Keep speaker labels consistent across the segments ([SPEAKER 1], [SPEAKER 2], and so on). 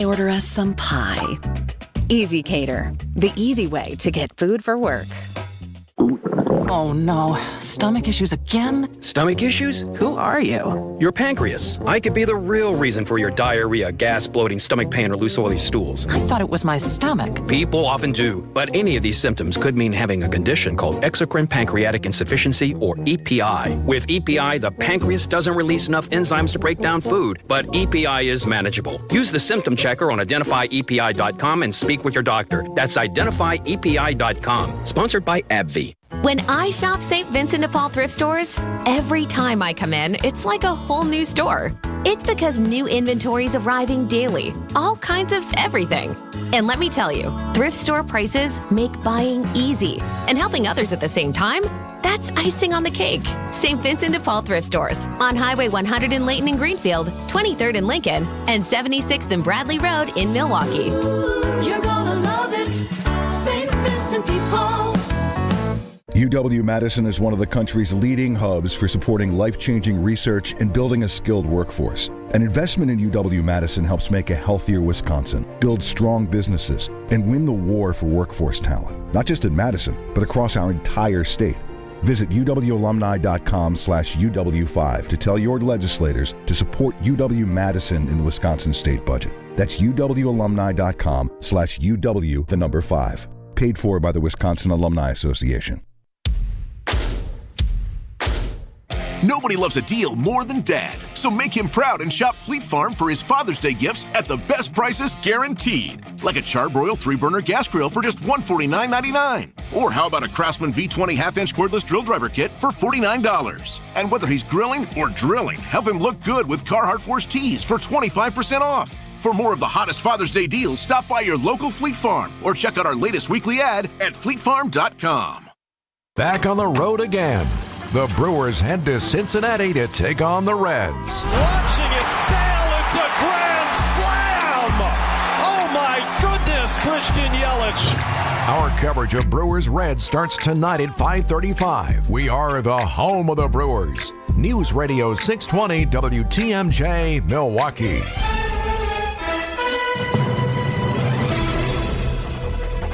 [SPEAKER 1] Order us some pie. Easy Cater, the easy way to get food for work.
[SPEAKER 2] Oh no, stomach issues again?
[SPEAKER 3] Stomach issues? Who are you? Your pancreas. I could be the real reason for your diarrhea, gas, bloating, stomach pain, or loose oily stools.
[SPEAKER 2] I thought it was my stomach.
[SPEAKER 3] People often do, but any of these symptoms could mean having a condition called exocrine pancreatic insufficiency, or EPI. With EPI, the pancreas doesn't release enough enzymes to break down food, but EPI is manageable. Use the symptom checker on identifyepi.com and speak with your doctor. That's identifyepi.com. Sponsored by AbbVie.
[SPEAKER 4] When I shop St. Vincent de Paul thrift stores, every time I come in, it's like a whole new store. It's because new inventory's arriving daily, all kinds of everything. And let me tell you, thrift store prices make buying easy. And helping others at the same time, that's icing on the cake. St. Vincent de Paul thrift stores on Highway 100 in Layton and Greenfield, 23rd in Lincoln, and 76th and Bradley Road in Milwaukee.
[SPEAKER 5] You're gonna love it, St. Vincent de Paul.
[SPEAKER 6] UW-Madison is one of the country's leading hubs for supporting life-changing research and building a skilled workforce. An investment in UW-Madison helps make a healthier Wisconsin, build strong businesses, and win the war for workforce talent, not just at Madison, but across our entire state. Visit uwalumni.com/UW5 to tell your legislators to support UW-Madison in the Wisconsin state budget. That's uwalumni.com/UW5. Paid for by the Wisconsin Alumni Association.
[SPEAKER 7] Nobody loves a deal more than Dad. So make him proud and shop Fleet Farm for his Father's Day gifts at the best prices guaranteed. Like a Charbroil 3-burner gas grill for just $149.99. Or how about a Craftsman V20 half-inch cordless drill driver kit for $49. And whether he's grilling or drilling, help him look good with Carhartt Force tees for 25% off. For more of the hottest Father's Day deals, stop by your local Fleet Farm or check out our latest weekly ad at fleetfarm.com.
[SPEAKER 8] Back on the road again. The Brewers head to Cincinnati to take on the Reds.
[SPEAKER 9] Watching it sail, it's a grand slam! Oh my goodness, Christian Yelich!
[SPEAKER 8] Our coverage of Brewers Reds starts tonight at 5:35. We are the home of the Brewers. News Radio 620 WTMJ, Milwaukee.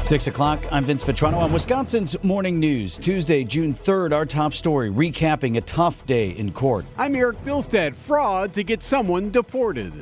[SPEAKER 10] 6 o'clock, I'm Vince Vitrano on Wisconsin's Morning News. Tuesday, June 3rd, our top story, recapping a tough day in court.
[SPEAKER 11] I'm Erik Bilstad. Fraud to get someone deported.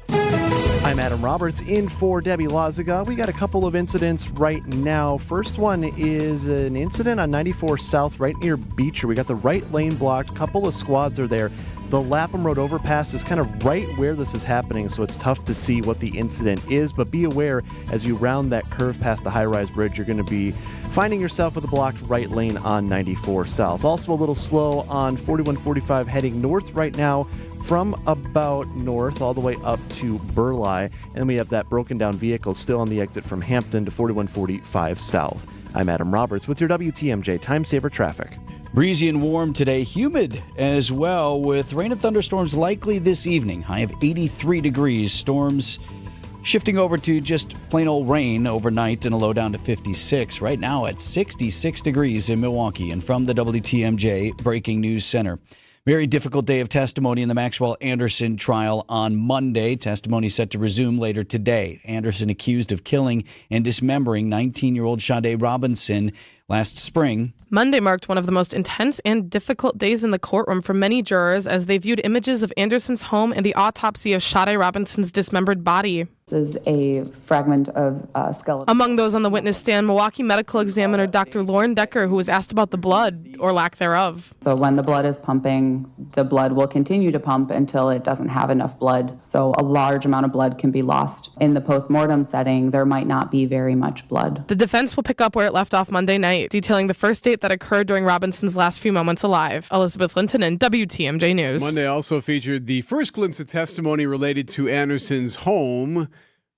[SPEAKER 11] I'm Adam Roberts in for Debbie Lazaga. We got a couple of incidents right now. First one is an incident on 94 South right near Beecher. We got the right lane blocked. Couple of squads are there. The Lapham Road overpass is kind of right where this is happening, so it's tough to see what the incident is. But be aware, as you round that curve past the high-rise bridge, you're going to be finding yourself with a blocked right lane on 94 South. Also a little slow on 4145 heading north right now from about north all the way up to Burleigh. And we have that broken down vehicle still on the exit from Hampton to 4145 South. I'm Adam Roberts with your WTMJ Time Saver Traffic.
[SPEAKER 10] Breezy and warm today, humid as well, with rain and thunderstorms likely this evening. High of 83 degrees. Storms shifting over to just plain old rain overnight and a low down to 56. Right now at 66 degrees in Milwaukee. And from the WTMJ Breaking News Center. Very difficult day of testimony in the Maxwell Anderson trial on Monday. Testimony set to resume later today. Anderson accused of killing and dismembering 19-year-old Shade Robinson last spring.
[SPEAKER 12] Monday marked one of the most intense and difficult days in the courtroom for many jurors as they viewed images of Anderson's home and the autopsy of Shade Robinson's dismembered body.
[SPEAKER 13] This is a fragment of skeleton.
[SPEAKER 12] Among those on the witness stand, Milwaukee medical examiner Dr. Lauren Decker, who was asked about the blood, or lack thereof.
[SPEAKER 13] So when the blood is pumping, the blood will continue to pump until it doesn't have enough blood. So a large amount of blood can be lost. In the postmortem setting, there might not be very much blood.
[SPEAKER 12] The defense will pick up where it left off Monday night, detailing the first date that occurred during Robinson's last few moments alive. Elizabeth Lintonen, WTMJ News.
[SPEAKER 11] Monday also featured the first glimpse of testimony related to Anderson's home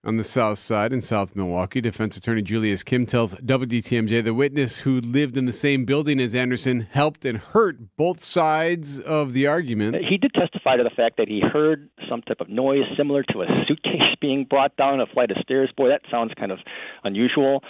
[SPEAKER 11] on the south side in South Milwaukee. Defense attorney Julius Kim tells WTMJ the witness who lived in the same building as Anderson helped and hurt both sides of the argument.
[SPEAKER 14] He did testify to the fact that he heard some type of noise similar to a suitcase being brought down a flight of stairs. Boy, that sounds kind of unusual.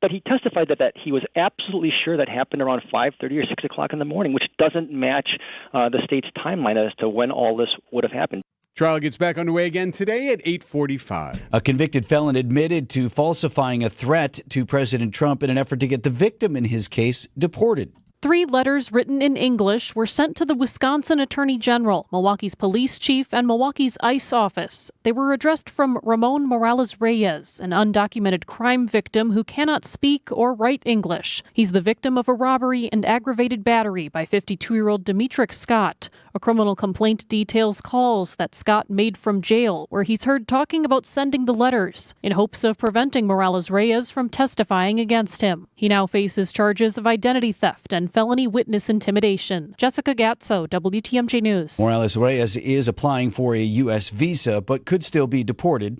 [SPEAKER 14] But he testified that he was absolutely sure that happened around 5:30 or 6 o'clock in the morning, which doesn't match the state's timeline as to when all this would have happened.
[SPEAKER 15] Trial gets back underway again today at 8:45.
[SPEAKER 10] A convicted felon admitted to falsifying a threat to President Trump in an effort to get the victim in his case deported.
[SPEAKER 16] 3 letters written in English were sent to the Wisconsin Attorney General, Milwaukee's police chief, and Milwaukee's ICE office. They were addressed from Ramon Morales Reyes, an undocumented crime victim who cannot speak or write English. He's the victim of a robbery and aggravated battery by 52-year-old Demetric Scott. A criminal complaint details calls that Scott made from jail, where he's heard talking about sending the letters in hopes of preventing Morales Reyes from testifying against him. He now faces charges of identity theft and felony witness intimidation. Jessica Gatso, WTMJ News.
[SPEAKER 10] Morales Reyes is applying for a U.S. visa, but could still be deported.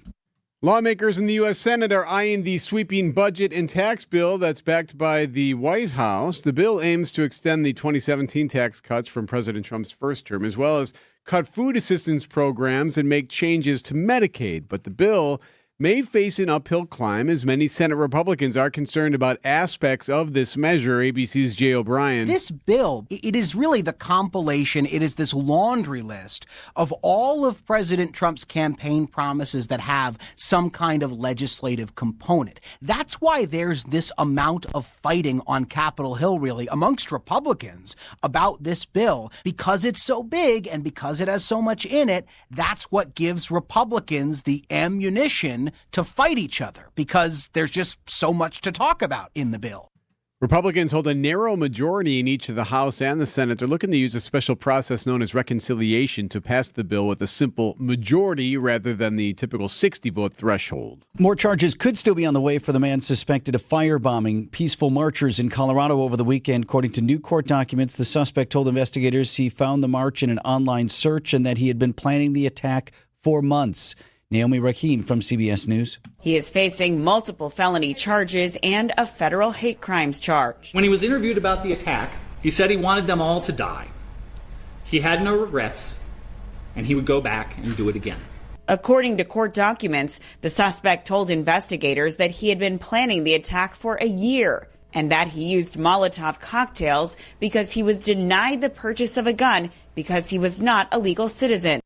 [SPEAKER 15] Lawmakers in the U.S. Senate are eyeing the sweeping budget and tax bill that's backed by the White House. The bill aims to extend the 2017 tax cuts from President Trump's first term, as well as cut food assistance programs and make changes to Medicaid. But the bill may face an uphill climb as many Senate Republicans are concerned about aspects of this measure. ABC's Jay O'Brien.
[SPEAKER 17] This bill, it is really the compilation, it is this laundry list of all of President Trump's campaign promises that have some kind of legislative component. That's why there's this amount of fighting on Capitol Hill, really, amongst Republicans about this bill. Because it's so big and because it has so much in it, that's what gives Republicans the ammunition to fight each other, because there's just so much to talk about in the bill.
[SPEAKER 15] Republicans hold a narrow majority in each of the House and the Senate. They're looking to use a special process known as reconciliation to pass the bill with a simple majority rather than the typical 60-vote threshold.
[SPEAKER 10] More charges could still be on the way for the man suspected of firebombing peaceful marchers in Colorado over the weekend. According to new court documents, the suspect told investigators he found the march in an online search and that he had been planning the attack for months. Naomi Rahim from CBS News.
[SPEAKER 18] He is facing multiple felony charges and a federal hate crimes charge.
[SPEAKER 19] When he was interviewed about the attack, he said he wanted them all to die. He had no regrets, and he would go back and do it again.
[SPEAKER 18] According to court documents, the suspect told investigators that he had been planning the attack for a year and that he used Molotov cocktails because he was denied the purchase of a gun because he was not a legal citizen.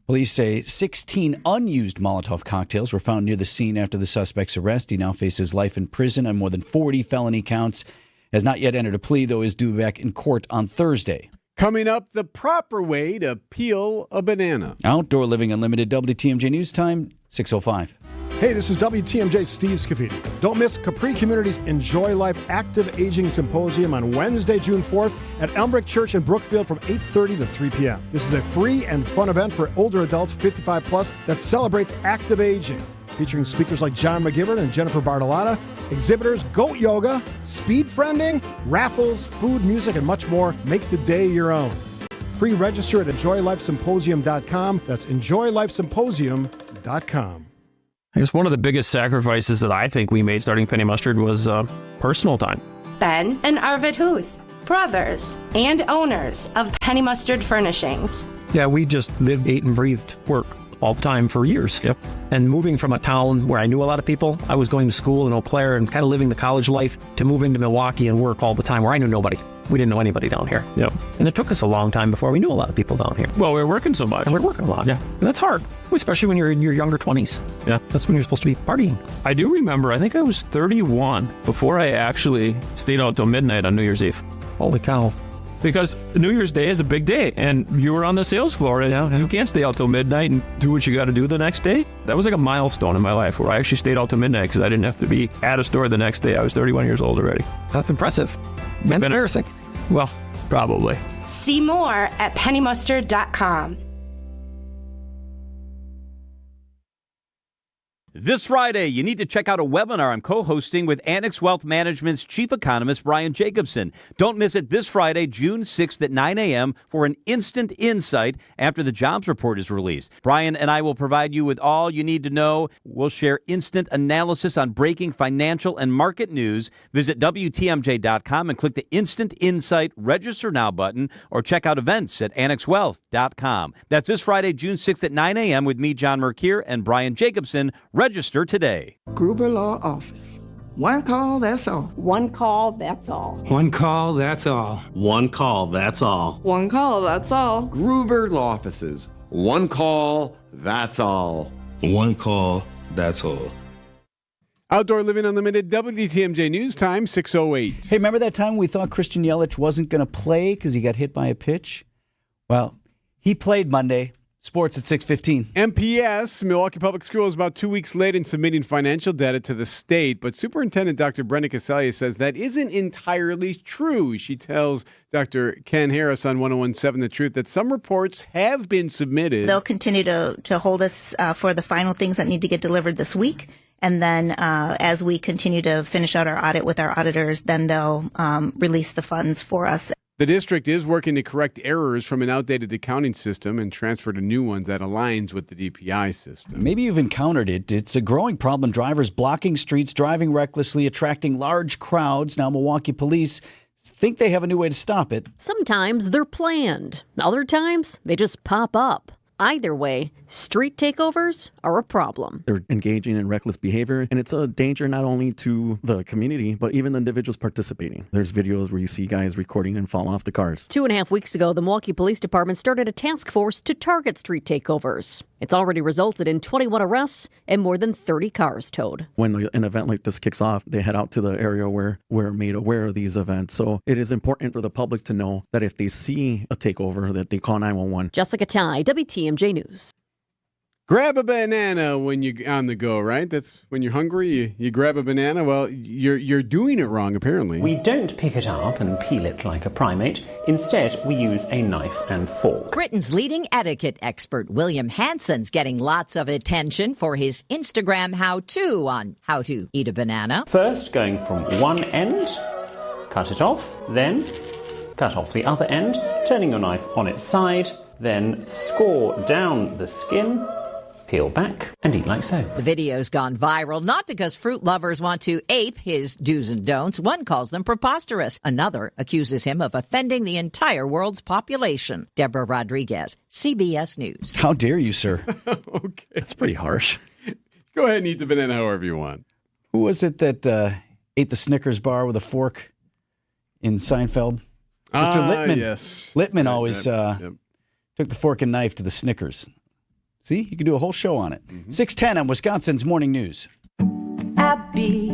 [SPEAKER 10] Police say 16 unused Molotov cocktails were found near the scene after the suspect's arrest. He now faces life in prison on more than 40 felony counts. Has not yet entered a plea, though is due back in court on Thursday.
[SPEAKER 15] Coming up, the proper way to peel a banana.
[SPEAKER 10] Outdoor Living Unlimited, WTMJ News Time, 6:05.
[SPEAKER 20] Hey, this is WTMJ Steve Scafidi. Don't miss Capri Community's Enjoy Life Active Aging Symposium on Wednesday, June 4th at Elmbrick Church in Brookfield from 8:30 to 3 p.m. This is a free and fun event for older adults 55 plus that celebrates active aging. Featuring speakers like John McGivern and Jennifer Bartolotta, exhibitors, goat yoga, speed friending, raffles, food, music, and much more. Make the day your own. Pre-register at enjoylifesymposium.com. That's enjoylifesymposium.com.
[SPEAKER 21] I guess one of the biggest sacrifices that I think we made starting Penny Mustard was personal time.
[SPEAKER 22] Ben and Arvid Huth, brothers and owners of Penny Mustard Furnishings.
[SPEAKER 23] Yeah, we just lived, ate, and breathed work all the time for years.
[SPEAKER 21] Yep.
[SPEAKER 23] And moving from a town where I knew a lot of people, I was going to school in Eau Claire and kind of living the college life, to moving to Milwaukee and work all the time where I knew nobody. We didn't know anybody down here.
[SPEAKER 21] Yep.
[SPEAKER 23] And it took us a long time before we knew a lot of people down here.
[SPEAKER 21] Well, we were working so much.
[SPEAKER 23] And we were working a lot.
[SPEAKER 21] Yeah.
[SPEAKER 23] And that's hard, especially when you're in your younger 20s.
[SPEAKER 21] Yeah.
[SPEAKER 23] That's when you're supposed to be partying.
[SPEAKER 21] I do remember, I think I was 31 before I actually stayed out till midnight on New Year's Eve.
[SPEAKER 23] Holy cow.
[SPEAKER 21] Because New Year's Day is a big day, and you were on the sales floor, and you can't stay out till midnight and do what you got to do the next day. That was like a milestone in my life where I actually stayed out till midnight because I didn't have to be at a store the next day. I was 31 years old already.
[SPEAKER 23] That's impressive. And embarrassing.
[SPEAKER 21] Well, probably.
[SPEAKER 22] See more at pennymustard.com.
[SPEAKER 24] This Friday, you need to check out a webinar I'm co-hosting with Annex Wealth Management's Chief Economist, Brian Jacobson. Don't miss it this Friday, June 6th at 9 a.m. for an instant insight after the jobs report is released. Brian and I will provide you with all you need to know. We'll share instant analysis on breaking financial and market news. Visit WTMJ.com and click the Instant Insight Register Now button, or check out events at annexwealth.com. That's this Friday, June 6th at 9 a.m. with me, John Mercure, and Brian Jacobson. Register today.
[SPEAKER 25] Gruber Law Office. One call, that's all.
[SPEAKER 26] One call, that's all.
[SPEAKER 27] One call, that's all.
[SPEAKER 28] One call, that's all.
[SPEAKER 26] One call, that's all.
[SPEAKER 29] Gruber Law Offices.
[SPEAKER 1] One call, that's all.
[SPEAKER 2] One call, that's all.
[SPEAKER 15] Outdoor Living Unlimited, WTMJ News Time, 6:08.
[SPEAKER 10] Hey, remember that time we thought Christian Yelich wasn't going to play because he got hit by a pitch? Well, he played Monday. Sports at 6:15.
[SPEAKER 15] MPS, Milwaukee Public Schools, about 2 weeks late in submitting financial data to the state, but Superintendent Dr. Brenda Casalia says that isn't entirely true. She tells Dr. Ken Harris on 101.7 The Truth that some reports have been submitted.
[SPEAKER 3] They'll continue to hold us for the final things that need to get delivered this week. And then as we continue to finish out our audit with our auditors, then they'll release the funds for us.
[SPEAKER 15] The district is working to correct errors from an outdated accounting system and transfer to new ones that aligns with the DPI system.
[SPEAKER 10] Maybe you've encountered it. It's a growing problem. Drivers blocking streets, driving recklessly, attracting large crowds. Now Milwaukee police think they have a new way to stop it.
[SPEAKER 4] Sometimes they're planned. Other times, they just pop up. Either way, street takeovers are a problem.
[SPEAKER 23] They're engaging in reckless behavior, and it's a danger not only to the community, but even the individuals participating. There's videos where you see guys recording and fall off the cars.
[SPEAKER 4] 2.5 weeks ago, the Milwaukee Police Department started a task force to target street takeovers. It's already resulted in 21 arrests and more than 30 cars towed.
[SPEAKER 23] When an event like this kicks off, they head out to the area where we're made aware of these events. So it is important for the public to know that if they see a takeover, that they call 911.
[SPEAKER 4] Jessica Ty, WTMJ News.
[SPEAKER 15] Grab a banana when you're on the go, right? That's when you're hungry, you grab a banana. Well, you're doing it wrong, apparently.
[SPEAKER 5] We don't pick it up and peel it like a primate. Instead, we use a knife and fork.
[SPEAKER 6] Britain's leading etiquette expert, William Hanson's getting lots of attention for his Instagram how-to on how to eat a banana.
[SPEAKER 5] First, going from one end, cut it off, then cut off the other end, turning your knife on its side, then score down the skin, peel back, and eat like so.
[SPEAKER 6] The video's gone viral, not because fruit lovers want to ape his do's and don'ts. One calls them preposterous. Another accuses him of offending the entire world's population. Deborah Rodriguez, CBS News.
[SPEAKER 10] How dare you, sir?
[SPEAKER 15] Okay.
[SPEAKER 23] That's pretty harsh.
[SPEAKER 15] Go ahead and eat the banana however you want.
[SPEAKER 10] Who was it that ate the Snickers bar with a fork in Seinfeld? Mr. Littman.
[SPEAKER 15] Yes.
[SPEAKER 10] Littman always took the fork and knife to the Snickers. See, you can do a whole show on it. 6:10 on Wisconsin's Morning News.
[SPEAKER 27] Abbey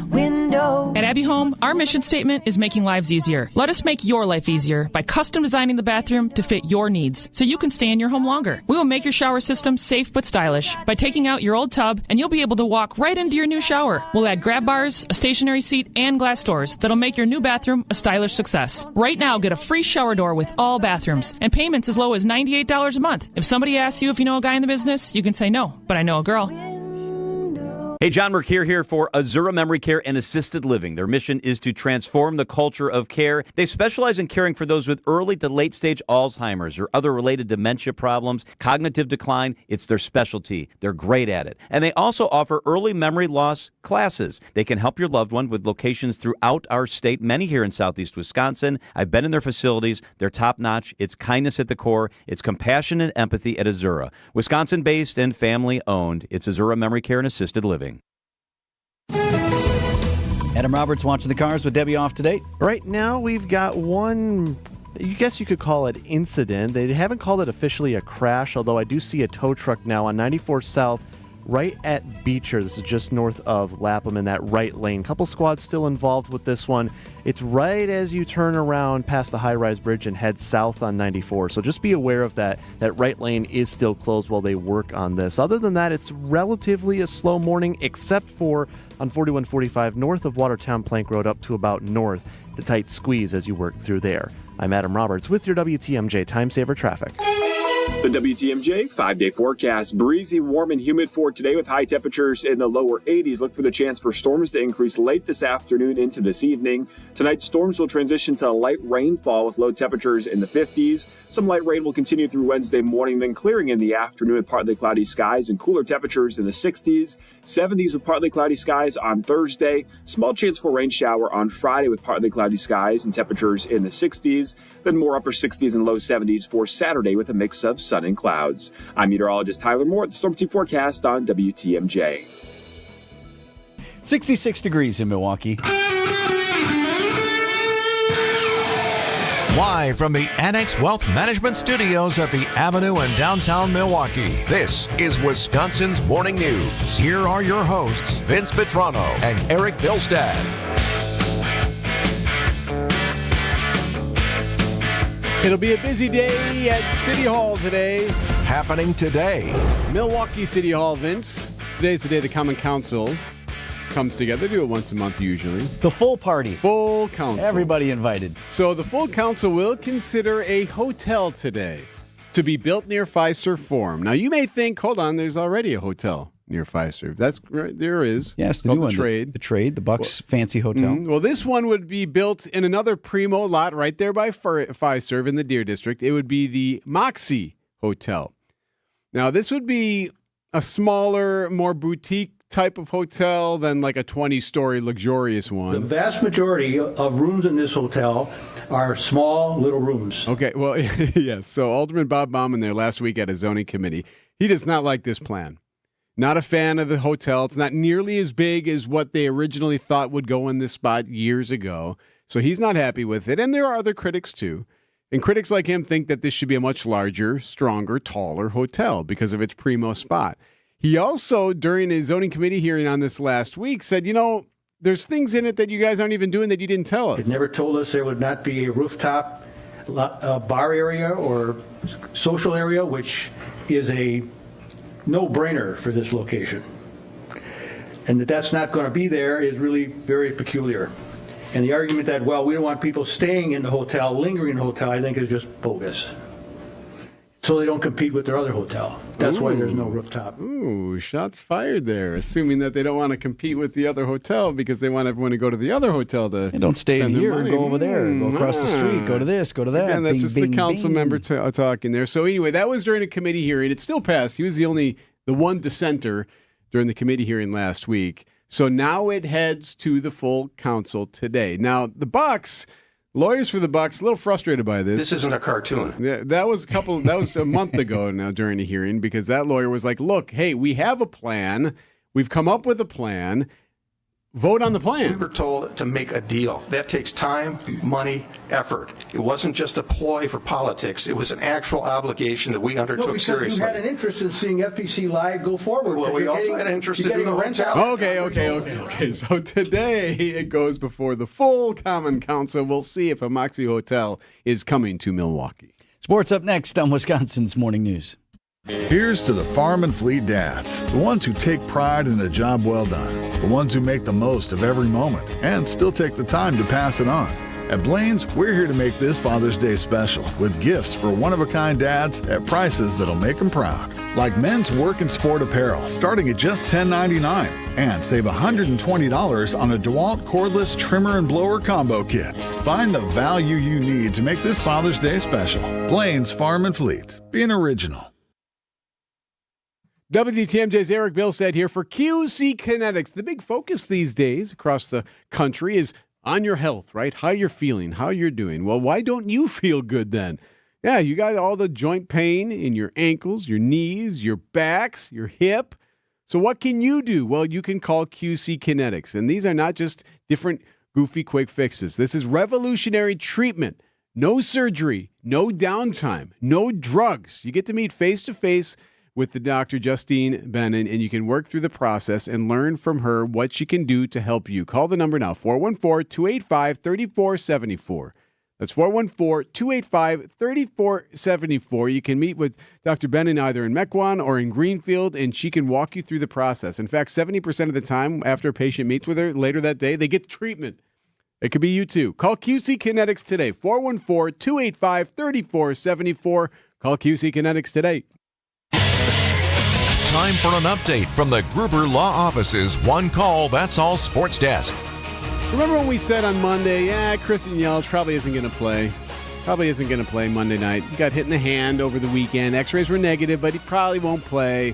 [SPEAKER 27] Window.
[SPEAKER 28] At Abbey Home, our mission statement is making lives easier. Let us make your life easier by custom designing the bathroom to fit your needs so you can stay in your home longer. We will make your shower system safe but stylish by taking out your old tub, and you'll be able to walk right into your new shower. We'll add grab bars, a stationary seat, and glass doors that'll make your new bathroom a stylish success. Right now, get a free shower door with all bathrooms and payments as low as $98 a month. If somebody asks you if you know a guy in the business, you can say no, but I know a girl.
[SPEAKER 24] Hey, John Mercure here for Azura Memory Care and Assisted Living. Their mission is to transform the culture of care. They specialize in caring for those with early to late stage Alzheimer's or other related dementia problems, cognitive decline. It's their specialty. They're great at it. And they also offer early memory loss classes. They can help your loved one with locations throughout our state, many here in southeast Wisconsin. I've been in their facilities. They're top notch. It's kindness at the core. It's compassion and empathy at Azura. Wisconsin-based and family-owned. It's Azura Memory Care and Assisted Living.
[SPEAKER 10] Adam Roberts watching the cars with Debbie off to date.
[SPEAKER 11] Right now, we've got one, I guess you could call it incident. They haven't called it officially a crash, although I do see a tow truck now on 94 South right at Beecher. This is just north of Lapham in that right lane. Couple squads still involved with this one. It's right as you turn around past the high-rise bridge and head south on 94. So just be aware of that. That right lane is still closed while they work on this. Other than that, it's relatively a slow morning, except for on 4145 north of Watertown Plank Road up to about north. It's a tight squeeze as you work through there. I'm Adam Roberts with your WTMJ Time Saver Traffic.
[SPEAKER 29] The WTMJ 5-day forecast. Breezy, warm, and humid for today with high temperatures in the lower 80s. Look for the chance for storms to increase late this afternoon into this evening. Tonight, storms will transition to light rainfall with low temperatures in the 50s. Some light rain will continue through Wednesday morning, then clearing in the afternoon with partly cloudy skies and cooler temperatures in the 60s. 70s with partly cloudy skies on Thursday. Small chance for rain shower on Friday with partly cloudy skies and temperatures in the 60s. Then more upper 60s and low 70s for Saturday with a mix of sun and clouds. I'm meteorologist Tyler Moore at the Storm Team Forecast on WTMJ.
[SPEAKER 10] 66 degrees in Milwaukee.
[SPEAKER 7] Live from the Annex Wealth Management Studios at the Avenue in downtown Milwaukee, this is Wisconsin's Morning News. Here are your hosts, Vince Vitrano and Erik Bilstad.
[SPEAKER 15] It'll be a busy day at City Hall today.
[SPEAKER 7] Happening today.
[SPEAKER 15] Milwaukee City Hall, Vince. Today's the day the Common Council comes together. They do it once a month usually.
[SPEAKER 10] The full party.
[SPEAKER 15] Full council.
[SPEAKER 10] Everybody invited.
[SPEAKER 15] So the full council will consider a hotel today to be built near Fiserv Forum. Now you may think, hold on, there's already a hotel near Fiserv. That's right, there is.
[SPEAKER 10] Yes, the new one. The Trade, the Bucks fancy hotel.
[SPEAKER 15] Well, this one would be built in another primo lot right there by Fiserv in the Deer District. It would be the Moxie Hotel. Now this would be a smaller, more boutique type of hotel than like a 20-story luxurious one.
[SPEAKER 8] The vast majority of rooms in this hotel are small little rooms.
[SPEAKER 15] Okay, well, yes. So Alderman Bob Bauman there last week at a zoning committee, he does not like this plan. Not a fan of the hotel. It's not nearly as big as what they originally thought would go in this spot years ago. So he's not happy with it. And there are other critics too. And critics like him think that this should be a much larger, stronger, taller hotel because of its primo spot. He also, during a zoning committee hearing on this last week, said, you know, there's things in it that you guys aren't even doing that you didn't tell us.
[SPEAKER 8] It never told us there would not be a rooftop bar area or social area, which is a no-brainer for this location. And that's not going to be there is really very peculiar. And the argument that, well, we don't want people staying in the hotel, lingering in the hotel, I think is just bogus. So they don't compete with their other hotel. That's why there's no rooftop.
[SPEAKER 15] Ooh, shots fired there. Assuming that they don't want to compete with the other hotel because they want everyone to go to the other hotel to
[SPEAKER 10] don't stay here, go over there, go across the street, go to this, go to that.
[SPEAKER 15] And that's just the council member talking there. So anyway, that was during a committee hearing. It still passed. He was the one dissenter during the committee hearing last week. So now it heads to the full council today. Now, the Bucks... Lawyers for the Bucks a little frustrated by this.
[SPEAKER 9] This isn't a cartoon.
[SPEAKER 15] Yeah, that was a month ago now during the hearing because that lawyer was like, "Look, hey, we have a plan. We've come up with a plan. Vote on the plan."
[SPEAKER 9] We were told to make a deal. That takes time, money, effort. It wasn't just a ploy for politics. It was an actual obligation that we undertook seriously.
[SPEAKER 8] You had an interest in seeing FPC Live go forward.
[SPEAKER 9] Well, we also had an interest in doing the rental.
[SPEAKER 15] Okay. So today it goes before the full Common Council. We'll see if a Moxie Hotel is coming to Milwaukee.
[SPEAKER 10] Sports up next on Wisconsin's Morning News.
[SPEAKER 12] Here's to the farm and fleet dads, the ones who take pride in a job well done, the ones who make the most of every moment and still take the time to pass it on. At Blaine's, we're here to make this Father's Day special with gifts for one-of-a-kind dads at prices that'll make them proud. Like men's work and sport apparel starting at just $10.99 and save $120 on a DeWalt cordless trimmer and blower combo kit. Find the value you need to make this Father's Day special. Blaine's Farm and Fleet. Being original.
[SPEAKER 15] WTMJ's Erik Bilstad here for QC Kinetics. The big focus these days across the country is on your health, right? How you're feeling, how you're doing. Well, why don't you feel good then? Yeah, you got all the joint pain in your ankles, your knees, your backs, your hip. So what can you do? Well, you can call QC Kinetics. And these are not just different goofy quick fixes. This is revolutionary treatment. No surgery, no downtime, no drugs. You get to meet face-to-face with the Dr. Justine Bennon, and you can work through the process and learn from her what she can do to help you. Call the number now, 414-285-3474. That's 414-285-3474. You can meet with Dr. Bennon either in Mequon or in Greenfield, and she can walk you through the process. In fact, 70% of the time after a patient meets with her later that day, they get treatment. It could be you too. Call QC Kinetics today, 414-285-3474. Call QC Kinetics today.
[SPEAKER 7] Time for an update from the Gruber Law Office's One Call, That's All Sports Desk.
[SPEAKER 15] Remember when we said on Monday, Kristen Yelich probably isn't going to play. Probably isn't going to play Monday night. He got hit in the hand over the weekend. X-rays were negative, but he probably won't play.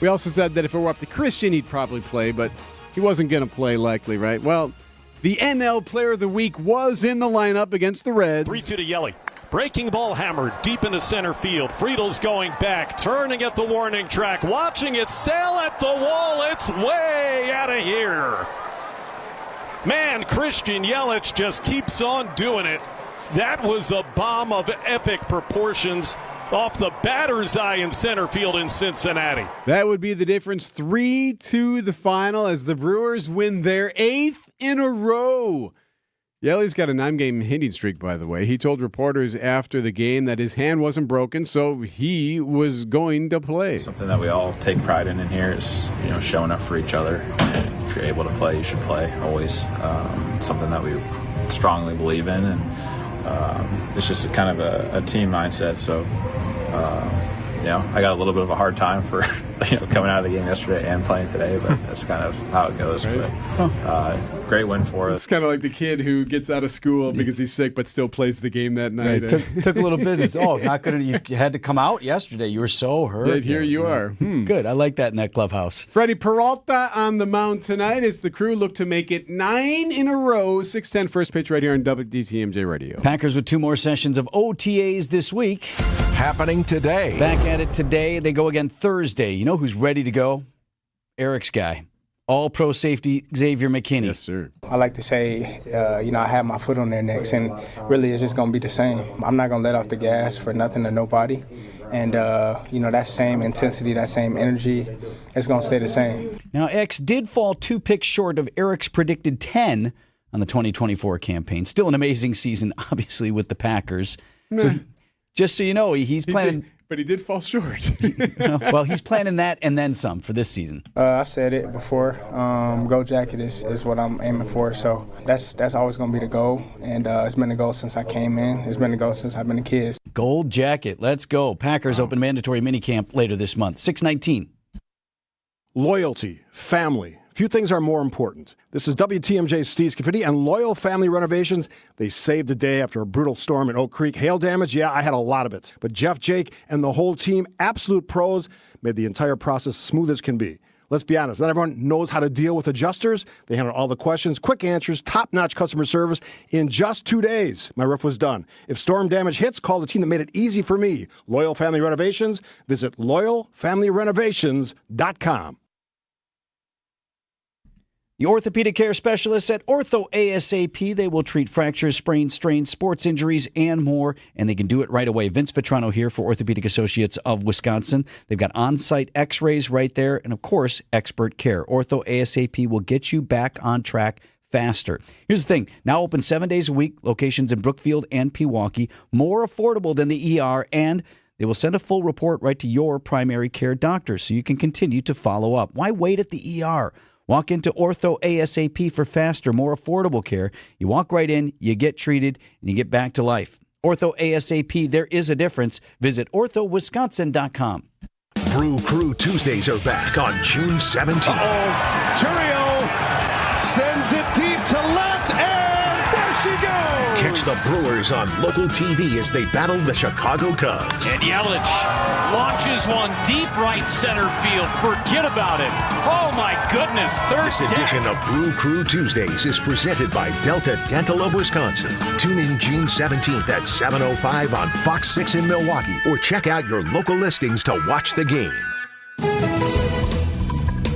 [SPEAKER 15] We also said that if it were up to Christian, he'd probably play, but he wasn't going to play likely, right? Well, the NL Player of the Week was in the lineup against the Reds.
[SPEAKER 13] 3-2 to Yelich. Breaking ball hammered deep into center field. Friedel's going back, turning at the warning track, watching it sail at the wall. It's way out of here. Man, Christian Yelich just keeps on doing it. That was a bomb of epic proportions off the batter's eye in center field in Cincinnati.
[SPEAKER 15] That would be the difference. 3-2 the final as the Brewers win their 8th in a row. Yelly's got a 9-game hitting streak, by the way. He told reporters after the game that his hand wasn't broken, so he was going to play.
[SPEAKER 14] Something that we all take pride in here is, showing up for each other. And if you're able to play, you should play always. Something that we strongly believe in, and it's just kind of a team mindset. So, I got a little bit of a hard time for coming out of the game yesterday and playing today, but that's kind of how it goes. But, great win for us.
[SPEAKER 15] It's kind of like the kid who gets out of school because he's sick but still plays the game that night.
[SPEAKER 10] Right. Took a little business. Oh, not gonna. You had to come out yesterday. You were so hurt.
[SPEAKER 15] Yet here you are.
[SPEAKER 10] Good. I like that in that clubhouse.
[SPEAKER 15] Freddie Peralta on the mound tonight as the Crew look to make it 9 in a row. 6:10 first pitch right here on WDTMJ Radio.
[SPEAKER 10] Packers with 2 more sessions of OTAs this week.
[SPEAKER 7] Happening today.
[SPEAKER 10] Back at it today. They go again Thursday. You know who's ready to go? Eric's guy. All-pro safety Xavier McKinney.
[SPEAKER 15] Yes, sir.
[SPEAKER 16] I like to say, I have my foot on their necks, and really it's just going to be the same. I'm not going to let off the gas for nothing or nobody. And, that same intensity, that same energy, it's going to stay the same.
[SPEAKER 10] Now, X did fall 2 picks short of Eric's predicted 10 on the 2024 campaign. Still an amazing season, obviously, with the Packers. So, just so you know, he's planning...
[SPEAKER 15] But he did fall short.
[SPEAKER 10] Well, he's planning that and then some for this season.
[SPEAKER 16] I said it before. Go Jacket is what I'm aiming for. So that's always going to be the goal. And it's been the goal since I came in. It's been the goal since I've been a kid.
[SPEAKER 10] Gold Jacket. Let's go. Packers open mandatory minicamp later this month. 6/19.
[SPEAKER 17] Loyalty, family. Few things are more important. This is WTMJ's Steve Scafidi and Loyal Family Renovations. They saved the day after a brutal storm in Oak Creek. Hail damage, yeah, I had a lot of it. But Jeff, Jake, and the whole team, absolute pros, made the entire process smooth as can be. Let's be honest, not everyone knows how to deal with adjusters. They handle all the questions, quick answers, top-notch customer service in just 2 days. My roof was done. If storm damage hits, call the team that made it easy for me. Loyal Family Renovations. Visit loyalfamilyrenovations.com.
[SPEAKER 10] The orthopedic care specialists at Ortho ASAP, they will treat fractures, sprains, strains, sports injuries, and more, and they can do it right away. Vince Vitrano here for Orthopedic Associates of Wisconsin. They've got on-site x-rays right there, and of course, expert care. Ortho ASAP will get you back on track faster. Here's the thing. Now open 7 days a week, locations in Brookfield and Pewaukee, more affordable than the ER, and they will send a full report right to your primary care doctor so you can continue to follow up. Why wait at the ER? Walk into Ortho ASAP for faster, more affordable care. You walk right in, you get treated, and you get back to life. Ortho ASAP, there is a difference. Visit orthowisconsin.com.
[SPEAKER 18] Brew Crew Tuesdays are back on June 17th.
[SPEAKER 19] Churio sends it deep to left, and there she goes!
[SPEAKER 18] Catch the Brewers on local TV as they battle the Chicago Cubs.
[SPEAKER 20] And Yelich launches one deep right center field. Forget about it. Oh, my goodness.
[SPEAKER 18] This edition of Brew Crew Tuesdays is presented by Delta Dental of Wisconsin. Tune in June 17th at 7:05 on Fox 6 in Milwaukee, or check out your local listings to watch the game.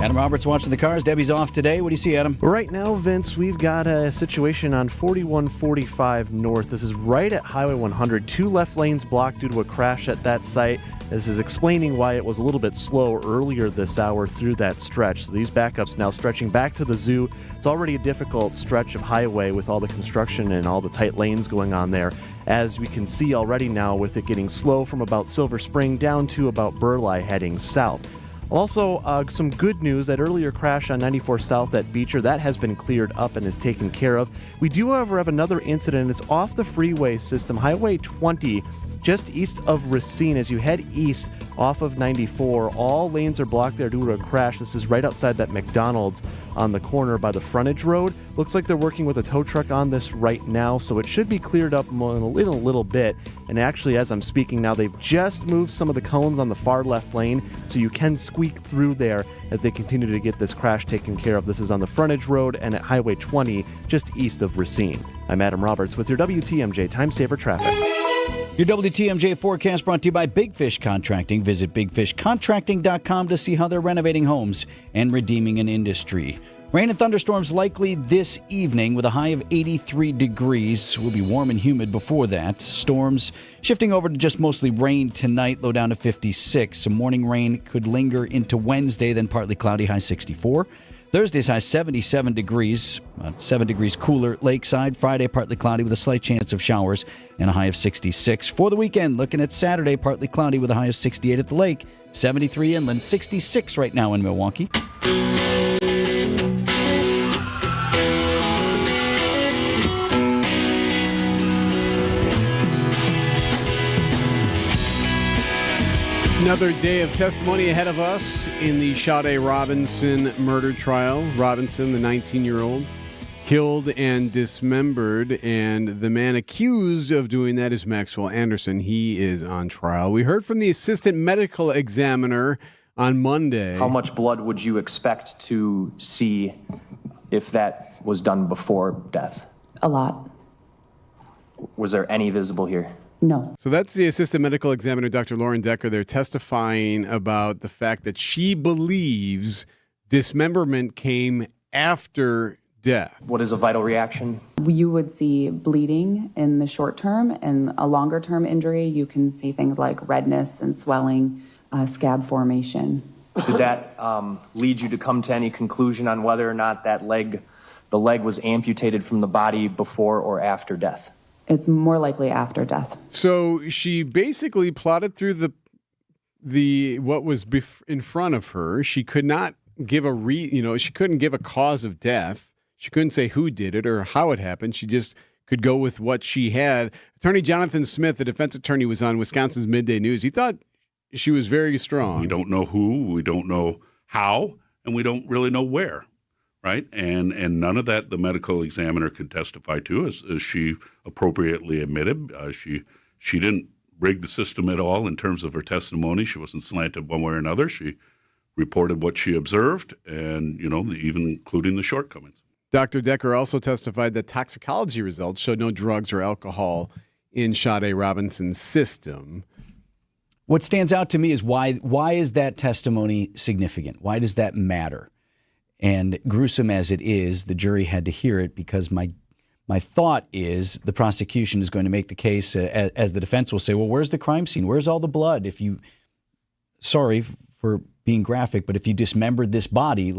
[SPEAKER 10] Adam Roberts watching the cars. Debbie's off today. What do you see, Adam?
[SPEAKER 11] Right now, Vince, we've got a situation on 4145 North. This is right at Highway 100. 2 left lanes blocked due to a crash at that site. This is explaining why it was a little bit slow earlier this hour through that stretch. So these backups now stretching back to the zoo. It's already a difficult stretch of highway with all the construction and all the tight lanes going on there. As we can see already now with it getting slow from about Silver Spring down to about Burleigh heading south. Also, some good news, that earlier crash on 94 South at Beecher, that has been cleared up and is taken care of. We do, however, have another incident. It's off the freeway system, Highway 20, just east of Racine. As you head east off of 94, all lanes are blocked there due to a crash. This is right outside that McDonald's on the corner by the frontage road. Looks like they're working with a tow truck on this right now, so it should be cleared up in a little bit. And actually, as I'm speaking now, they've just moved some of the cones on the far left lane, so you can squeak through there as they continue to get this crash taken care of. This is on the frontage road and at Highway 20, just east of Racine. I'm Adam Roberts with your WTMJ Time Saver Traffic.
[SPEAKER 10] Your WTMJ forecast brought to you by Big Fish Contracting. Visit bigfishcontracting.com to see how they're renovating homes and redeeming an industry. Rain and thunderstorms likely this evening with a high of 83 degrees. Will be warm and humid before that. Storms shifting over to just mostly rain tonight, low down to 56. Some morning rain could linger into Wednesday, then partly cloudy, high 64. Thursday's high 77 degrees, 7 degrees cooler lakeside. Friday, partly cloudy with a slight chance of showers and a high of 66. For the weekend, looking at Saturday, partly cloudy with a high of 68 at the lake, 73 inland, 66 right now in Milwaukee.
[SPEAKER 15] Another day of testimony ahead of us in the Sade Robinson murder trial. Robinson, the 19-year-old, killed and dismembered, and the man accused of doing that is Maxwell Anderson. He is on trial. We heard from the assistant medical examiner on Monday.
[SPEAKER 1] How much blood would you expect to see if that was done before death?
[SPEAKER 2] A lot.
[SPEAKER 1] Was there any visible here?
[SPEAKER 2] No.
[SPEAKER 15] So that's the assistant medical examiner, Dr. Lauren Decker. They're testifying about the fact that she believes dismemberment came after death.
[SPEAKER 1] What is a vital reaction?
[SPEAKER 2] You would see bleeding in the short term, and a longer term injury, you can see things like redness and swelling, scab formation.
[SPEAKER 1] Did that lead you to come to any conclusion on whether or not the leg was amputated from the body before or after death?
[SPEAKER 2] It's more likely after death.
[SPEAKER 15] So she basically plotted through the what was in front of her. She could not give she couldn't give a cause of death. She couldn't say who did it or how it happened. She just could go with what she had. Attorney Jonathan Smith, the defense attorney, was on Wisconsin's Midday News. He thought she was very strong.
[SPEAKER 3] We don't know who, we don't know how, and we don't really know where. Right, and none of that the medical examiner could testify to, as she appropriately admitted. She didn't rig the system at all in terms of her testimony. She wasn't slanted one way or another. She reported what she observed, and even including the shortcomings.
[SPEAKER 15] Dr. Decker also testified that toxicology results showed no drugs or alcohol in Sade Robinson's system.
[SPEAKER 10] What stands out to me is why is that testimony significant? Why does that matter? And gruesome as it is, the jury had to hear it because my thought is the prosecution is going to make the case, as the defense will say, well, where's the crime scene? Where's all the blood? Sorry for being graphic, but if you dismembered this body,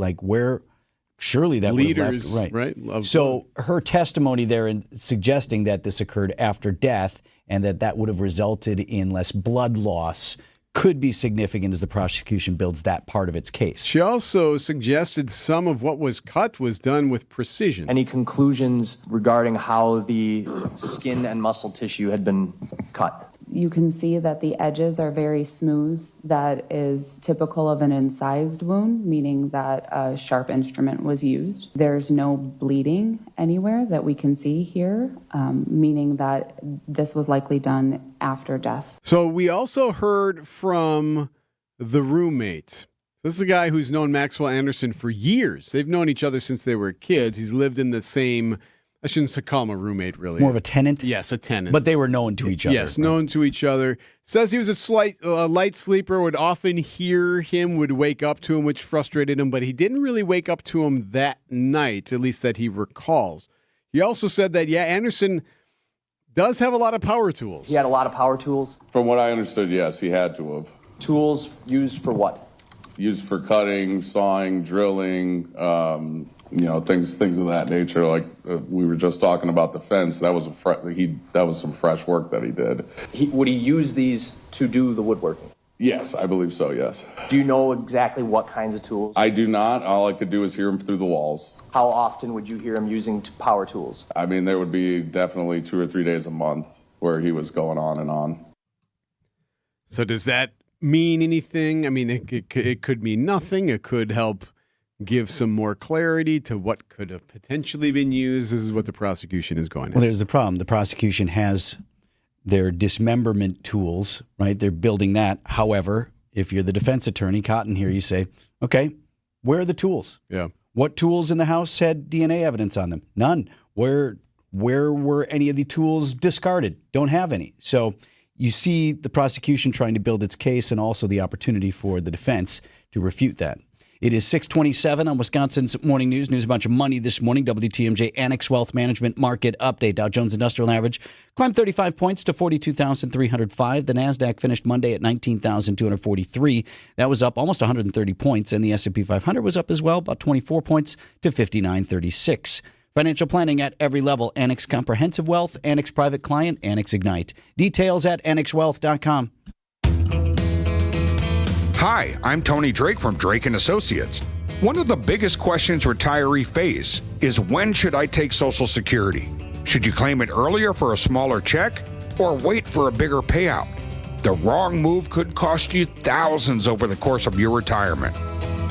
[SPEAKER 10] surely that would have left. Right. So her testimony there in suggesting that this occurred after death and that would have resulted in less blood loss could be significant as the prosecution builds that part of its case.
[SPEAKER 15] She also suggested some of what was cut was done with precision.
[SPEAKER 1] Any conclusions regarding how the skin and muscle tissue had been cut?
[SPEAKER 2] You can see that the edges are very smooth. That is typical of an incised wound, meaning that a sharp instrument was used. There's no bleeding anywhere that we can see here, meaning that this was likely done after death.
[SPEAKER 15] So we also heard from the roommate. This is a guy who's known Maxwell Anderson for years. They've known each other since they were kids. He's lived in the same... I shouldn't call him a roommate, really.
[SPEAKER 10] More of a tenant?
[SPEAKER 15] Yes, a tenant.
[SPEAKER 10] But they were known to each other.
[SPEAKER 15] Yes, known to each other. Says he was a light sleeper, would often hear him, would wake up to him, which frustrated him, but he didn't really wake up to him that night, at least that he recalls. He also said that, Anderson does have a lot of power tools.
[SPEAKER 1] He had a lot of power tools?
[SPEAKER 4] From what I understood, yes, he had to have.
[SPEAKER 1] Tools used for what?
[SPEAKER 4] Used for cutting, sawing, drilling, things of that nature. Like we were just talking about the fence. That was some fresh work that he did.
[SPEAKER 1] Would he use these to do the woodworking?
[SPEAKER 4] Yes, I believe so. Yes.
[SPEAKER 1] Do you know exactly what kinds of tools?
[SPEAKER 4] I do not. All I could do is hear him through the walls.
[SPEAKER 1] How often would you hear him using power tools?
[SPEAKER 4] I mean, there would be definitely 2 or 3 days a month where he was going on and on.
[SPEAKER 15] So does that mean anything? I mean, it could mean nothing. It could help give some more clarity to what could have potentially been used. This is what the prosecution is going to.
[SPEAKER 10] Well, there's the problem. The prosecution has their dismemberment tools, right? They're building that. However, if you're the defense attorney, Cotton here, you say, okay, where are the tools?
[SPEAKER 15] Yeah.
[SPEAKER 10] What tools in the house had DNA evidence on them? None. Where were any of the tools discarded? Don't have any. So you see the prosecution trying to build its case and also the opportunity for the defense to refute that. It is 6:27 on Wisconsin's Morning News. News about your money this morning. WTMJ Annex Wealth Management Market Update. Dow Jones Industrial Average climbed 35 points to 42,305. The NASDAQ finished Monday at 19,243. That was up almost 130 points. And the S&P 500 was up as well, about 24 points to 5936. Financial planning at every level. Annex Comprehensive Wealth, Annex Private Client, Annex Ignite. Details at annexwealth.com.
[SPEAKER 5] Hi, I'm Tony Drake from Drake & Associates. One of the biggest questions retirees face is, when should I take Social Security? Should you claim it earlier for a smaller check or wait for a bigger payout? The wrong move could cost you thousands over the course of your retirement.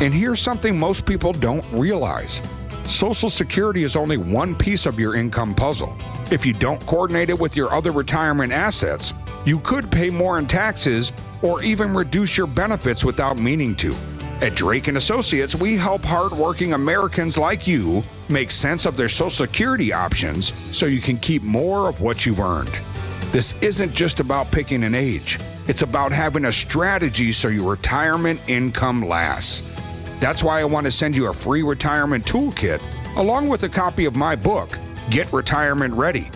[SPEAKER 5] And here's something most people don't realize. Social Security is only one piece of your income puzzle. If you don't coordinate it with your other retirement assets, you could pay more in taxes or even reduce your benefits without meaning to. At Drake & Associates, we help hardworking Americans like you make sense of their Social Security options so you can keep more of what you've earned. This isn't just about picking an age. It's about having a strategy so your retirement income lasts. That's why I want to send you a free retirement toolkit along with a copy of my book, Get Retirement Ready.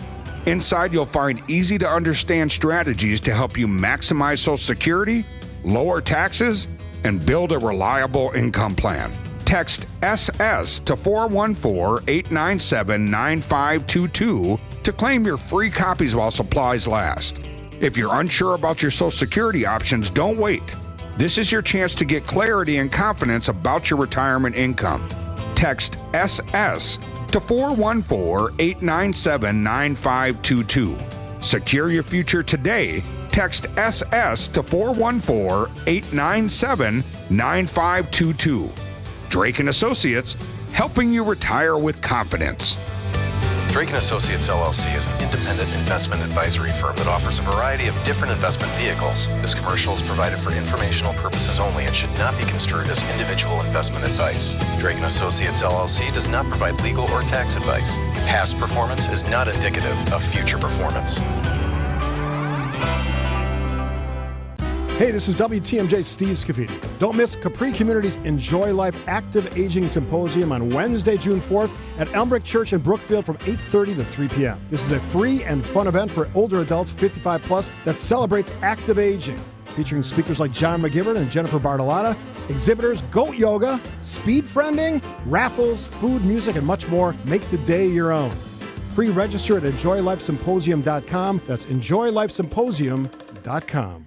[SPEAKER 5] Inside, you'll find easy-to-understand strategies to help you maximize Social Security, lower taxes, and build a reliable income plan. Text SS to 414-897-9522 to claim your free copies while supplies last. If you're unsure about your Social Security options, don't wait. This is your chance to get clarity and confidence about your retirement income. Text SS to 414-897-9522. Secure your future today. Text SS to 414-897-9522. Drake & Associates, helping you retire with confidence.
[SPEAKER 6] Drake & Associates LLC is an independent investment advisory firm that offers a variety of different investment vehicles. This commercial is provided for informational purposes only and should not be construed as individual investment advice. Drake & Associates LLC does not provide legal or tax advice. Past performance is not indicative of future performance.
[SPEAKER 17] Hey, this is WTMJ Steve Scafidi. Don't miss Capri Community's Enjoy Life Active Aging Symposium on Wednesday, June 4th at Elmbrick Church in Brookfield from 8:30 to 3 p.m. This is a free and fun event for older adults 55 plus that celebrates active aging, featuring speakers like John McGivern and Jennifer Bartolotta, exhibitors, goat yoga, speed friending, raffles, food, music, and much more. Make the day your own. Pre-register at enjoylifesymposium.com. That's enjoylifesymposium.com.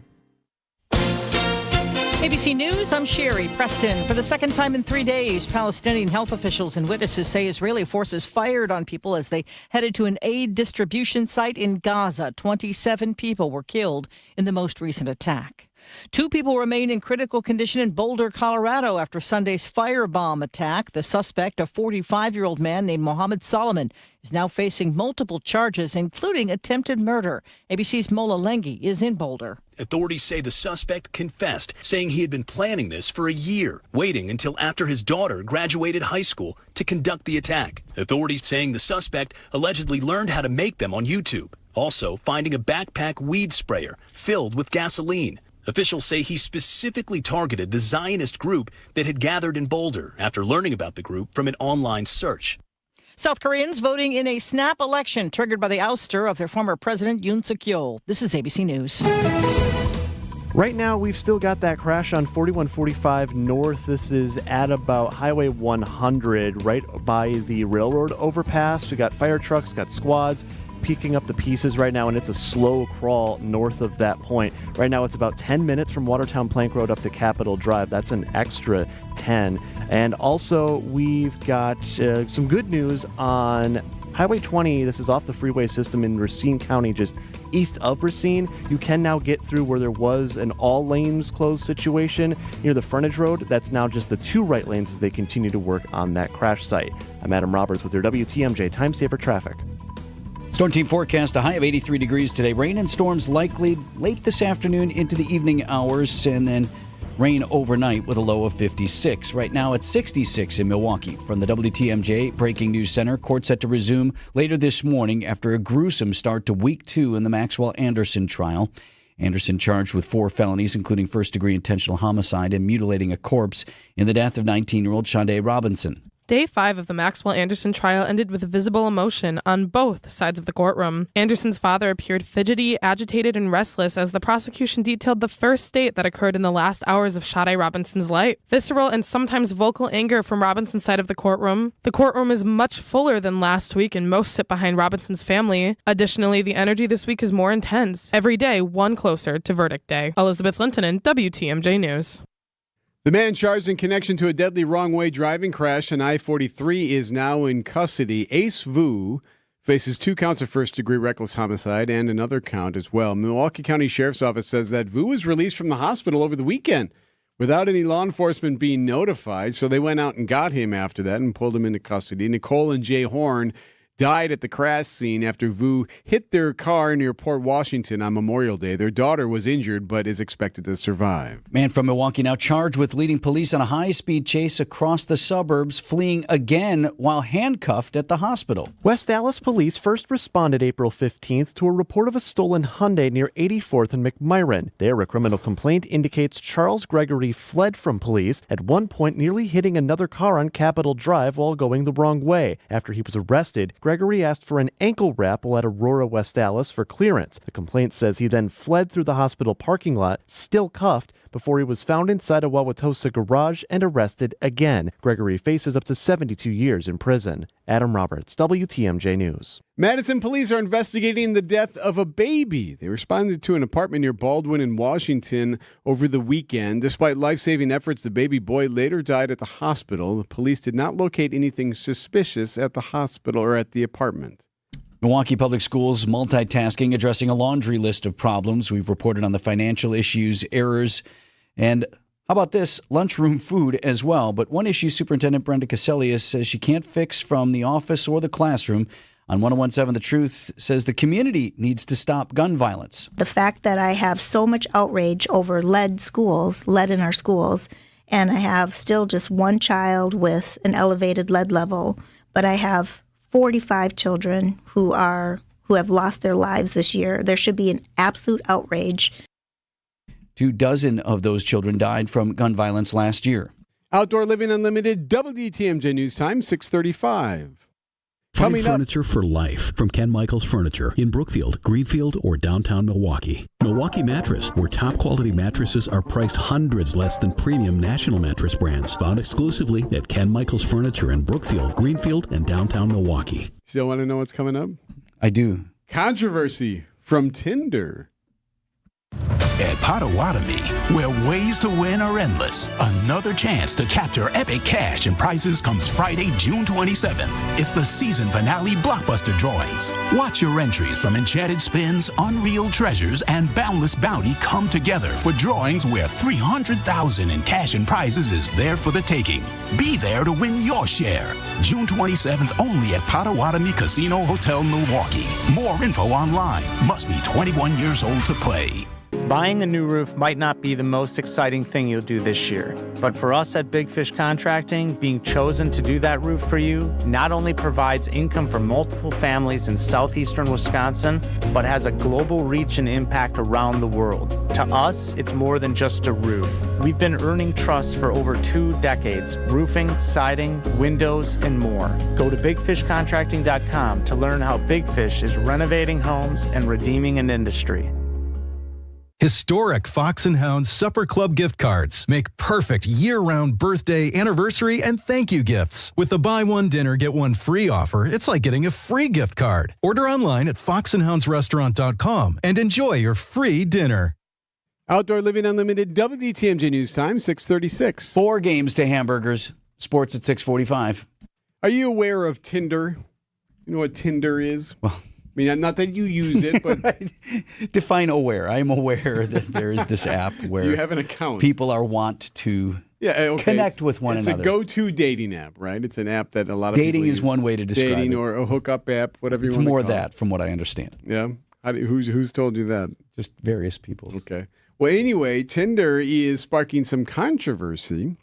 [SPEAKER 21] ABC News, I'm Sherry Preston. For the second time in 3 days, Palestinian health officials and witnesses say Israeli forces fired on people as they headed to an aid distribution site in Gaza. 27 people were killed in the most recent attack. 2 people remain in critical condition in Boulder, Colorado after Sunday's firebomb attack. The suspect, a 45-year-old man named Mohammed Solomon, is now facing multiple charges, including attempted murder. ABC's Mola Lengi is in Boulder.
[SPEAKER 22] Authorities say the suspect confessed, saying he had been planning this for a year, waiting until after his daughter graduated high school to conduct the attack. Authorities saying the suspect allegedly learned how to make them on YouTube, also finding a backpack weed sprayer filled with gasoline. Officials say he specifically targeted the Zionist group that had gathered in Boulder after learning about the group from an online search.
[SPEAKER 21] South Koreans voting in a snap election triggered by the ouster of their former president Yoon Suk-yeol. This is ABC News.
[SPEAKER 11] Right now, we've still got that crash on 4145 North. This is at about Highway 100, right by the railroad overpass. We got fire trucks, got squads picking up the pieces right now, and it's a slow crawl north of that point. Right now, it's about 10 minutes from Watertown Plank Road up to Capitol Drive. That's an extra 10. And also, we've got some good news on Highway 20. This is off the freeway system in Racine County, just east of Racine. You can now get through where there was an all lanes closed situation near the frontage road. That's now just the 2 right lanes as they continue to work on that crash site. I'm Adam Roberts with your WTMJ Time Saver Traffic.
[SPEAKER 10] Storm team forecast a high of 83 degrees today. Rain and storms likely late this afternoon into the evening hours, and then rain overnight with a low of 56. Right now it's 66 in Milwaukee. From the WTMJ Breaking News Center, court set to resume later this morning after a gruesome start to week 2 in the Maxwell Anderson trial. Anderson charged with 4 felonies, including first-degree intentional homicide and mutilating a corpse in the death of 19-year-old Shondae Robinson.
[SPEAKER 8] Day 5 of the Maxwell Anderson trial ended with visible emotion on both sides of the courtroom. Anderson's father appeared fidgety, agitated, and restless as the prosecution detailed the first date that occurred in the last hours of Shondae Robinson's life. Visceral and sometimes vocal anger from Robinson's side of the courtroom. The courtroom is much fuller than last week, and most sit behind Robinson's family. Additionally, the energy this week is more intense. Every day, one closer to verdict day. Elizabeth Lintonen, WTMJ News.
[SPEAKER 15] The man charged in connection to a deadly wrong-way driving crash on I-43 is now in custody. Ace Vu faces 2 counts of first-degree reckless homicide and another count as well. Milwaukee County Sheriff's Office says that Vu was released from the hospital over the weekend without any law enforcement being notified, so they went out and got him after that and pulled him into custody. Nicole and Jay Horn died at the crash scene after Vu hit their car near Port Washington on Memorial Day. Their daughter was injured but is expected to survive.
[SPEAKER 10] Man from Milwaukee now charged with leading police on a high-speed chase across the suburbs, fleeing again while handcuffed at the hospital.
[SPEAKER 11] West Dallas police first responded April 15th to a report of a stolen Hyundai near 84th and McMyron. There, a criminal complaint indicates Charles Gregory fled from police, at one point nearly hitting another car on Capitol Drive while going the wrong way. After he was arrested, Gregory asked for an ankle wrap while at Aurora, West Dallas for clearance. The complaint says he then fled through the hospital parking lot, still cuffed, before he was found inside a Wauwatosa garage and arrested again. Gregory faces up to 72 years in prison. Adam Roberts, WTMJ News.
[SPEAKER 15] Madison police are investigating the death of a baby. They responded to an apartment near Baldwin in Washington over the weekend. Despite life-saving efforts, the baby boy later died at the hospital. The police did not locate anything suspicious at the hospital or at the apartment.
[SPEAKER 10] Milwaukee Public Schools multitasking, addressing a laundry list of problems. We've reported on the financial issues, errors, and how about this? Lunchroom food as well. But one issue Superintendent Brenda Cassellius says she can't fix from the office or the classroom. On 101.7 The Truth says the community needs to stop gun violence.
[SPEAKER 9] The fact that I have so much outrage over lead in our schools, and I have still just one child with an elevated lead level, but I have 45 children who have lost their lives this year. There should be an absolute outrage.
[SPEAKER 10] 24 of those children died from gun violence last year.
[SPEAKER 15] Outdoor Living Unlimited, WTMJ News Time, 6:35.
[SPEAKER 23] Find furniture for life from Ken Michaels Furniture in Brookfield, Greenfield, or downtown Milwaukee. Milwaukee Mattress, where top quality mattresses are priced hundreds less than premium national mattress brands. Found exclusively at Ken Michaels Furniture in Brookfield, Greenfield, and downtown Milwaukee.
[SPEAKER 15] Still want to know what's coming up?
[SPEAKER 10] I do.
[SPEAKER 15] Controversy from Tinder.
[SPEAKER 24] At Potawatomi, where ways to win are endless, another chance to capture epic cash and prizes comes Friday, June 27th. It's the season finale blockbuster drawings. Watch your entries from Enchanted Spins, Unreal Treasures, and Boundless Bounty come together for drawings where $300,000 in cash and prizes is there for the taking. Be there to win your share. June 27th only at Potawatomi Casino Hotel, Milwaukee. More info online. Must be 21 years old to play.
[SPEAKER 25] Buying a new roof might not be the most exciting thing you'll do this year, but for us at Big Fish Contracting, being chosen to do that roof for you not only provides income for multiple families in southeastern Wisconsin, but has a global reach and impact around the world. To us, it's more than just a roof. We've been earning trust for over 2 decades, roofing, siding, windows, and more. Go to bigfishcontracting.com to learn how Big Fish is renovating homes and redeeming an industry.
[SPEAKER 26] Historic Fox & Hound Supper Club gift cards make perfect year-round birthday, anniversary, and thank you gifts. With the buy one dinner, get one free offer, it's like getting a free gift card. Order online at foxandhoundsrestaurant.com and enjoy your free dinner.
[SPEAKER 15] Outdoor Living Unlimited, WTMJ News Time, 6:36.
[SPEAKER 10] 4 games to hamburgers. Sports at 6:45.
[SPEAKER 15] Are you aware of Tinder? You know what Tinder is?
[SPEAKER 10] Well,
[SPEAKER 15] I mean, not that you use it, but...
[SPEAKER 10] Define aware. I'm aware that there is this app where
[SPEAKER 15] you have an account.
[SPEAKER 10] People are want to connect with one another.
[SPEAKER 15] It's a go-to dating app, right? It's an app that a lot of
[SPEAKER 10] dating
[SPEAKER 15] people
[SPEAKER 10] is
[SPEAKER 15] use.
[SPEAKER 10] one way to describe
[SPEAKER 15] dating
[SPEAKER 10] it.
[SPEAKER 15] Or a hookup app, whatever you
[SPEAKER 10] it's
[SPEAKER 15] want to call
[SPEAKER 10] more
[SPEAKER 15] it.
[SPEAKER 10] that, from what I understand.
[SPEAKER 15] Yeah? Who's told you that?
[SPEAKER 10] Just various people.
[SPEAKER 15] Okay. Well, anyway, Tinder is sparking some controversy.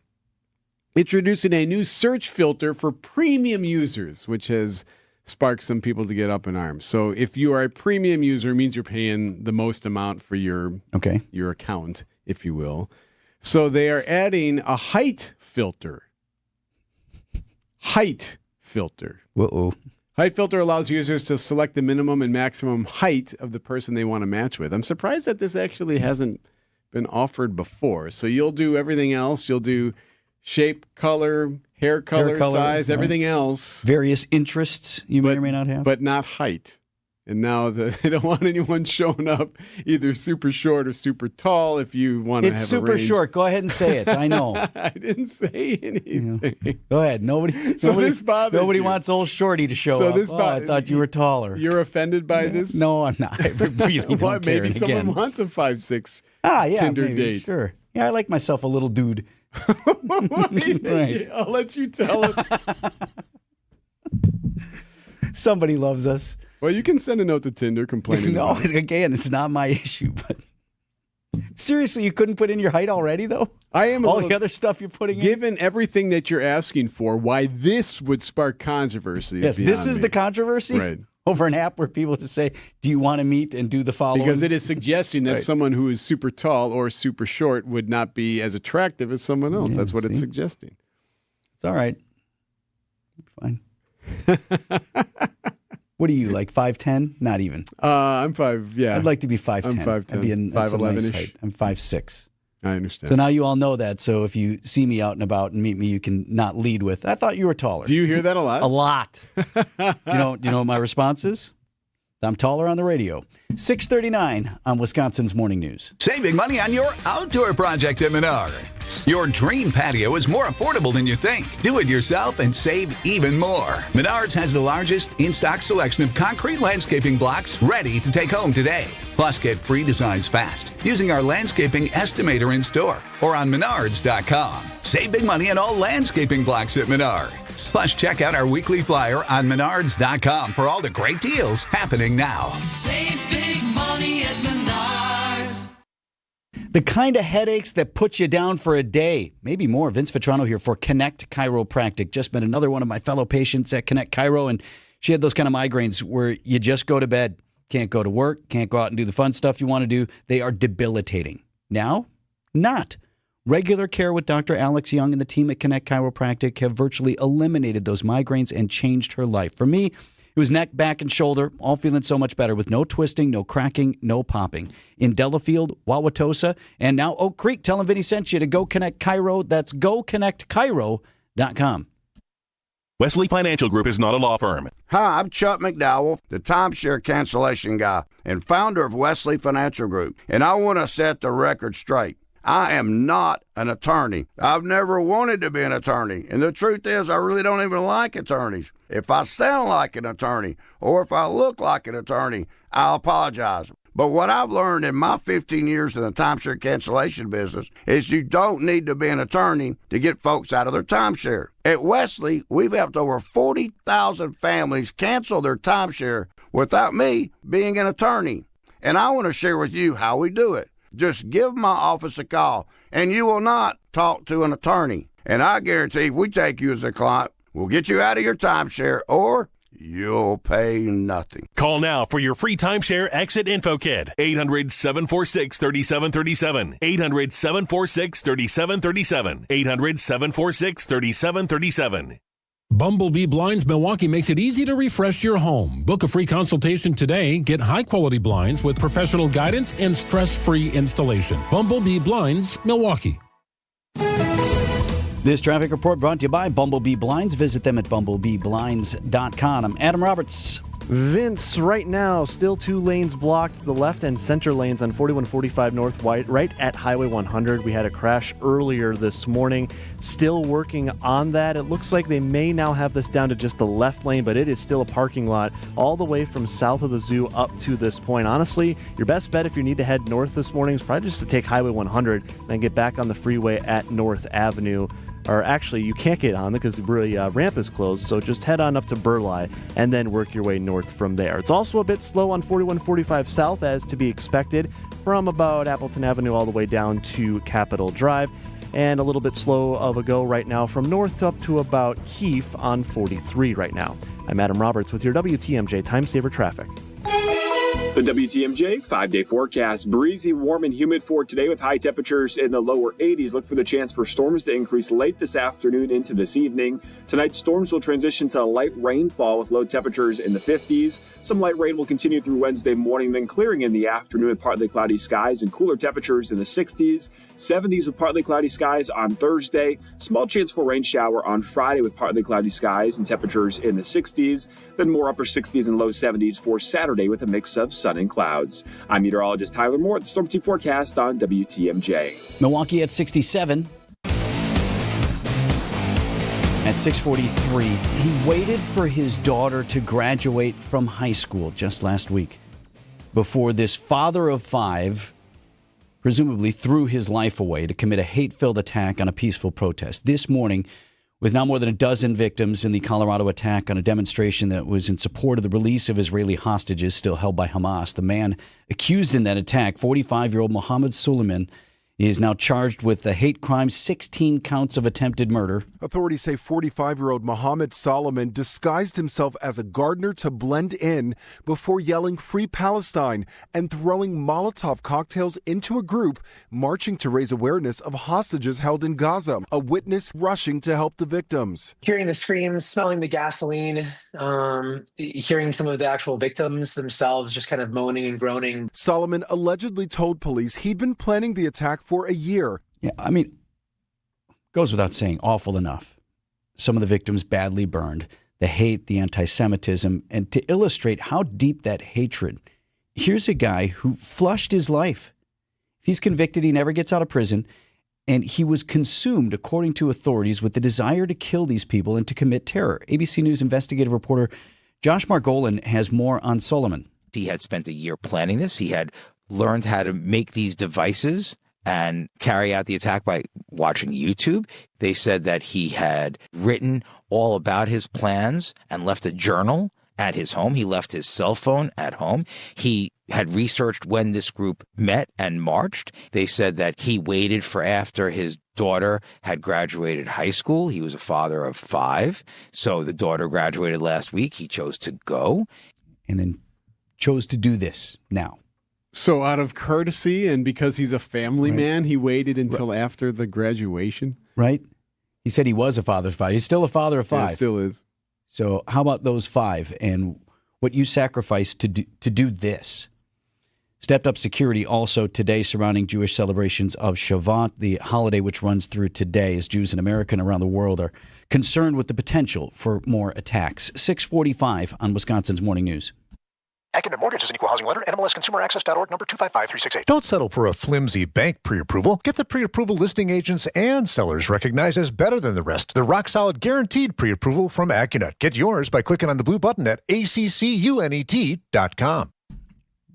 [SPEAKER 15] Introducing a new search filter for premium users, which has spark some people to get up in arms. So if you are a premium user, it means you're paying the most amount for your account, if you will. So they are adding a height filter. Height filter.
[SPEAKER 10] Whoa.
[SPEAKER 15] Height filter allows users to select the minimum and maximum height of the person they want to match with. I'm surprised that this actually hasn't been offered before. So you'll do everything else. You'll do shape, color, hair color, size, everything else.
[SPEAKER 10] Various interests you may or may not have.
[SPEAKER 15] But not height. And now they don't want anyone showing up either super short or super tall if you want to have a range.
[SPEAKER 10] It's super short. Go ahead and say it. I know.
[SPEAKER 15] I didn't say anything.
[SPEAKER 10] Go ahead. Nobody wants old Shorty to show up. I thought you were taller.
[SPEAKER 15] You're offended by this?
[SPEAKER 10] No, I'm not. I really don't care.
[SPEAKER 15] Maybe someone wants a 5'6"
[SPEAKER 10] yeah,
[SPEAKER 15] Tinder
[SPEAKER 10] maybe,
[SPEAKER 15] date.
[SPEAKER 10] Sure. Yeah, I like myself a little dude.
[SPEAKER 15] Right. I'll let you tell it.
[SPEAKER 10] Somebody loves us.
[SPEAKER 15] Well, you can send a note to Tinder complaining.
[SPEAKER 10] No, again, it's not my issue. But seriously, you couldn't put in your height already, though?
[SPEAKER 15] I am
[SPEAKER 10] all the other stuff you're putting in.
[SPEAKER 15] Given everything that you're asking for, why this would spark controversy?
[SPEAKER 10] Yes, this is the controversy.
[SPEAKER 15] Right.
[SPEAKER 10] Over an app where people just say, "Do you want to meet and do the following?"
[SPEAKER 15] Because it is suggesting that someone who is super tall or super short would not be as attractive as someone else.
[SPEAKER 10] Yeah,
[SPEAKER 15] that's what it's suggesting.
[SPEAKER 10] It's all right. Fine. What are you, like 5'10"? Not even.
[SPEAKER 15] I'm 5. Yeah,
[SPEAKER 10] I'd like to be 5'10".
[SPEAKER 15] I'm 5'10". 5'11"-ish.
[SPEAKER 10] I'm 5'6".
[SPEAKER 15] I understand.
[SPEAKER 10] So now you all know that. So if you see me out and about and meet me, you can not lead with, "I thought you were taller."
[SPEAKER 15] Do you hear that a lot?
[SPEAKER 10] A lot. You know what my response is? I'm taller on the radio. 6:39 on Wisconsin's Morning News.
[SPEAKER 24] Saving money on your outdoor project at Menards. Your dream patio is more affordable than you think. Do it yourself and save even more. Menards has the largest in-stock selection of concrete landscaping blocks ready to take home today. Plus, get free designs fast using our landscaping estimator in store or on Menards.com. Save big money on all landscaping blocks at Menards. Plus, check out our weekly flyer on Menards.com for all the great deals happening now.
[SPEAKER 7] Save big money at Menards.
[SPEAKER 10] The kind of headaches that put you down for a day, maybe more. Vince Vitrano here for Connect Chiropractic. Just met another one of my fellow patients at Connect Chiro, and she had those kind of migraines where you just go to bed, can't go to work, can't go out and do the fun stuff you want to do. They are debilitating. Now, not. Regular care with Dr. Alex Young and the team at Connect Chiropractic have virtually eliminated those migraines and changed her life. For me, it was neck, back, and shoulder, all feeling so much better with no twisting, no cracking, no popping. In Delafield, Wauwatosa, and now Oak Creek, telling Vinny sent you to Go Connect Chiro. That's GoConnectChiro.com.
[SPEAKER 12] Wesley Financial Group is not a law firm.
[SPEAKER 13] Hi, I'm Chuck McDowell, the timeshare cancellation guy and founder of Wesley Financial Group, and I want to set the record straight. I am not an attorney. I've never wanted to be an attorney. And the truth is, I really don't even like attorneys. If I sound like an attorney or if I look like an attorney, I'll apologize. But what I've learned in my 15 years in the timeshare cancellation business is you don't need to be an attorney to get folks out of their timeshare. At Wesley, we've helped over 40,000 families cancel their timeshare without me being an attorney. And I want to share with you how we do it. Just give my office a call, and you will not talk to an attorney. And I guarantee if we take you as a client, we'll get you out of your timeshare, or you'll pay nothing.
[SPEAKER 12] Call now for your free timeshare exit info kit. 800-746-3737. 800-746-3737. 800-746-3737.
[SPEAKER 14] Bumblebee Blinds Milwaukee makes it easy to refresh your home. Book a free consultation today. Get high-quality blinds with professional guidance and stress-free installation. Bumblebee Blinds Milwaukee.
[SPEAKER 10] This traffic report brought to you by Bumblebee Blinds. Visit them at bumblebeeblinds.com. I'm Adam Roberts.
[SPEAKER 11] Vince, right now, still 2 lanes blocked, the left and center lanes on 4145 North White, right at Highway 100. We had a crash earlier this morning. Still working on that. It looks like they may now have this down to just the left lane, but it is still a parking lot all the way from south of the zoo up to this point. Honestly, your best bet if you need to head north this morning is probably just to take Highway 100 and then get back on the freeway at North Avenue. Or actually, you can't get on because the ramp is closed, so just head on up to Burleigh and then work your way north from there. It's also a bit slow on 4145 South, as to be expected, from about Appleton Avenue all the way down to Capitol Drive, and a little bit slow of a go right now from north up to about Keefe on 43 right now. I'm Adam Roberts with your WTMJ Time Saver Traffic.
[SPEAKER 2] The WTMJ 5-day forecast. Breezy, warm, and humid for today with high temperatures in the lower 80s. Look for the chance for storms to increase late this afternoon into this evening. Tonight, storms will transition to light rainfall with low temperatures in the 50s. Some light rain will continue through Wednesday morning, then clearing in the afternoon with partly cloudy skies and cooler temperatures in the 60s. 70s with partly cloudy skies on Thursday. Small chance for rain shower on Friday with partly cloudy skies and temperatures in the 60s. Then more upper 60s and low 70s for Saturday with a mix of sun and clouds. I'm meteorologist Tyler Moore at the Storm Team Forecast on WTMJ.
[SPEAKER 10] Milwaukee at 67. At 6:43, he waited for his daughter to graduate from high school just last week before this father of five presumably threw his life away to commit a hate-filled attack on a peaceful protest. This morning, with now more than a dozen victims in the Colorado attack on a demonstration that was in support of the release of Israeli hostages still held by Hamas, the man accused in that attack, 45-year-old Mohammed Suleiman, is now charged with the hate crime, 16 counts of attempted murder.
[SPEAKER 3] Authorities say 45-year-old Mohammed Solomon disguised himself as a gardener to blend in before yelling "Free Palestine" and throwing Molotov cocktails into a group marching to raise awareness of hostages held in Gaza. A witness rushing to help the victims.
[SPEAKER 16] Hearing the screams, smelling the gasoline, hearing some of the actual victims themselves just kind of moaning and groaning.
[SPEAKER 3] Solomon allegedly told police he'd been planning the attack for a year.
[SPEAKER 10] Yeah, I mean, goes without saying, awful enough. Some of the victims badly burned, the hate, the anti-Semitism, and to illustrate how deep that hatred, here's a guy who flushed his life. If he's convicted, he never gets out of prison, and he was consumed, according to authorities, with the desire to kill these people and to commit terror. ABC News investigative reporter Josh Margolin has more on Solomon.
[SPEAKER 18] He had spent a year planning this. He had learned how to make these devices and carry out the attack by watching YouTube. They said that he had written all about his plans and left a journal at his home. He left his cell phone at home. He had researched when this group met and marched. They said that he waited for after his daughter had graduated high school. He was a father of 5. So the daughter graduated last week. He chose to go.
[SPEAKER 10] And then chose to do this now.
[SPEAKER 15] So out of courtesy and because he's a family man, he waited until after the graduation?
[SPEAKER 10] Right. He said he was a father of 5. He's still a father of 5.
[SPEAKER 15] Yeah, still is.
[SPEAKER 10] So how about those 5 and what you sacrificed to do this? Stepped up security also today surrounding Jewish celebrations of Shavuot, the holiday which runs through today as Jews in America and around the world are concerned with the potential for more attacks. 6:45 on Wisconsin's Morning News.
[SPEAKER 19] Academic Mortgage is an equal housing lender. NMLSConsumerAccess.org, number 255-368.
[SPEAKER 20] Don't settle for a flimsy bank pre-approval. Get the pre-approval listing agents and sellers recognized as better than the rest. The rock-solid guaranteed pre-approval from AccuNet. Get yours by clicking on the blue button at accunet.com.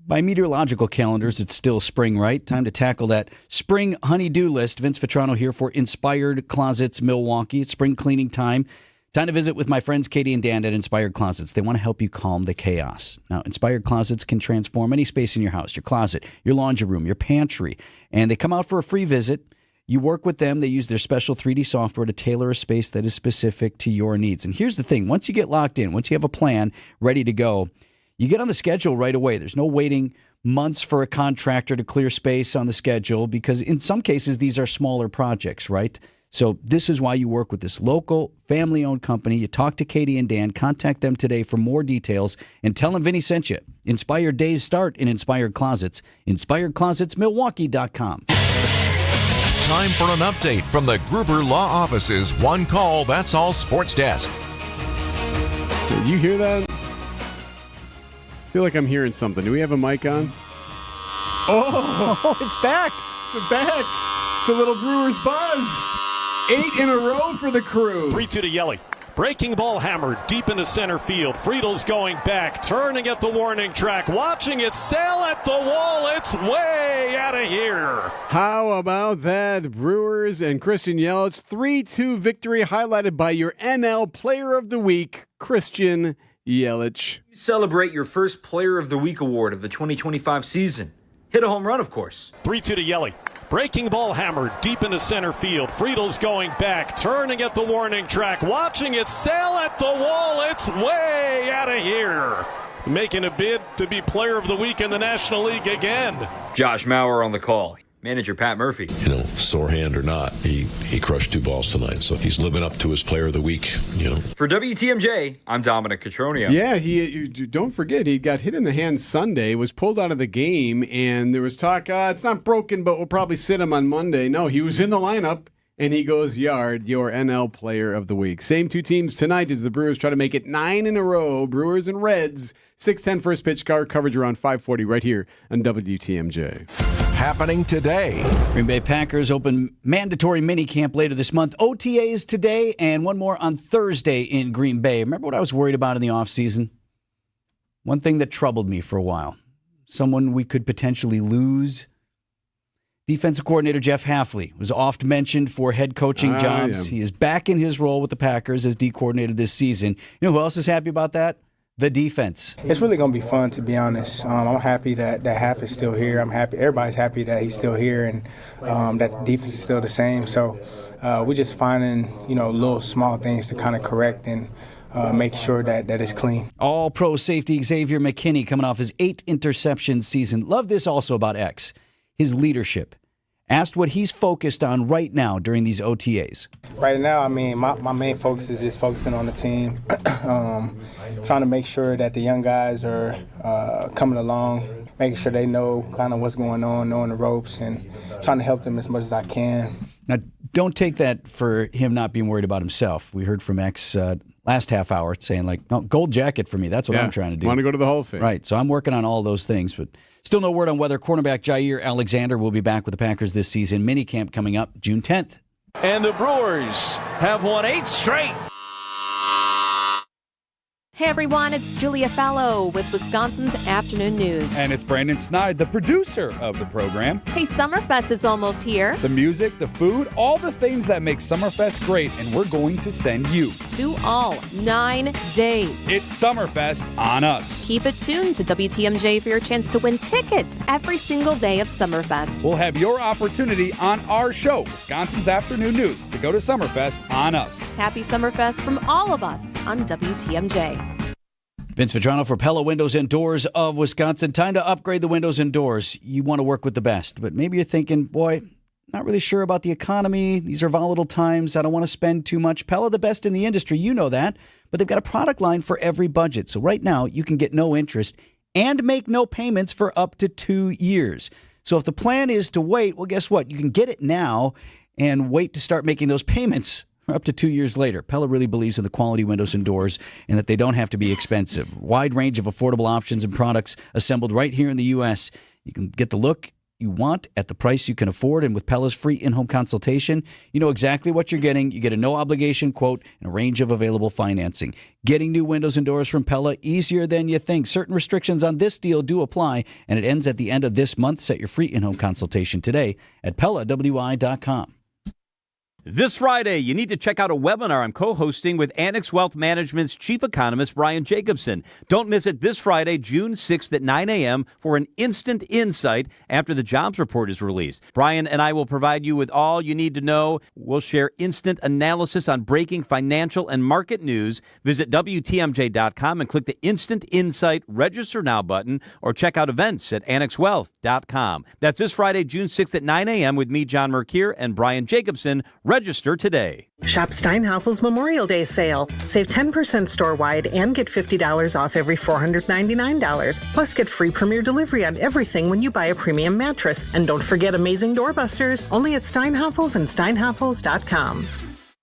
[SPEAKER 10] By meteorological calendars, it's still spring, right? Time to tackle that spring honey-do list. Vince Vitrano here for Inspired Closets Milwaukee. It's spring cleaning time. Time to visit with my friends Katie and Dan at Inspired Closets. They want to help you calm the chaos. Now, Inspired Closets can transform any space in your house, your closet, your laundry room, your pantry. And they come out for a free visit. You work with them. They use their special 3D software to tailor a space that is specific to your needs. And here's the thing. Once you get locked in, once you have a plan ready to go, you get on the schedule right away. There's no waiting months for a contractor to clear space on the schedule because in some cases, these are smaller projects, right? So this is why you work with this local, family-owned company. You talk to Katie and Dan. Contact them today for more details and tell them Vinny sent you. Inspired days start in Inspired Closets. InspiredClosetsMilwaukee.com.
[SPEAKER 27] Time for an update from the Gruber Law Office's One Call, That's All Sports Desk.
[SPEAKER 15] Did you hear that? I feel like I'm hearing something. Do we have a mic on? Oh,
[SPEAKER 10] it's back.
[SPEAKER 15] It's back. It's a little Brewers buzz. 8 in a row for the crew.
[SPEAKER 12] 3-2 to Yelly. Breaking ball hammered deep into center field. Friedel's going back, turning at the warning track, watching it sail at the wall. It's way out of here.
[SPEAKER 15] How about that? Brewers and Christian Yelich 3-2 victory highlighted by your NL Player of the Week, Christian Yelich.
[SPEAKER 28] Celebrate your first Player of the Week award of the 2025 season. Hit a home run, of course.
[SPEAKER 12] 3-2 to Yelly. Breaking ball hammered deep into center field. Friedel's going back, turning at the warning track, watching it sail at the wall. It's it's way out of here. Making a bid to be player of the week in the National League again.
[SPEAKER 28] Josh Mauer on the call. Manager Pat Murphy.
[SPEAKER 1] Sore hand or not, he crushed 2 balls tonight, so he's living up to his player of the week,
[SPEAKER 28] For WTMJ, I'm Dominic Cotroneo.
[SPEAKER 15] Yeah, you don't forget, he got hit in the hand Sunday, was pulled out of the game, and there was talk, it's not broken, but we'll probably sit him on Monday. No, he was in the lineup, and he goes yard, your NL player of the week. Same 2 teams tonight as the Brewers try to make it 9 in a row. Brewers and Reds, 6:10 first pitch coverage around 5:40 right here on WTMJ.
[SPEAKER 27] Happening today.
[SPEAKER 10] Green Bay Packers open mandatory minicamp later this month. OTAs today and one more on Thursday in Green Bay. Remember what I was worried about in the offseason? One thing that troubled me for a while. Someone we could potentially lose. Defensive coordinator Jeff Hafley was oft mentioned for head coaching jobs.
[SPEAKER 15] Yeah.
[SPEAKER 10] He is back in his role with the Packers as D coordinator this season. You know who else is happy about that? The defense.
[SPEAKER 4] It's really going to be fun, to be honest. I'm happy that Haf is still here. I'm happy. Everybody's happy that he's still here and that the defense is still the same. So we're just finding, little small things to kind of correct and make sure that it's clean.
[SPEAKER 10] All-pro safety Xavier McKinney coming off his 8 interception season. Love this also about X, his leadership. Asked what he's focused on right now during these OTAs.
[SPEAKER 4] Right now, my main focus is just focusing on the team, trying to make sure that the young guys are coming along, making sure they know kind of what's going on, knowing the ropes, and trying to help them as much as I can.
[SPEAKER 10] Now, don't take that for him not being worried about himself. We heard from X last half hour saying, no, gold jacket for me. That's what I'm trying to do.
[SPEAKER 15] Want to go to the Hall of Fame.
[SPEAKER 10] Right, so I'm working on all those things, but still no word on whether cornerback Jair Alexander will be back with the Packers this season. Minicamp coming up June 10th.
[SPEAKER 12] And the Brewers have won 8 straight.
[SPEAKER 5] Hey everyone, it's Julia Fallow with Wisconsin's Afternoon News.
[SPEAKER 6] And it's Brandon Snide, the producer of the program.
[SPEAKER 5] Hey, Summerfest is almost here.
[SPEAKER 6] The music, the food, all the things that make Summerfest great, and we're going to send you
[SPEAKER 5] to all 9 days.
[SPEAKER 6] It's Summerfest on us.
[SPEAKER 5] Keep it tuned to WTMJ for your chance to win tickets every single day of Summerfest.
[SPEAKER 6] We'll have your opportunity on our show, Wisconsin's Afternoon News, to go to Summerfest on us.
[SPEAKER 5] Happy Summerfest from all of us on WTMJ.
[SPEAKER 10] Vince Vitrano for Pella Windows and Doors of Wisconsin. Time to upgrade the windows and doors. You want to work with the best, but maybe you're thinking, boy, not really sure about the economy. These are volatile times. I don't want to spend too much. Pella, the best in the industry. You know that. But they've got a product line for every budget. So right now, you can get no interest and make no payments for up to 2 years. So if the plan is to wait, well, guess what? You can get it now and wait to start making those payments up to 2 years later. Pella really believes in the quality windows and doors and that they don't have to be expensive. Wide range of affordable options and products assembled right here in the U.S. You can get the look you want at the price you can afford, and with Pella's free in-home consultation, you know exactly what you're getting. You get a no-obligation quote and a range of available financing. Getting new windows and doors from Pella, easier than you think. Certain restrictions on this deal do apply, and it ends at the end of this month. Set your free in-home consultation today at PellaWI.com.
[SPEAKER 8] This Friday, you need to check out a webinar I'm co-hosting with Annex Wealth Management's Chief Economist, Brian Jacobson. Don't miss it this Friday, June 6th at 9 a.m. for an instant insight after the jobs report is released. Brian and I will provide you with all you need to know. We'll share instant analysis on breaking financial and market news. Visit WTMJ.com and click the Instant Insight Register Now button, or check out events at AnnexWealth.com. That's this Friday, June 6th at 9 a.m. with me, John Mercure, and Brian Jacobson. Register today.
[SPEAKER 17] Shop Steinhaffel's Memorial Day sale. Save 10% store-wide and get $50 off every $499. Plus get free premier delivery on everything when you buy a premium mattress. And don't forget amazing doorbusters, only at Steinhaffel's and Steinhaffels.com.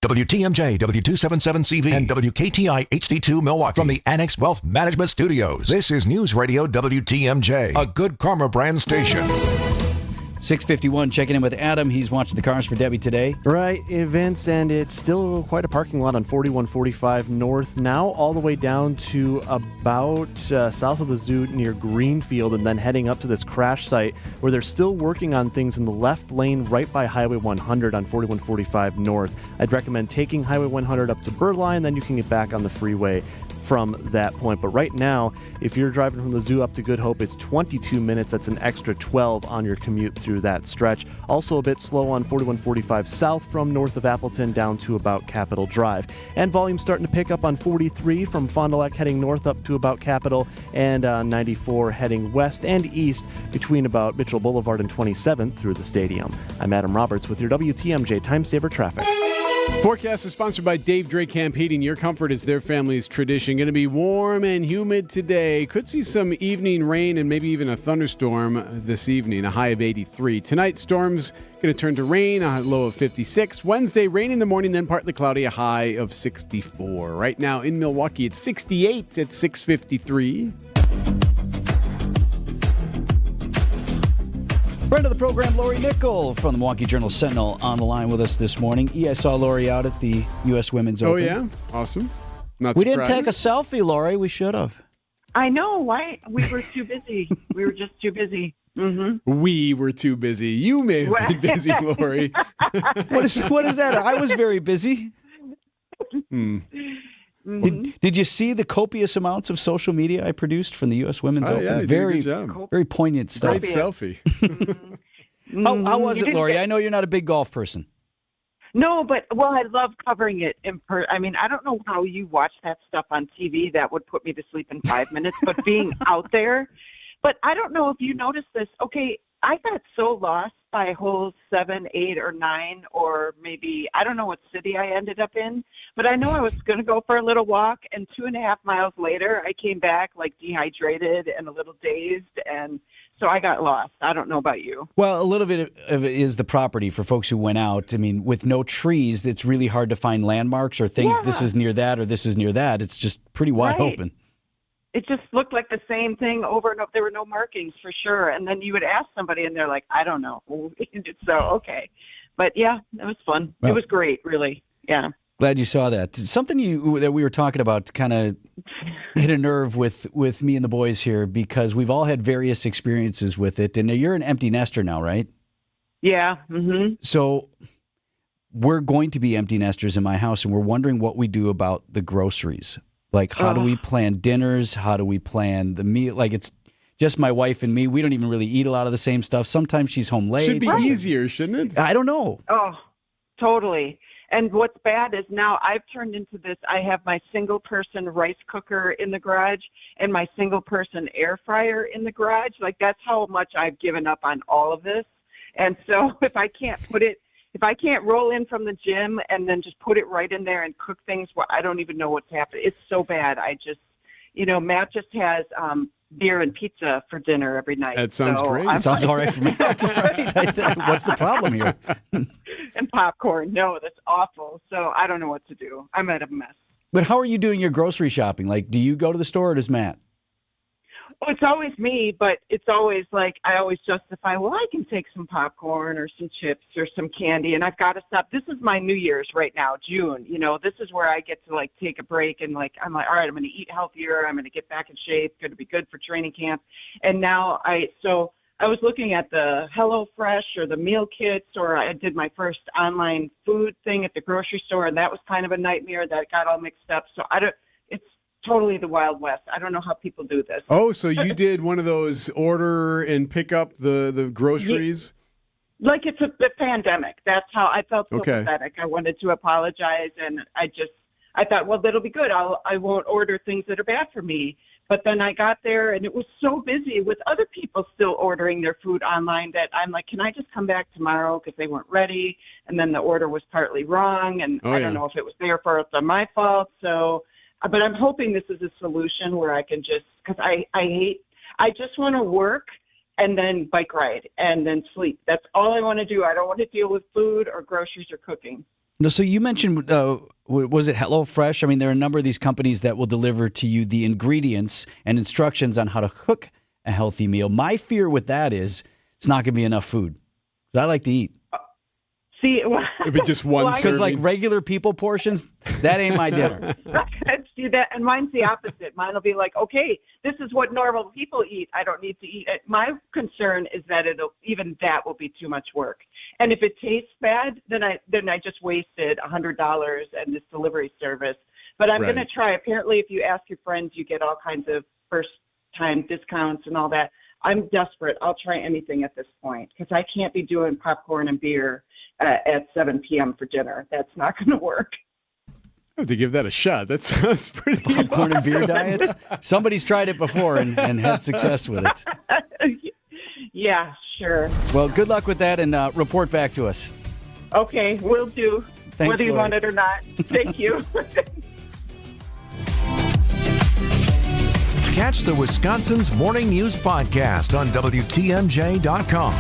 [SPEAKER 27] WTMJ, W277CV, and WKTI HD2 Milwaukee from the Annex Wealth Management Studios. This is News Radio WTMJ, a good karma brand station.
[SPEAKER 10] 6:51, checking in with Adam. He's watching the cars for Debbie today.
[SPEAKER 11] Right, Vince, and it's still quite a parking lot on 4145 North, now all the way down to about south of the zoo near Greenfield, and then heading up to this crash site where they're still working on things in the left lane right by Highway 100 on 4145 North. I'd recommend taking Highway 100 up to Birdline, then you can get back on the freeway from that point. But right now, if you're driving from the zoo up to Good Hope, it's 22 minutes. That's an extra 12 on your commute through through that stretch. Also a bit slow on 4145 south from north of Appleton down to about Capitol Drive. And volume starting to pick up on 43 from Fond du Lac heading north up to about Capitol, and 94 heading west and east between about Mitchell Boulevard and 27th through the stadium. I'm Adam Roberts with your WTMJ Time Saver Traffic.
[SPEAKER 15] Forecast is sponsored by Dave Drake Camp Heating. Your comfort is their family's tradition. Going to be warm and humid today. Could see some evening rain and maybe even a thunderstorm this evening, a high of 83. Tonight, storms going to turn to rain, a low of 56. Wednesday, rain in the morning, then partly cloudy, a high of 64. Right now in Milwaukee, it's 68 at 6:53.
[SPEAKER 10] Friend of the program, Lori Nickel from the Milwaukee Journal-Sentinel on the line with us this morning. I saw Lori out at the U.S. Women's Open.
[SPEAKER 15] Oh, yeah? Awesome. Not
[SPEAKER 10] we
[SPEAKER 15] surprised.
[SPEAKER 10] didn't take a selfie, Lori. We should have.
[SPEAKER 7] I know. Why? We were too busy. We were just too busy. Mm-hmm.
[SPEAKER 15] We were too busy. You may have been busy, Lori.
[SPEAKER 10] What is that? I was very busy. Did you see the copious amounts of social media I produced from the U.S. Women's Open?
[SPEAKER 15] Yeah,
[SPEAKER 10] very,
[SPEAKER 15] did a good job.
[SPEAKER 10] very poignant stuff.
[SPEAKER 15] Great selfie.
[SPEAKER 10] How was it, Lori? I know you're not a big golf person.
[SPEAKER 7] No, but I love covering it I mean, I don't know how you watch that stuff on TV. That would put me to sleep in 5 minutes. But being out there, but I don't know if you noticed this. Okay, I got so lost by holes 7, 8, or 9, or maybe, I don't know what city I ended up in, but I know I was going to go for a little walk, and 2.5 miles later, I came back like dehydrated and a little dazed, and so I got lost. I don't know about you.
[SPEAKER 10] Well, a little bit of it is the property for folks who went out. I mean, with no trees, it's really hard to find landmarks or things. Yeah. This is near that or this is near that. It's just pretty wide open.
[SPEAKER 7] It just looked like the same thing over and over. There were no markings for sure. And then you would ask somebody and they're like, I don't know. So, okay. But yeah, it was fun. Well, it was great, really. Yeah.
[SPEAKER 10] Glad you saw that. Something that we were talking about kind of hit a nerve with me and the boys here, because we've all had various experiences with it. And you're an empty nester now, right?
[SPEAKER 7] Yeah. Mm-hmm.
[SPEAKER 10] So we're going to be empty nesters in my house, and we're wondering what we do about the groceries. Like, how do we plan dinners? How do we plan the meal? Like, it's just my wife and me. We don't even really eat a lot of the same stuff. Sometimes she's home late.
[SPEAKER 15] Should be easier, shouldn't it?
[SPEAKER 10] I don't know.
[SPEAKER 7] Oh, totally. And what's bad is now I've turned into this. I have my single-person rice cooker in the garage and my single-person air fryer in the garage. Like, that's how much I've given up on all of this. And so if I can't roll in from the gym and then just put it right in there and cook things, well, I don't even know what's happening. It's so bad. I just, Matt just has beer and pizza for dinner every night.
[SPEAKER 15] That sounds great.
[SPEAKER 10] It sounds all right for me. That's right. What's the problem here?
[SPEAKER 7] And popcorn. No, that's awful. So I don't know what to do. I'm at a mess.
[SPEAKER 10] But how are you doing your grocery shopping? Like, do you go to the store or does Matt?
[SPEAKER 7] Well, it's always me, but it's always like I always justify, well, I can take some popcorn or some chips or some candy, and I've got to stop. This is my New Year's right now, June. This is where I get to, like, take a break, and, like, I'm like, all right, I'm going to eat healthier. I'm going to get back in shape. It's going to be good for training camp. And now I was looking at the HelloFresh or the meal kits, or I did my first online food thing at the grocery store, and that was kind of a nightmare. That got all mixed up. So it's totally the Wild West. I don't know how people do this.
[SPEAKER 15] Oh, so you did one of those order and pick up the groceries?
[SPEAKER 7] Like it's a pandemic. That's how I felt so pathetic. I wanted to apologize, and I thought, well, that'll be good. I won't order things that are bad for me. But then I got there, and it was so busy with other people still ordering their food online that I'm like, can I just come back tomorrow because they weren't ready? And then the order was partly wrong, and I don't know if it was their fault or my fault. So, but I'm hoping this is a solution where I can just, because I just want to work and then bike ride and then sleep. That's all I want to do. I don't want to deal with food or groceries or cooking.
[SPEAKER 10] No, so you mentioned, was it HelloFresh? I mean, there are a number of these companies that will deliver to you the ingredients and instructions on how to cook a healthy meal. My fear with that is it's not going to be enough food. I like to eat.
[SPEAKER 7] See,
[SPEAKER 15] if it's just one serving.
[SPEAKER 10] Because like regular people portions, that ain't my dinner.
[SPEAKER 7] See that, and mine's the opposite. Mine will be like, okay, this is what normal people eat. I don't need to eat it. My concern is that even that will be too much work. And if it tastes bad, then I just wasted $100 and this delivery service. But I'm going to try. Apparently, if you ask your friends, you get all kinds of first-time discounts and all that. I'm desperate. I'll try anything at this point because I can't be doing popcorn and beer at 7 p.m. for dinner. That's not going to work.
[SPEAKER 15] I have to give that a shot. That sounds pretty
[SPEAKER 10] Popcorn and beer
[SPEAKER 15] awesome.
[SPEAKER 10] diets? Somebody's tried it before and had success with it.
[SPEAKER 7] Yeah, sure.
[SPEAKER 10] Well, good luck with that and report back to us.
[SPEAKER 7] Okay, will do.
[SPEAKER 10] Thanks,
[SPEAKER 7] whether you
[SPEAKER 10] Lori.
[SPEAKER 7] want it or not. Thank you.
[SPEAKER 27] Catch the Wisconsin's Morning News Podcast on WTMJ.com.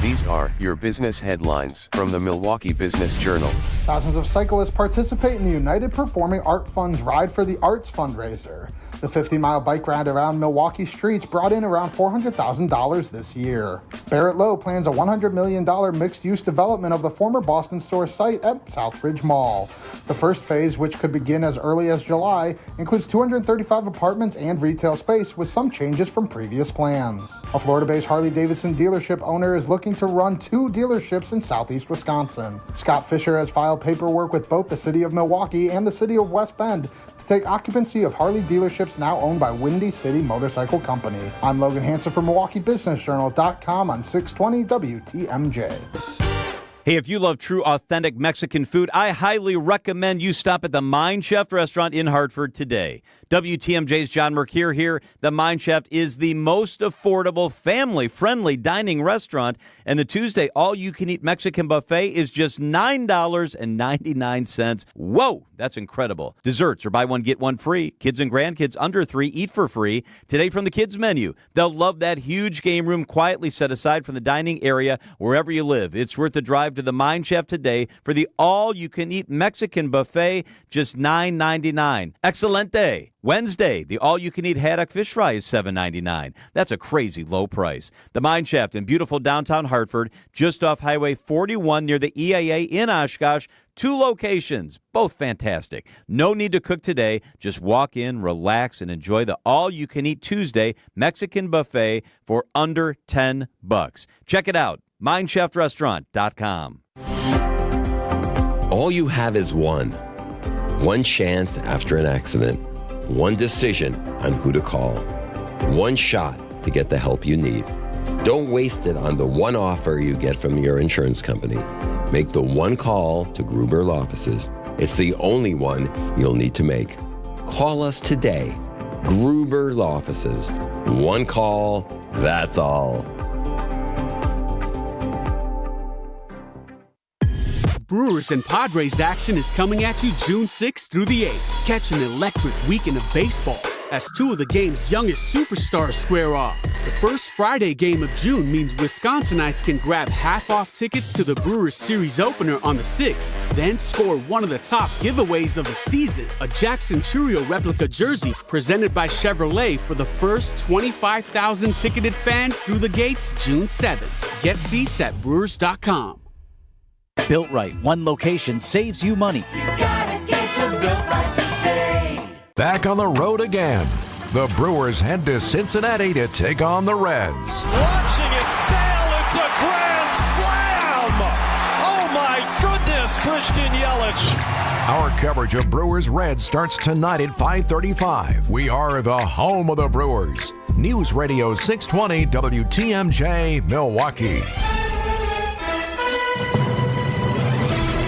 [SPEAKER 9] These are your business headlines from the Milwaukee Business Journal.
[SPEAKER 13] Thousands of cyclists participate in the United Performing Art Fund's Ride for the Arts fundraiser. The 50-mile bike ride around Milwaukee streets brought in around $400,000 this year. Barrett Lowe plans a $100 million mixed-use development of the former Boston store site at Southridge Mall. The first phase, which could begin as early as July, includes 235 apartments and retail space with some changes from previous plans. A Florida-based Harley-Davidson dealership owner is looking to run 2 dealerships in southeast Wisconsin. Scott Fisher has filed paperwork with both the city of Milwaukee and the city of West Bend to take occupancy of Harley dealerships now owned by Windy City Motorcycle Company. I'm Logan Hansen from MilwaukeeBusinessJournal.com on 620 WTMJ.
[SPEAKER 8] Hey, if you love true, authentic Mexican food, I highly recommend you stop at the Mine Chef restaurant in Hartford today. WTMJ's John Mercure here. The Mine Chef is the most affordable, family-friendly dining restaurant, and the Tuesday all-you-can-eat Mexican buffet is just $9.99. Whoa, that's incredible. Desserts are buy one, get one free. Kids and grandkids under 3 eat for free. Today from the kids' menu, they'll love that huge game room quietly set aside from the dining area wherever you live. It's worth the drive to the Mine Chef today for the all-you-can-eat Mexican buffet, just $9.99. Excelente. Wednesday, the all-you-can-eat haddock fish fry is $7.99. That's a crazy low price. The Mine Shaft in beautiful downtown Hartford, just off Highway 41 near the EAA in Oshkosh. 2 locations, both fantastic. No need to cook today. Just walk in, relax, and enjoy the all-you-can-eat Tuesday Mexican buffet for under $10. Check it out, minechefrestaurant.com.
[SPEAKER 21] All you have is one chance after an accident, one decision on who to call, one shot to get the help you need. Don't waste it on the one offer you get from your insurance company. Make the one call to Gruber Law Offices. It's the only one you'll need to make. Call us today. Gruber Law Offices. One call, that's all.
[SPEAKER 22] Brewers and Padres action is coming at you June 6th through the 8th. Catch an electric weekend of baseball as 2 of the game's youngest superstars square off. The first Friday game of June means Wisconsinites can grab half-off tickets to the Brewers series opener on the 6th, then score one of the top giveaways of the season, a Jackson Churio replica jersey presented by Chevrolet for the first 25,000 ticketed fans through the gates June 7th. Get seats at Brewers.com.
[SPEAKER 10] Built Right. One location saves you money.
[SPEAKER 27] Back on the road again. The Brewers head to Cincinnati to take on the Reds.
[SPEAKER 12] Watching it sail, it's a grand slam! Oh my goodness, Christian Yelich!
[SPEAKER 27] Our coverage of Brewers Reds starts tonight at 5:35. We are the home of the Brewers. News Radio 620 WTMJ Milwaukee.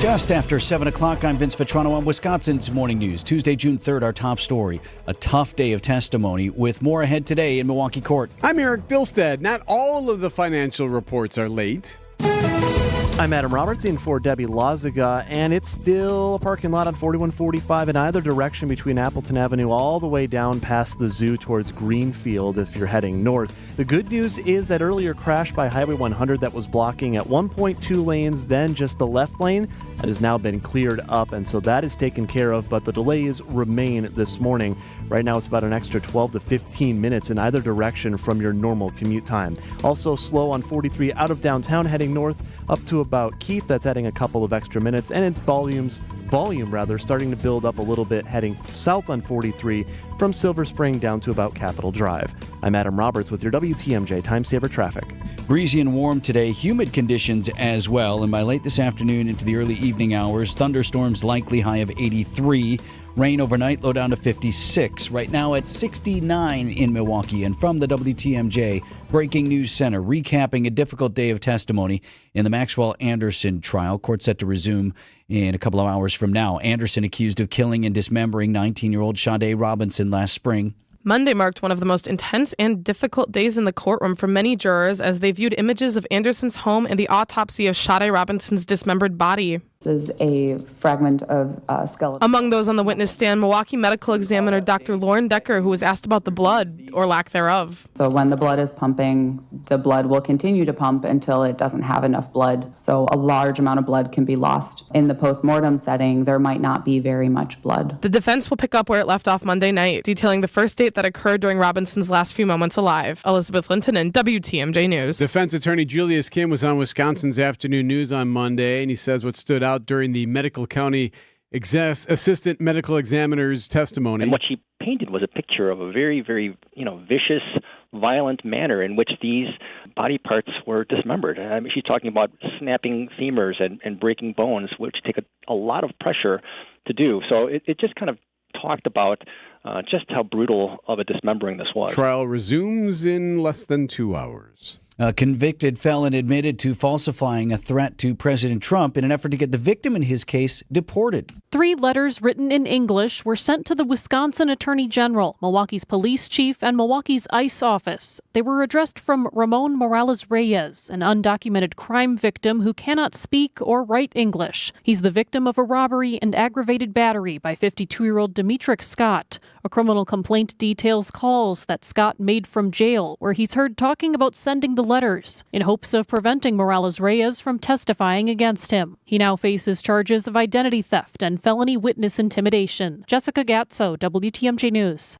[SPEAKER 10] Just after 7 o'clock, I'm Vince Vitrano on Wisconsin's Morning News. Tuesday, June 3rd, our top story. A tough day of testimony with more ahead today in Milwaukee Court.
[SPEAKER 15] I'm Erik Bilstad. Not all of the financial reports are late.
[SPEAKER 11] I'm Adam Roberts in for Debbie Lazaga, and it's still a parking lot on 4145 in either direction between Appleton Avenue all the way down past the zoo towards Greenfield if you're heading north. The good news is that earlier crash by Highway 100 that was blocking at 1.2 lanes, then just the left lane, that has now been cleared up, and so that is taken care of, but the delays remain this morning. Right now it's about an extra 12 to 15 minutes in either direction from your normal commute time. Also slow on 43 out of downtown heading north up to about Keefe. That's adding a couple of extra minutes, and its volume starting to build up a little bit heading south on 43 from Silver Spring down to about Capitol Drive. I'm Adam Roberts with your WTMJ Time Saver Traffic.
[SPEAKER 10] Breezy and warm today, humid conditions as well, and by late this afternoon into the early evening hours, thunderstorms likely, high of 83. Rain overnight, low down to 56. Right now at 69 in Milwaukee. And from the WTMJ Breaking News Center, recapping a difficult day of testimony in the Maxwell Anderson trial. Court set to resume in a couple of hours from now. Anderson accused of killing and dismembering 19-year-old Sade Robinson last spring.
[SPEAKER 2] Monday marked one of the most intense and difficult days in the courtroom for many jurors as they viewed images of Anderson's home and the autopsy of Sade Robinson's dismembered body.
[SPEAKER 3] This is a fragment of skeleton.
[SPEAKER 2] Among those on the witness stand, Milwaukee medical examiner Dr. Lauren Decker, who was asked about the blood, or lack thereof.
[SPEAKER 3] So when the blood is pumping, the blood will continue to pump until it doesn't have enough blood. So a large amount of blood can be lost. In the postmortem setting, there might not be very much blood.
[SPEAKER 2] The defense will pick up where it left off Monday night, detailing the first date that occurred during Robinson's last few moments alive. Elizabeth Linton and WTMJ News.
[SPEAKER 15] Defense attorney Julius Kim was on Wisconsin's Afternoon News on Monday, and he says what stood out during the Medical County Assistant Medical Examiner's testimony.
[SPEAKER 14] And what she painted was a picture of a very, very, vicious, violent manner in which these body parts were dismembered. I mean, she's talking about snapping femurs and breaking bones, which take a lot of pressure to do. So it just kind of talked about just how brutal of a dismembering this was.
[SPEAKER 15] Trial resumes in less than 2 hours.
[SPEAKER 10] A convicted felon admitted to falsifying a threat to President Trump in an effort to get the victim in his case deported.
[SPEAKER 16] 3 letters written in English were sent to the Wisconsin Attorney General, Milwaukee's police chief, and Milwaukee's ICE office. They were addressed from Ramon Morales Reyes, an undocumented crime victim who cannot speak or write English. He's the victim of a robbery and aggravated battery by 52-year-old Demetric Scott. A criminal complaint details calls that Scott made from jail, where he's heard talking about sending the letters in hopes of preventing Morales Reyes from testifying against him. He now faces charges of identity theft and felony witness intimidation. Jessica Gatso, WTMJ News.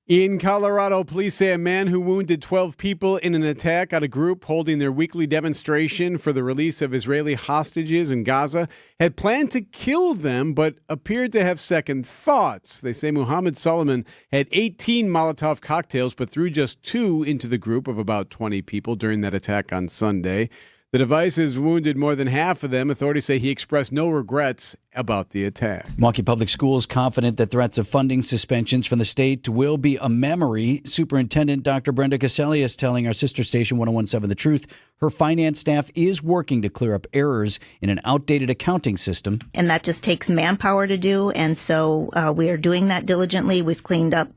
[SPEAKER 15] In Colorado, police say a man who wounded 12 people in an attack on a group holding their weekly demonstration for the release of Israeli hostages in Gaza had planned to kill them but appeared to have second thoughts. They say Muhammad Solomon had 18 Molotov cocktails but threw just 2 into the group of about 20 people during that attack on Sunday. The devices wounded more than half of them. Authorities say he expressed no regrets about the attack.
[SPEAKER 10] Milwaukee Public Schools confident that threats of funding suspensions from the state will be a memory. Superintendent Dr. Brenda Caselius telling our sister station 101.7 The Truth her finance staff is working to clear up errors in an outdated accounting system.
[SPEAKER 23] And that just takes manpower to do. And so we are doing that diligently. We've cleaned up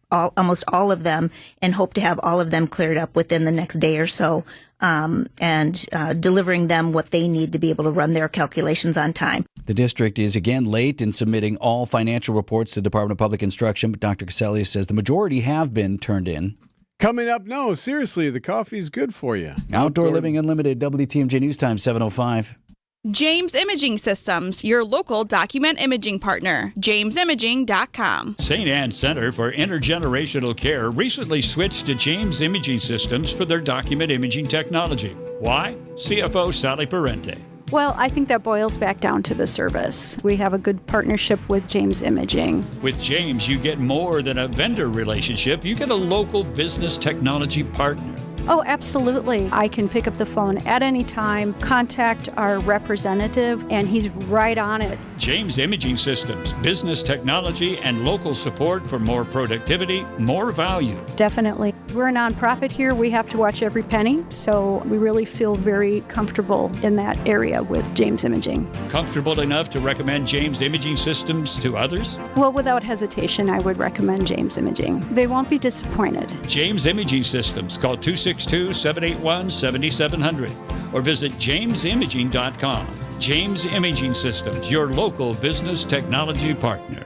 [SPEAKER 23] almost all of them and hope to have all of them cleared up within the next day or so. And delivering them what they need to be able to run their calculations on time.
[SPEAKER 10] The district is again late in submitting all financial reports to the Department of Public Instruction, but Dr. Caselius says the majority have been turned in.
[SPEAKER 15] Coming up, no, seriously, the coffee is good for you.
[SPEAKER 10] Outdoor Living Unlimited, WTMJ News Time, 7:05.
[SPEAKER 24] James Imaging Systems, your local document imaging partner. JamesImaging.com.
[SPEAKER 25] St. Anne's Center for Intergenerational Care recently switched to James Imaging Systems for their document imaging technology. Why? CFO Sally Parente.
[SPEAKER 26] Well, I think that boils back down to the service. We have a good partnership with James Imaging.
[SPEAKER 25] With James, you get more than a vendor relationship. You get a local business technology partner.
[SPEAKER 26] Oh, absolutely. I can pick up the phone at any time, contact our representative, and he's right on it.
[SPEAKER 25] James Imaging Systems, business technology and local support for more productivity, more value.
[SPEAKER 26] Definitely. We're a nonprofit here. We have to watch every penny, so we really feel very comfortable in that area with James Imaging.
[SPEAKER 25] Comfortable enough to recommend James Imaging Systems to others?
[SPEAKER 26] Well, without hesitation, I would recommend James Imaging. They won't be disappointed.
[SPEAKER 25] James Imaging Systems. Call 262-781-7700 or visit jamesimaging.com. James Imaging Systems, your local business technology partner.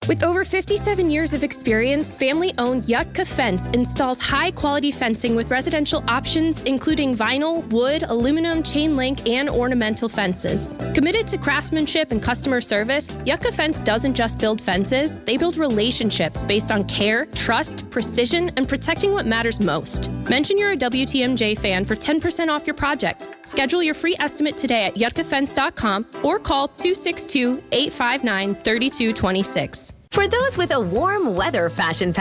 [SPEAKER 29] With over 57 years of experience, family-owned Yutka Fence installs high-quality fencing with residential options, including vinyl, wood, aluminum, chain link, and ornamental fences. Committed to craftsmanship and customer service, Yutka Fence doesn't just build fences, they build relationships based on care, trust, precision, and protecting what matters most. Mention you're a WTMJ fan for 10% off your project. Schedule your free estimate today at yutkafence.com or call 262-859-3226.
[SPEAKER 1] For those with a warm weather passion,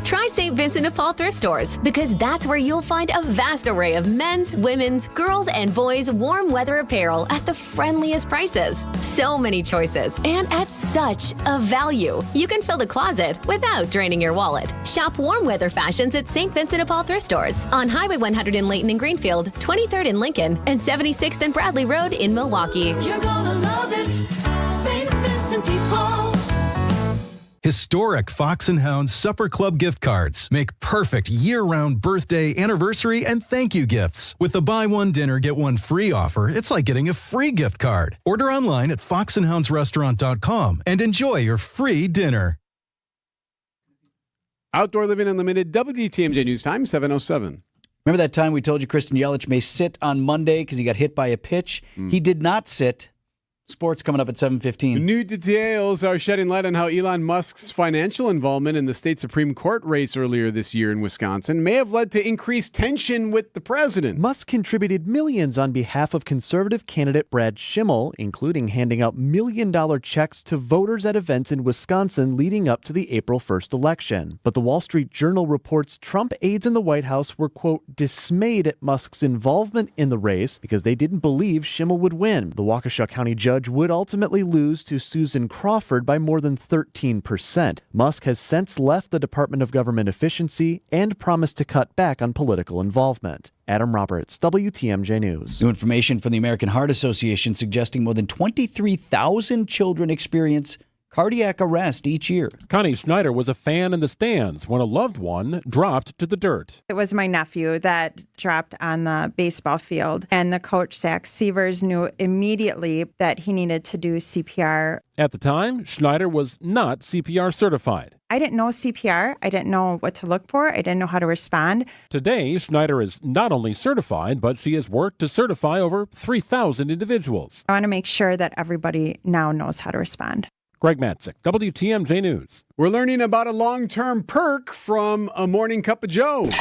[SPEAKER 1] try St. Vincent de Paul thrift stores, because that's where you'll find a vast array of men's, women's, girls, and boys' warm weather apparel at the friendliest prices. So many choices, and at such a value. You can fill the closet without draining your wallet. Shop warm weather fashions at St. Vincent de Paul thrift stores on Highway 100 in Layton and Greenfield, 23rd in Lincoln, and 76th and Bradley Road in Milwaukee.
[SPEAKER 4] You're gonna love it, St. Vincent de Paul.
[SPEAKER 5] Historic Fox & Hound Supper Club gift cards make perfect year-round birthday, anniversary, and thank you gifts. With the buy one dinner, get one free offer, it's like getting a free gift card. Order online at foxandhoundsrestaurant.com and enjoy your free dinner.
[SPEAKER 15] Outdoor Living Unlimited, WTMJ News Time, 7:07.
[SPEAKER 10] Remember that time we told you Christian Yelich may sit on Monday because he got hit by a pitch? He did not sit. Sports coming up at 7:15.
[SPEAKER 15] New details are shedding light on how Elon Musk's financial involvement in the state Supreme Court race earlier this year in Wisconsin may have led to increased tension with the president.
[SPEAKER 11] Musk contributed millions on behalf of conservative candidate Brad Schimmel, including handing out million-dollar checks to voters at events in Wisconsin leading up to the April 1st election. But the Wall Street Journal reports Trump aides in the White House were, quote, dismayed at Musk's involvement in the race because they didn't believe Schimmel would win. The Waukesha County judge would ultimately lose to Susan Crawford by more than 13%. Musk has since left the Department of Government Efficiency and promised to cut back on political involvement. Adam Roberts, WTMJ News.
[SPEAKER 10] New information from the American Heart Association suggesting more than 23,000 children experience cardiac arrest each year.
[SPEAKER 6] Connie Snyder was a fan in the stands when a loved one dropped to the dirt.
[SPEAKER 17] It was my nephew that dropped on the baseball field, and the coach, Zach Severs, knew immediately that he needed to do CPR.
[SPEAKER 6] At the time, Schneider was not CPR certified.
[SPEAKER 17] I didn't know CPR. I didn't know what to look for. I didn't know how to respond.
[SPEAKER 6] Today, Schneider is not only certified, but she has worked to certify over 3,000 individuals.
[SPEAKER 17] I want to make sure that everybody now knows how to respond.
[SPEAKER 6] Greg Matzik, WTMJ News.
[SPEAKER 15] We're learning about a long-term perk from a morning cup of Joe.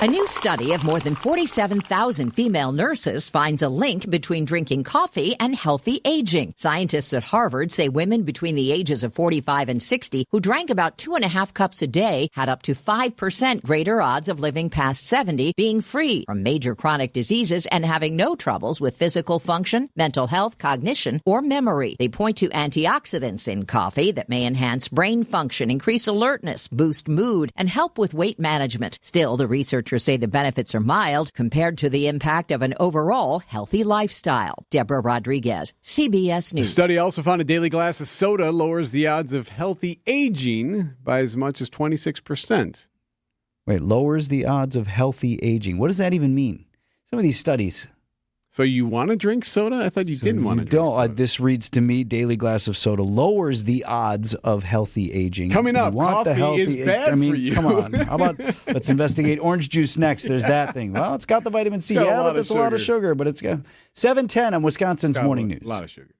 [SPEAKER 18] A new study of more than 47,000 female nurses finds a link between drinking coffee and healthy aging. Scientists at Harvard say women between the ages of 45 and 60 who drank about 2.5 cups a day had up to 5% greater odds of living past 70, being free from major chronic diseases and having no troubles with physical function, mental health, cognition, or memory. They point to antioxidants in coffee that may enhance brain function, increase alertness, boost mood, and help with weight management. Still, the researchers say the benefits are mild compared to the impact of an overall healthy lifestyle. Deborah Rodriguez, CBS News.
[SPEAKER 15] The study also found a daily glass of soda lowers the odds of healthy aging by as much as 26%.
[SPEAKER 10] Wait, lowers the odds of healthy aging. What does that even mean? Some of these studies.
[SPEAKER 15] So you want to drink soda? I thought you didn't want to drink soda.
[SPEAKER 10] This reads to me, daily glass of soda lowers the odds of healthy aging.
[SPEAKER 15] Coming up, coffee is bad for you.
[SPEAKER 10] Come on. How about, let's investigate orange juice next. There's that thing. Well, it's got the vitamin C. Yeah, but there's a lot of sugar. But it's got 7:10 on Wisconsin's Morning News.
[SPEAKER 15] A lot of sugar.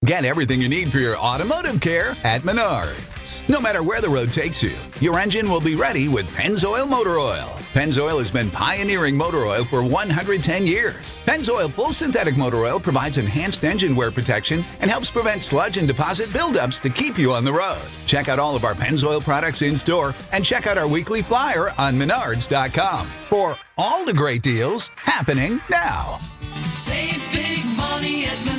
[SPEAKER 19] Get everything you need for your automotive care at Menards. No matter where the road takes you, your engine will be ready with Pennzoil Motor Oil. Pennzoil has been pioneering motor oil for 110 years. Pennzoil Full Synthetic Motor Oil provides enhanced engine wear protection and helps prevent sludge and deposit buildups to keep you on the road. Check out all of our Pennzoil products in store and check out our weekly flyer on Menards.com for all the great deals happening now.
[SPEAKER 4] Save big money at Menards.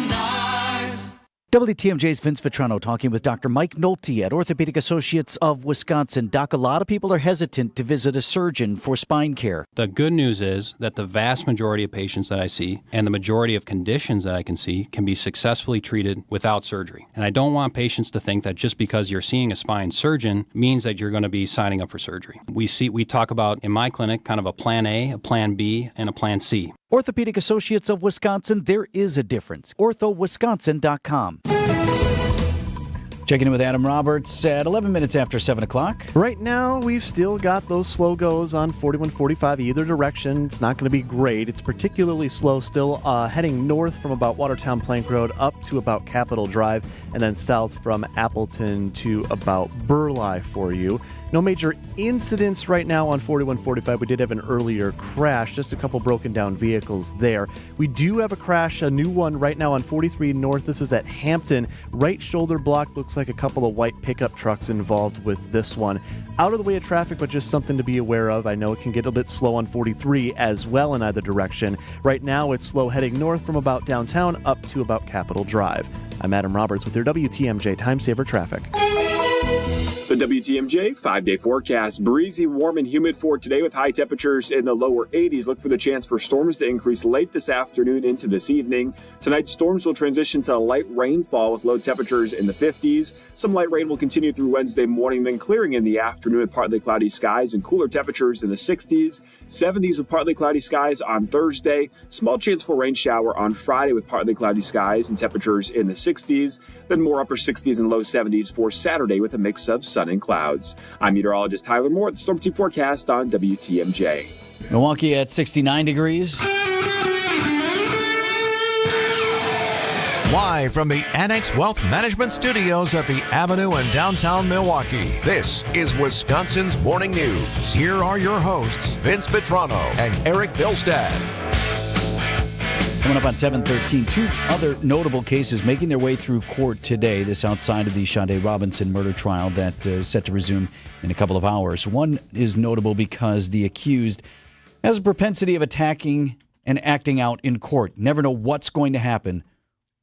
[SPEAKER 10] WTMJ's Vince Vitrano talking with Dr. Mike Nolte at Orthopedic Associates of Wisconsin. Doc, a lot of people are hesitant to visit a surgeon for spine care.
[SPEAKER 20] The good news is that the vast majority of patients that I see and the majority of conditions that I can see can be successfully treated without surgery. And I don't want patients to think that just because you're seeing a spine surgeon means that you're going to be signing up for surgery. We talk about, in my clinic, kind of a plan A, a plan B, and a plan C.
[SPEAKER 10] Orthopedic Associates of Wisconsin, there is a difference. orthowisconsin.com. Checking in with Adam Roberts at 11 minutes after 7 o'clock.
[SPEAKER 11] Right now, we've still got those slow goes on 4145 either direction. It's not going to be great. It's particularly slow still heading north from about Watertown Plank Road up to about Capitol Drive, and then south from Appleton to about Burleigh for you. No major incidents right now on 4145. We did have an earlier crash, just a couple broken down vehicles there. We do have a crash, a new one right now on 43 North. This is at Hampton. Right shoulder block looks like like a couple of white pickup trucks involved with this one. Out of the way of traffic, but just something to be aware of. I know it can get a bit slow on 43 as well in either direction. Right now, it's slow heading north from about downtown up to about Capitol Drive. I'm Adam Roberts with your WTMJ Time Saver Traffic.
[SPEAKER 7] The WTMJ 5-day forecast. Breezy, warm, and humid for today with high temperatures in the lower 80s. Look for the chance for storms to increase late this afternoon into this evening. Tonight, storms will transition to light rainfall with low temperatures in the 50s. Some light rain will continue through Wednesday morning, then clearing in the afternoon with partly cloudy skies and cooler temperatures in the 60s. 70s with partly cloudy skies on Thursday. Small chance for rain shower on Friday with partly cloudy skies and temperatures in the 60s. Then more upper 60s and low 70s for Saturday with a mix of sun and clouds. I'm meteorologist Tyler Moore at the Storm Team Forecast on WTMJ.
[SPEAKER 10] Milwaukee at 69 degrees.
[SPEAKER 8] Live from the Annex Wealth Management Studios at the Avenue in downtown Milwaukee, this is Wisconsin's Morning News. Here are your hosts, Vince Vitrano and Erik Bilstad.
[SPEAKER 10] Coming up on 7:13, two other notable cases making their way through court today. This outside of the Shondae Robinson murder trial that is set to resume in a couple of hours. One is notable because the accused has a propensity of attacking and acting out in court. Never know what's going to happen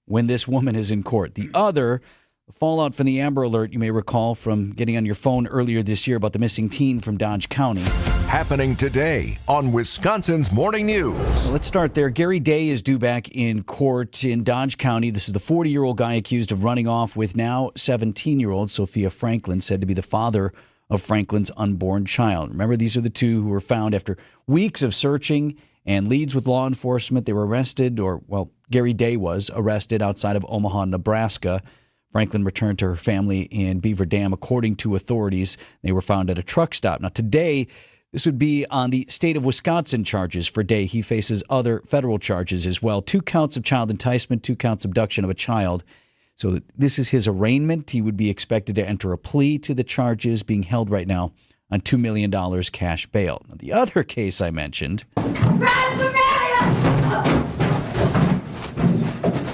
[SPEAKER 10] when this woman is in court. The other, fallout from the Amber Alert, you may recall from getting on your phone earlier this year about the missing teen from Dodge County.
[SPEAKER 8] Happening today on Wisconsin's Morning News.
[SPEAKER 10] So let's start there. Gary Day is due back in court in Dodge County. This is the 40-year-old guy accused of running off with now 17-year-old Sophia Franklin, said to be the father of Franklin's unborn child. Remember, these are the two who were found after weeks of searching and leads with law enforcement. They were arrested, Gary Day was arrested outside of Omaha, Nebraska. Franklin returned to her family in Beaver Dam, according to authorities. They were found at a truck stop. Now, today, this would be on the state of Wisconsin charges for Day. He faces other federal charges as well. 2 counts of child enticement, 2 counts abduction of a child. So this is his arraignment. He would be expected to enter a plea to the charges, being held right now on $2 million cash bail. Now, the other case I mentioned,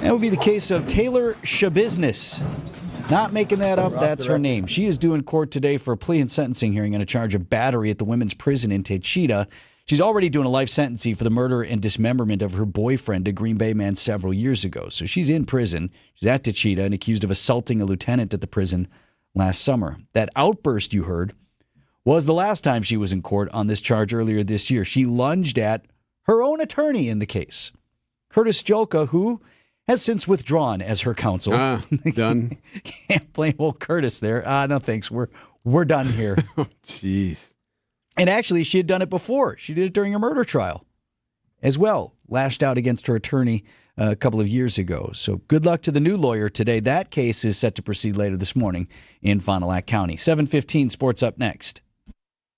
[SPEAKER 10] that would be the case of Taylor Shabusiness. Not making that up, that's her name. She is due in court today for a plea and sentencing hearing on a charge of battery at the women's prison in Taycheedah. She's already doing a life sentence for the murder and dismemberment of her boyfriend, a Green Bay man, several years ago. So she's in prison. She's at Taycheedah and accused of assaulting a lieutenant at the prison last summer. That outburst you heard was the last time she was in court on this charge earlier this year. She lunged at her own attorney in the case, Curtis Jolka, who has since withdrawn as her counsel.
[SPEAKER 15] Done.
[SPEAKER 10] Can't blame old Curtis there. No thanks. We're done here.
[SPEAKER 15] Oh, jeez.
[SPEAKER 10] And actually, she had done it before. She did it during a murder trial as well. Lashed out against her attorney a couple of years ago. So good luck to the new lawyer today. That case is set to proceed later this morning in Fond du Lac County. 7:15 sports up next.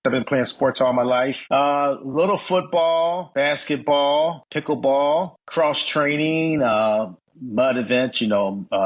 [SPEAKER 9] I've been playing sports all my life. Little football, basketball, pickleball, cross training, mud events,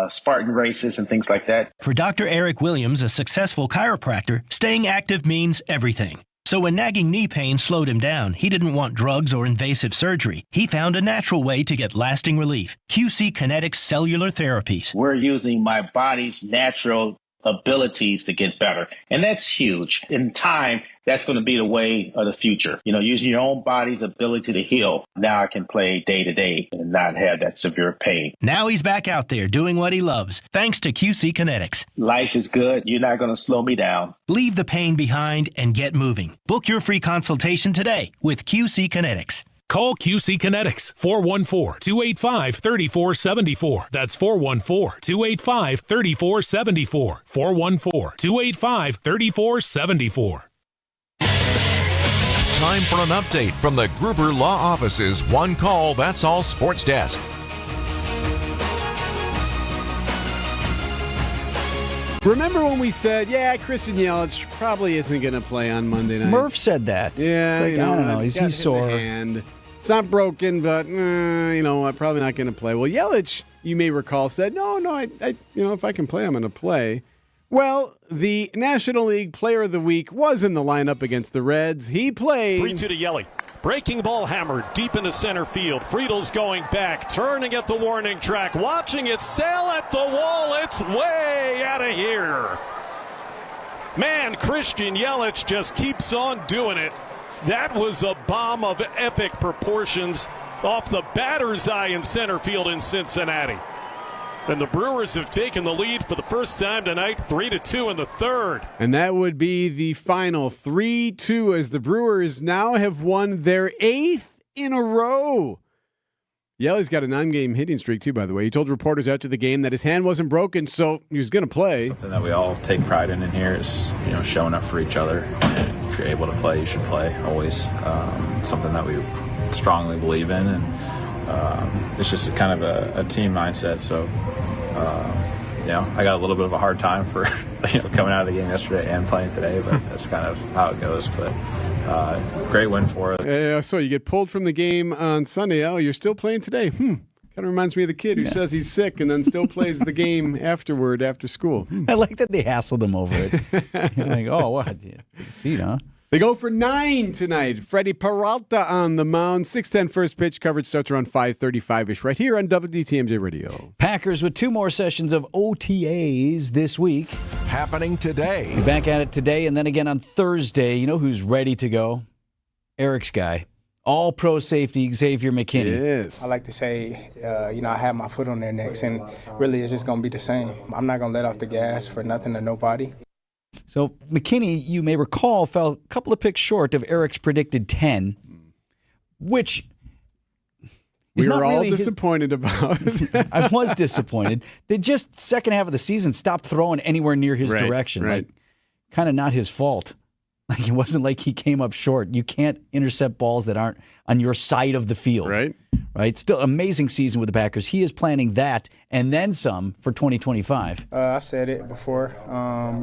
[SPEAKER 9] Spartan races and things like that.
[SPEAKER 12] For Dr. Erik Williams, a successful chiropractor, staying active means everything. So when nagging knee pain slowed him down, he didn't want drugs or invasive surgery. He found a natural way to get lasting relief. QC Kinetics Cellular Therapies.
[SPEAKER 9] We're using my body's natural abilities to get better. And that's huge. In time, that's going to be the way of the future. Using your own body's ability to heal. Now I can play day to day and not have that severe pain.
[SPEAKER 12] Now he's back out there doing what he loves, thanks to QC Kinetics.
[SPEAKER 9] Life is good. You're not going to slow me down.
[SPEAKER 12] Leave the pain behind and get moving. Book your free consultation today with QC Kinetics.
[SPEAKER 13] Call QC Kinetics, 414-285-3474. That's 414-285-3474. 414-285-3474.
[SPEAKER 8] Time for an update from the Gruber Law Office's One Call, That's All Sports Desk.
[SPEAKER 15] Remember when we said, Christian Yelich probably isn't going to play on Monday night?
[SPEAKER 10] Murph said that.
[SPEAKER 15] Yeah,
[SPEAKER 10] it's like, I don't know. He's sore.
[SPEAKER 15] And it's not broken, but I'm probably not going to play. Well, Yelich, you may recall, said, no, I if I can play, I'm going to play. Well, the National League Player of the Week was in the lineup against the Reds. He played.
[SPEAKER 21] 3-2 to Yelly.
[SPEAKER 2] Breaking ball hammered deep into center field. Friedel's going back, turning at the warning track, watching it sail at the wall. It's way out of here. Man, Christian Yelich just keeps on doing it. That was a bomb of epic proportions off the batter's eye in center field in Cincinnati. And the Brewers have taken the lead for the first time tonight, 3-2 in the third.
[SPEAKER 15] And that would be the final 3-2 as the Brewers now have won their 8th in a row. Yelly's got a 9-game hitting streak too, by the way. He told reporters after the game that his hand wasn't broken, so he was going to play.
[SPEAKER 3] Something that we all take pride in here is, showing up for each other. And if you're able to play, you should play always. Something that we strongly believe in, and it's just kind of a team mindset. So, I got a little bit of a hard time for coming out of the game yesterday and playing today, but that's kind of how it goes. But great win for us.
[SPEAKER 15] So you get pulled from the game on Sunday. Oh, you're still playing today? Kind of reminds me of the kid who says he's sick and then still plays the game afterward after school.
[SPEAKER 10] I like that they hassled him over it. You're like, oh, what? Take a seat, huh?
[SPEAKER 15] They go for 9 tonight. Freddie Peralta on the mound. 6:10 first pitch. Coverage starts around 5:35-ish right here on WTMJ Radio.
[SPEAKER 10] Packers with 2 more sessions of OTAs this week.
[SPEAKER 8] Happening today.
[SPEAKER 10] We're back at it today and then again on Thursday. You know who's ready to go? Eric's guy. All-pro safety, Xavier McKinney.
[SPEAKER 15] Yes.
[SPEAKER 14] I like to say, I have my foot on their necks, and really it's just going to be the same. I'm not going to let off the gas for nothing or nobody.
[SPEAKER 10] So McKinney, you may recall, fell a couple of picks short of Eric's predicted 10, which
[SPEAKER 15] we were all disappointed about.
[SPEAKER 10] I was disappointed. They just, second half of the season, stopped throwing anywhere near his direction.
[SPEAKER 15] Right.
[SPEAKER 10] Like, kind of not his fault. Like, it wasn't like he came up short. You can't intercept balls that aren't on your side of the field. Right? Still amazing season with the Packers. He is planning that and then some for 2025.
[SPEAKER 14] I said it before.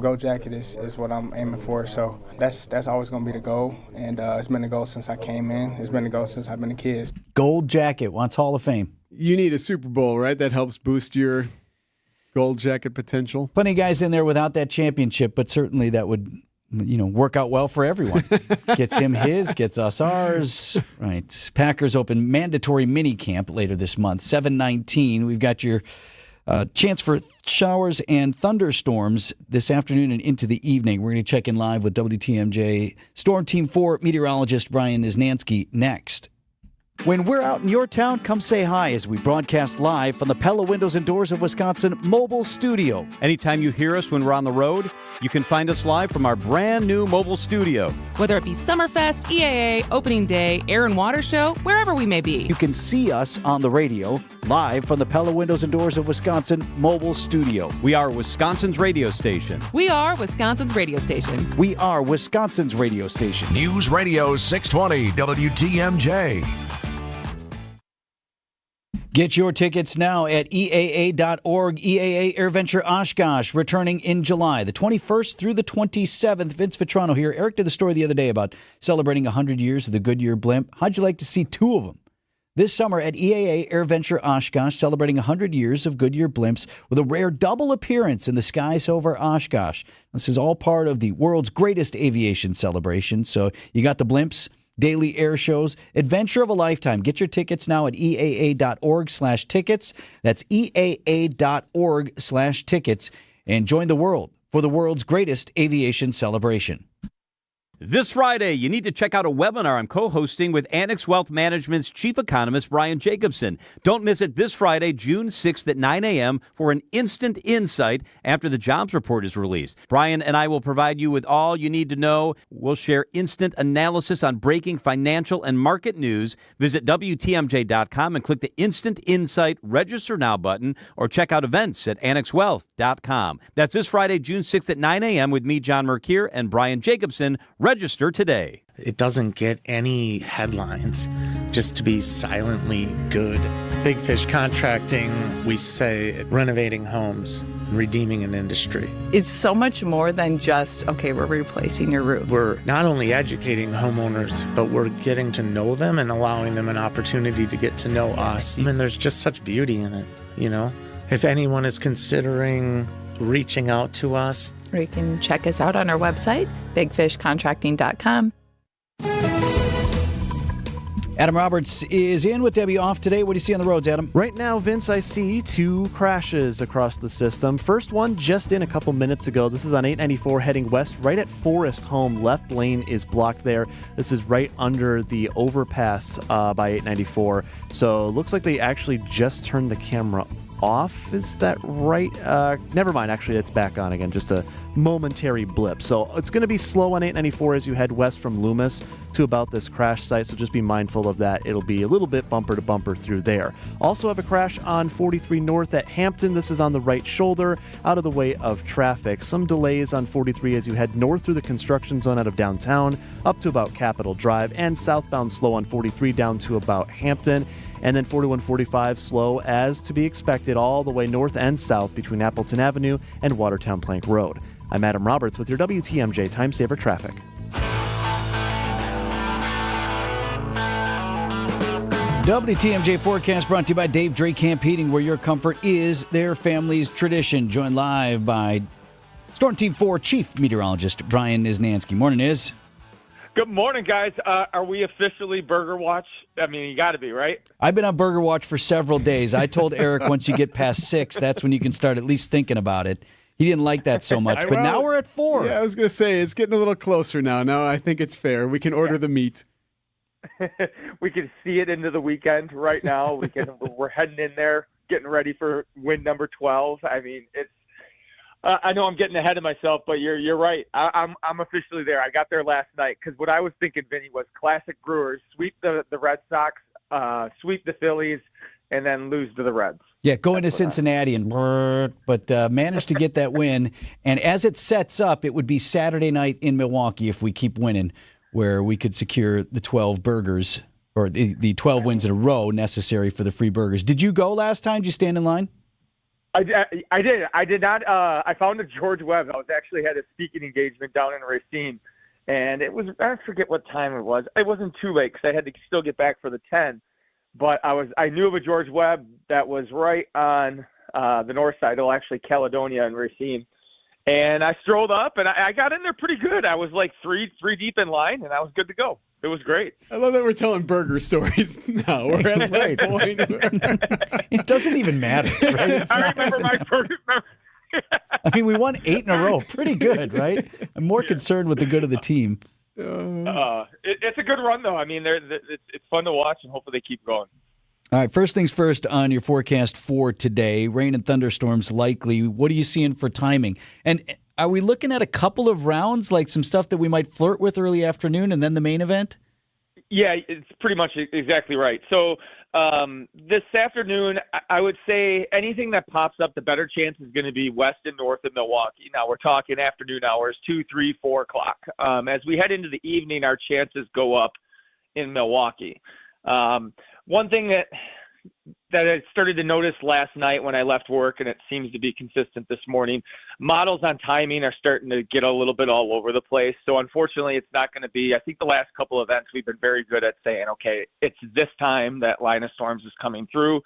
[SPEAKER 14] Go Jacket is what I'm aiming for. So that's always going to be the goal. And it's been the goal since I came in. It's been the goal since I've been a kid.
[SPEAKER 10] Gold Jacket wants Hall of Fame.
[SPEAKER 15] You need a Super Bowl, right? That helps boost your Gold Jacket potential.
[SPEAKER 10] Plenty of guys in there without that championship, but certainly that would work out well for everyone. Gets him his, gets us ours. Right. Packers open mandatory mini camp later this month, 7/19. We've got your chance for showers and thunderstorms this afternoon and into the evening. We're going to check in live with WTMJ Storm Team 4 meteorologist Brian Iznansky next. When we're out in your town, come say hi as we broadcast live from the Pella Windows and Doors of Wisconsin mobile studio.
[SPEAKER 16] Anytime you hear us when we're on the road, you can find us live from our brand new mobile studio.
[SPEAKER 21] Whether it be Summerfest, EAA, Opening Day, Air and Water Show, wherever we may be.
[SPEAKER 10] You can see us on the radio, live from the Pella Windows and Doors of Wisconsin mobile studio.
[SPEAKER 16] We are Wisconsin's radio station.
[SPEAKER 21] We are Wisconsin's radio station.
[SPEAKER 10] We are Wisconsin's radio station.
[SPEAKER 8] News Radio 620 WTMJ.
[SPEAKER 10] Get your tickets now at EAA.org. EAA AirVenture Oshkosh, returning in July, the 21st through the 27th. Vince Vitrano here. Eric did the story the other day about celebrating 100 years of the Goodyear blimp. How'd you like to see 2 of them? This summer at EAA AirVenture Oshkosh, celebrating 100 years of Goodyear blimps with a rare double appearance in the skies over Oshkosh. This is all part of the world's greatest aviation celebration. So you got the blimps, daily air shows, adventure of a lifetime. Get your tickets now at EAA.org/tickets. That's EAA.org/tickets. And join the world for the world's greatest aviation celebration.
[SPEAKER 16] This Friday, you need to check out a webinar I'm co-hosting with Annex Wealth Management's Chief Economist, Brian Jacobson. Don't miss it this Friday, June 6th at 9 a.m. for an instant insight after the jobs report is released. Brian and I will provide you with all you need to know. We'll share instant analysis on breaking financial and market news. Visit WTMJ.com and click the Instant Insight Register Now button or check out events at annexwealth.com. That's this Friday, June 6th at 9 a.m. with me, John Mercure, and Brian Jacobson. Register today.
[SPEAKER 22] It doesn't get any headlines just to be silently good. Big Fish Contracting, we say renovating homes, redeeming an industry.
[SPEAKER 23] It's so much more than just, okay, we're replacing your roof.
[SPEAKER 22] We're not only educating homeowners, but we're getting to know them and allowing them an opportunity to get to know us. And there's just such beauty in it, If anyone is considering reaching out to us,
[SPEAKER 23] or you can check us out on our website, bigfishcontracting.com.
[SPEAKER 10] Adam Roberts is in with Debbie off today. What do you see on the roads, Adam?
[SPEAKER 11] Right now, Vince, I see 2 crashes across the system. First one just in a couple minutes ago. This is on 894 heading west, right at Forest Home. Left lane is blocked there. This is right under the overpass by 894. So it looks like they actually just turned the camera off. Is that right? Never mind. Actually, it's back on again. Just a momentary blip. So it's going to be slow on 894 as you head west from Loomis to about this crash site. So just be mindful of that. It'll be a little bit bumper to bumper through there. Also have a crash on 43 north at Hampton. This is on the right shoulder, out of the way of traffic. Some delays on 43 as you head north through the construction zone out of downtown up to about Capitol Drive, and southbound slow on 43 down to about Hampton. And then 4145 slow as to be expected all the way north and south between Appleton Avenue and Watertown Plank Road. I'm Adam Roberts with your WTMJ Time Saver Traffic.
[SPEAKER 10] WTMJ forecast brought to you by Dave Drake Camp Heating, where your comfort is their family's tradition. Joined live by Storm Team 4 Chief Meteorologist Brian Isnansky. Morning, Is.
[SPEAKER 1] Good morning, guys. Are we officially Burger Watch? I mean, you got to be, right?
[SPEAKER 10] I've been on Burger Watch for several days. I told Erik once you get past 6, that's when you can start at least thinking about it. He didn't like that so much, but now we're at 4.
[SPEAKER 15] Yeah, I was going to say, it's getting a little closer now. Now I think it's fair. We can order the meat.
[SPEAKER 1] We can see it into the weekend right now. We're heading in there, getting ready for win number 12. I mean, it's. I know I'm getting ahead of myself, but you're right. I'm officially there. I got there last night because what I was thinking, Vinny, was classic Brewers: sweep the Red Sox, sweep the Phillies, and then lose to the Reds.
[SPEAKER 10] Yeah, go into Cincinnati and but managed to get that win. And as it sets up, it would be Saturday night in Milwaukee if we keep winning, where we could secure the 12 burgers or the 12 wins in a row necessary for the free burgers. Did you go last time? Did you stand in line?
[SPEAKER 1] I did. I did not. I found a George Webb. I was actually had a speaking engagement down in Racine, and it was, I forget what time it was. It wasn't too late because I had to still get back for the 10. But I knew of a George Webb that was right on the north side, actually Caledonia and Racine. And I strolled up, and I got in there pretty good. I was like three deep in line, and I was good to go. It was great.
[SPEAKER 15] I love that we're telling burger stories now. We're at that point.
[SPEAKER 10] It doesn't even matter, right?
[SPEAKER 1] I remember my burger.
[SPEAKER 10] I mean, we won 8 in a row. Pretty good, right? I'm more concerned with the good of the team.
[SPEAKER 1] It's a good run, though. I mean, it's fun to watch, and hopefully they keep going.
[SPEAKER 10] All right, first things first on your forecast for today, rain and thunderstorms likely. What are you seeing for timing? And are we looking at a couple of rounds, like some stuff that we might flirt with early afternoon and then the main event?
[SPEAKER 1] Yeah, it's pretty much exactly right. So this afternoon, I would say anything that pops up, the better chance is going to be west and north of Milwaukee. Now, we're talking afternoon hours, 2, 3, 4 o'clock. As we head into the evening, our chances go up in Milwaukee. One thing that I started to notice last night when I left work, and it seems to be consistent this morning, models on timing are starting to get a little bit all over the place. So unfortunately, it's not going to be, I think the last couple of events, we've been very good at saying, okay, it's this time that line of storms is coming through.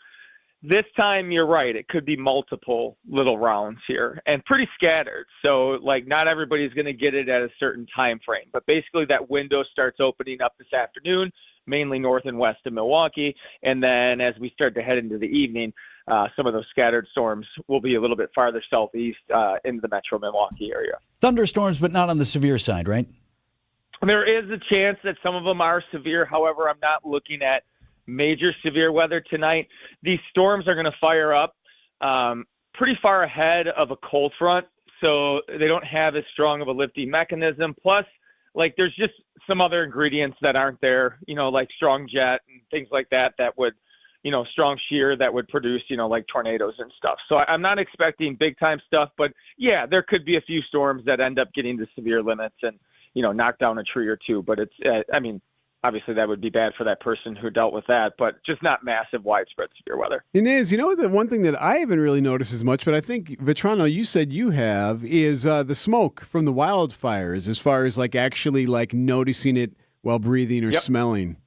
[SPEAKER 1] This time, you're right. It could be multiple little rounds here and pretty scattered. So like not everybody's going to get it at a certain time frame, but basically that window starts opening up this afternoon, mainly north and west of Milwaukee. And then as we start to head into the evening, some of those scattered storms will be a little bit farther southeast into the metro Milwaukee area.
[SPEAKER 10] Thunderstorms, but not on the severe side, right?
[SPEAKER 1] There is a chance that some of them are severe. However, I'm not looking at major severe weather tonight. These storms are going to fire up pretty far ahead of a cold front, so they don't have as strong of a lifting mechanism. Plus, like there's just some other ingredients that aren't there, like strong jet and things like that would, strong shear that would produce, like tornadoes and stuff. So I'm not expecting big time stuff, but yeah, there could be a few storms that end up getting to severe limits and, knock down a tree or two. But it's, obviously that would be bad for that person who dealt with that, but just not massive, widespread severe weather.
[SPEAKER 15] Inez, the one thing that I haven't really noticed as much, but I think, Vitrano, you said you have, is the smoke from the wildfires, as far as actually noticing it while breathing or smelling.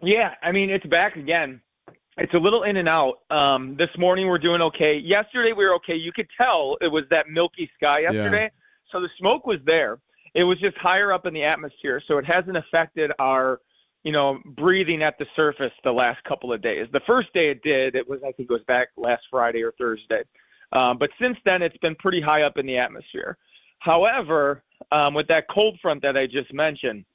[SPEAKER 1] Yeah, it's back again. It's a little in and out. This morning we're doing okay. Yesterday we were okay. You could tell it was that milky sky yesterday. So the smoke was there. It was just higher up in the atmosphere, so it hasn't affected our, breathing at the surface the last couple of days. The first day it did, I think it was back last Friday or Thursday. But since then, it's been pretty high up in the atmosphere. However, with that cold front that I just mentioned,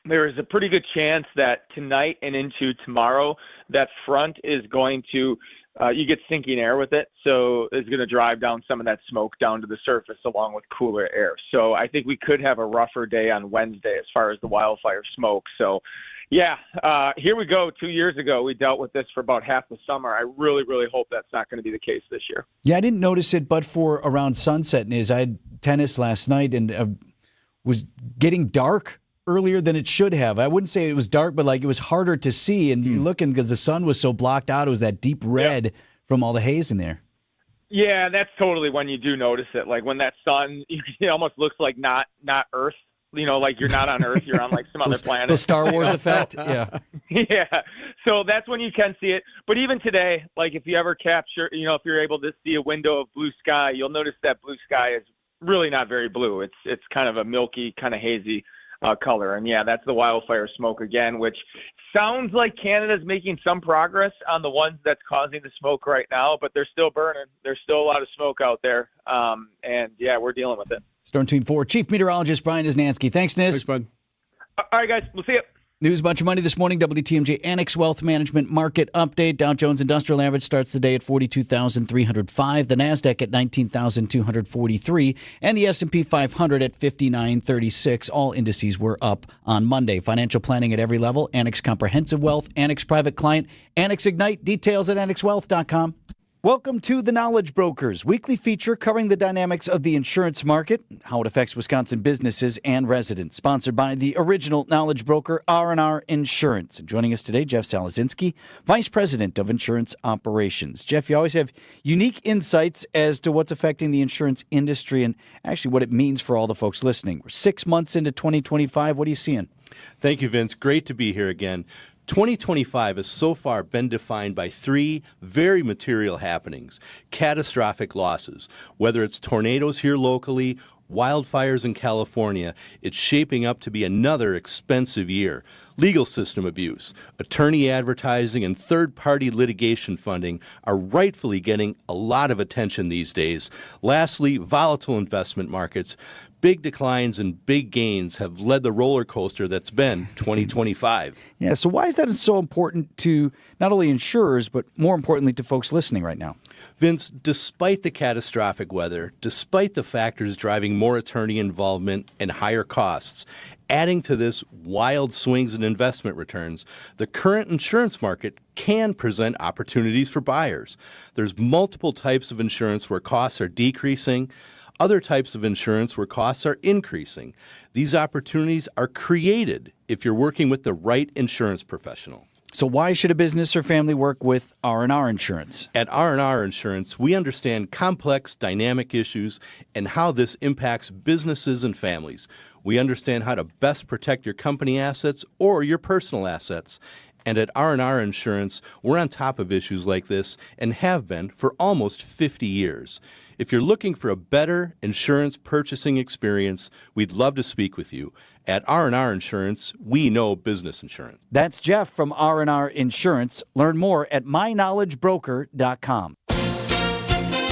[SPEAKER 1] there is a pretty good chance that tonight and into tomorrow, that front is going to, you get sinking air with it. So it's going to drive down some of that smoke down to the surface along with cooler air. So I think we could have a rougher day on Wednesday as far as the wildfire smoke. So yeah, here we go. 2 years ago, we dealt with this for about half the summer. I really, really hope that's not going to be the case this year.
[SPEAKER 10] Yeah, I didn't notice it, but for around sunset, and I had tennis last night and was getting dark earlier than it should have. I wouldn't say it was dark, but like it was harder to see. And you're looking because the sun was so blocked out. It was that deep red from all the haze in there.
[SPEAKER 1] Yeah, that's totally when you do notice it. Like when that sun, it almost looks like not Earth. Like you're not on Earth, you're on like some other planet.
[SPEAKER 10] The Star Wars effect, yeah.
[SPEAKER 1] Yeah, so that's when you can see it. But even today, like if you ever capture, if you're able to see a window of blue sky, you'll notice that blue sky is really not very blue. It's kind of a milky, kind of hazy color. And yeah, that's the wildfire smoke again, which sounds like Canada's making some progress on the ones that's causing the smoke right now, but they're still burning. There's still a lot of smoke out there. And yeah, we're dealing with it.
[SPEAKER 10] Storm Team 4 Chief Meteorologist Brian Isnansky. Thanks, Niz.
[SPEAKER 15] Thanks, bud.
[SPEAKER 1] All right, guys. We'll see you.
[SPEAKER 10] News, bunch of money this morning. WTMJ Annex Wealth Management Market Update. Dow Jones Industrial Average starts the day at 42,305. The NASDAQ at 19,243. And the S&P 500 at 5936. All indices were up on Monday. Financial planning at every level. Annex Comprehensive Wealth. Annex Private Client. Annex Ignite. Details at annexwealth.com. Welcome to The Knowledge Brokers, weekly feature covering the dynamics of the insurance market, how it affects Wisconsin businesses and residents. Sponsored by the original knowledge broker, R&R Insurance. Joining us today, Jeff Salazinski, Vice President of Insurance Operations. Jeff, you always have unique insights as to what's affecting the insurance industry and actually what it means for all the folks listening. We're 6 months into 2025. What are you seeing?
[SPEAKER 5] Thank you, Vince. Great to be here again. 2025 has so far been defined by three very material happenings: catastrophic losses. Whether it's tornadoes here locally, wildfires in California, it's shaping up to be another expensive year. Legal system abuse, attorney advertising, and third-party litigation funding are rightfully getting a lot of attention these days. Lastly, volatile investment markets. Big declines and big gains have led the roller coaster that's been 2025.
[SPEAKER 10] Yeah, so why is that so important to not only insurers, but more importantly to folks listening right now?
[SPEAKER 5] Vince, despite the catastrophic weather, despite the factors driving more attorney involvement and higher costs, adding to this wild swings in investment returns, the current insurance market can present opportunities for buyers. There's multiple types of insurance where costs are decreasing, other types of insurance where costs are increasing. These opportunities are created if you're working with the right insurance professional.
[SPEAKER 10] So why should a business or family work with R&R Insurance?
[SPEAKER 5] At R&R Insurance, we understand complex, dynamic issues and how this impacts businesses and families. We understand how to best protect your company assets or your personal assets. And at R&R Insurance, we're on top of issues like this and have been for almost 50 years. If you're looking for a better insurance purchasing experience, we'd love to speak with you. At R&R Insurance, we know business insurance.
[SPEAKER 10] That's Jeff from R&R Insurance. Learn more at myknowledgebroker.com.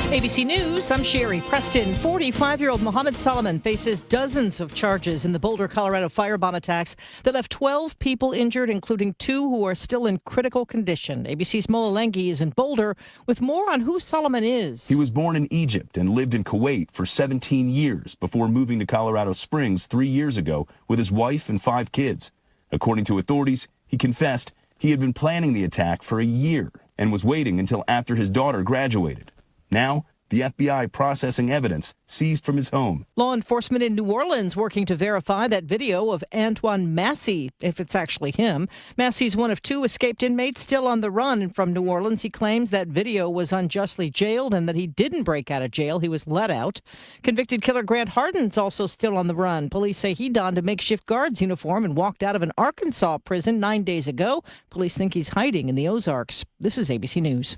[SPEAKER 6] ABC News, I'm Sherry Preston. 45-year-old Mohammed Solomon faces dozens of charges in the Boulder, Colorado firebomb attacks that left 12 people injured, including 2 who are still in critical condition. ABC's Mola Lengi is in Boulder with more on who Solomon is.
[SPEAKER 17] He was born in Egypt and lived in Kuwait for 17 years before moving to Colorado Springs 3 years ago with his wife and 5 kids. According to authorities, he confessed he had been planning the attack for a year and was waiting until after his daughter graduated. Now, the FBI processing evidence seized from his home.
[SPEAKER 6] Law enforcement in New Orleans working to verify that video of Antoine Massey, if it's actually him. Massey's one of 2 escaped inmates still on the run from New Orleans. He claims that video was unjustly jailed and that he didn't break out of jail. He was let out. Convicted killer Grant Hardin's also still on the run. Police say he donned a makeshift guard's uniform and walked out of an Arkansas prison 9 days ago. Police think he's hiding in the Ozarks. This is ABC News.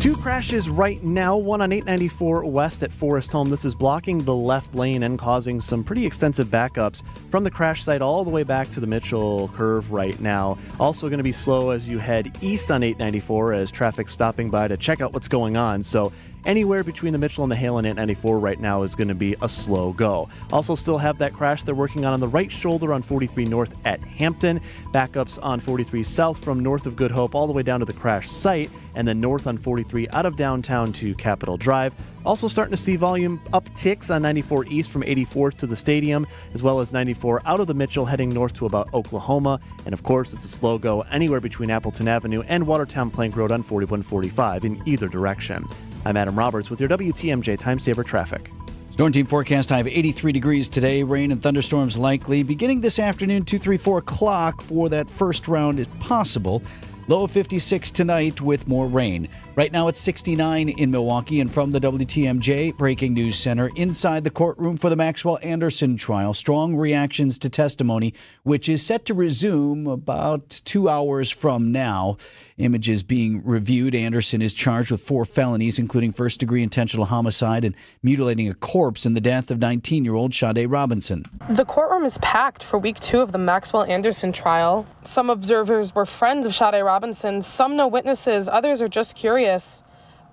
[SPEAKER 11] Two crashes right now, one on 894 west at Forest Home. This is blocking the left lane and causing some pretty extensive backups from the crash site all the way back to the Mitchell curve right now. Also going to be slow as you head east on 894 as traffic stopping by to check out what's going on. So anywhere between the Mitchell and the Hale and 894 right now is going to be a slow go. Also still have that crash they're working on the right shoulder on 43 north at Hampton. Backups on 43 south from north of Good Hope all the way down to the crash site, and then north on 43 out of downtown to Capitol Drive. Also starting to see volume upticks on 94 east from 84th to the stadium, as well as 94 out of the Mitchell heading north to about Oklahoma. And of course, it's a slow go anywhere between Appleton Avenue and Watertown Plank Road on 4145 in either direction. I'm Adam Roberts with your WTMJ Time Saver Traffic.
[SPEAKER 10] Storm team forecast high of 83 degrees today. Rain and thunderstorms likely beginning this afternoon, 2, 3, 4 o'clock for that first round if possible. Low of 56 tonight with more rain. Right now it's 69 in Milwaukee, and from the WTMJ Breaking News Center inside the courtroom for the Maxwell Anderson trial. Strong reactions to testimony, which is set to resume about 2 hours from now. Images being reviewed. Anderson is charged with 4 felonies, including first-degree intentional homicide and mutilating a corpse in the death of 19-year-old Sade Robinson.
[SPEAKER 4] The courtroom is packed for week 2 of the Maxwell Anderson trial. Some observers were friends of Sade Robinson, some know witnesses, others are just curious.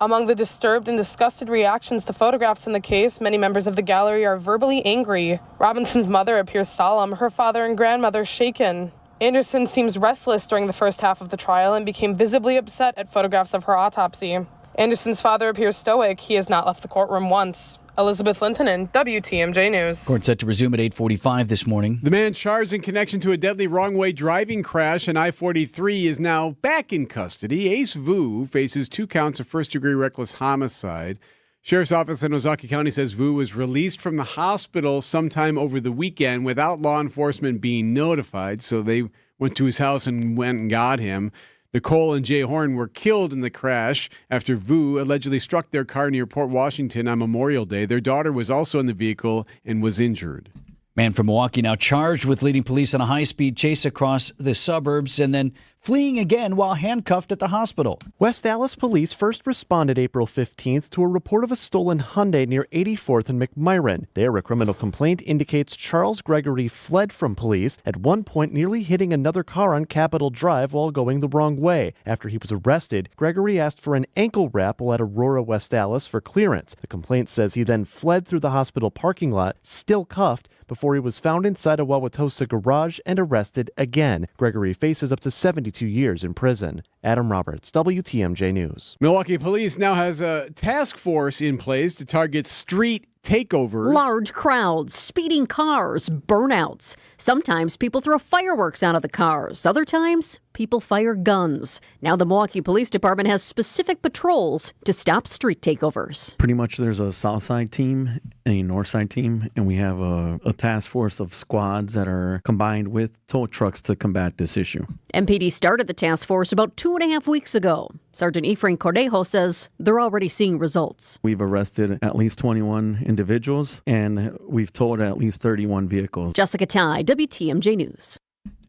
[SPEAKER 4] Among the disturbed and disgusted reactions to photographs in the case, many members of the gallery are verbally angry. Robinson's mother appears solemn, her father and grandmother shaken. Anderson seems restless during the first half of the trial and became visibly upset at photographs of her autopsy. Anderson's father appears stoic. He has not left the courtroom once. Elizabeth Lintonen, WTMJ News.
[SPEAKER 10] Court set to resume at 8:45 this morning.
[SPEAKER 15] The man charged in connection to a deadly wrong-way driving crash on I-43 is now back in custody. Ace Vu faces 2 counts of first-degree reckless homicide. Sheriff's Office in Ozaukee County says Vu was released from the hospital sometime over the weekend without law enforcement being notified, so they went to his house and went and got him. Nicole and Jay Horn were killed in the crash after Vu allegedly struck their car near Port Washington on Memorial Day. Their daughter was also in the vehicle and was injured.
[SPEAKER 10] Man from Milwaukee now charged with leading police on a high-speed chase across the suburbs and then fleeing again while handcuffed at the hospital.
[SPEAKER 11] West Dallas police first responded April 15th to a report of a stolen Hyundai near 84th and McMyron. There, a criminal complaint indicates Charles Gregory fled from police, at one point nearly hitting another car on Capitol Drive while going the wrong way. After he was arrested, Gregory asked for an ankle wrap while at Aurora, West Dallas for clearance. The complaint says he then fled through the hospital parking lot, still cuffed, before he was found inside a Wauwatosa garage and arrested again. Gregory faces up to 72 years in prison. Adam Roberts, WTMJ News.
[SPEAKER 15] Milwaukee Police now has a task force in place to target street takeovers.
[SPEAKER 18] Large crowds, speeding cars, burnouts. Sometimes people throw fireworks out of the cars. Other times, people fire guns. Now the Milwaukee Police Department has specific patrols to stop street takeovers.
[SPEAKER 19] Pretty much there's a south side team and a north side team, and we have a task force of squads that are combined with tow trucks to combat this issue.
[SPEAKER 18] MPD started the task force about 2.5 weeks ago. Sergeant Efrain Cordejo says they're already seeing results.
[SPEAKER 19] We've arrested at least 21 individuals, and we've towed at least 31 vehicles.
[SPEAKER 18] Jessica Ty, WTMJ News.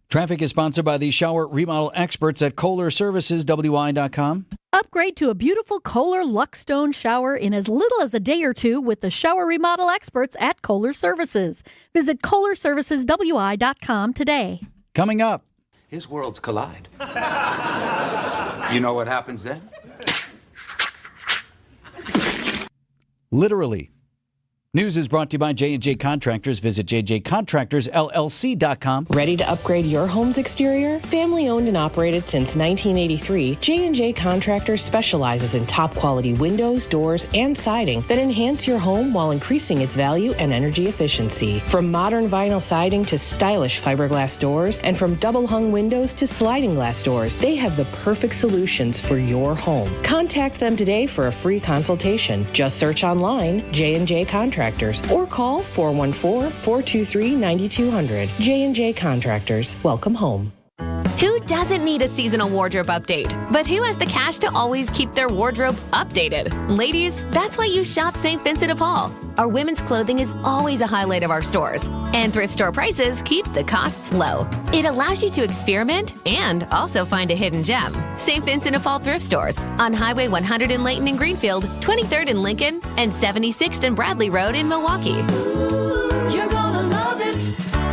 [SPEAKER 10] Traffic is sponsored by the shower remodel experts at Kohler Services, WI.com.
[SPEAKER 24] Upgrade to a beautiful Kohler Luxstone shower in as little as a day or 2 with the shower remodel experts at Kohler Services. Visit KohlerServicesWI.com today.
[SPEAKER 10] Coming up.
[SPEAKER 25] His worlds collide. You know what happens then?
[SPEAKER 10] Literally. News is brought to you by J&J Contractors. Visit jjcontractorsllc.com.
[SPEAKER 26] Ready to upgrade your home's exterior? Family owned and operated since 1983, J&J Contractors specializes in top quality windows, doors, and siding that enhance your home while increasing its value and energy efficiency. From modern vinyl siding to stylish fiberglass doors, and from double hung windows to sliding glass doors, they have the perfect solutions for your home. Contact them today for a free consultation. Just search online J&J Contractors or call 414-423-9200. J&J Contractors. Welcome home.
[SPEAKER 27] Who
[SPEAKER 2] doesn't need a seasonal wardrobe update, but who has the cash to always keep their wardrobe updated? Ladies, that's why you shop St. Vincent de Paul. Our women's clothing is always a highlight of our stores, and thrift store prices keep the costs low. It allows you to experiment and also find a hidden gem. St. Vincent de Paul thrift stores on Highway 100 in Layton and Greenfield, 23rd in Lincoln, and 76th and Bradley Road in Milwaukee.
[SPEAKER 7] You're gonna love it,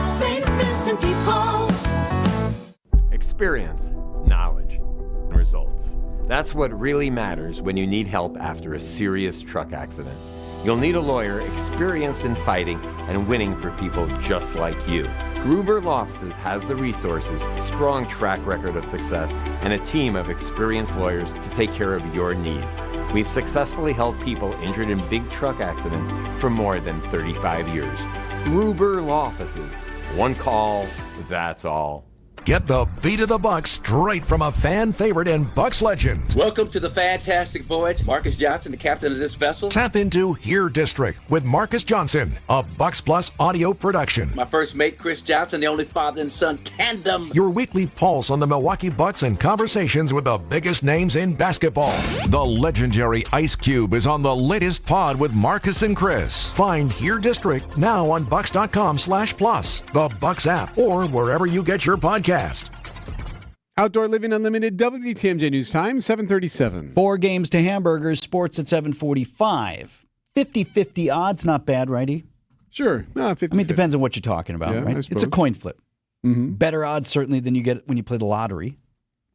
[SPEAKER 7] St. Vincent de Paul.
[SPEAKER 9] Experience, knowledge, results. That's what really matters when you need help after a serious truck accident. You'll need a lawyer experienced in fighting and winning for people just like you. Gruber Law Offices has the resources, strong track record of success, and a team of experienced lawyers to take care of your needs. We've successfully helped people injured in big truck accidents for more than 35 years. Gruber Law Offices. One call, that's all.
[SPEAKER 8] Get the beat of the Bucks straight from a fan favorite and Bucks legend.
[SPEAKER 12] Welcome to the fantastic voyage. Marcus Johnson, the captain of this vessel.
[SPEAKER 8] Tap into Here District with Marcus Johnson, a Bucks Plus audio production.
[SPEAKER 12] My first mate, Chris Johnson, the only father and son tandem.
[SPEAKER 8] Your weekly pulse on the Milwaukee Bucks and conversations with the biggest names in basketball. The legendary Ice Cube is on the latest pod with Marcus and Chris. Find Here District now on Bucks.com/plus, the Bucks app, or wherever you get your podcast.
[SPEAKER 15] Outdoor Living Unlimited, WTMJ News Time, 7:37.
[SPEAKER 10] 4 games to hamburgers, sports at 7:45. 50-50 odds, not bad, righty?
[SPEAKER 15] Sure. No, 50.
[SPEAKER 10] I mean, it depends on what you're talking about,
[SPEAKER 15] Yeah,
[SPEAKER 10] right?
[SPEAKER 15] I
[SPEAKER 10] It's a
[SPEAKER 15] suppose.
[SPEAKER 10] coin flip.
[SPEAKER 15] Mm-hmm.
[SPEAKER 10] Better odds, certainly, than you get when you play the lottery.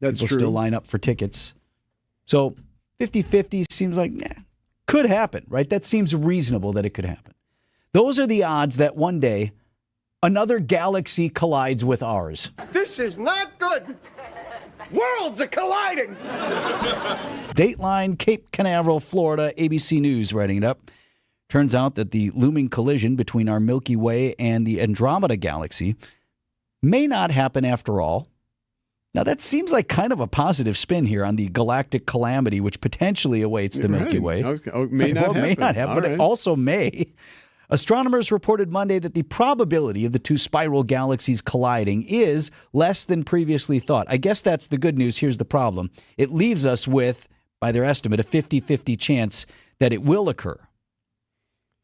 [SPEAKER 15] That's
[SPEAKER 10] People
[SPEAKER 15] true.
[SPEAKER 10] still line up for tickets. So 50-50 seems like, could happen, right? That seems reasonable that it could happen. Those are the odds that one day another galaxy collides with ours.
[SPEAKER 13] This is not good. Worlds are colliding.
[SPEAKER 10] Dateline, Cape Canaveral, Florida, ABC News writing it up. Turns out that the looming collision between our Milky Way and the Andromeda galaxy may not happen after all. Now, that seems like kind of a positive spin here on the galactic calamity which potentially awaits the Milky Way.
[SPEAKER 15] May not happen.
[SPEAKER 10] May not happen,
[SPEAKER 15] All
[SPEAKER 10] but
[SPEAKER 15] right.
[SPEAKER 10] it also may. Astronomers reported Monday that the probability of the two spiral galaxies colliding is less than previously thought. I guess that's the good news. Here's the problem. It leaves us with, by their estimate, a 50-50 chance that it will occur.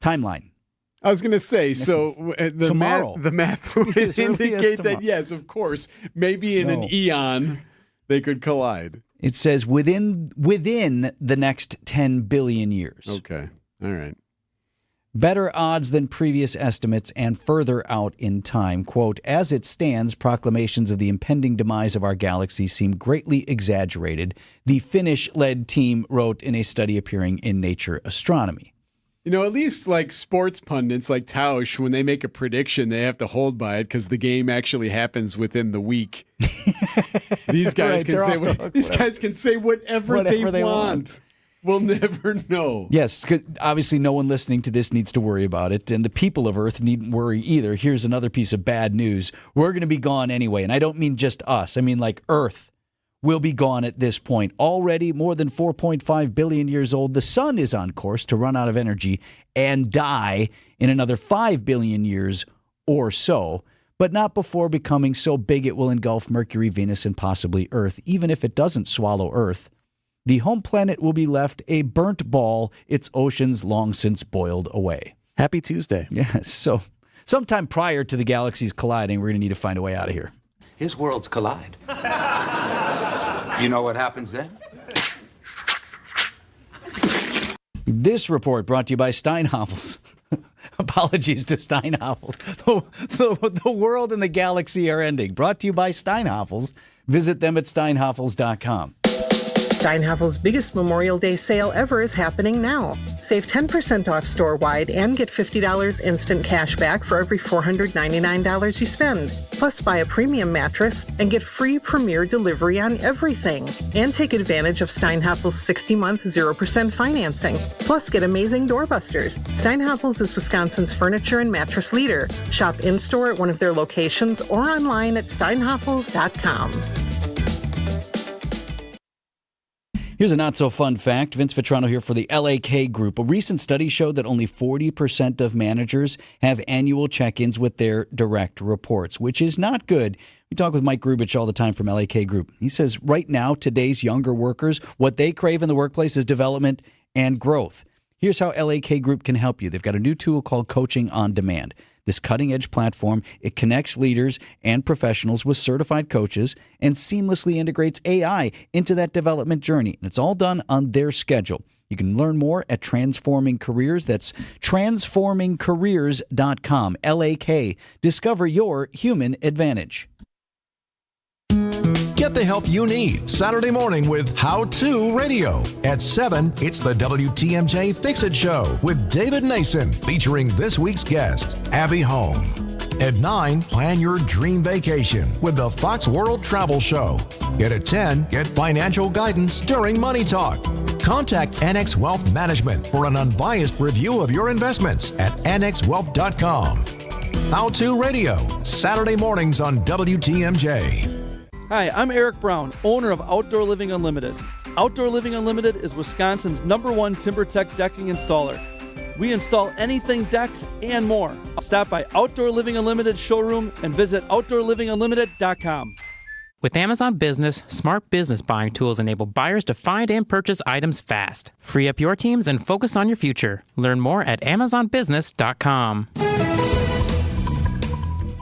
[SPEAKER 10] Timeline.
[SPEAKER 15] I was going to say, so the
[SPEAKER 10] Tomorrow.
[SPEAKER 15] math would
[SPEAKER 10] As early as
[SPEAKER 15] indicate
[SPEAKER 10] tomorrow.
[SPEAKER 15] that, yes, of course, maybe in an eon they could collide.
[SPEAKER 10] It says within the next 10 billion years.
[SPEAKER 15] Okay. All right.
[SPEAKER 10] Better odds than previous estimates and further out in time. Quote, as it stands, proclamations of the impending demise of our galaxy seem greatly exaggerated, the Finnish-led team wrote in a study appearing in Nature Astronomy.
[SPEAKER 15] You know, at least like sports pundits like Tausch, when they make a prediction, they have to hold by it because the game actually happens within the week. These guys
[SPEAKER 10] Right,
[SPEAKER 15] can
[SPEAKER 10] they're
[SPEAKER 15] say
[SPEAKER 10] off the hook,
[SPEAKER 15] these guys can say whatever they want. We'll never know.
[SPEAKER 10] Yes, 'cause obviously no one listening to this needs to worry about it, and the people of Earth needn't worry either. Here's another piece of bad news. We're going to be gone anyway, and I don't mean just us. I mean like Earth will be gone at this point. Already more than 4.5 billion years old, the sun is on course to run out of energy and die in another 5 billion years or so, but not before becoming so big it will engulf Mercury, Venus, and possibly Earth. Even if it doesn't swallow Earth, the home planet will be left a burnt ball, its oceans long since boiled away.
[SPEAKER 11] Happy Tuesday.
[SPEAKER 10] Yes, so sometime prior to the galaxies colliding, we're going to need to find a way out of here.
[SPEAKER 25] His worlds collide. You know what happens then?
[SPEAKER 10] This report brought to you by Steinhoffels. Apologies to Steinhoffels. The world and the galaxy are ending. Brought to you by Steinhoffels. Visit them at steinhoffels.com.
[SPEAKER 26] Steinhaffel's biggest Memorial Day sale ever is happening now. Save 10% off store-wide and get $50 instant cash back for every $499 you spend. Plus, buy a premium mattress and get free premier delivery on everything. And take advantage of Steinhaffel's 60-month 0% financing. Plus, get amazing doorbusters. Steinhaffel's is Wisconsin's furniture and mattress leader. Shop in-store at one of their locations or online at steinhaffels.com.
[SPEAKER 10] Here's a not-so-fun fact. Vince Vitrano here for the LAK Group. A recent study showed that only 40% of managers have annual check-ins with their direct reports, which is not good. We talk with Mike Grubich all the time from LAK Group. He says right now, today's younger workers, what they crave in the workplace is development and growth. Here's how LAK Group can help you. They've got a new tool called Coaching on Demand. This cutting-edge platform, it connects leaders and professionals with certified coaches and seamlessly integrates AI into that development journey. And it's all done on their schedule. You can learn more at Transforming Careers. That's transformingcareers.com. LAK. Discover your human advantage.
[SPEAKER 8] Get the help you need Saturday morning with How To Radio. At 7, it's the WTMJ Fix It Show with David Nason, featuring this week's guest, Abby Home. At 9, plan your dream vacation with the Fox World Travel Show. Yet at 10, get financial guidance during Money Talk. Contact Annex Wealth Management for an unbiased review of your investments at annexwealth.com. How To Radio, Saturday mornings on WTMJ.
[SPEAKER 3] Hi, I'm Erik Brown, owner of Outdoor Living Unlimited. Outdoor Living Unlimited is Wisconsin's #1 TimberTech decking installer. We install anything decks and more. Stop by Outdoor Living Unlimited showroom and visit outdoorlivingunlimited.com.
[SPEAKER 14] With Amazon Business, smart business buying tools enable buyers to find and purchase items fast. Free up your teams and focus on your future. Learn more at amazonbusiness.com.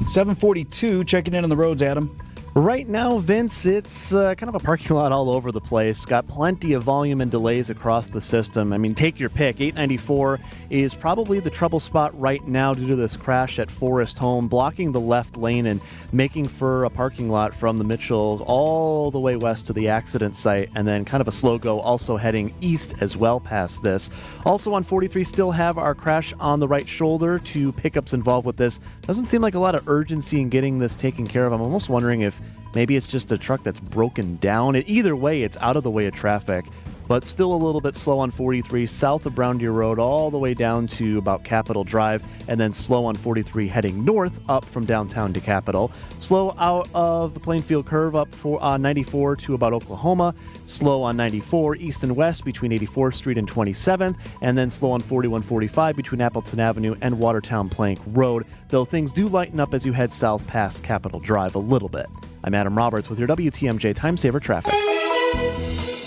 [SPEAKER 10] 742, checking in on the roads, Adam.
[SPEAKER 11] Right now, Vince, it's kind of a parking lot all over the place. Got plenty of volume and delays across the system. I mean, take your pick. 894 is probably the trouble spot right now due to this crash at Forest Home, blocking the left lane and making for a parking lot from the Mitchell all the way west to the accident site, and then kind of a slow go also heading east as well past this. Also on 43, still have our crash on the right shoulder. Two pickups involved with this. Doesn't seem like a lot of urgency in getting this taken care of. I'm almost wondering if maybe it's just a truck that's broken down. Either way, it's out of the way of traffic, but still a little bit slow on 43 south of Brown Deer Road all the way down to about Capitol Drive, and then slow on 43 heading north up from downtown to Capitol. Slow out of the Plainfield curve up for 94 to about Oklahoma. Slow on 94 east and west between 84th Street and 27th, and then slow on 4145 between Appleton Avenue and Watertown Plank Road, though things do lighten up as you head south past Capitol Drive a little bit. I'm Adam Roberts with your WTMJ Time Saver Traffic.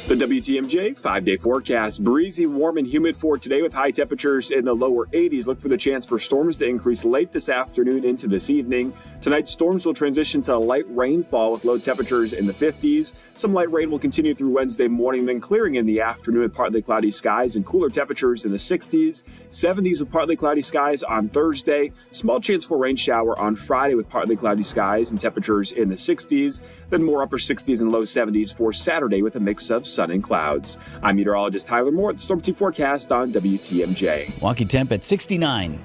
[SPEAKER 16] The WTMJ 5-day forecast. Breezy, warm, and humid for today with high temperatures in the lower 80s. Look for the chance for storms to increase late this afternoon into this evening. Tonight, storms will transition to light rainfall with low temperatures in the 50s. Some light rain will continue through Wednesday morning, then clearing in the afternoon with partly cloudy skies and cooler temperatures in the 60s. 70s with partly cloudy skies on Thursday. Small chance for rain shower on Friday with partly cloudy skies and temperatures in the 60s. Then more upper 60s and low 70s for Saturday with a mix of sun and clouds. I'm meteorologist Tyler Moore at the Storm Team Forecast on WTMJ.
[SPEAKER 10] Milwaukee temp at 69.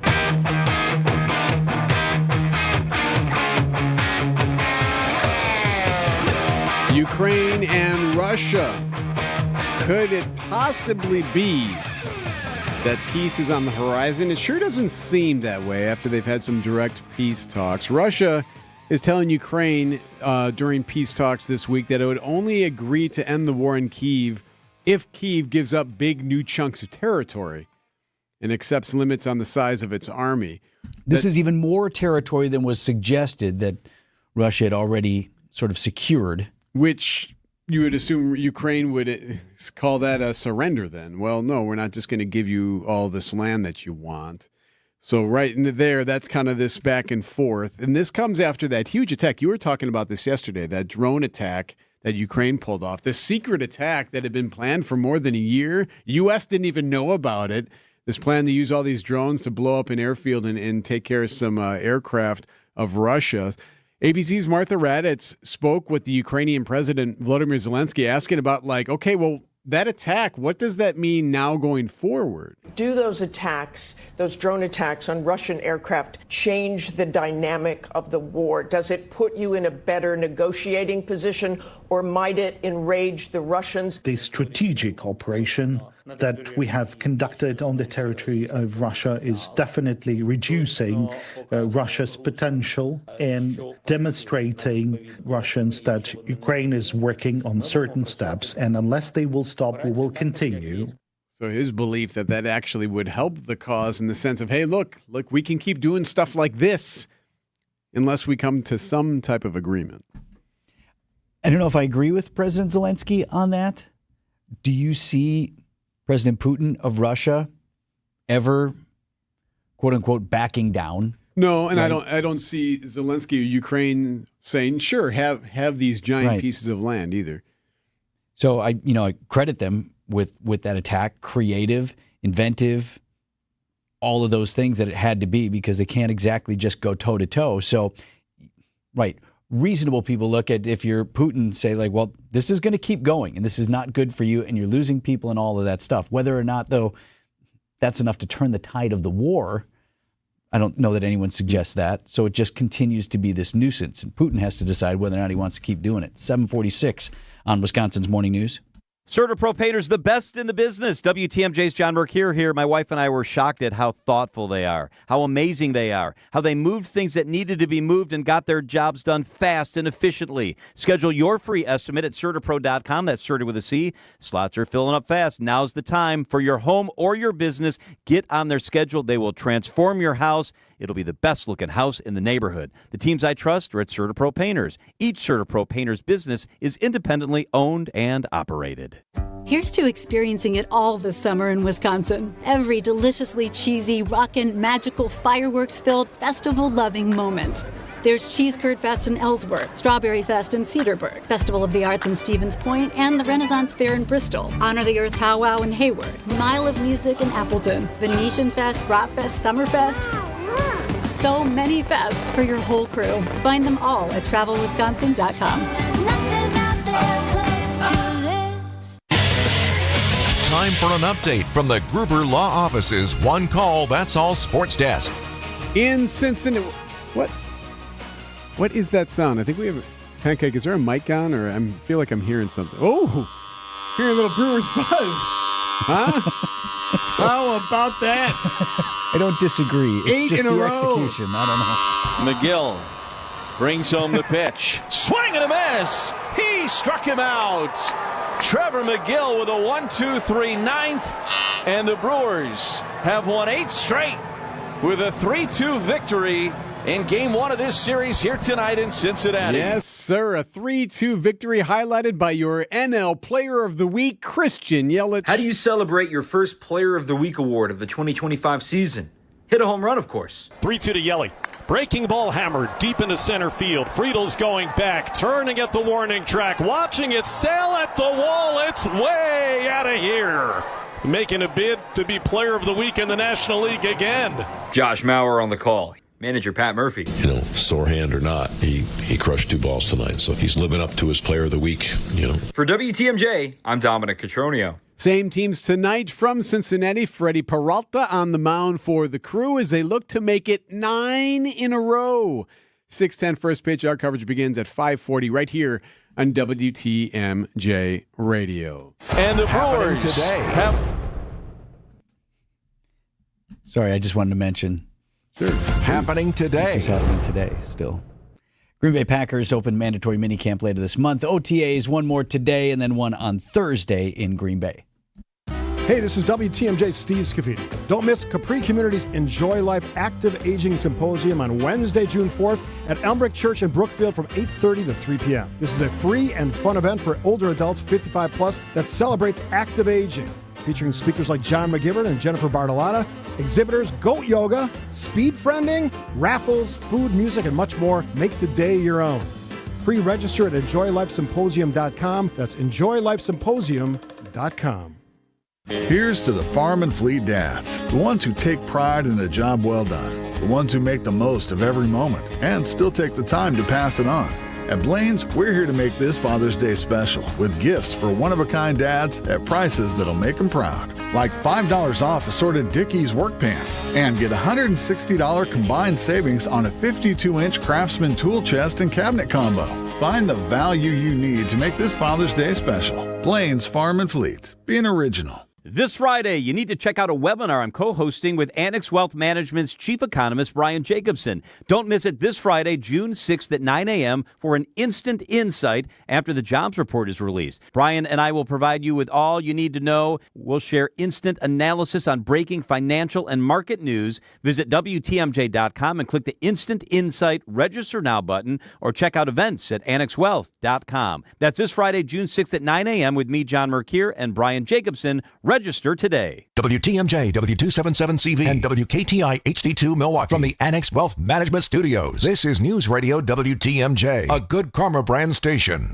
[SPEAKER 15] Ukraine and Russia. Could it possibly be that peace is on the horizon? It sure doesn't seem that way after they've had some direct peace talks. Russia is telling Ukraine during peace talks this week that it would only agree to end the war in Kyiv if Kyiv gives up big new chunks of territory and accepts limits on the size of its army.
[SPEAKER 10] This is even more territory than was suggested that Russia had already sort of secured.
[SPEAKER 15] Which you would assume Ukraine would call that a surrender then. Well, no, we're not just going to give you all this land that you want. So right in there, that's kind of this back and forth. And this comes after that huge attack. You were talking about this yesterday, that drone attack that Ukraine pulled off. The secret attack that had been planned for more than a year. U.S. didn't even know about it. This plan to use all these drones to blow up an airfield and take care of some aircraft of Russia. ABC's Martha Raddatz spoke with the Ukrainian President Volodymyr Zelensky asking about, okay, well, that attack, what does that mean now going forward?
[SPEAKER 20] Do those attacks, those drone attacks on Russian aircraft, change the dynamic of the war? Does it put you in a better negotiating position, or might it enrage the Russians?
[SPEAKER 21] The strategic operation
[SPEAKER 1] that we have conducted on the territory of Russia is definitely reducing Russia's potential and demonstrating Russians that Ukraine is working on certain steps, and unless they will stop, we will continue.
[SPEAKER 15] So his belief that actually would help the cause in the sense of, hey, look, we can keep doing stuff like this unless we come to some type of agreement.
[SPEAKER 10] I don't know if I agree with President Zelensky on that. Do you see President Putin of Russia ever, quote unquote, backing down?
[SPEAKER 15] No, and right? I don't see Zelensky or Ukraine saying, sure, have these giant pieces of land either.
[SPEAKER 10] So I credit them with that attack, creative, inventive, all of those things that it had to be, because they can't exactly just go toe to toe. So, right. Reasonable people look at, if you're Putin, say like, well, this is going to keep going and this is not good for you and you're losing people and all of that stuff. Whether or not, though, that's enough to turn the tide of the war, I don't know that anyone suggests that. So it just continues to be this nuisance, and Putin has to decide whether or not he wants to keep doing it. 7:46 on Wisconsin's Morning News.
[SPEAKER 5] CertaPro Painters, the best in the business. WTMJ's John Mercure here. My wife and I were shocked at how thoughtful they are, how amazing they are, how they moved things that needed to be moved and got their jobs done fast and efficiently. Schedule your free estimate at CertaPro.com. That's Certa with a C. Slots are filling up fast. Now's the time for your home or your business. Get on their schedule. They will transform your house. It'll be the best-looking house in the neighborhood. The teams I trust are at CertaPro Painters. Each CertaPro Painters business is independently owned and operated.
[SPEAKER 17] Here's to experiencing it all this summer in Wisconsin. Every deliciously cheesy, rockin', magical, fireworks-filled, festival-loving moment. There's Cheese Curd Fest in Ellsworth, Strawberry Fest in Cedarburg, Festival of the Arts in Stevens Point, and the Renaissance Fair in Bristol, Honor the Earth Powwow in Hayward, Mile of Music in Appleton, Venetian Fest, Bratfest, Summerfest. So many fests for your whole crew. Find them all at travelwisconsin.com.
[SPEAKER 7] There's nothing out there close to this.
[SPEAKER 8] Time for an update from the Gruber Law Office's One Call, That's All Sports Desk.
[SPEAKER 15] In Cincinnati, what is that sound? I think we have a Pancake. Is there a mic on, or I feel like I'm hearing something? Oh, hearing a little Brewers buzz. Huh? How about that?
[SPEAKER 10] I don't disagree. It's
[SPEAKER 15] 8
[SPEAKER 10] just
[SPEAKER 15] in a
[SPEAKER 10] the
[SPEAKER 15] row.
[SPEAKER 10] execution. I don't know.
[SPEAKER 21] McGill brings home the pitch. Swing and a miss. He struck him out. Trevor McGill with a 1-2-3 ninth. And the Brewers have won 8 straight with a 3-2 victory in Game 1 of this series here tonight in Cincinnati.
[SPEAKER 15] Yes, sir. A 3-2 victory highlighted by your NL Player of the Week, Christian Yelich.
[SPEAKER 22] How do you celebrate your first Player of the Week award of the 2025 season? Hit a home run, of course.
[SPEAKER 23] 3-2 to Yelich. Breaking ball hammered deep into center field. Friedel's going back, turning at the warning track, watching it sail at the wall. It's way out of here. Making a bid to be Player of the Week in the National League again.
[SPEAKER 22] Josh Mauer on the call. Manager Pat Murphy.
[SPEAKER 27] Sore hand or not, he crushed 2 balls tonight, so he's living up to his Player of the Week.
[SPEAKER 22] For WTMJ, I'm Dominic Cotroneo.
[SPEAKER 15] Same teams tonight from Cincinnati. Freddie Peralta on the mound for the Crew as they look to make it 9 in a row. 6:10 first pitch. Our coverage begins at 5:40 right here on WTMJ Radio.
[SPEAKER 21] And the Brewers
[SPEAKER 8] today
[SPEAKER 21] have...
[SPEAKER 10] Sorry, I just wanted to mention.
[SPEAKER 15] Sure.
[SPEAKER 8] Happening today.
[SPEAKER 10] This is happening today still. Green Bay Packers open mandatory minicamp later this month. OTAs, one more today and then one on Thursday in Green Bay.
[SPEAKER 28] Hey, this is WTMJ's Steve Scafidi. Don't miss Capri Community's Enjoy Life Active Aging Symposium on Wednesday, June 4th at Elmbrick Church in Brookfield from 8:30 to 3 p.m. This is a free and fun event for older adults 55 plus that celebrates active aging. Featuring speakers like John McGivern and Jennifer Bartolotta, exhibitors, goat yoga, speed friending, raffles, food, music, and much more. Make the day your own. Pre-register at enjoylifesymposium.com. That's enjoylifesymposium.com.
[SPEAKER 29] Here's to the farm and fleet dads, the ones who take pride in a job well done, the ones who make the most of every moment and still take the time to pass it on. At Blaine's, we're here to make this Father's Day special with gifts for one-of-a-kind dads at prices that'll make them proud. Like $5 off assorted Dickies work pants and get $160 combined savings on a 52-inch Craftsman tool chest and cabinet combo. Find the value you need to make this Father's Day special. Blaine's Farm and Fleet. Be an original.
[SPEAKER 5] This Friday, you need to check out a webinar I'm co-hosting with Annex Wealth Management's Chief Economist, Brian Jacobson. Don't miss it this Friday, June 6th at 9 a.m. for an instant insight after the jobs report is released. Brian and I will provide you with all you need to know. We'll share instant analysis on breaking financial and market news. Visit WTMJ.com and click the Instant Insight Register Now button or check out events at annexwealth.com. That's this Friday, June 6th at 9 a.m. with me, John Mercure, and Brian Jacobson. Register today.
[SPEAKER 8] WTMJ, W277CV, and WKTI HD2 Milwaukee from the Annex Wealth Management Studios. This is News Radio WTMJ, a Good Karma brand station.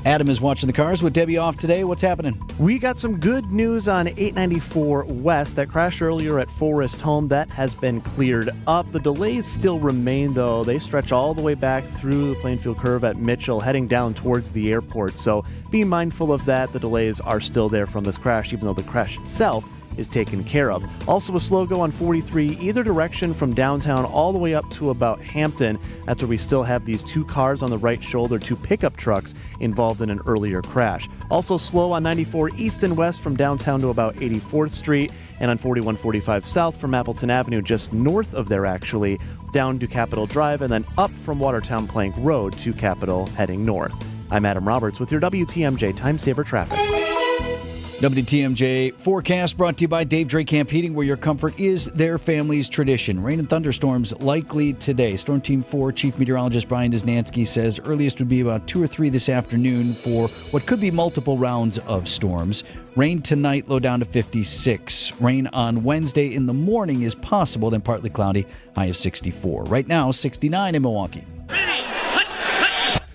[SPEAKER 10] Adam is watching the cars with Debbie off today. What's happening?
[SPEAKER 11] We got some good news on 894 West that crashed earlier at Forest Home. That has been cleared up. The delays still remain, though. They stretch all the way back through the Plainfield Curve at Mitchell, heading down towards the airport. So be mindful of that. The delays are still there from this crash, even though the crash itself is taken care of. Also a slow go on 43 either direction from downtown all the way up to about Hampton, after we still have these two cars on the right shoulder, two pickup trucks involved in an earlier crash. Also slow on 94 east and west from downtown to about 84th Street, and on 4145 south from Appleton Avenue, just north of there actually, down to Capitol Drive, and then up from Watertown Plank Road to Capitol heading north. I'm Adam Roberts with your WTMJ Time Saver Traffic.
[SPEAKER 10] WTMJ forecast brought to you by Dave Drake Camp Heating, where your comfort is their family's tradition. Rain and thunderstorms likely today. Storm Team 4 Chief Meteorologist Brian Dysnansky says earliest would be about 2 or 3 this afternoon for what could be multiple rounds of storms. Rain tonight, low down to 56. Rain on Wednesday in the morning is possible, then partly cloudy, high of 64. Right now, 69 in Milwaukee.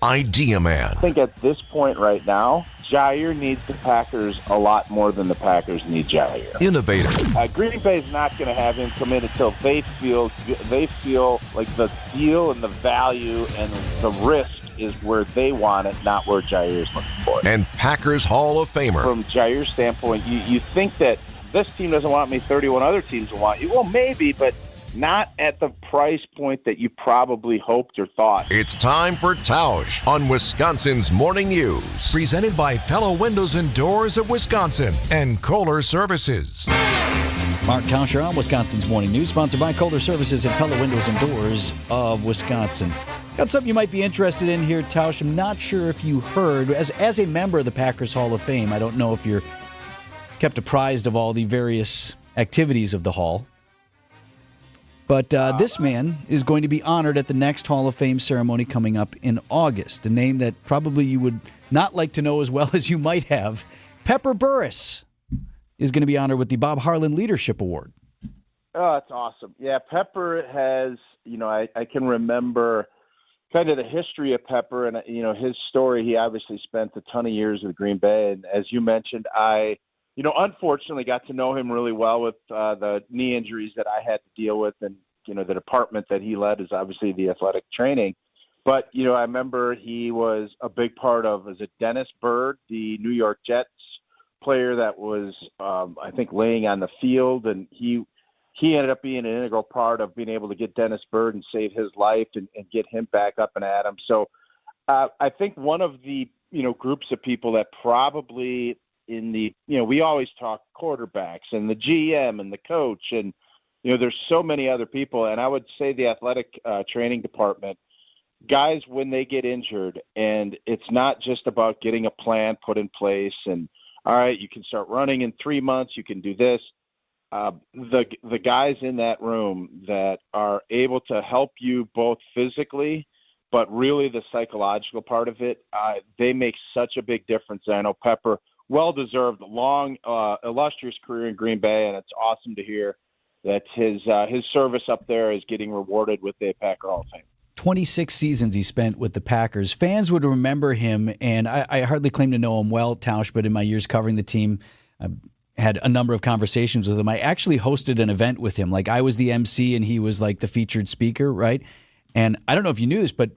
[SPEAKER 8] Idea Man.
[SPEAKER 2] I think at this point right now, Jair needs the Packers a lot more than the Packers need Jair.
[SPEAKER 8] Innovator.
[SPEAKER 2] Green Bay's not going to have him come in until they feel like the deal and the value and the risk is where they want it, not where Jair's looking for it.
[SPEAKER 8] And Packers Hall of Famer.
[SPEAKER 2] From Jair's standpoint, you think that this team doesn't want me, 31 other teams will want you. Well, maybe, but not at the price point that you probably hoped or thought.
[SPEAKER 8] It's time for Tausch on Wisconsin's Morning News. Presented by Pella Windows and Doors of Wisconsin and Kohler Services.
[SPEAKER 10] Mark Tauscher on Wisconsin's Morning News, sponsored by Kohler Services and Pella Windows and Doors of Wisconsin. Got something you might be interested in here, Tausch. I'm not sure if you heard, as a member of the Packers Hall of Fame, I don't know if you're kept apprised of all the various activities of the Hall. But this man is going to be honored at the next Hall of Fame ceremony coming up in August. A name that probably you would not like to know as well as you might have. Pepper Burris is going to be honored with the Bob Harlan Leadership Award.
[SPEAKER 2] Oh, that's awesome. Yeah, Pepper has, I can remember kind of the history of Pepper and, his story. He obviously spent a ton of years with Green Bay. And as you mentioned, I unfortunately got to know him really well with the knee injuries that I had to deal with. And, the department that he led is obviously the athletic training. But, I remember he was a big part of, was it Dennis Byrd, the New York Jets player that was, I think, laying on the field. And he ended up being an integral part of being able to get Dennis Byrd and save his life and get him back up and at him. So I think one of the, groups of people that probably in the, we always talk quarterbacks and the GM and the coach and, there's so many other people. And I would say the athletic training department, guys, when they get injured, and it's not just about getting a plan put in place and, all right, you can start running in 3 months, you can do this. The guys in that room that are able to help you both physically, but really the psychological part of it, they make such a big difference. I know Pepper, well-deserved, long, illustrious career in Green Bay, and it's awesome to hear that his service up there is getting rewarded with the Packer Hall of Fame.
[SPEAKER 10] 26 seasons he spent with the Packers. Fans would remember him, and I hardly claim to know him well, Tausch, but in my years covering the team, I had a number of conversations with him. I actually hosted an event with him. Like, I was the MC, and he was like the featured speaker, right? And I don't know if you knew this, but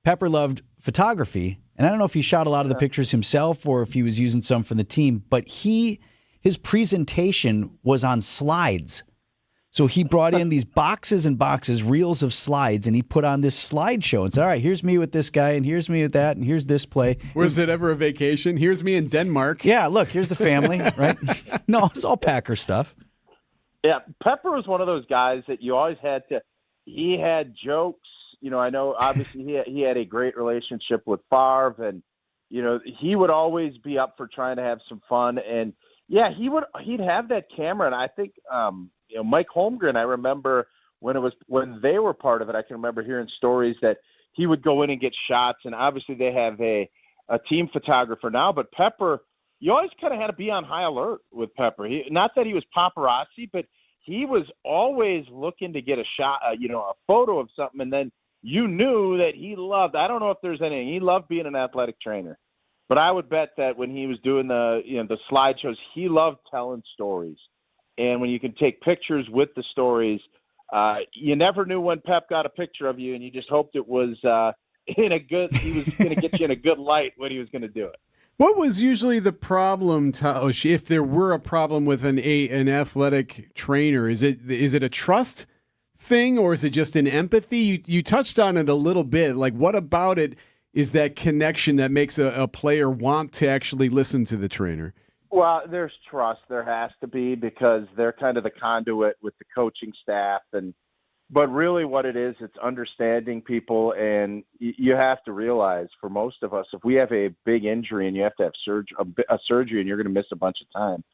[SPEAKER 10] Pepper loved photography, and I don't know if he shot a lot of the pictures himself or if he was using some from the team, but his presentation was on slides. So he brought in these boxes and boxes, reels of slides, and he put on this slideshow and said, all right, here's me with this guy, and here's me with that, and here's this play.
[SPEAKER 15] Was it ever a vacation? Here's me in Denmark.
[SPEAKER 10] Yeah, look, here's the family, right? No, it's all Packer stuff.
[SPEAKER 2] Yeah, Pepper was one of those guys that you always had to – he had jokes. You know, I know obviously he had a great relationship with Favre, and, you know, he would always be up for trying to have some fun. And, yeah, he'd have that camera, and I think you know, Mike Holmgren, I remember when they were part of it, I can remember hearing stories that he would go in and get shots, and obviously they have a team photographer now, but Pepper, you always kind of had to be on high alert with Pepper. Not that he was paparazzi, but he was always looking to get a shot, you know, a photo of something, and then you knew that he loved, I don't know if there's anything, he loved being an athletic trainer. But I would bet that when he was doing the slideshows, he loved telling stories. And when you can take pictures with the stories, you never knew when Pep got a picture of you, and you just hoped it was he was going to get you in a good light when he was going to do it.
[SPEAKER 15] What was usually the problem, Tausch, if there were a problem with an athletic trainer? Is it a trust thing, or is it just an empathy? You touched on it a little bit. Like, what about it is that connection that makes a player want to actually listen to the trainer?
[SPEAKER 2] Well, there's trust. There has to be, because they're kind of the conduit with the coaching staff. But really what it is, it's understanding people. And you have to realize, for most of us, if we have a big injury and you have to have a surgery and you're going to miss a bunch of time,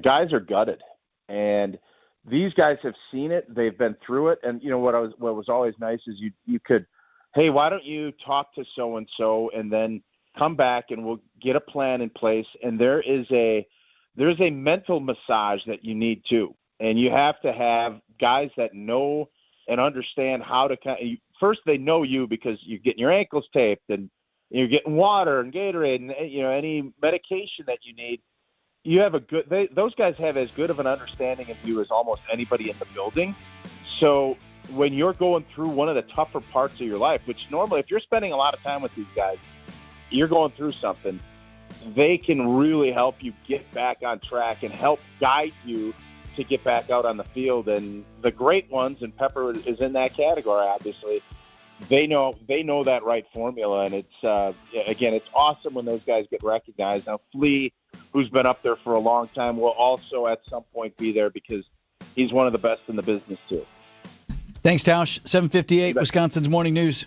[SPEAKER 2] guys are gutted. And these guys have seen it. They've been through it. And, you know, what was always nice is you could, hey, why don't you talk to so-and-so and then come back and we'll get a plan in place. And there's a mental massage that you need too. And you have to have guys that know and understand how to first they know you because you're getting your ankles taped and you're getting water and Gatorade and, you know, any medication that you need. You have those guys have as good of an understanding of you as almost anybody in the building. So when you're going through one of the tougher parts of your life, which normally if you're spending a lot of time with these guys, you're going through something, they can really help you get back on track and help guide you to get back out on the field. And the great ones, and Pepper is in that category, obviously, they know that right formula. And it's, again, it's awesome when those guys get recognized. Now, Flea, who's been up there for a long time, will also at some point be there because he's one of the best in the business too.
[SPEAKER 10] Thanks, Tausch. 7:58, Wisconsin's Morning News.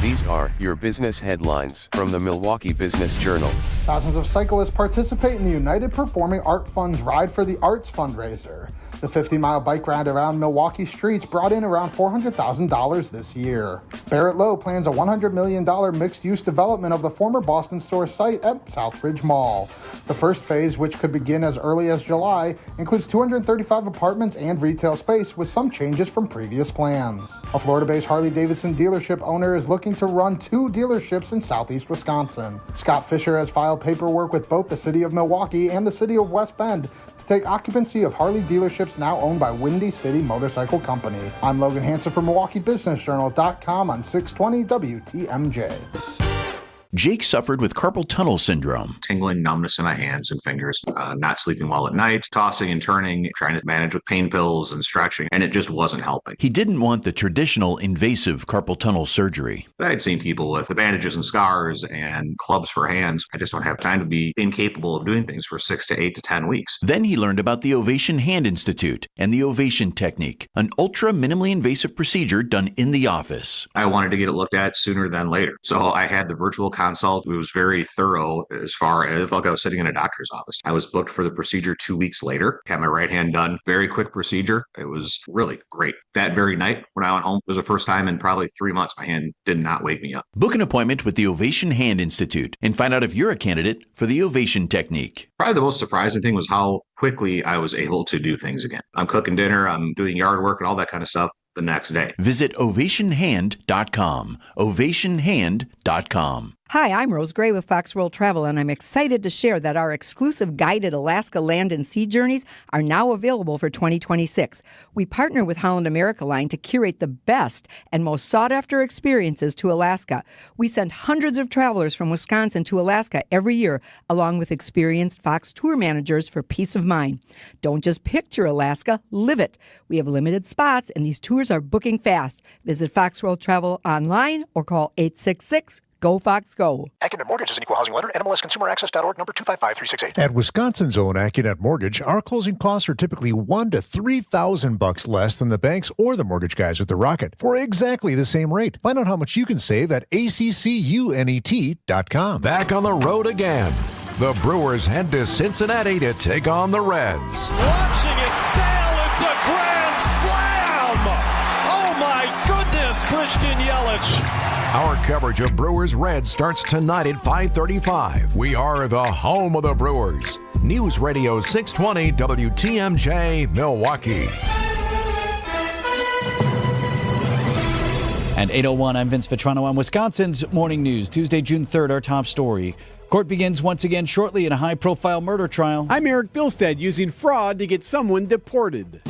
[SPEAKER 4] These are your business headlines from the Milwaukee Business Journal.
[SPEAKER 6] Thousands of cyclists participate in the United Performing Art Fund's Ride for the Arts fundraiser. The 50-mile bike ride around Milwaukee streets brought in around $400,000 this year. Barrett Lowe plans a $100 million mixed-use development of the former Boston store site at Southridge Mall. The first phase, which could begin as early as July, includes 235 apartments and retail space with some changes from previous plans. A Florida-based Harley-Davidson dealership owner is looking to run 2 dealerships in southeast Wisconsin. Scott Fisher has filed paperwork with both the city of Milwaukee and the city of West Bend to take occupancy of Harley dealerships now owned by Windy City Motorcycle Company. I'm Logan Hansen from MilwaukeeBusinessJournal.com on 620 WTMJ.
[SPEAKER 9] Jake suffered with carpal tunnel syndrome.
[SPEAKER 12] Tingling numbness in my hands and fingers, not sleeping well at night, tossing and turning, trying to manage with pain pills and stretching, and it just wasn't helping.
[SPEAKER 9] He didn't want the traditional invasive carpal tunnel surgery.
[SPEAKER 12] I had seen people with the bandages and scars and clubs for hands. I just don't have time to be incapable of doing things for 6 to 8 to 10 weeks.
[SPEAKER 9] Then he learned about the Ovation Hand Institute and the Ovation Technique, an ultra minimally invasive procedure done in the office.
[SPEAKER 12] I wanted to get it looked at sooner than later. So I had the virtual consult. It was very thorough as far as like I was sitting in a doctor's office. I was booked for the procedure 2 weeks later, had my right hand done. Very quick procedure. It was really great. That very night when I went home, it was the first time in probably 3 months my hand did not wake me up.
[SPEAKER 9] Book an appointment with the Ovation Hand Institute and find out if you're a candidate for the Ovation Technique.
[SPEAKER 12] Probably the most surprising thing was how quickly I was able to do things again. I'm cooking dinner, I'm doing yard work and all that kind of stuff the next day.
[SPEAKER 9] Visit ovationhand.com. Ovationhand.com.
[SPEAKER 3] Hi, I'm Rose Gray with Fox World Travel, and I'm excited to share that our exclusive guided Alaska land and sea journeys are now available for 2026. We partner with Holland America Line to curate the best and most sought-after experiences to Alaska. We send hundreds of travelers from Wisconsin to Alaska every year, along with experienced Fox tour managers for peace of mind. Don't just picture Alaska, live it. We have limited spots, and these tours are booking fast. Visit Fox World Travel online or call 866 Go Fox Go.
[SPEAKER 13] AccuNet Mortgage is an equal housing lender. NMLSConsumerAccess.org, number 255368.
[SPEAKER 14] At Wisconsin's own AccuNet Mortgage, our closing costs are typically $1,000 to $3,000 less than the banks or the mortgage guys with the Rocket for exactly the same rate. Find out how much you can save at accunet.com.
[SPEAKER 8] Back on the road again. The Brewers head to Cincinnati to take on the Reds.
[SPEAKER 23] Watching it sail, it's a grand slam! Oh my goodness, Christian Yelich!
[SPEAKER 8] Our coverage of Brewers Reds starts tonight at 5:35. We are the home of the Brewers. News Radio 620 WTMJ Milwaukee.
[SPEAKER 10] And 8:01, I'm Vince Vitrano on Wisconsin's Morning News. Tuesday, June 3rd, our top story. Court begins once again shortly in a high-profile murder trial.
[SPEAKER 15] I'm Erik Bilstad, using fraud to get someone deported.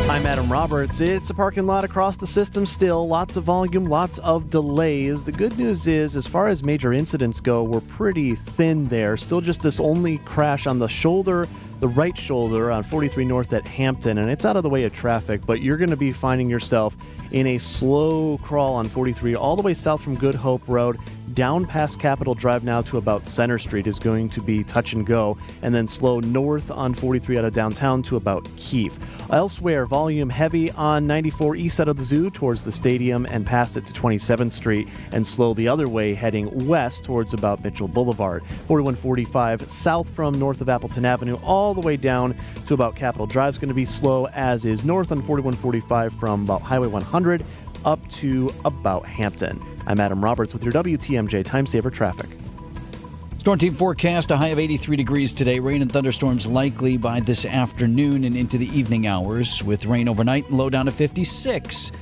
[SPEAKER 11] I'm Adam Roberts. It's a parking lot across the system still. Lots of volume, lots of delays. The good news is, as far as major incidents go, we're pretty thin there. Still just this only crash on the shoulder, the right shoulder on 43 North at Hampton, and it's out of the way of traffic, but you're going to be finding yourself in a slow crawl on 43 all the way south from Good Hope Road, down past Capitol Drive now to about Center Street is going to be touch and go, and then slow north on 43 out of downtown to about Keefe. Elsewhere, volume heavy on 94 east out of the Zoo towards the stadium and past it to 27th Street, and slow the other way heading west towards about Mitchell Boulevard. 4145 south from north of Appleton Avenue all the way down to about Capitol Drive is going to be slow, as is north on 4145 from about Highway 100 up to about Hampton. I'm Adam Roberts with your WTMJ Time Saver Traffic.
[SPEAKER 10] Storm team forecast a high of 83 degrees today. Rain and thunderstorms likely by this afternoon and into the evening hours, with rain overnight and low down to 56.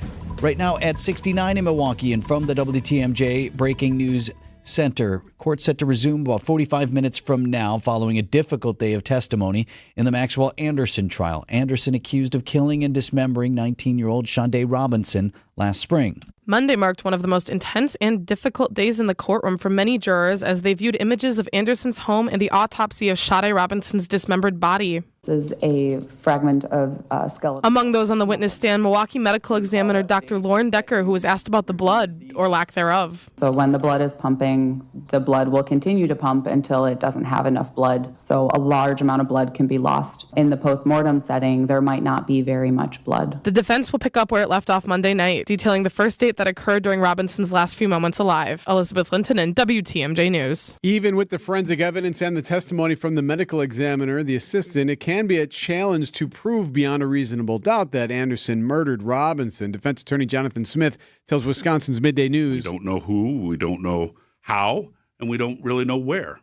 [SPEAKER 10] Right now at 69 in Milwaukee, and from the WTMJ Breaking News Center. Court set to resume about 45 minutes from now following a difficult day of testimony in the Maxwell Anderson trial. Anderson accused of killing and dismembering 19-year-old Shondae Robinson last spring.
[SPEAKER 16] Monday marked one of the most intense and difficult days in the courtroom for many jurors as they viewed images of Anderson's home and the autopsy of Shondae Robinson's dismembered body.
[SPEAKER 18] This is a fragment of skeleton.
[SPEAKER 16] Among those on the witness stand, Milwaukee medical examiner Dr. Lauren Decker, who was asked about the blood, or lack thereof.
[SPEAKER 18] So when the blood is pumping, the blood will continue to pump until it doesn't have enough blood. So a large amount of blood can be lost. In the postmortem setting, there might not be very much blood.
[SPEAKER 16] The defense will pick up where it left off Monday night, detailing the first date that occurred during Robinson's last few moments alive. Elizabeth Lintonen, WTMJ News.
[SPEAKER 15] Even with the forensic evidence and the testimony from the medical examiner, the assistant, it can be a challenge to prove beyond a reasonable doubt that Anderson murdered Robinson. Defense attorney Jonathan Smith tells Wisconsin's Midday News.
[SPEAKER 19] We don't know who, we don't know how, and we don't really know where,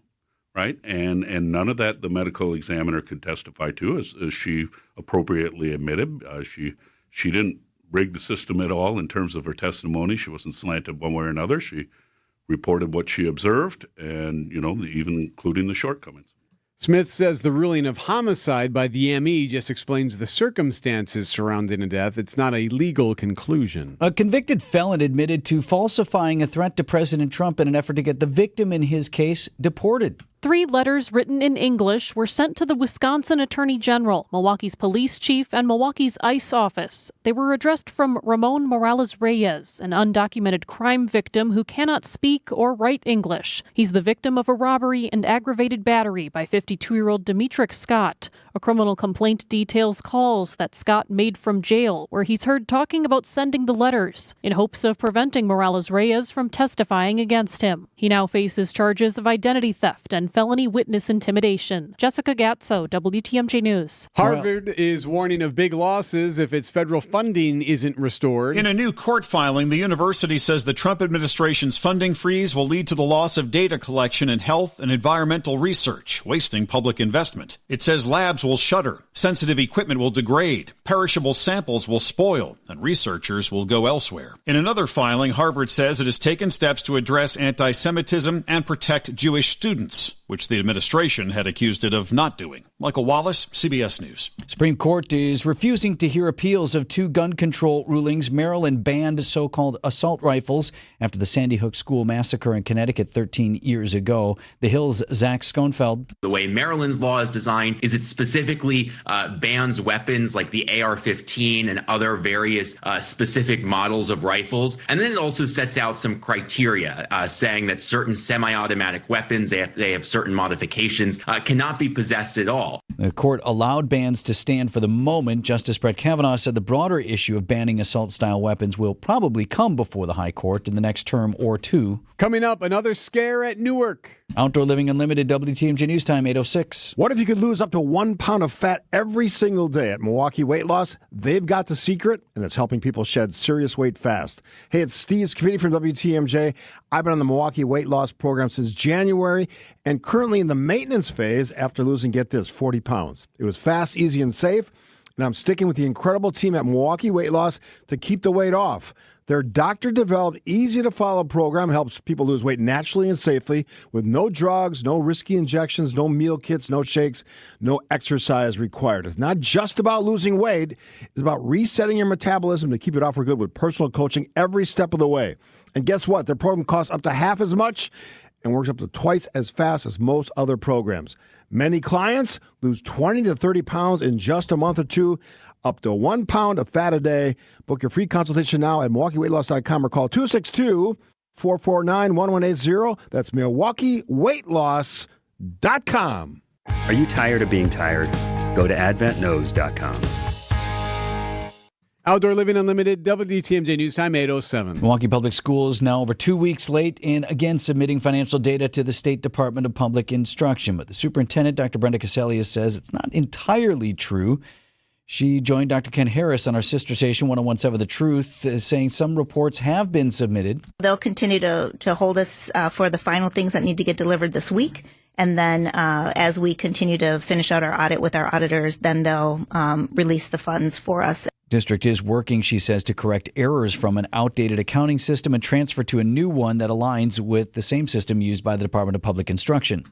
[SPEAKER 19] right? And none of that the medical examiner could testify to, as she appropriately admitted. She didn't rig the system at all in terms of her testimony. She wasn't slanted one way or another. She reported what she observed, and even including the shortcomings.
[SPEAKER 15] Smith says the ruling of homicide by the ME just explains the circumstances surrounding the death. It's not a legal conclusion.
[SPEAKER 10] A convicted felon admitted to falsifying a threat to President Trump in an effort to get the victim in his case deported.
[SPEAKER 24] 3 letters written in English were sent to the Wisconsin Attorney General, Milwaukee's police chief, and Milwaukee's ICE office. They were addressed from Ramon Morales Reyes, an undocumented crime victim who cannot speak or write English. He's the victim of a robbery and aggravated battery by 52-year-old Demetric Scott. A criminal complaint details calls that Scott made from jail, where he's heard talking about sending the letters in hopes of preventing Morales Reyes from testifying against him. He now faces charges of identity theft and felony witness intimidation. Jessica Gatso, WTMJ News.
[SPEAKER 15] Harvard is warning of big losses if its federal funding isn't restored.
[SPEAKER 1] In a new court filing, the university says the Trump administration's funding freeze will lead to the loss of data collection in health and environmental research, wasting public investment. It says labs will shutter, sensitive equipment will degrade, perishable samples will spoil, and researchers will go elsewhere. In another filing, Harvard says it has taken steps to address anti-Semitism and protect Jewish students, which the administration had accused it of not doing. Michael Wallace, CBS News.
[SPEAKER 10] Supreme Court is refusing to hear appeals of two gun control rulings. Maryland banned so-called assault rifles after the Sandy Hook school massacre in Connecticut 13 years ago. The Hill's Zach Schoenfeld.
[SPEAKER 7] The way Maryland's law is designed is it specifically bans weapons like the AR-15 and other various specific models of rifles. And then it also sets out some criteria saying that certain semi-automatic weapons, they have certain modifications, cannot be possessed at all.
[SPEAKER 10] The court allowed bans to stand for the moment. Justice Brett Kavanaugh said the broader issue of banning assault-style weapons will probably come before the High Court in the next term or two.
[SPEAKER 15] Coming up, another scare at Newark.
[SPEAKER 10] Outdoor Living Unlimited, WTMJ News Time, 8:06.
[SPEAKER 28] What if you could lose up to 1 pound of fat every single day? At Milwaukee Weight Loss, they've got the secret, and it's helping people shed serious weight fast. Hey, it's Steve Scafidi from WTMJ. I've been on the Milwaukee Weight Loss program since January and currently in the maintenance phase after losing, get this, 40 pounds. It was fast, easy, and safe, and I'm sticking with the incredible team at Milwaukee Weight Loss to keep the weight off. Their doctor-developed, easy-to-follow program helps people lose weight naturally and safely with no drugs, no risky injections, no meal kits, no shakes, no exercise required. It's not just about losing weight. It's about resetting your metabolism to keep it off for good with personal coaching every step of the way. And guess what? Their program costs up to half as much and works up to twice as fast as most other programs. Many clients lose 20 to 30 pounds in just a month or two, up to 1 pound of fat a day. Book your free consultation now at MilwaukeeWeightLoss.com or call 262-449-1180. That's MilwaukeeWeightLoss.com.
[SPEAKER 17] Are you tired of being tired? Go to AdventKnows.com.
[SPEAKER 15] Outdoor Living Unlimited, WTMJ News Time, 8:07.
[SPEAKER 10] Milwaukee Public Schools now over 2 weeks late in, again, submitting financial data to the State Department of Public Instruction. But the superintendent, Dr. Brenda Cassellius, says it's not entirely true. She joined Dr. Ken Harris on our sister station, 101.7 The Truth, saying some reports have been submitted.
[SPEAKER 20] They'll continue to hold us for the final things that need to get delivered this week. And then as we continue to finish out our audit with our auditors, then they'll release the funds for us.
[SPEAKER 10] District is working, she says, to correct errors from an outdated accounting system and transfer to a new one that aligns with the same system used by the Department of Public Instruction.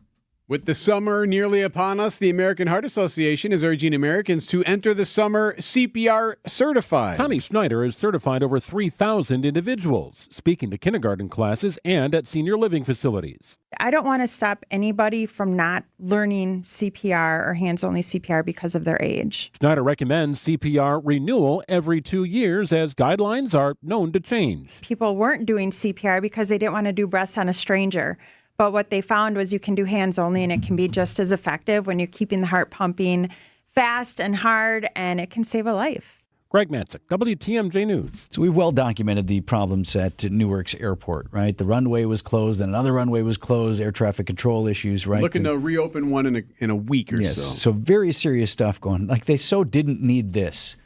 [SPEAKER 15] With the summer nearly upon us, the American Heart Association is urging Americans to enter the summer CPR certified.
[SPEAKER 21] Connie Schneider has certified over 3,000 individuals, speaking to kindergarten classes and at senior living facilities.
[SPEAKER 22] I don't want to stop anybody from not learning CPR or hands-only CPR because of their age.
[SPEAKER 21] Schneider recommends CPR renewal every 2 years as guidelines are known to change.
[SPEAKER 22] People weren't doing CPR because they didn't want to do breaths on a stranger. But what they found was you can do hands only, and it can be just as effective when you're keeping the heart pumping fast and hard, and it can save a life.
[SPEAKER 21] Greg Matzik, WTMJ News.
[SPEAKER 10] So we've well documented the problems at Newark's airport, right? The runway was closed, and another runway was closed, air traffic control issues, right?
[SPEAKER 15] Looking to reopen one in a week or
[SPEAKER 10] yes,
[SPEAKER 15] so.
[SPEAKER 10] So very serious stuff going. Like they so didn't need this.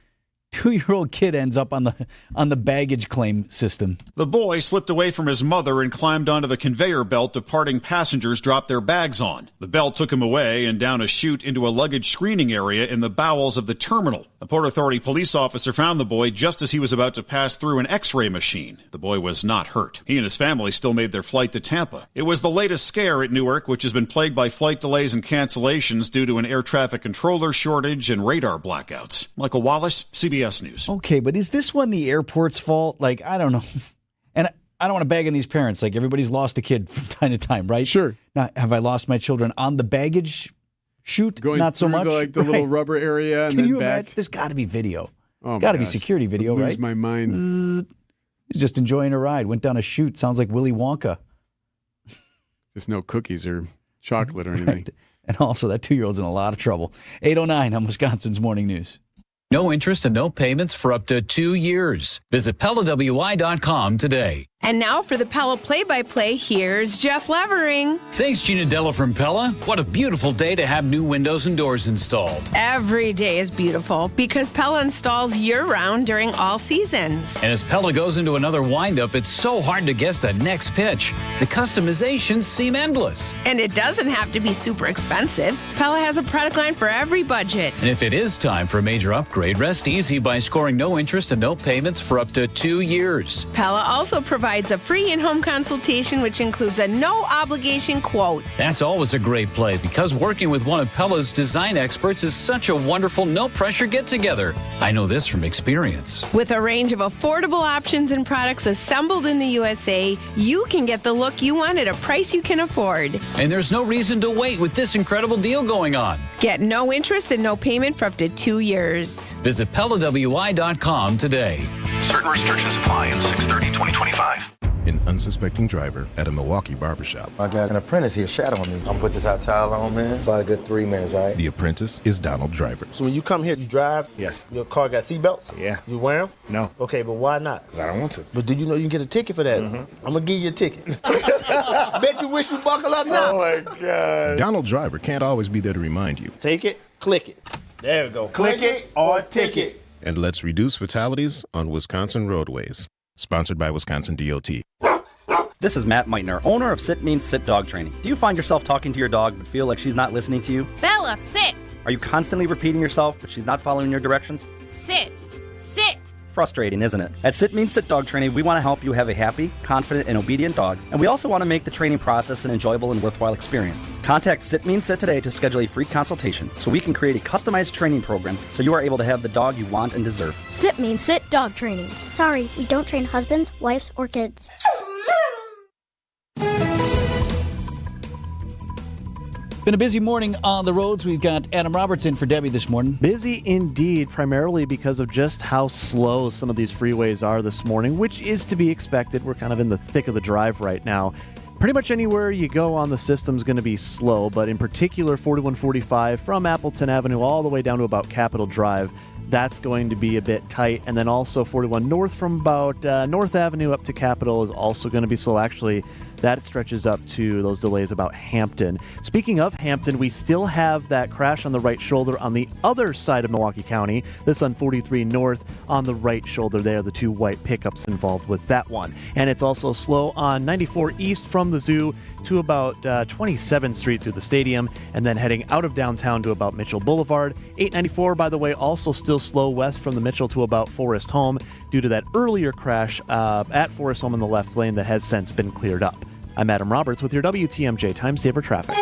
[SPEAKER 10] 2-year-old kid ends up on the baggage claim system.
[SPEAKER 1] The boy slipped away from his mother and climbed onto the conveyor belt departing passengers dropped their bags on. The belt took him away and down a chute into a luggage screening area in the bowels of the terminal. A Port Authority police officer found the boy just as he was about to pass through an X-ray machine. The boy was not hurt. He and his family still made their flight to Tampa. It was the latest scare at Newark, which has been plagued by flight delays and cancellations due to an air traffic controller shortage and radar blackouts. Michael Wallace, CBS News.
[SPEAKER 10] Okay, but is this one the airport's fault? Like, I don't know. And I don't want to bag on these parents. Like, everybody's lost a kid from time to time, right?
[SPEAKER 15] Sure.
[SPEAKER 10] Now, have I lost my children on the baggage chute?
[SPEAKER 15] Going
[SPEAKER 10] not so much.
[SPEAKER 15] The little rubber area and
[SPEAKER 10] Can
[SPEAKER 15] then
[SPEAKER 10] you
[SPEAKER 15] back.
[SPEAKER 10] Imagine? There's got to be video.
[SPEAKER 15] Oh,
[SPEAKER 10] got to be security video, right?
[SPEAKER 15] Lose my mind.
[SPEAKER 10] He's just enjoying a ride. Went down a chute. Sounds like Willy Wonka.
[SPEAKER 15] Just no cookies or chocolate or anything.
[SPEAKER 10] Right. And also, that 2-year-old's in a lot of trouble. 8:09 on Wisconsin's Morning News.
[SPEAKER 2] No interest and no payments for up to 2 years. Visit PellaWI.com today.
[SPEAKER 4] And now for the Pella play-by-play, here's Jeff Levering.
[SPEAKER 2] Thanks, Gina Della from Pella. What a beautiful day to have new windows and doors installed.
[SPEAKER 4] Every day is beautiful because Pella installs year-round during all seasons.
[SPEAKER 2] And as Pella goes into another windup, it's so hard to guess that next pitch. The customizations seem endless.
[SPEAKER 4] And it doesn't have to be super expensive. Pella has a product line for every budget.
[SPEAKER 2] And if it is time for a major upgrade, rest easy by scoring no interest and no payments for up to 2 years.
[SPEAKER 4] Pella also provides a free in-home consultation, which includes a no-obligation quote.
[SPEAKER 2] That's always a great play because working with one of Pella's design experts is such a wonderful, no-pressure get-together. I know this from experience.
[SPEAKER 4] With a range of affordable options and products assembled in the USA, you can get the look you want at a price you can afford.
[SPEAKER 2] And there's no reason to wait with this incredible deal going on.
[SPEAKER 4] Get no interest and no payment for up to 2 years.
[SPEAKER 2] Visit PellaWI.com today.
[SPEAKER 13] Certain restrictions apply in 6/30/2025.
[SPEAKER 5] An unsuspecting driver at a Milwaukee barbershop.
[SPEAKER 6] I got an apprentice here shadowing me. I'm gonna put this hot towel on, man. About a good 3 minutes, all right?
[SPEAKER 5] The apprentice is Donald Driver.
[SPEAKER 12] So when you come here, you drive?
[SPEAKER 5] Yes.
[SPEAKER 12] Your car got seatbelts?
[SPEAKER 5] Yeah.
[SPEAKER 12] You wear them?
[SPEAKER 5] No.
[SPEAKER 12] Okay, but why not?
[SPEAKER 5] I don't want to.
[SPEAKER 12] But do you know you can get a ticket for that? I'm gonna give you a ticket. Bet you wish you buckle up now.
[SPEAKER 5] Oh my God. Donald Driver can't always be there to remind you.
[SPEAKER 12] Take it, click it. There we go. Click it or ticket.
[SPEAKER 5] And let's reduce fatalities on Wisconsin roadways. Sponsored by Wisconsin DOT.
[SPEAKER 25] This is Matt Meitner, owner of Sit Means Sit Dog Training. Do you find yourself talking to your dog but feel like she's not listening to you?
[SPEAKER 26] Bella, sit!
[SPEAKER 25] Are you constantly repeating yourself but she's not following your directions?
[SPEAKER 26] Sit! Sit!
[SPEAKER 25] Frustrating, isn't it? At Sit Means Sit Dog Training, we want to help you have a happy, confident, and obedient dog, and we also want to make the training process an enjoyable and worthwhile experience. Contact Sit Means Sit today to schedule a free consultation so we can create a customized training program so you are able to have the dog you want and deserve.
[SPEAKER 27] Sit Means Sit Dog Training. Sorry, we don't train husbands, wives, or kids.
[SPEAKER 10] Been a busy morning on the roads. We've got Adam Roberts in for Debbie this morning.
[SPEAKER 11] Busy indeed, primarily because of just how slow some of these freeways are this morning, which is to be expected. We're kind of in the thick of the drive right now. Pretty much anywhere you go on the system's going to be slow, but in particular 4145 from Appleton Avenue all the way down to about Capitol Drive. That's going to be a bit tight. And then also 41 North from about North Avenue up to Capitol is also going to be slow. Actually, that stretches up to those delays about Hampton. Speaking of Hampton, we still have that crash on the right shoulder on the other side of Milwaukee County. This on 43 North on the right shoulder there, the two white pickups involved with that one. And it's also slow on 94 East from the zoo to about 27th Street through the stadium, and then heading out of downtown to about Mitchell Boulevard. 894, by the way, also still slow west from the Mitchell to about Forest Home due to that earlier crash at Forest Home in the left lane that has since been cleared up. I'm Adam Roberts with your WTMJ Time Saver Traffic.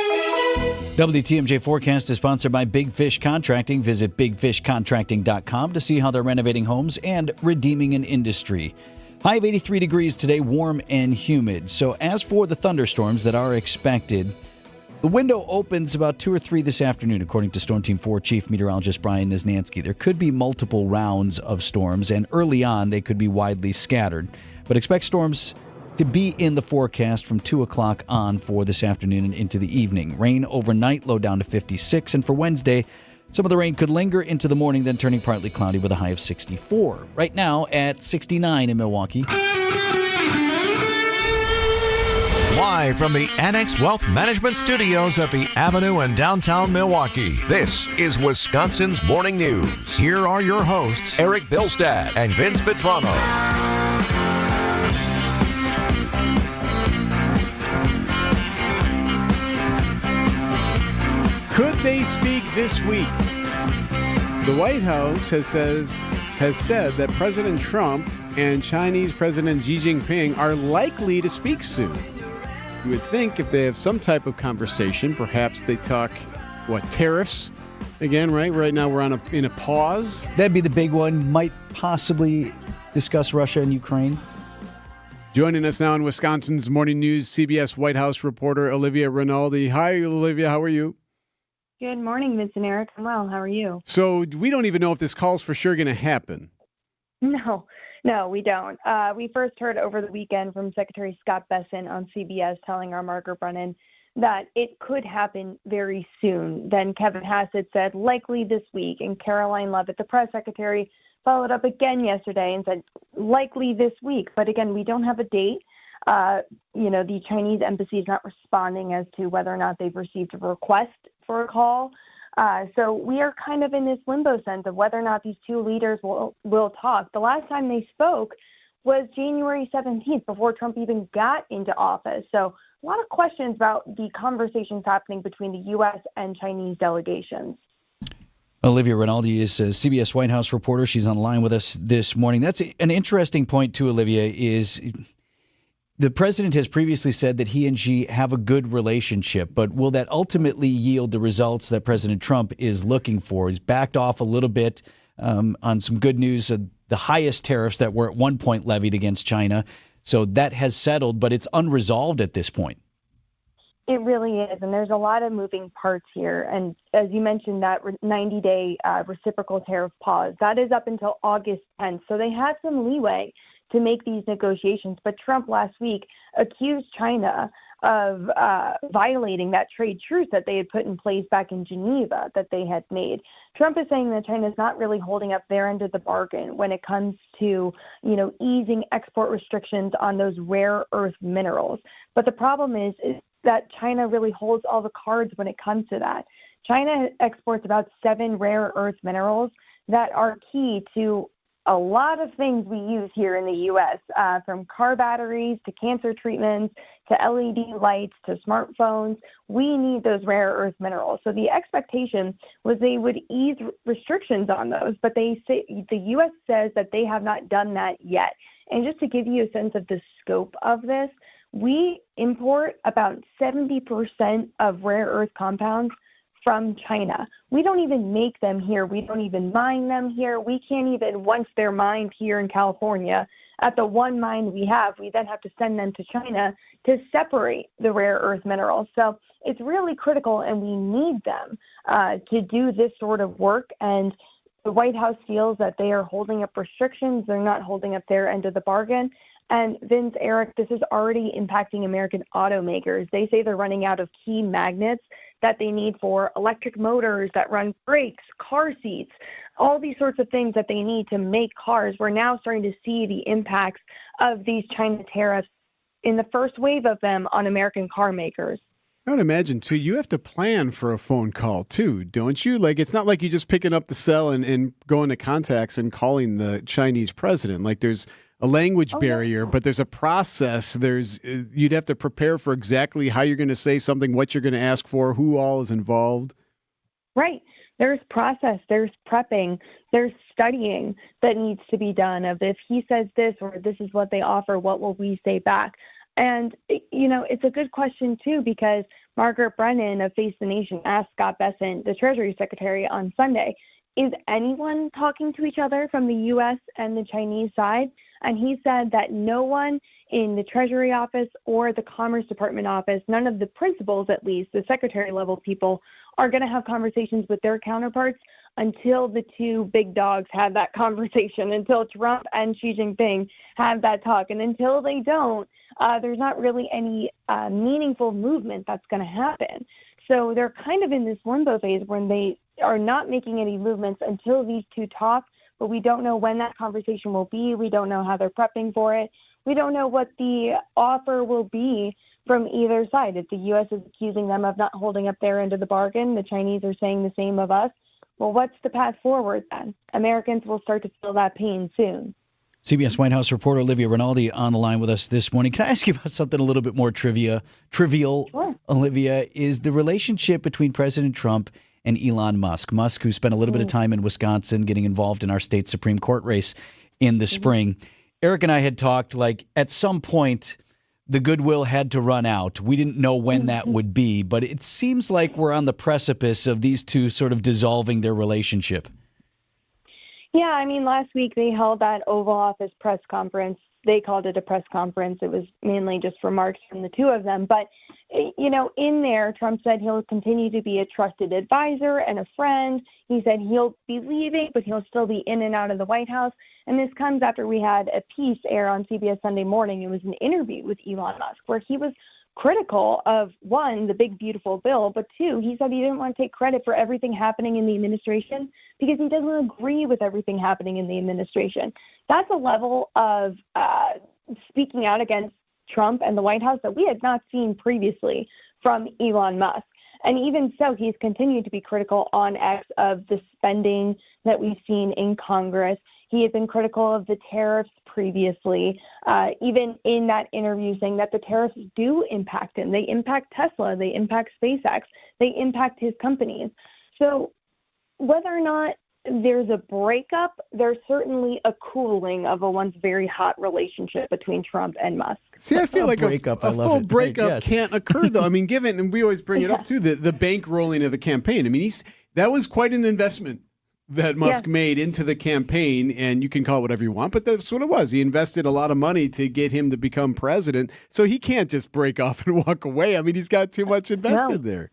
[SPEAKER 10] WTMJ forecast is sponsored by Big Fish Contracting. Visit bigfishcontracting.com to see how they're renovating homes and redeeming an industry. High of 83 degrees today, warm and humid. So as for the thunderstorms that are expected, the window opens about 2 or 3 this afternoon, according to Storm Team 4 Chief Meteorologist Brian Niznansky. There could be multiple rounds of storms, and early on they could be widely scattered. But expect storms to be in the forecast from 2 o'clock on for this afternoon and into the evening. Rain overnight, low down to 56. And for Wednesday, some of the rain could linger into the morning, then turning partly cloudy with a high of 64. Right now at 69 in Milwaukee.
[SPEAKER 8] Live from the Annex Wealth Management Studios at the Avenue in downtown Milwaukee, this is Wisconsin's Morning News. Here are your hosts, Erik Bilstad and Vince Vitrano.
[SPEAKER 15] Could they speak this week? The White House has said that President Trump and Chinese President Xi Jinping are likely to speak soon. You would think if they have some type of conversation, perhaps they talk, tariffs again, right? Right now we're in a pause.
[SPEAKER 10] That'd be the big one. Might possibly discuss Russia and Ukraine.
[SPEAKER 15] Joining us now in Wisconsin's Morning News, CBS White House reporter Olivia Rinaldi. Hi, Olivia. How are you?
[SPEAKER 29] Good morning, Vince and Erik. I'm well. How are you?
[SPEAKER 15] So we don't even know if this call's for sure going to happen.
[SPEAKER 29] No, we don't. We first heard over the weekend from Secretary Scott Bessent on CBS telling our Margaret Brennan that it could happen very soon. Then Kevin Hassett said likely this week, and Caroline Leavitt, the press secretary, followed up again yesterday and said likely this week. But again, we don't have a date. The Chinese embassy is not responding as to whether or not they've received a request for a call. So we are kind of in this limbo sense of whether or not these two leaders will talk. The last time they spoke was January 17th, before Trump even got into office. So a lot of questions about the conversations happening between the U.S. and Chinese delegations.
[SPEAKER 10] Olivia Rinaldi is a CBS White House reporter. She's on the line with us this morning. That's an interesting point, too, Olivia, is the president has previously said that he and Xi have a good relationship, but will that ultimately yield the results that President Trump is looking for? He's backed off a little bit on some good news of the highest tariffs that were at one point levied against China. So that has settled, but it's unresolved at this point.
[SPEAKER 29] It really is, and there's a lot of moving parts here. And as you mentioned, that 90-day reciprocal tariff pause, that is up until August 10th. So they have some leeway to make these negotiations. But Trump last week accused China of violating that trade truce that they had put in place back in Geneva that they had made. Trump is saying that China is not really holding up their end of the bargain when it comes to, easing export restrictions on those rare earth minerals. But the problem is that China really holds all the cards when it comes to that. China exports about 7 rare earth minerals that are key to a lot of things we use here in the U.S., from car batteries to cancer treatments to LED lights to smartphones. We need those rare earth minerals. So the expectation was they would ease restrictions on those, but they say the U.S. says that they have not done that yet. And just to give you a sense of the scope of this, we import about 70% of rare earth compounds from China. We don't even make them here. We don't even mine them here. We can't even, once they're mined here in California, at the one mine we have, we then have to send them to China to separate the rare earth minerals. So it's really critical, and we need them to do this sort of work. And the White House feels that they are holding up restrictions. They're not holding up their end of the bargain. And Vince, Erik, this is already impacting American automakers. They say they're running out of key magnets that they need for electric motors that run brakes, car seats, all these sorts of things that they need to make cars. We're now starting to see the impacts of these China tariffs in the first wave of them on American car makers.
[SPEAKER 15] I would imagine, too, you have to plan for a phone call, too, don't you? Like, it's not like you're just picking up the cell and going to contacts and calling the Chinese president. Like, there's a language barrier, but there's a process. You'd have to prepare for exactly how you're going to say something, what you're going to ask for, who all is involved.
[SPEAKER 29] Right. There's process, there's prepping, there's studying that needs to be done of if he says this or this is what they offer, what will we say back? And, it's a good question, too, because Margaret Brennan of Face the Nation asked Scott Bessent, the Treasury Secretary, on Sunday, is anyone talking to each other from the U.S. and the Chinese side? And he said that no one in the Treasury office or the Commerce Department office, none of the principals, at least, the secretary level people, are going to have conversations with their counterparts until the two big dogs have that conversation, until Trump and Xi Jinping have that talk. And until they don't, there's not really any meaningful movement that's going to happen. So they're kind of in this limbo phase when they are not making any movements until these two talk, but we don't know when that conversation will be. We don't know how they're prepping for it. We don't know what the offer will be from either side. If the U.S. is accusing them of not holding up their end of the bargain, the Chinese are saying the same of us. Well, what's the path forward then? Americans will start to feel that pain soon.
[SPEAKER 10] CBS White House reporter Olivia Rinaldi on the line with us this morning. Can I ask you about something a little bit more trivial? Sure. Olivia, is the relationship between President Trump and Elon Musk. Musk, who spent a little bit of time in Wisconsin getting involved in our state Supreme Court race in the spring. Erik and I had talked, like, at some point, the goodwill had to run out. We didn't know when that would be, but it seems like we're on the precipice of these two sort of dissolving their relationship.
[SPEAKER 29] Yeah, I mean, last week they held that Oval Office press conference. They called it a press conference. It was mainly just remarks from the two of them. But, in there, Trump said he'll continue to be a trusted advisor and a friend. He said he'll be leaving, but he'll still be in and out of the White House. And this comes after we had a piece air on CBS Sunday Morning. It was an interview with Elon Musk where he was critical of, one, the big, beautiful bill, but two, he said he didn't want to take credit for everything happening in the administration because he doesn't agree with everything happening in the administration. That's a level of speaking out against Trump and the White House that we had not seen previously from Elon Musk. And even so, he's continued to be critical on X of the spending that we've seen in Congress. He has been critical of the tariffs previously, even in that interview saying that the tariffs do impact him. They impact Tesla. They impact SpaceX. They impact his companies. So whether or not there's a breakup, there's certainly a cooling of a once very hot relationship between Trump and Musk.
[SPEAKER 15] See, I feel like
[SPEAKER 10] breakup,
[SPEAKER 15] a full breakup
[SPEAKER 10] Yes.
[SPEAKER 15] can't occur, though. I mean, given, and we always bring it up, too, the bankrolling of the campaign. I mean, that was quite an investment that Musk made into the campaign, and you can call it whatever you want, but that's what it was. He invested a lot of money to get him to become president, so he can't just break off and walk away. I mean, he's got too much invested there.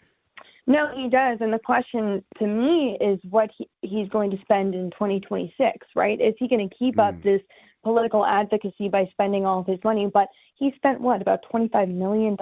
[SPEAKER 29] No, he does. And the question to me is what he's going to spend in 2026, right? Is he going to keep up this political advocacy by spending all of his money? But he spent, about $25 million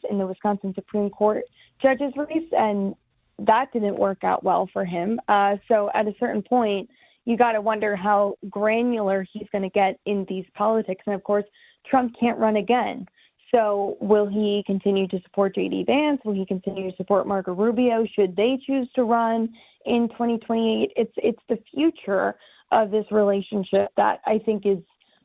[SPEAKER 29] in the Wisconsin Supreme Court judges race, and that didn't work out well for him. So at a certain point, you got to wonder how granular he's going to get in these politics. And of course, Trump can't run again. So will he continue to support J.D. Vance? Will he continue to support Marco Rubio? Should they choose to run in 2028? It's the future of this relationship that I think is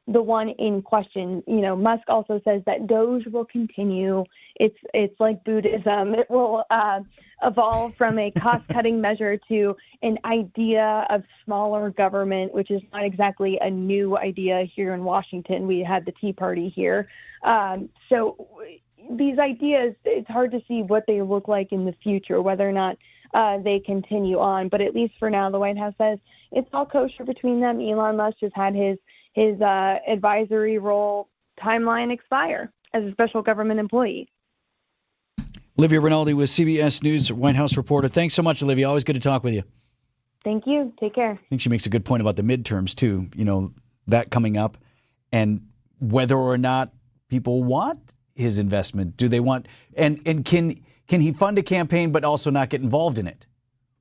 [SPEAKER 29] the one in question. You know, Musk also says that Doge will continue. It's like Buddhism. It will evolve from a cost-cutting measure to an idea of smaller government, which is not exactly a new idea here in Washington. We had the Tea Party here. So these ideas, it's hard to see what they look like in the future, whether or not they continue on. But at least for now, the White House says it's all kosher between them. Elon Musk just had his advisory role timeline expire as a special government employee.
[SPEAKER 10] Olivia Rinaldi with CBS News White House reporter. Thanks so much, Olivia. Always good to talk with you.
[SPEAKER 29] Thank you. Take care.
[SPEAKER 10] I think she makes a good point about the midterms, too. You know, that coming up and whether or not people want his investment. Do they want and can he fund a campaign but also not get involved in it?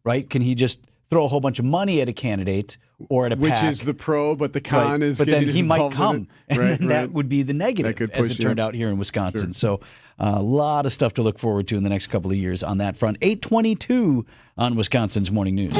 [SPEAKER 10] Right? Can he just throw a whole bunch of money at a candidate or at a PAC?
[SPEAKER 15] Which is the pro, but the con is
[SPEAKER 10] but then
[SPEAKER 15] getting
[SPEAKER 10] he might
[SPEAKER 15] involved in
[SPEAKER 10] come,
[SPEAKER 15] it.
[SPEAKER 10] and then that would be the negative, as it turned out here in Wisconsin.
[SPEAKER 15] Sure.
[SPEAKER 10] So a lot of stuff to look forward to in the next couple of years on that front. 8:22 on Wisconsin's Morning News.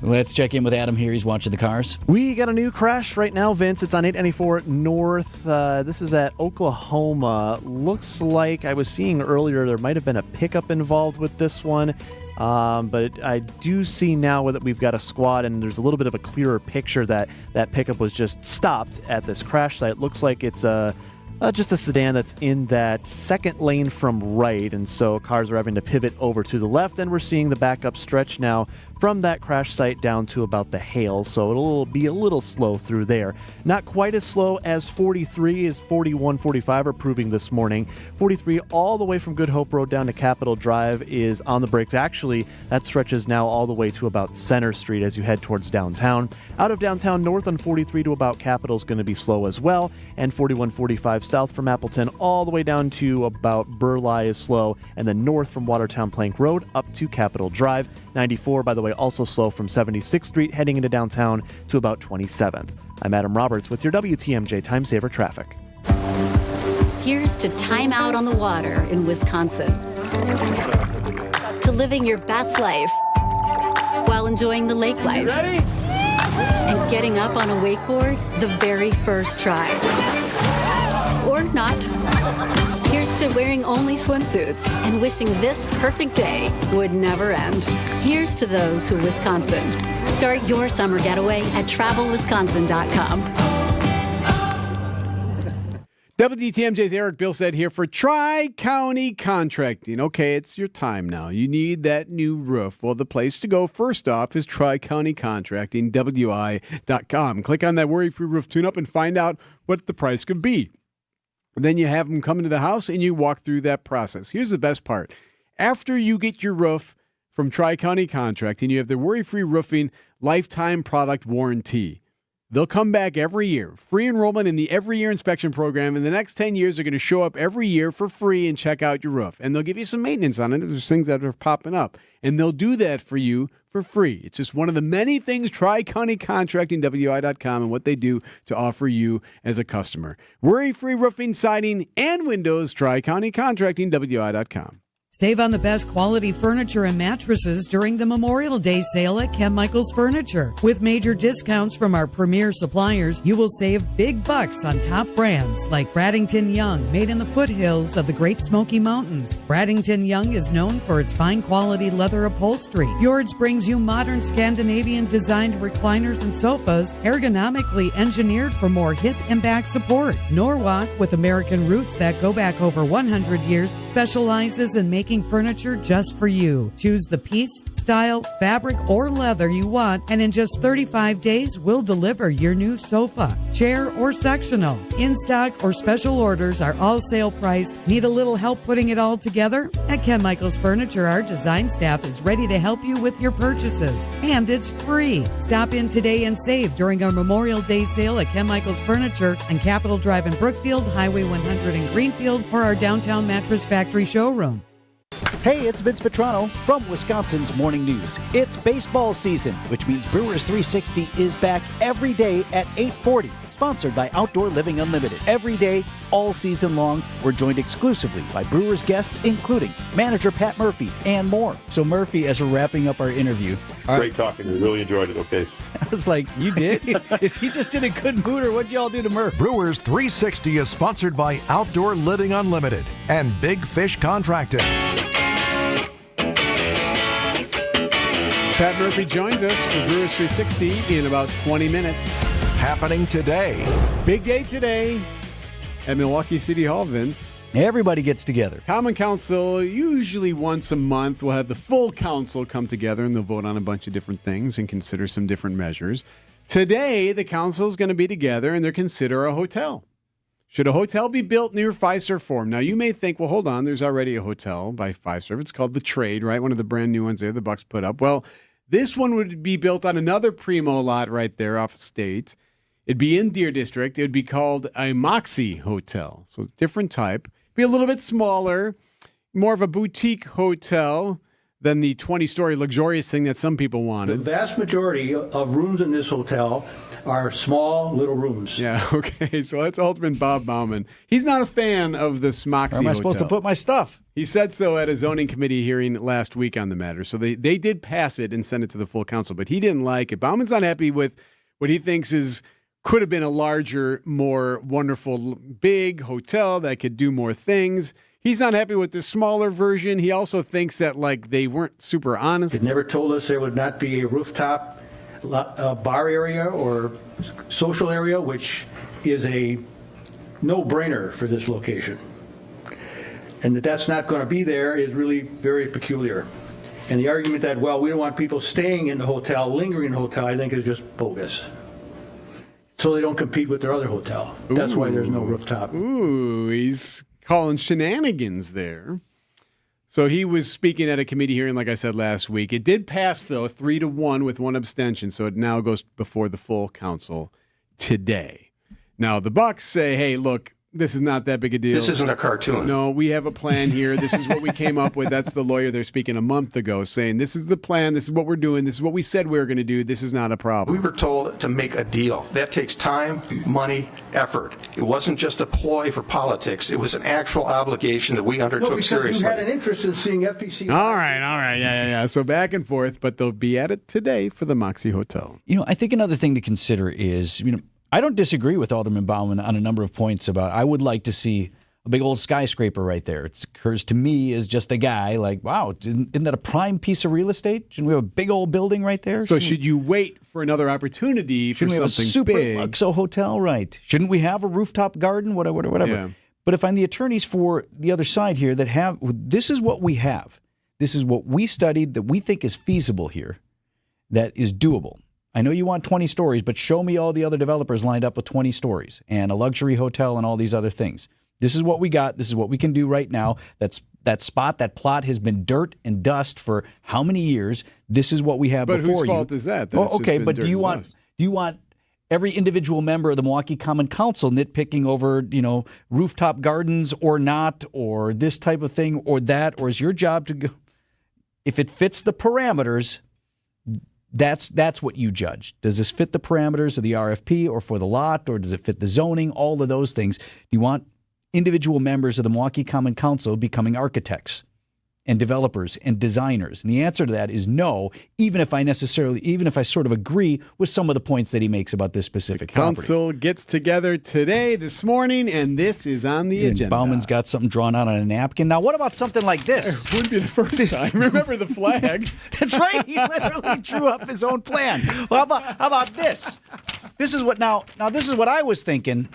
[SPEAKER 10] Let's check in with Adam here. He's watching the cars.
[SPEAKER 11] We got a new crash right now, Vince. It's on 894 North. This is at Oklahoma. Looks like I was seeing earlier there might have been a pickup involved with this one. But I do see now that we've got a squad and there's a little bit of a clearer picture that pickup was just stopped at this crash site. Looks like it's just a sedan that's in that second lane from right, and so cars are having to pivot over to the left, and we're seeing the backup stretch now from that crash site down to about the Hale, so it'll be a little slow through there. Not quite as slow as 43 as 41, 45 are proving this morning. 43 all the way from Good Hope Road down to Capitol Drive is on the brakes. Actually, that stretches now all the way to about Center Street as you head towards downtown. Out of downtown north on 43 to about Capitol is going to be slow as well, and 41, 45 south from Appleton all the way down to about Burleigh is slow, and then north from Watertown Plank Road up to Capitol Drive. 94, by the way, also slow from 76th Street heading into downtown to about 27th. I'm Adam Roberts with your WTMJ Time Saver Traffic.
[SPEAKER 3] Here's to time out on the water in Wisconsin, to living your best life while enjoying the lake life, and getting up on a wakeboard the very first try. Or not. Here's to wearing only swimsuits and wishing this perfect day would never end. Here's to those who Wisconsin. Start your summer getaway at travelwisconsin.com.
[SPEAKER 15] WTMJ's Erik Bilstad here for Tri-County Contracting. Okay, it's your time now. You need that new roof. Well, the place to go first off is Tri-County Contracting, WI.com. Click on that worry-free roof tune-up and find out what the price could be. Then you have them come into the house and you walk through that process. Here's the best part. After you get your roof from Tri-County Contracting, you have the worry-free roofing lifetime product warranty. They'll come back every year. Free enrollment in the Every Year Inspection Program. In the next 10 years, they're going to show up every year for free and check out your roof. And they'll give you some maintenance on it. There's things that are popping up. And they'll do that for you for free. It's just one of the many things Tri-County Contracting, WI.com, and what they do to offer you as a customer. Worry-free roofing, siding, and windows. Tri-County Contracting, WI.com.
[SPEAKER 7] Save on the best quality furniture and mattresses during the Memorial Day sale at Ken Michaels Furniture. With major discounts from our premier suppliers, you will save big bucks on top brands like Bradington Young, made in the foothills of the Great Smoky Mountains. Bradington Young is known for its fine quality leather upholstery. Fjords brings you modern Scandinavian designed recliners and sofas, ergonomically engineered for more hip and back support. Norwalk, with American roots that go back over 100 years, specializes in making furniture just for you. Choose the piece, style, fabric, or leather you want, and in just 35 days, we'll deliver your new sofa, chair, or sectional. In stock or special orders are all sale priced. Need a little help putting it all together? At Ken Michaels Furniture, our design staff is ready to help you with your purchases. And it's free. Stop in today and save during our Memorial Day sale at Ken Michaels Furniture on Capitol Drive in Brookfield, Highway 100 in Greenfield, or our downtown Mattress Factory showroom.
[SPEAKER 10] Hey, it's Vince Vitrano from Wisconsin's Morning News. It's baseball season, which means Brewers 360 is back every day at 8:40. Sponsored by Outdoor Living Unlimited. Every day, all season long, we're joined exclusively by Brewers guests, including manager Pat Murphy and more. So Murphy, as we're wrapping up our interview.
[SPEAKER 9] Great talking to you. Really enjoyed it, okay?
[SPEAKER 10] I was like, you did? Is he just in a good mood, or what'd y'all do to Murph?
[SPEAKER 8] Brewers 360 is sponsored by Outdoor Living Unlimited and Big Fish Contracting.
[SPEAKER 15] Pat Murphy joins us for Brewers 360 in about 20 minutes.
[SPEAKER 8] Happening today.
[SPEAKER 15] Big day today at Milwaukee City Hall, Vince.
[SPEAKER 10] Everybody gets together.
[SPEAKER 15] Common Council, usually once a month, we'll have the full council come together and they'll vote on a bunch of different things and consider some different measures. Today, the council is going to be together and they'll consider a hotel. Should a hotel be built near Fiserv Forum? Now, you may think, well, hold on, there's already a hotel by Fiserv. It's called The Trade, right? One of the brand new ones there the Bucks put up. Well, this one would be built on another primo lot right there off State. It'd be in Deer District. It would be called a Moxie Hotel. So different type. Be a little bit smaller, more of a boutique hotel than the 20-story luxurious thing that some people wanted.
[SPEAKER 14] The vast majority of rooms in this hotel are small little rooms.
[SPEAKER 15] Yeah, okay. So that's Alderman Bob Bauman. He's not a fan of this Moxie Hotel.
[SPEAKER 10] Where am I supposed to put my stuff?
[SPEAKER 15] He said so at a zoning committee hearing last week on the matter. So they did pass it and send it to the full council, but he didn't like it. Bauman's not happy with what he thinks could have been a larger, more wonderful, big hotel that could do more things. He's not happy with the smaller version. He also thinks that they weren't super honest.
[SPEAKER 14] They never told us there would not be a rooftop bar area or social area, which is a no-brainer for this location. And that's not going to be there is really very peculiar. And the argument that, well, we don't want people staying in the hotel, lingering in the hotel, I think is just bogus. So they don't compete with their other hotel. That's why there's no rooftop.
[SPEAKER 15] Ooh, he's calling shenanigans there. So he was speaking at a committee hearing, like I said last week. It did pass, though, 3-1 with one abstention. So it now goes before the full council today. Now, the Bucks say, hey, look, this is not that big a deal.
[SPEAKER 9] This isn't a cartoon.
[SPEAKER 15] No, we have a plan here. This is what we came up with. That's the lawyer there speaking a month ago saying, this is the plan. This is what we're doing. This is what we said we were going to do. This is not a problem.
[SPEAKER 9] We were told to make a deal. That takes time, money, effort. It wasn't just a ploy for politics. It was an actual obligation that we undertook seriously.
[SPEAKER 14] You had an interest in seeing FPC.
[SPEAKER 15] All right. Yeah. So back and forth, but they'll be at it today for the Moxie Hotel.
[SPEAKER 10] I think another thing to consider is, I don't disagree with Alderman Bauman on a number of points about I would like to see a big old skyscraper right there. It occurs to me as just a guy like, wow, isn't that a prime piece of real estate? Shouldn't we have a big old building right there?
[SPEAKER 15] So should you wait for another opportunity for something big?
[SPEAKER 10] Shouldn't we have a super Luxo hotel, right? Shouldn't we have a rooftop garden, whatever?
[SPEAKER 15] Yeah.
[SPEAKER 10] But if I'm the attorneys for the other side here that have, this is what we have. This is what we studied that we think is feasible here, that is doable. I know you want 20 stories, but show me all the other developers lined up with 20 stories and a luxury hotel and all these other things. This is what we got. This is what we can do right now. That plot has been dirt and dust for how many years? This is what we have before you.
[SPEAKER 15] But whose fault is that?
[SPEAKER 10] Okay, but do you want every individual member of the Milwaukee Common Council nitpicking over, rooftop gardens or not, or this type of thing or that, or is your job to go, if it fits the parameters, that's what you judge. Does this fit the parameters of the RFP or for the lot, or does it fit the zoning? All of those things. Do you want individual members of the Milwaukee Common Council becoming architects and developers and designers? And the answer to that is no, even if I sort of agree with some of the points that he makes about this specific property.
[SPEAKER 15] Council gets together this morning, and this is on the agenda.
[SPEAKER 10] Bauman's got something drawn out on a napkin. Now, what about something like this?
[SPEAKER 15] It wouldn't be the first time. Remember the flag?
[SPEAKER 10] That's right. He literally drew up his own plan. Well, how about this? This is what this is what I was thinking.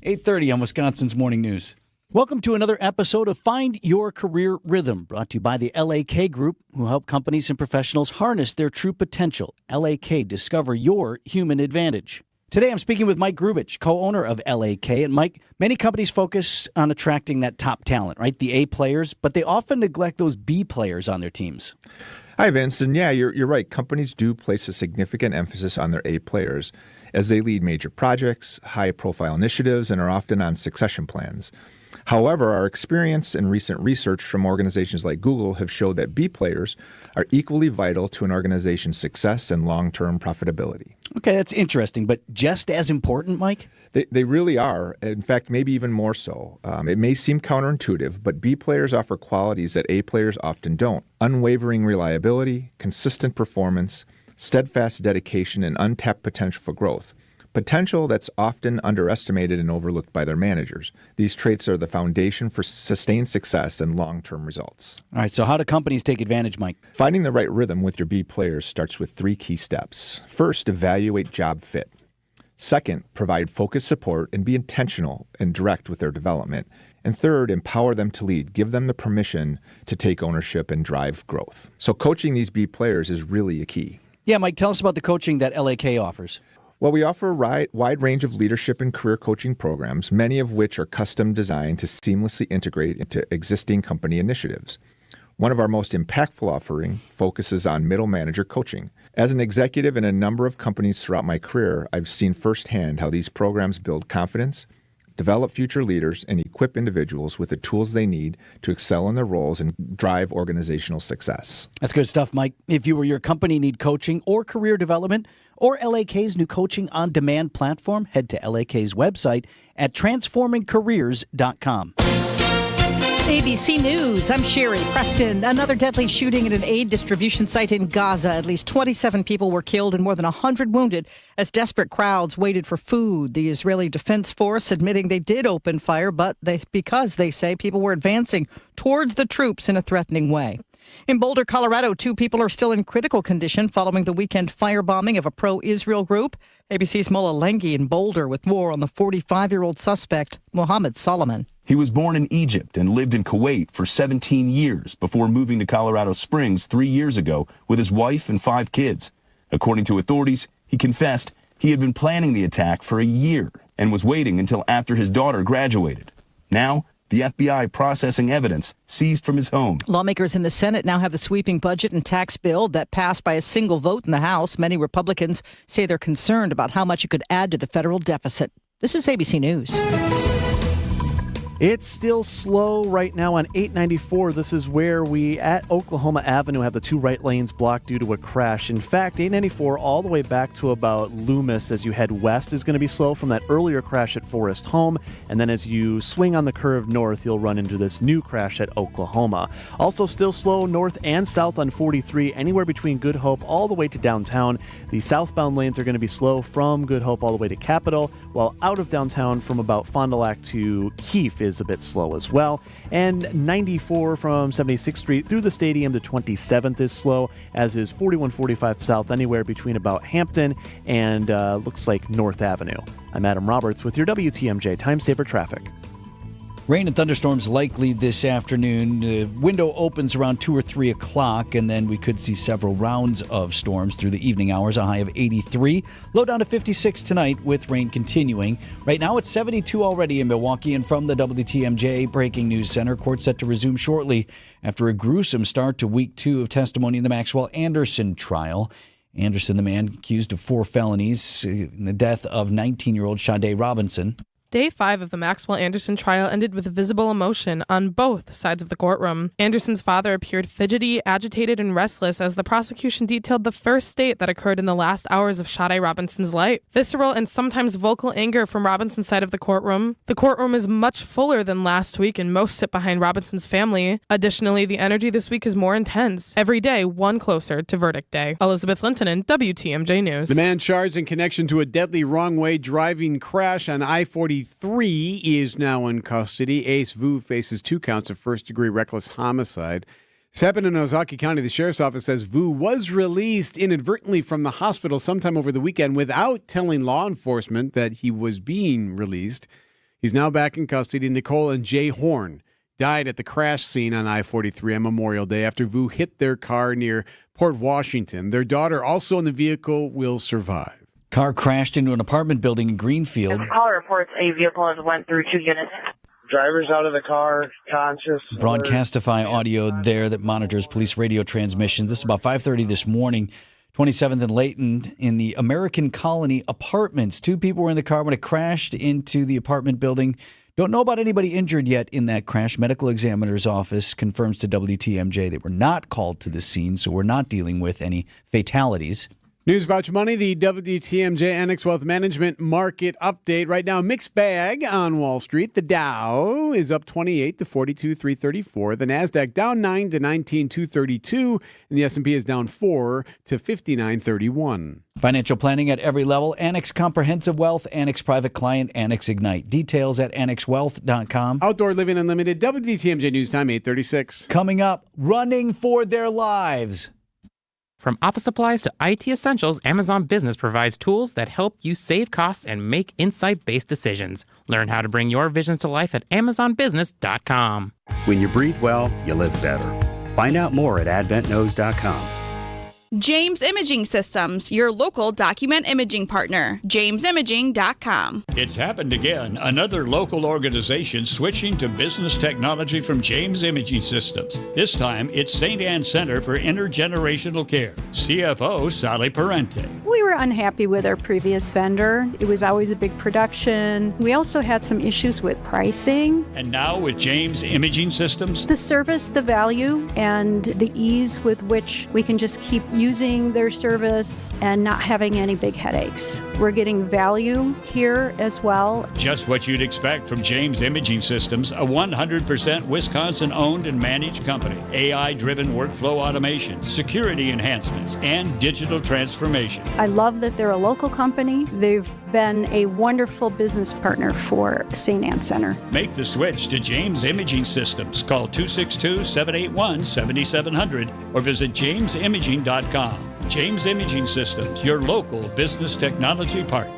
[SPEAKER 10] 8:30 on Wisconsin's Morning News. Welcome to another episode of Find Your Career Rhythm, brought to you by the LAK Group, who help companies and professionals harness their true potential. LAK, discover your human advantage. Today I'm speaking with Mike Grubich, co-owner of LAK. And Mike, many companies focus on attracting that top talent, right? The A players, but they often neglect those B players on their teams.
[SPEAKER 16] Hi, Vince. And yeah, you're right. Companies do place a significant emphasis on their A players as they lead major projects, high-profile initiatives, and are often on succession plans. However, our experience and recent research from organizations like Google have showed that B players are equally vital to an organization's success and long-term profitability.
[SPEAKER 10] Okay, that's interesting, but just as important, Mike?
[SPEAKER 16] They really are. In fact, maybe even more so. It may seem counterintuitive, but B players offer qualities that A players often don't. Unwavering reliability, consistent performance, steadfast dedication, and untapped potential for growth. Potential that's often underestimated and overlooked by their managers. These traits are the foundation for sustained success and long-term results.
[SPEAKER 10] All right, so how do companies take advantage, Mike?
[SPEAKER 16] Finding the right rhythm with your B players starts with 3 key steps. First, evaluate job fit. Second, provide focused support and be intentional and direct with their development. And third, empower them to lead. Give them the permission to take ownership and drive growth. So coaching these B players is really a key.
[SPEAKER 10] Yeah, Mike, tell us about the coaching that LAK offers.
[SPEAKER 16] Well, we offer a wide range of leadership and career coaching programs, many of which are custom designed to seamlessly integrate into existing company initiatives. One of our most impactful offering focuses on middle manager coaching. As an executive in a number of companies throughout my career, I've seen firsthand how these programs build confidence, develop future leaders, and equip individuals with the tools they need to excel in their roles and drive organizational success.
[SPEAKER 10] That's good stuff, Mike. If you or your company need coaching or career development or LAK's new coaching on demand platform, head to LAK's website at transformingcareers.com.
[SPEAKER 17] ABC News, I'm Sherry Preston. Another deadly shooting at an aid distribution site in Gaza. At least 27 people were killed and more than 100 wounded as desperate crowds waited for food. The Israeli Defense Force admitting they did open fire, but because they say people were advancing towards the troops in a threatening way. In Boulder, Colorado, 2 people are still in critical condition following the weekend firebombing of a pro-Israel group. ABC's Mola Lengi in Boulder with more on the 45-year-old suspect, Mohammed Solomon.
[SPEAKER 18] He was born in Egypt and lived in Kuwait for 17 years before moving to Colorado Springs 3 years ago with his wife and 5 kids. According to authorities, he confessed he had been planning the attack for a year and was waiting until after his daughter graduated. Now, the FBI processing evidence seized from his home.
[SPEAKER 17] Lawmakers in the Senate now have the sweeping budget and tax bill that passed by a single vote in the House. Many Republicans say they're concerned about how much it could add to the federal deficit. This is ABC News.
[SPEAKER 11] It's still slow right now on 894. This is where we, at Oklahoma Avenue, have the 2 right lanes blocked due to a crash. In fact, 894 all the way back to about Loomis as you head west is going to be slow from that earlier crash at Forest Home. And then as you swing on the curve north, you'll run into this new crash at Oklahoma. Also still slow north and south on 43, anywhere between Good Hope all the way to downtown. The southbound lanes are going to be slow from Good Hope all the way to Capitol, while out of downtown from about Fond du Lac to Keefe is a bit slow as well. And 94 from 76th Street through the stadium to 27th is slow, as is 4145 south anywhere between about Hampton and looks like North Avenue. I'm Adam Roberts with your WTMJ Time Saver Traffic.
[SPEAKER 10] Rain and thunderstorms likely this afternoon. The window opens around 2 or 3 o'clock, and then we could see several rounds of storms through the evening hours. A high of 83. Low down to 56 tonight with rain continuing. Right now it's 72 already in Milwaukee, and from the WTMJ Breaking News Center, court set to resume shortly after a gruesome start to week 2 of testimony in the Maxwell Anderson trial. Anderson, the man accused of 4 felonies in the death of 19-year-old Sade Robinson.
[SPEAKER 1] Day 5 of the Maxwell Anderson trial ended with visible emotion on both sides of the courtroom. Anderson's father appeared fidgety, agitated, and restless as the prosecution detailed the first state that occurred in the last hours of Sade Robinson's life. Visceral and sometimes vocal anger from Robinson's side of the courtroom. The courtroom is much fuller than last week, and most sit behind Robinson's family. Additionally, the energy this week is more intense. Every day, one closer to verdict day. Elizabeth Lintonen, WTMJ News.
[SPEAKER 15] The man charged in connection to a deadly wrong-way driving crash on I-43 is now in custody. Ace Vu faces 2 counts of first-degree reckless homicide. This happened in Ozaki County. The sheriff's office says Vu was released inadvertently from the hospital sometime over the weekend without telling law enforcement that he was being released. He's now back in custody. Nicole and Jay Horn died at the crash scene on I-43 on Memorial Day after Vu hit their car near Port Washington. Their daughter, also in the vehicle, will survive.
[SPEAKER 10] Car crashed into an apartment building in Greenfield.
[SPEAKER 4] The caller reports a vehicle has went through 2 units. Driver's out of the car, conscious.
[SPEAKER 10] Broadcastify audio there that monitors police radio transmissions. This is about 5:30 this morning, 27th and Layton in the American Colony Apartments. 2 people were in the car when it crashed into the apartment building. Don't know about anybody injured yet in that crash. Medical examiner's office confirms to WTMJ they were not called to the scene, so we're not dealing with any fatalities.
[SPEAKER 15] News about your money, the WTMJ Annex Wealth Management Market Update. Right now, mixed bag on Wall Street. The Dow is up 28 to 42,334. The NASDAQ down 9 to 19,232. And the S&P is down 4 to 59,31.
[SPEAKER 10] Financial planning at every level. Annex Comprehensive Wealth, Annex Private Client, Annex Ignite. Details at annexwealth.com.
[SPEAKER 15] Outdoor Living Unlimited, WTMJ News Time, 8:36.
[SPEAKER 10] Coming up, running for their lives.
[SPEAKER 19] From office supplies to IT essentials, Amazon Business provides tools that help you save costs and make insight-based decisions. Learn how to bring your visions to life at amazonbusiness.com.
[SPEAKER 20] When you breathe well, you live better. Find out more at adventknows.com.
[SPEAKER 21] James Imaging Systems, your local document imaging partner. JamesImaging.com.
[SPEAKER 22] It's happened again. Another local organization switching to business technology from James Imaging Systems. This time, it's St. Anne Center for Intergenerational Care. CFO Sally Parente.
[SPEAKER 23] We were unhappy with our previous vendor. It was always a big production. We also had some issues with pricing.
[SPEAKER 22] And now with James Imaging Systems?
[SPEAKER 23] The service, the value, and the ease with which we can just keep using their service and not having any big headaches. We're getting value here as well.
[SPEAKER 22] Just what you'd expect from James Imaging Systems, a 100% Wisconsin-owned and managed company. AI-driven workflow automation, security enhancements, and digital transformation.
[SPEAKER 23] I love that they're a local company. They've been a wonderful business partner for St. Anne Center.
[SPEAKER 22] Make the switch to James Imaging Systems. Call 262-781-7700 or visit jamesimaging.com. James Imaging Systems, your local business technology partner.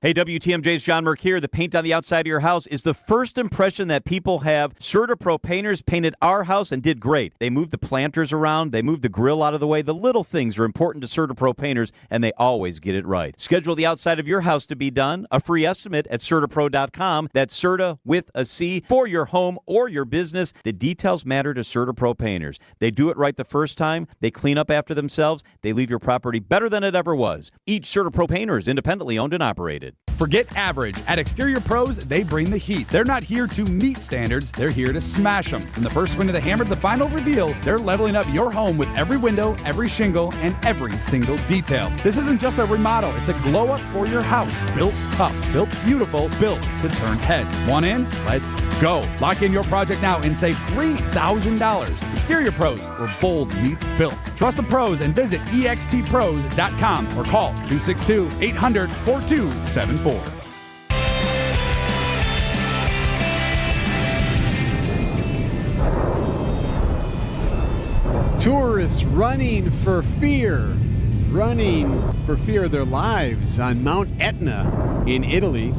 [SPEAKER 24] Hey, WTMJ's John Merck here. The paint on the outside of your house is the first impression that people have. CertaPro painters painted our house and did great. They moved the planters around. They moved the grill out of the way. The little things are important to CertaPro painters, and they always get it right. Schedule the outside of your house to be done. A free estimate at CertaPro.com. That's Certa with a C for your home or your business. The details matter to CertaPro painters. They do it right the first time. They clean up after themselves. They leave your property better than it ever was. Each CertaPro painter is independently owned and operated.
[SPEAKER 28] Forget average. At Exterior Pros, they bring the heat. They're not here to meet standards. They're here to smash them. From the first swing of the hammer to the final reveal, they're leveling up your home with every window, every shingle, and every single detail. This isn't just a remodel. It's a glow up for your house. Built tough, built beautiful, built to turn heads. Want in? Let's go. Lock in your project now and save $3,000. Exterior Pros, where bold meets built. Trust the pros and visit extpros.com or call 262-800-4274.
[SPEAKER 15] Tourists running for fear of their lives on Mount Etna in Italy.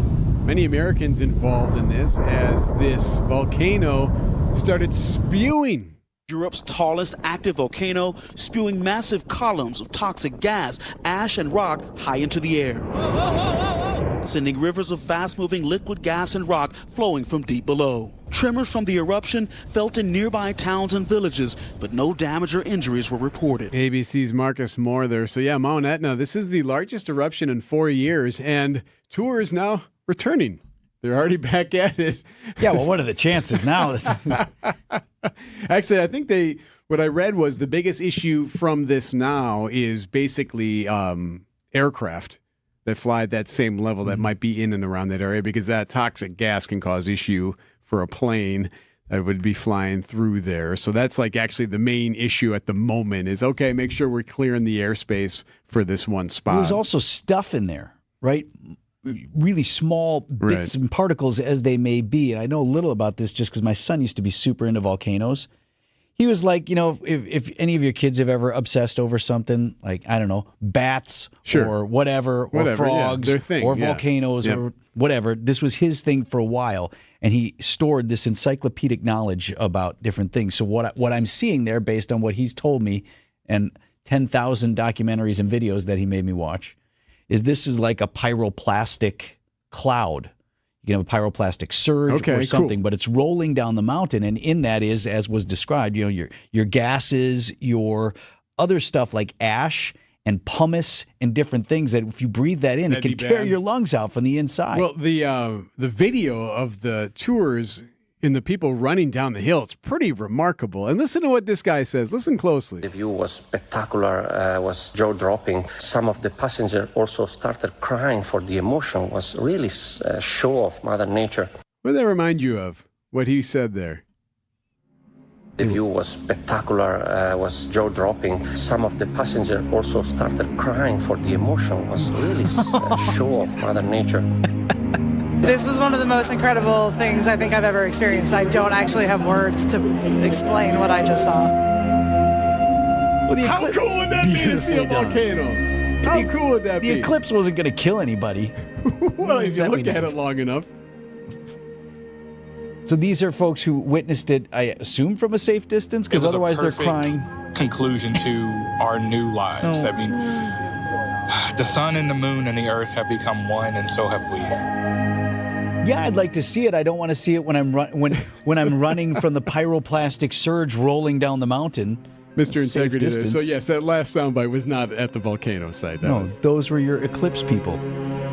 [SPEAKER 15] Many Americans involved in this as this volcano started spewing.
[SPEAKER 30] Europe's tallest active volcano, spewing massive columns of toxic gas, ash, and rock high into the air. sending rivers of fast-moving liquid gas and rock flowing from deep below. Tremors from the eruption felt in nearby towns and villages, but no damage or injuries were reported.
[SPEAKER 15] ABC's Marcus Moore there. So yeah, Mount Etna, this is the largest eruption in 4 years, and tours now returning. They're already back at it.
[SPEAKER 10] Yeah, well, what are the chances now?
[SPEAKER 15] Actually, I think what I read was the biggest issue from this now is basically aircraft that fly at that same level that might be in and around that area, because that toxic gas can cause issue for a plane that would be flying through there. So that's like actually the main issue at the moment is, okay, make sure we're clearing the airspace for this one spot.
[SPEAKER 10] There's also stuff in there, right? Really small bits and particles as they may be. And I know a little about this just because my son used to be super into volcanoes. He was like, if any of your kids have ever obsessed over something like, I don't know, bats or whatever, or frogs or volcanoes or whatever, this was his thing for a while. And he stored this encyclopedic knowledge about different things. So what I'm seeing there, based on what he's told me and 10,000 documentaries and videos that he made me watch, is this is like a pyroplastic cloud. You can have a pyroplastic surge or something, but it's rolling down the mountain. And in that is, as was described, your gases, your other stuff like ash and pumice and different things that if you breathe that in, it can tear your lungs out from the inside.
[SPEAKER 15] Well, the video of the tours and the people running down the hill, it's pretty remarkable. And listen to what this guy says. Listen closely.
[SPEAKER 2] The view was spectacular, was jaw-dropping. Some of the passengers also started crying for the emotion. Was really a show of Mother Nature.
[SPEAKER 15] What did that remind you of, what he said there?
[SPEAKER 2] The view was spectacular, was jaw-dropping. Some of the passengers also started crying for the emotion. Was really a show of Mother Nature.
[SPEAKER 3] This was one of the most incredible things I think I've ever experienced. I don't actually have words to explain what I just saw.
[SPEAKER 15] Well, how cool would that be to see a volcano? How cool would that be?
[SPEAKER 10] The eclipse wasn't going to kill anybody.
[SPEAKER 15] Well, if you look at it long enough.
[SPEAKER 10] So these are folks who witnessed it, I assume, from a safe distance, because otherwise they're crying.
[SPEAKER 5] Conclusion to our new lives. I mean, the sun and the moon and the earth have become one, and so have we.
[SPEAKER 10] Yeah, I'd like to see it. I don't want to see it when I'm running from the pyroplastic surge rolling down the mountain.
[SPEAKER 15] Mr. Integrity there. So yes, that last soundbite was not at the volcano site.
[SPEAKER 10] Those were your eclipse people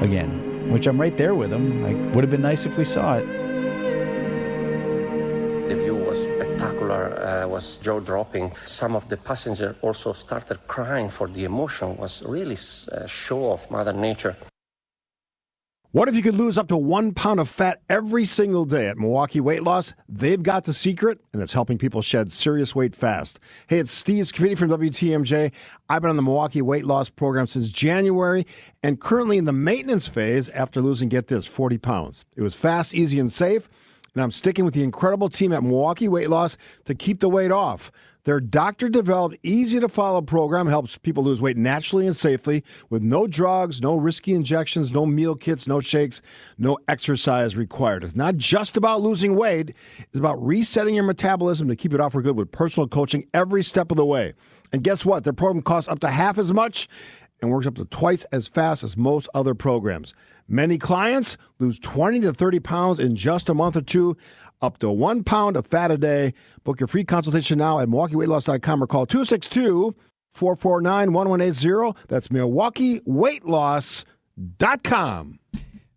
[SPEAKER 10] again, which I'm right there with them. Like, would have been nice if we saw it.
[SPEAKER 2] The view was spectacular, was jaw-dropping. Some of the passengers also started crying for the emotion. Was really a show of Mother Nature.
[SPEAKER 6] What if you could lose up to 1 pound of fat every single day? At Milwaukee Weight Loss, they've got the secret, and it's helping people shed serious weight fast. Hey, it's Steve Scavini from WTMJ. I've been on the Milwaukee Weight Loss program since January and currently in the maintenance phase after losing, get this, 40 pounds. It was fast, easy, and safe, and I'm sticking with the incredible team at Milwaukee Weight Loss to keep the weight off. Their doctor-developed, easy-to-follow program helps people lose weight naturally and safely with no drugs, no risky injections, no meal kits, no shakes, no exercise required. It's not just about losing weight. It's about resetting your metabolism to keep it off for good with personal coaching every step of the way. And guess what? Their program costs up to half as much and works up to twice as fast as most other programs. Many clients lose 20 to 30 pounds in just a month or two, up to 1 pound of fat a day. Book your free consultation now at MilwaukeeWeightLoss.com or call 262-449-1180. That's MilwaukeeWeightLoss.com.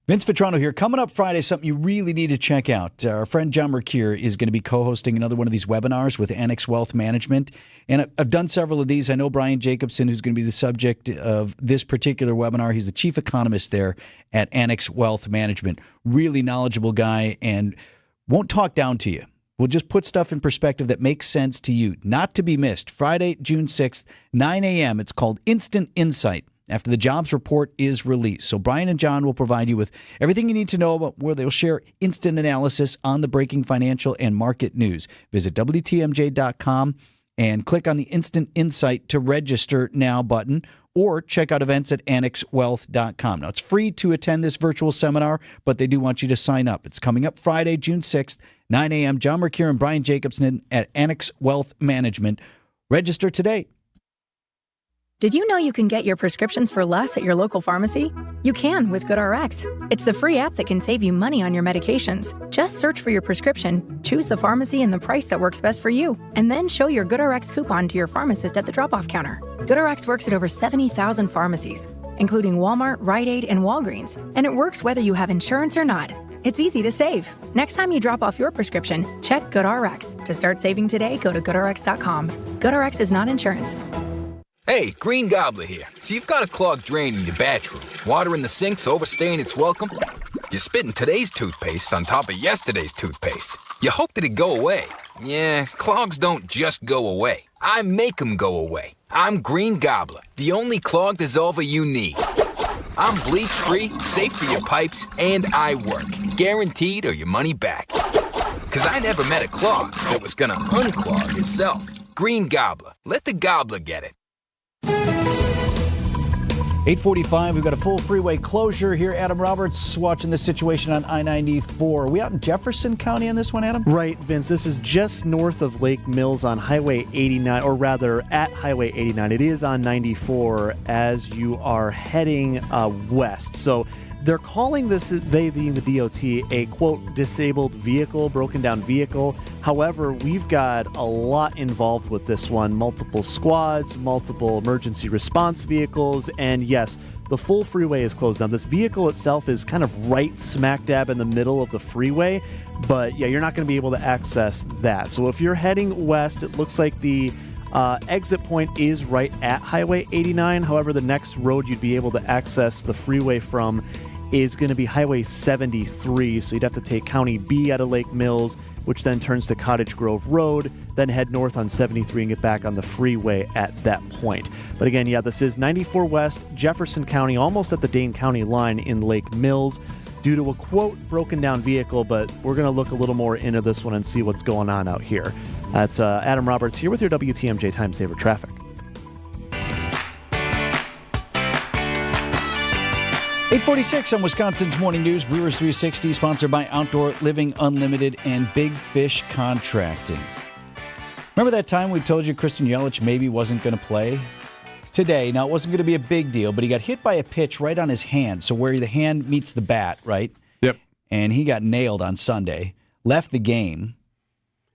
[SPEAKER 10] Vince Vitrano here. Coming up Friday, something you really need to check out. Our friend John Mercure is going to be co-hosting another one of these webinars with Annex Wealth Management. And I've done several of these. I know Brian Jacobson, who's going to be the subject of this particular webinar. He's the chief economist there at Annex Wealth Management. Really knowledgeable guy and won't talk down to you. We'll just put stuff in perspective that makes sense to you. Not to be missed. Friday, June 6th, 9 a.m. It's called Instant Insight, after the jobs report is released. So Brian and John will provide you with everything you need to know about where they'll share instant analysis on the breaking financial and market news. Visit WTMJ.com and click on the Instant Insight to register now button, or check out events at annexwealth.com. Now, it's free to attend this virtual seminar, but they do want you to sign up. It's coming up Friday, June 6th, 9 a.m. John Mercure and Brian Jacobson at Annex Wealth Management. Register today.
[SPEAKER 7] Did you know you can get your prescriptions for less at your local pharmacy? You can with GoodRx. It's the free app that can save you money on your medications. Just search for your prescription, choose the pharmacy and the price that works best for you, and then show your GoodRx coupon to your pharmacist at the drop-off counter. GoodRx works at over 70,000 pharmacies, including Walmart, Rite Aid, and Walgreens, and it works whether you have insurance or not. It's easy to save. Next time you drop off your prescription, check GoodRx. To start saving today, go to GoodRx.com. GoodRx is not insurance.
[SPEAKER 8] Hey, Green Gobbler here. So you've got a clogged drain in your bathroom. Water in the sink's overstaying its welcome. You're spitting today's toothpaste on top of yesterday's toothpaste. You hope that it go away. Yeah, clogs don't just go away. I make them go away. I'm Green Gobbler, the only clog dissolver you need. I'm bleach-free, safe for your pipes, and I work. Guaranteed or your money back. Because I never met a clog that was gonna unclog itself. Green Gobbler. Let the gobbler get it.
[SPEAKER 10] 8:45, we've got a full freeway closure here. Adam Roberts watching this situation on I-94. Are we out in Jefferson County on this one, Adam?
[SPEAKER 11] Right, Vince. This is just north of Lake Mills on Highway 89, or rather at Highway 89. It is on 94 as you are heading west. So they're calling this, they being the DOT, a, quote, disabled vehicle, broken down vehicle. However, we've got a lot involved with this one. Multiple squads, multiple emergency response vehicles, and yes, the full freeway is closed. Now, this vehicle itself is kind of right smack dab in the middle of the freeway, but yeah, you're not going to be able to access that. So if you're heading west, it looks like the exit point is right at Highway 89. However, the next road you'd be able to access the freeway from is going to be Highway 73. So you'd have to take County B out of Lake Mills, which then turns to Cottage Grove Road, then head north on 73 and get back on the freeway at that point. But again, yeah, this is 94 West, Jefferson County, almost at the Dane County line in Lake Mills, due to a, quote, broken down vehicle, but we're going to look a little more into this one and see what's going on out here. That's Adam Roberts here with your WTMJ Time Saver Traffic.
[SPEAKER 10] 8:46 on Wisconsin's Morning News. Brewers 360, sponsored by Outdoor Living Unlimited and Big Fish Contracting. Remember that time we told you Christian Yelich maybe wasn't going to play today? Now, it wasn't going to be a big deal, but he got hit by a pitch right on his hand. So where the hand meets the bat, right?
[SPEAKER 15] Yep.
[SPEAKER 10] And he got nailed on Sunday, left the game.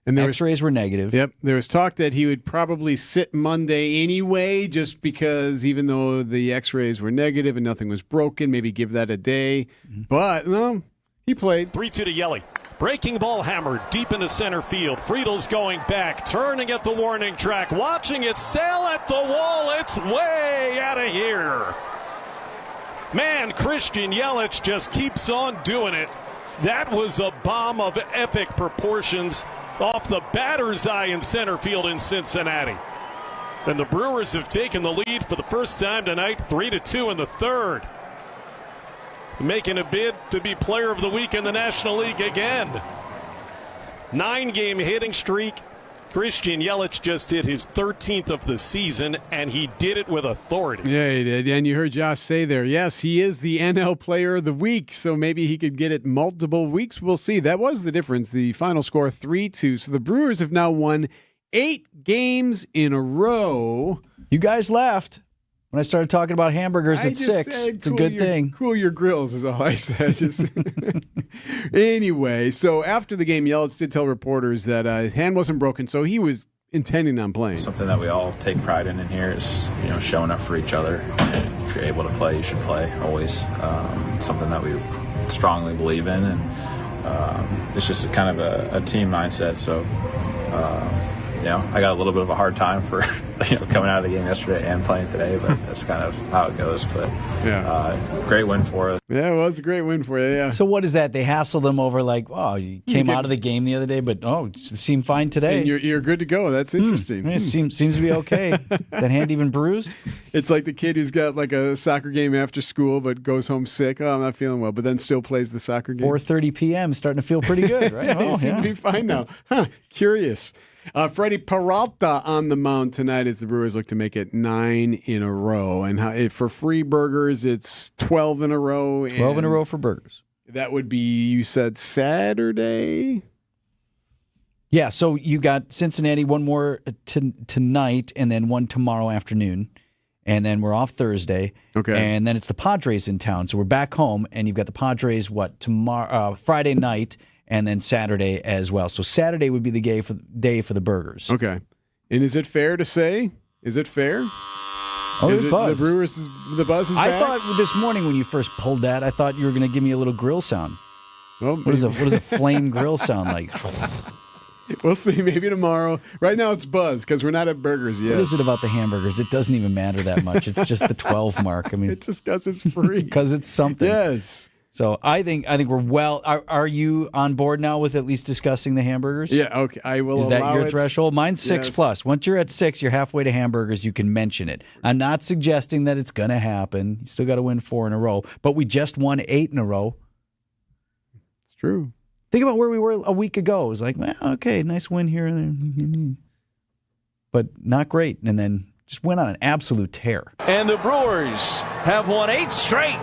[SPEAKER 10] And X-rays were negative.
[SPEAKER 15] Yep. There was talk that he would probably sit Monday anyway, just because even though the X-rays were negative and nothing was broken, maybe give that a day. But no, he played.
[SPEAKER 9] 3-2 to Yelly. Breaking ball hammered deep into center field. Friedel's going back, turning at the warning track, watching it sail at the wall. It's way out of here. Man, Christian Yelich just keeps on doing it. That was a bomb of epic proportions off the batter's eye in center field in Cincinnati. And the Brewers have taken the lead for the first time tonight, 3-2 in the third. Making a bid to be player of the week in the National League again. 9-game hitting streak. Christian Yelich just hit his 13th of the season, and he did it with authority.
[SPEAKER 15] Yeah, he did. And you heard Josh say there, yes, he is the NL Player of the Week, so maybe he could get it multiple weeks. We'll see. That was the difference. The final score, 3-2. So the Brewers have now won 8 games in a row.
[SPEAKER 10] You guys laughed when I started talking about hamburgers at 6. It's a good thing.
[SPEAKER 15] Cool your grills is all I said. Anyway, so after the game, Yelich did tell reporters that his hand wasn't broken, so he was intending on playing.
[SPEAKER 12] Something that we all take pride in here is, showing up for each other. If you're able to play, you should play always. Something that we strongly believe in, and it's just kind of a team mindset. So, I got a little bit of a hard time for coming out of the game yesterday and playing today, but that's kind of how it goes. But great win for us.
[SPEAKER 15] Yeah, it was a great win for you. Yeah.
[SPEAKER 10] So what is that? They hassle them over like, oh, you came out of the game the other day, but it seemed fine today.
[SPEAKER 15] And you're good to go. That's interesting.
[SPEAKER 10] It seems to be okay. That hand even bruised?
[SPEAKER 15] It's like the kid who's got like a soccer game after school but goes home sick. Oh, I'm not feeling well, but then still plays the soccer game.
[SPEAKER 10] 4:30 p.m. starting to feel pretty good, right?
[SPEAKER 15] They seem to be fine now. Curious. Freddie Peralta on the mound tonight as the Brewers look to make it 9 in a row. And for free burgers, it's 12 in a row.
[SPEAKER 10] 12 in a row for burgers.
[SPEAKER 15] That would be, you said, Saturday?
[SPEAKER 10] Yeah, so you got Cincinnati, one more tonight and then one tomorrow afternoon. and then we're off Thursday.
[SPEAKER 15] Okay.
[SPEAKER 10] And then it's the Padres in town. So we're back home, and you've got the Padres, tomorrow, Friday night, and then Saturday as well. So Saturday would be the day for the burgers.
[SPEAKER 15] Okay. And is it fair to say? Is it fair?
[SPEAKER 10] Oh, there's buzz.
[SPEAKER 15] The buzz is
[SPEAKER 10] I
[SPEAKER 15] back?
[SPEAKER 10] thought this morning when you first pulled that, I thought you were going to give me a little grill sound.
[SPEAKER 15] Well,
[SPEAKER 10] what does a flame grill sound like?
[SPEAKER 15] We'll see. Maybe tomorrow. Right now it's buzz because we're not at burgers yet.
[SPEAKER 10] What is it about the hamburgers? It doesn't even matter that much. It's just the 12 mark. I mean,
[SPEAKER 15] it's just because it's free.
[SPEAKER 10] Because it's something.
[SPEAKER 15] Yes.
[SPEAKER 10] So I think we're well. Are you on board now with at least discussing the hamburgers?
[SPEAKER 15] Yeah. Okay. I will.
[SPEAKER 10] Is that
[SPEAKER 15] allow
[SPEAKER 10] your
[SPEAKER 15] it.
[SPEAKER 10] threshold? Mine's 6+. Once you're at 6, you're halfway to hamburgers. You can mention it. I'm not suggesting that it's going to happen. You still got to win 4 in a row. But we just won 8 in a row.
[SPEAKER 15] It's true.
[SPEAKER 10] Think about where we were a week ago. It was like, well, okay, nice win here and there. But not great. And then just went on an absolute tear.
[SPEAKER 1] And the Brewers have won 8 straight.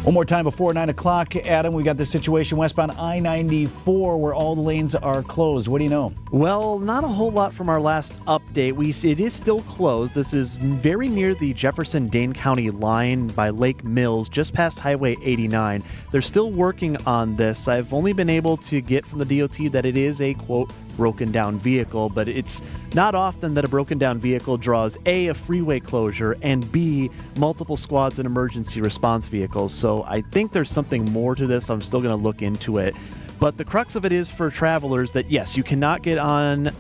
[SPEAKER 10] One more time before 9 o'clock, Adam, we got the situation westbound I-94 where all the lanes are closed. What do you know?
[SPEAKER 11] Well, not a whole lot from our last update. It is still closed. This is very near the Jefferson-Dane County line by Lake Mills, just past Highway 89. They're still working on this. I've only been able to get from the DOT that it is a, quote, broken down vehicle, but it's not often that a broken down vehicle draws A, freeway closure, and B, multiple squads and emergency response vehicles. So I think there's something more to this. I'm still going to look into it. But the crux of it is for travelers that, yes, you cannot get on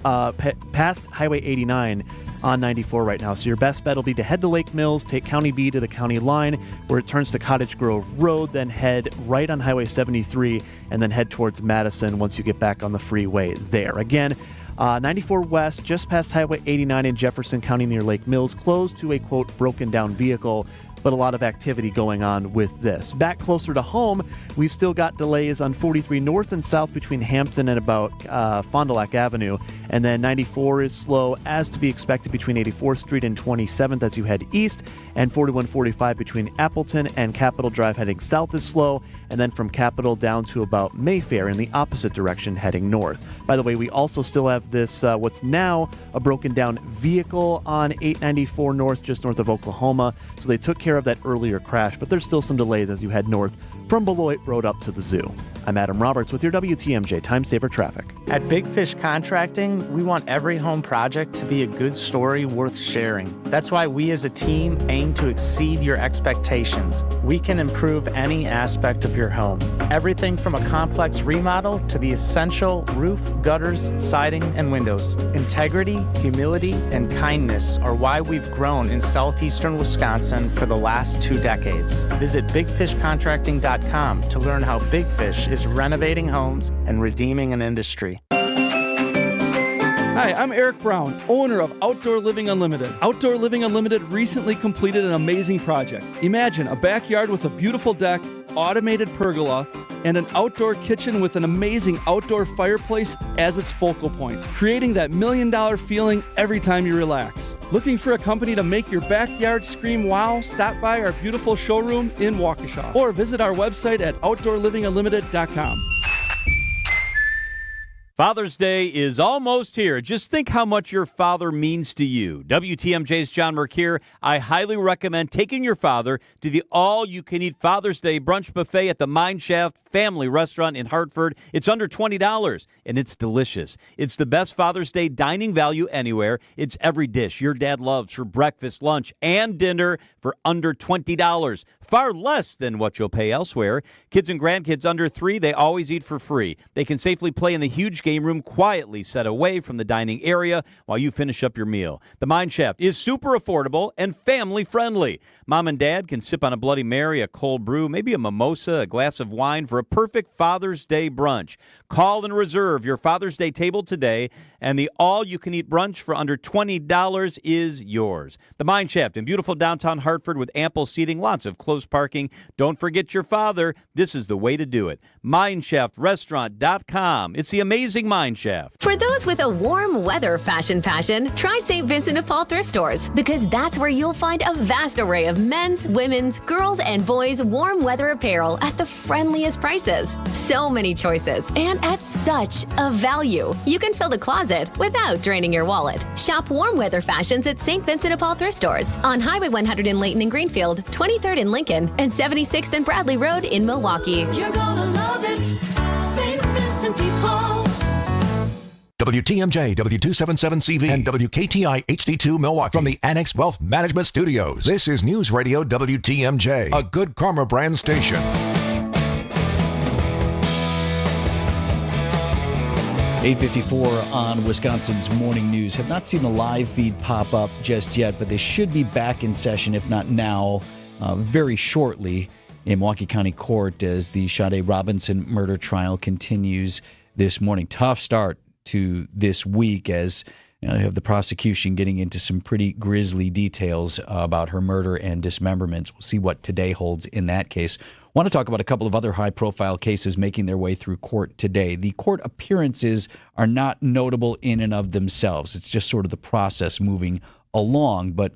[SPEAKER 11] past Highway 89 on 94 right now. So your best bet will be to head to Lake Mills, take County B to the county line where it turns to Cottage Grove Road, then head right on Highway 73 and then head towards Madison once you get back on the freeway there. Again, 94 West, just past Highway 89 in Jefferson County near Lake Mills, closed to a, quote, broken down vehicle, but a lot of activity going on with this. Back closer to home, we've still got delays on 43 north and south between Hampton and about Fond du Lac Avenue. And then 94 is slow as to be expected between 84th Street and 27th as you head east. And 4145 between Appleton and Capitol Drive heading south is slow. And then from Capitol down to about Mayfair in the opposite direction heading north. By the way, we also still have this, what's now a broken down vehicle on 894 north, just north of Oklahoma. So they took care of that earlier crash, but there's still some delays as you head north from Beloit Road up to the zoo. I'm Adam Roberts with your WTMJ Time Saver Traffic.
[SPEAKER 13] At Big Fish Contracting, we want every home project to be a good story worth sharing. That's why we as a team aim to exceed your expectations. We can improve any aspect of your home. Everything from a complex remodel to the essential roof, gutters, siding, and windows. Integrity, humility, and kindness are why we've grown in southeastern Wisconsin for the last 2 decades. Visit bigfishcontracting.com to learn how Big Fish is renovating homes and redeeming an industry.
[SPEAKER 14] Hi, I'm Eric Brown, owner of Outdoor Living Unlimited. Outdoor Living Unlimited recently completed an amazing project. Imagine a backyard with a beautiful deck, automated pergola, and an outdoor kitchen with an amazing outdoor fireplace as its focal point, creating that $1 million feeling every time you relax. Looking for a company to make your backyard scream wow? Stop by our beautiful showroom in Waukesha or visit our website at outdoorlivingunlimited.com.
[SPEAKER 24] Father's Day is almost here. Just think how much your father means to you. WTMJ's John Merck here. I highly recommend taking your father to the all-you-can-eat Father's Day brunch buffet at the Mine Shaft Family Restaurant in Hartford. It's under $20, and it's delicious. It's the best Father's Day dining value anywhere. It's every dish your dad loves for breakfast, lunch, and dinner for under $20. Far less than what you'll pay elsewhere. Kids and grandkids under 3, they always eat for free. They can safely play in the huge game room quietly set away from the dining area while you finish up your meal. The Mine Shaft is super affordable and family friendly. Mom and Dad can sip on a Bloody Mary, a cold brew, maybe a mimosa, a glass of wine for a perfect Father's Day brunch. Call and reserve your Father's Day table today, and the all-you-can-eat brunch for under $20 is yours. The Mine Shaft in beautiful downtown Hartford with ample seating, lots of close parking. Don't forget your father. This is the way to do it. MineShaftRestaurant.com. It's the amazing using Mineshaft.
[SPEAKER 4] For those with a warm weather fashion passion, try St. Vincent de Paul thrift stores, because that's where you'll find a vast array of men's, women's, girls, and boys' warm weather apparel at the friendliest prices. So many choices, and at such a value. You can fill the closet without draining your wallet. Shop warm weather fashions at St. Vincent de Paul thrift stores on Highway 100 in Layton and Greenfield, 23rd in Lincoln, and 76th and Bradley Road in Milwaukee.
[SPEAKER 16] You're gonna love it, St. Vincent de Paul.
[SPEAKER 17] WTMJ, W277CV, and WKTI HD2 Milwaukee from the Annex Wealth Management Studios. This is News Radio WTMJ, a Good Karma brand station.
[SPEAKER 10] 8:54 on Wisconsin's Morning News. Have not seen the live feed pop up just yet, but they should be back in session, if not now, very shortly in Milwaukee County Court as the Sade Robinson murder trial continues this morning. Tough start to this week as you have the prosecution getting into some pretty grisly details about her murder and dismemberments. We'll see what today holds in that case. Want to talk about a couple of other high-profile cases making their way through court today. The court appearances are not notable in and of themselves. It's just sort of the process moving along. But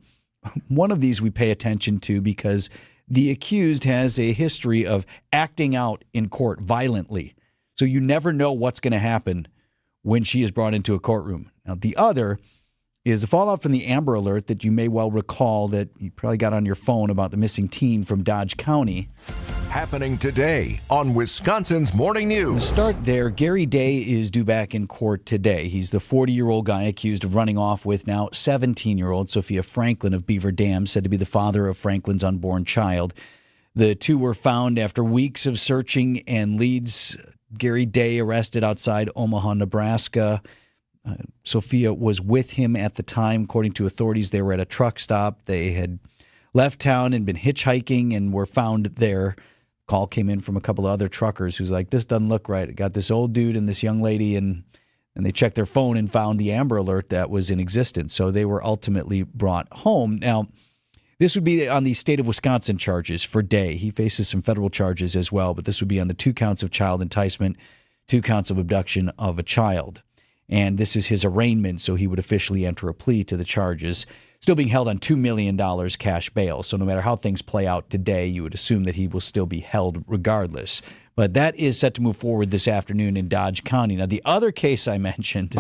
[SPEAKER 10] one of these we pay attention to because the accused has a history of acting out in court violently. So you never know what's going to happen when she is brought into a courtroom. Now, the other is a fallout from the Amber Alert that you may well recall that you probably got on your phone about the missing teen from Dodge County.
[SPEAKER 17] Happening today on Wisconsin's Morning News.
[SPEAKER 10] To start there, Gary Day is due back in court today. He's the 40-year-old guy accused of running off with now 17-year-old Sophia Franklin of Beaver Dam, said to be the father of Franklin's unborn child. The two were found after weeks of searching and leads. Gary Day arrested outside Omaha, Nebraska. Sophia was with him at the time. According to authorities, they were at a truck stop. They had left town and been hitchhiking and were found there. Call came in from a couple of other truckers who's like, this doesn't look right. It got this old dude and this young lady, and they checked their phone and found the Amber Alert that was in existence. So they were ultimately brought home. Now, this would be on the state of Wisconsin charges for Day. He faces some federal charges as well, but this would be on the 2 counts of child enticement, 2 counts of abduction of a child. And this is his arraignment, so he would officially enter a plea to the charges. Still being held on $2 million cash bail. So no matter how things play out today, you would assume that he will still be held regardless. But that is set to move forward this afternoon in Dodge County. Now, the other case I mentioned...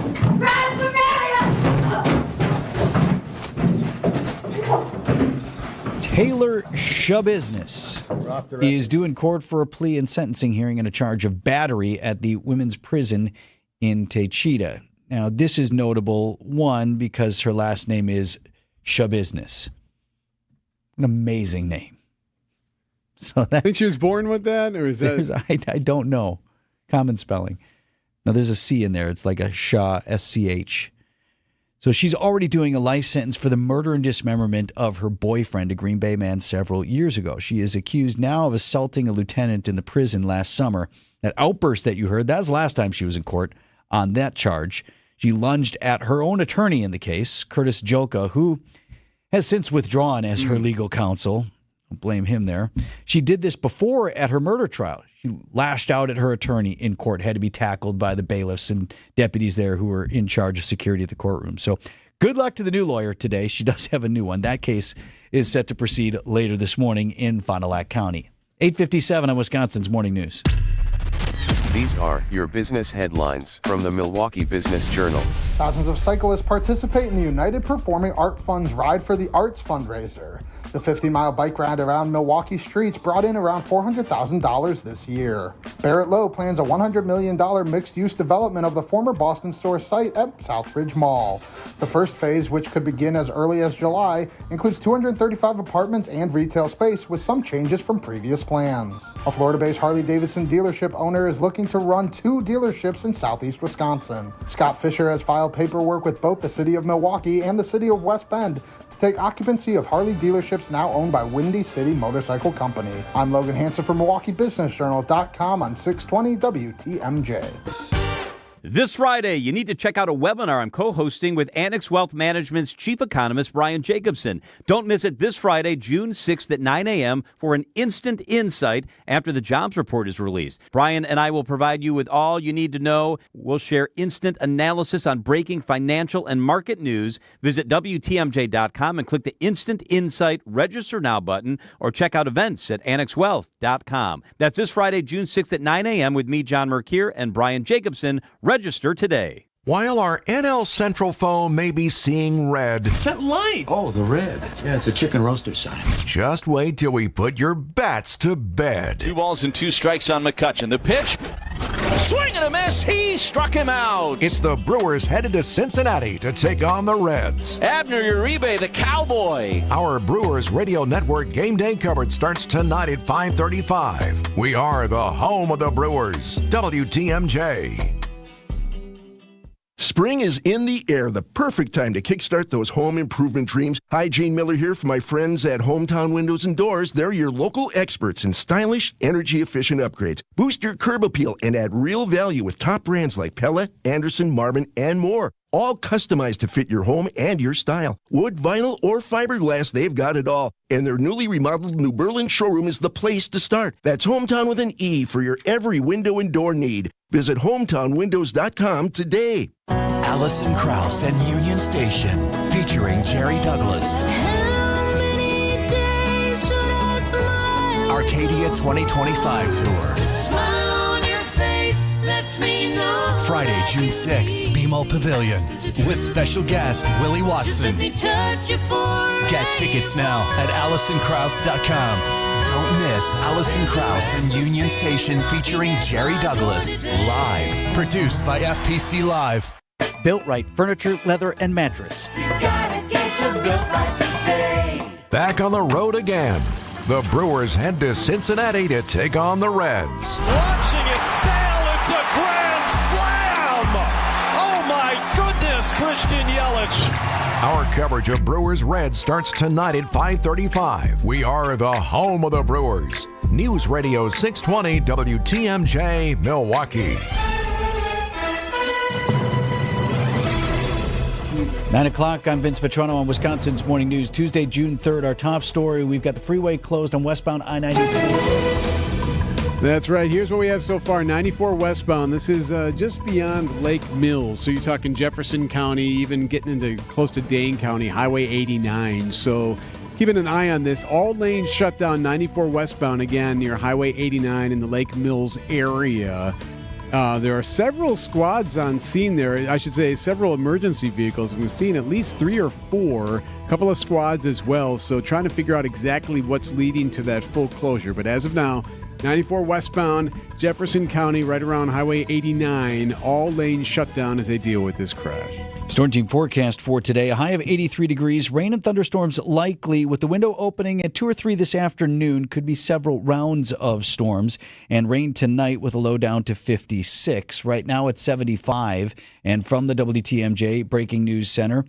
[SPEAKER 10] Taylor Schabusiness is due in court for a plea and sentencing hearing on a charge of battery at the women's prison in Taycheedah. Now, this is notable, one, because her last name is Schabusiness. An amazing name. So that,
[SPEAKER 15] I think she was born with that, or is that?
[SPEAKER 10] I don't know. Common spelling. Now, there's a C in there. It's like a Shah, S-C-H. So she's already doing a life sentence for the murder and dismemberment of her boyfriend, a Green Bay man, several years ago. She is accused now of assaulting a lieutenant in the prison last summer. That outburst that you heard, that was the last time she was in court on that charge. She lunged at her own attorney in the case, Curtis Joka, who has since withdrawn as her legal counsel. Don't blame him there. She did this before at her murder trial. She lashed out at her attorney in court, had to be tackled by the bailiffs and deputies there who were in charge of security at the courtroom. So good luck to the new lawyer today. She does have a new one. That case is set to proceed later this morning in Fond du Lac County. 8:57 on Wisconsin's Morning News.
[SPEAKER 18] These are your business headlines from the Milwaukee Business Journal.
[SPEAKER 19] Thousands of cyclists participate in the United Performing Art Fund's Ride for the Arts fundraiser. The 50-mile bike ride around Milwaukee streets brought in around $400,000 this year. Barrett Lowe plans a $100 million mixed-use development of the former Boston store site at Southridge Mall. The first phase, which could begin as early as July, includes 235 apartments and retail space with some changes from previous plans. A Florida-based Harley-Davidson dealership owner is looking to run 2 dealerships in southeast Wisconsin. Scott Fisher has filed paperwork with both the city of Milwaukee and the city of West Bend to take occupancy of Harley dealerships now owned by Windy City Motorcycle Company. I'm Logan Hansen from MilwaukeeBusinessJournal.com on 620 WTMJ.
[SPEAKER 24] This Friday, you need to check out a webinar I'm co-hosting with Annex Wealth Management's chief economist, Brian Jacobson. Don't miss it this Friday, June 6th at 9 a.m. for an instant insight after the jobs report is released. Brian and I will provide you with all you need to know. We'll share instant analysis on breaking financial and market news. Visit WTMJ.com and click the Instant Insight Register Now button or check out events at annexwealth.com. That's this Friday, June 6th at 9 a.m. with me, John Mercure, and Brian Jacobson. Register today.
[SPEAKER 17] While our NL Central phone may be seeing red.
[SPEAKER 20] That light! Oh, the red. Yeah, it's a chicken roaster sign.
[SPEAKER 17] Just wait till we put your bats to bed.
[SPEAKER 1] 2 balls and 2 strikes on McCutchen. The pitch. Swing and a miss. He struck him out.
[SPEAKER 17] It's the Brewers headed to Cincinnati to take on the Reds.
[SPEAKER 1] Abner Uribe, the Cowboy.
[SPEAKER 17] Our Brewers Radio Network game day coverage starts tonight at 5:35. We are the home of the Brewers. WTMJ.
[SPEAKER 21] Spring is in the air, the perfect time to kickstart those home improvement dreams. Hi, Gene Miller here for my friends at Hometown Windows and Doors. They're your local experts in stylish, energy-efficient upgrades. Boost your curb appeal and add real value with top brands like Pella, Anderson, Marvin, and more. All customized to fit your home and your style. Wood, vinyl, or fiberglass, they've got it all. And their newly remodeled New Berlin showroom is the place to start. That's Hometown with an E for your every window and door need. Visit hometownwindows.com today.
[SPEAKER 22] Allison Krauss and Union Station, featuring Jerry Douglas. Arcadia 2025 Tour.
[SPEAKER 16] Smile on your face lets me know.
[SPEAKER 22] Friday, June 6th, BMO Pavilion, with special guest Willie
[SPEAKER 16] Just let
[SPEAKER 22] Watson.
[SPEAKER 16] me touch you for
[SPEAKER 22] Get tickets now at AllisonKrauss.com. Don't miss Allison Krauss and Union Station featuring Jerry Douglas. Live. Produced by FPC Live.
[SPEAKER 24] Built Right Furniture, Leather, and Mattress.
[SPEAKER 16] Gotta get to Built Right today.
[SPEAKER 17] Back on the road again. The Brewers head to Cincinnati to take on the Reds.
[SPEAKER 9] Watching it sail, it's a grand slam! Oh my goodness, Christian Yelich.
[SPEAKER 17] Our coverage of Brewers Reds starts tonight at 5:35. We are the home of the Brewers. News Radio 620 WTMJ Milwaukee.
[SPEAKER 10] 9 o'clock, I'm Vince Vitrano on Wisconsin's Morning News. Tuesday, June 3rd, our top story. We've got the freeway closed on westbound I-94.
[SPEAKER 15] That's right. Here's what we have so far. 94 westbound. This is just beyond Lake Mills. So you're talking Jefferson County, even getting into close to Dane County, Highway 89. So keeping an eye on this. All lanes shut down 94 westbound again near Highway 89 in the Lake Mills area. There are several squads on scene there. I should say several emergency vehicles. We've seen at least 3 or 4, a couple of squads as well. So trying to figure out exactly what's leading to that full closure. But as of now, 94 westbound, Jefferson County, right around Highway 89, all lanes shut down as they deal with this crash.
[SPEAKER 10] Storm team forecast for today, a high of 83 degrees, rain and thunderstorms likely, with the window opening at 2 or 3 this afternoon. Could be several rounds of storms, and rain tonight with a low down to 56. Right now it's 75. And from the WTMJ Breaking News Center,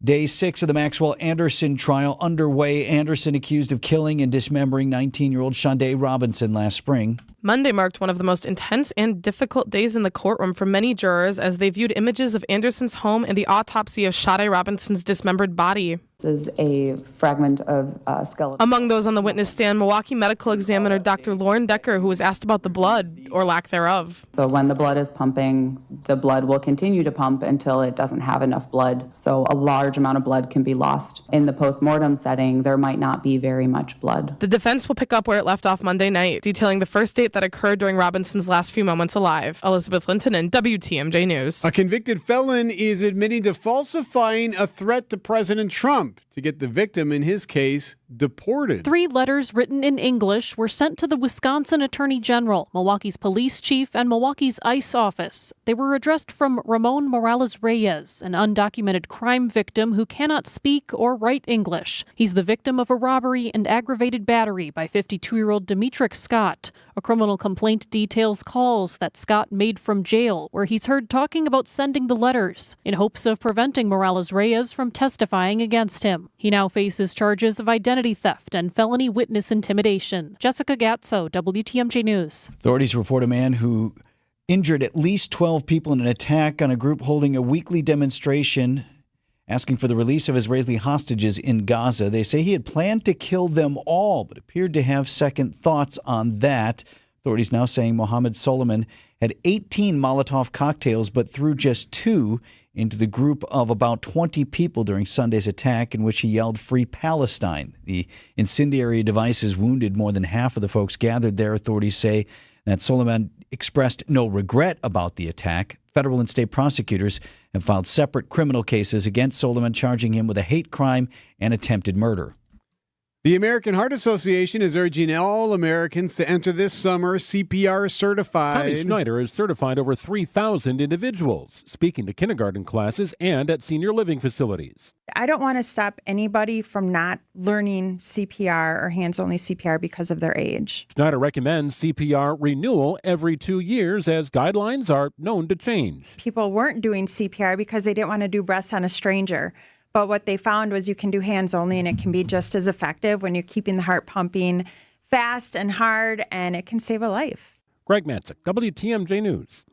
[SPEAKER 10] Day 6 of the Maxwell Anderson trial underway. Anderson accused of killing and dismembering 19-year-old Shondae Robinson last spring.
[SPEAKER 23] Monday marked one of the most intense and difficult days in the courtroom for many jurors as they viewed images of Anderson's home and the autopsy of Shondae Robinson's dismembered body.
[SPEAKER 25] This is a fragment of skeleton.
[SPEAKER 23] Among those on the witness stand, Milwaukee medical examiner Dr. Lauren Decker, who was asked about the blood, or lack thereof.
[SPEAKER 25] So when the blood is pumping, the blood will continue to pump until it doesn't have enough blood. So a large amount of blood can be lost. In the postmortem setting, there might not be very much blood.
[SPEAKER 23] The defense will pick up where it left off Monday night, detailing the first date that occurred during Robinson's last few moments alive. Elizabeth Lintonen, WTMJ News.
[SPEAKER 15] A convicted felon is admitting to falsifying a threat to President Trump to get the victim, in his case, deported.
[SPEAKER 26] 3 letters written in English were sent to the Wisconsin Attorney General, Milwaukee's police chief, and Milwaukee's ICE office. They were addressed from Ramon Morales Reyes, an undocumented crime victim who cannot speak or write English. He's the victim of a robbery and aggravated battery by 52-year-old Demetric Scott. A criminal complaint details calls that Scott made from jail, where he's heard talking about sending the letters in hopes of preventing Morales Reyes from testifying against him. He now faces charges of identity theft and felony witness intimidation. Jessica Gatso, WTMJ News.
[SPEAKER 10] Authorities report a man who injured at least 12 people in an attack on a group holding a weekly demonstration asking for the release of Israeli hostages in Gaza. They say he had planned to kill them all, but appeared to have second thoughts on that. Authorities now saying Mohammed Solomon had 18 Molotov cocktails, but threw just 2 into the group of about 20 people during Sunday's attack, in which he yelled "Free Palestine." The incendiary devices wounded more than half of the folks gathered there. Authorities say that Solomon expressed no regret about the attack. Federal and state prosecutors have filed separate criminal cases against Solomon, charging him with a hate crime and attempted murder.
[SPEAKER 15] The American Heart Association is urging all Americans to enter this summer CPR certified.
[SPEAKER 2] Connie Snyder has certified over 3,000 individuals, speaking to kindergarten classes and at senior living facilities.
[SPEAKER 3] I don't want to stop anybody from not learning CPR or hands-only CPR because of their age.
[SPEAKER 2] Snyder recommends CPR renewal every 2 years as guidelines are known to change.
[SPEAKER 3] People weren't doing CPR because they didn't want to do breaths on a stranger. But what they found was you can do hands only, and it can be just as effective when you're keeping the heart pumping fast and hard, and it can save a life.
[SPEAKER 2] Greg Matzik, WTMJ News.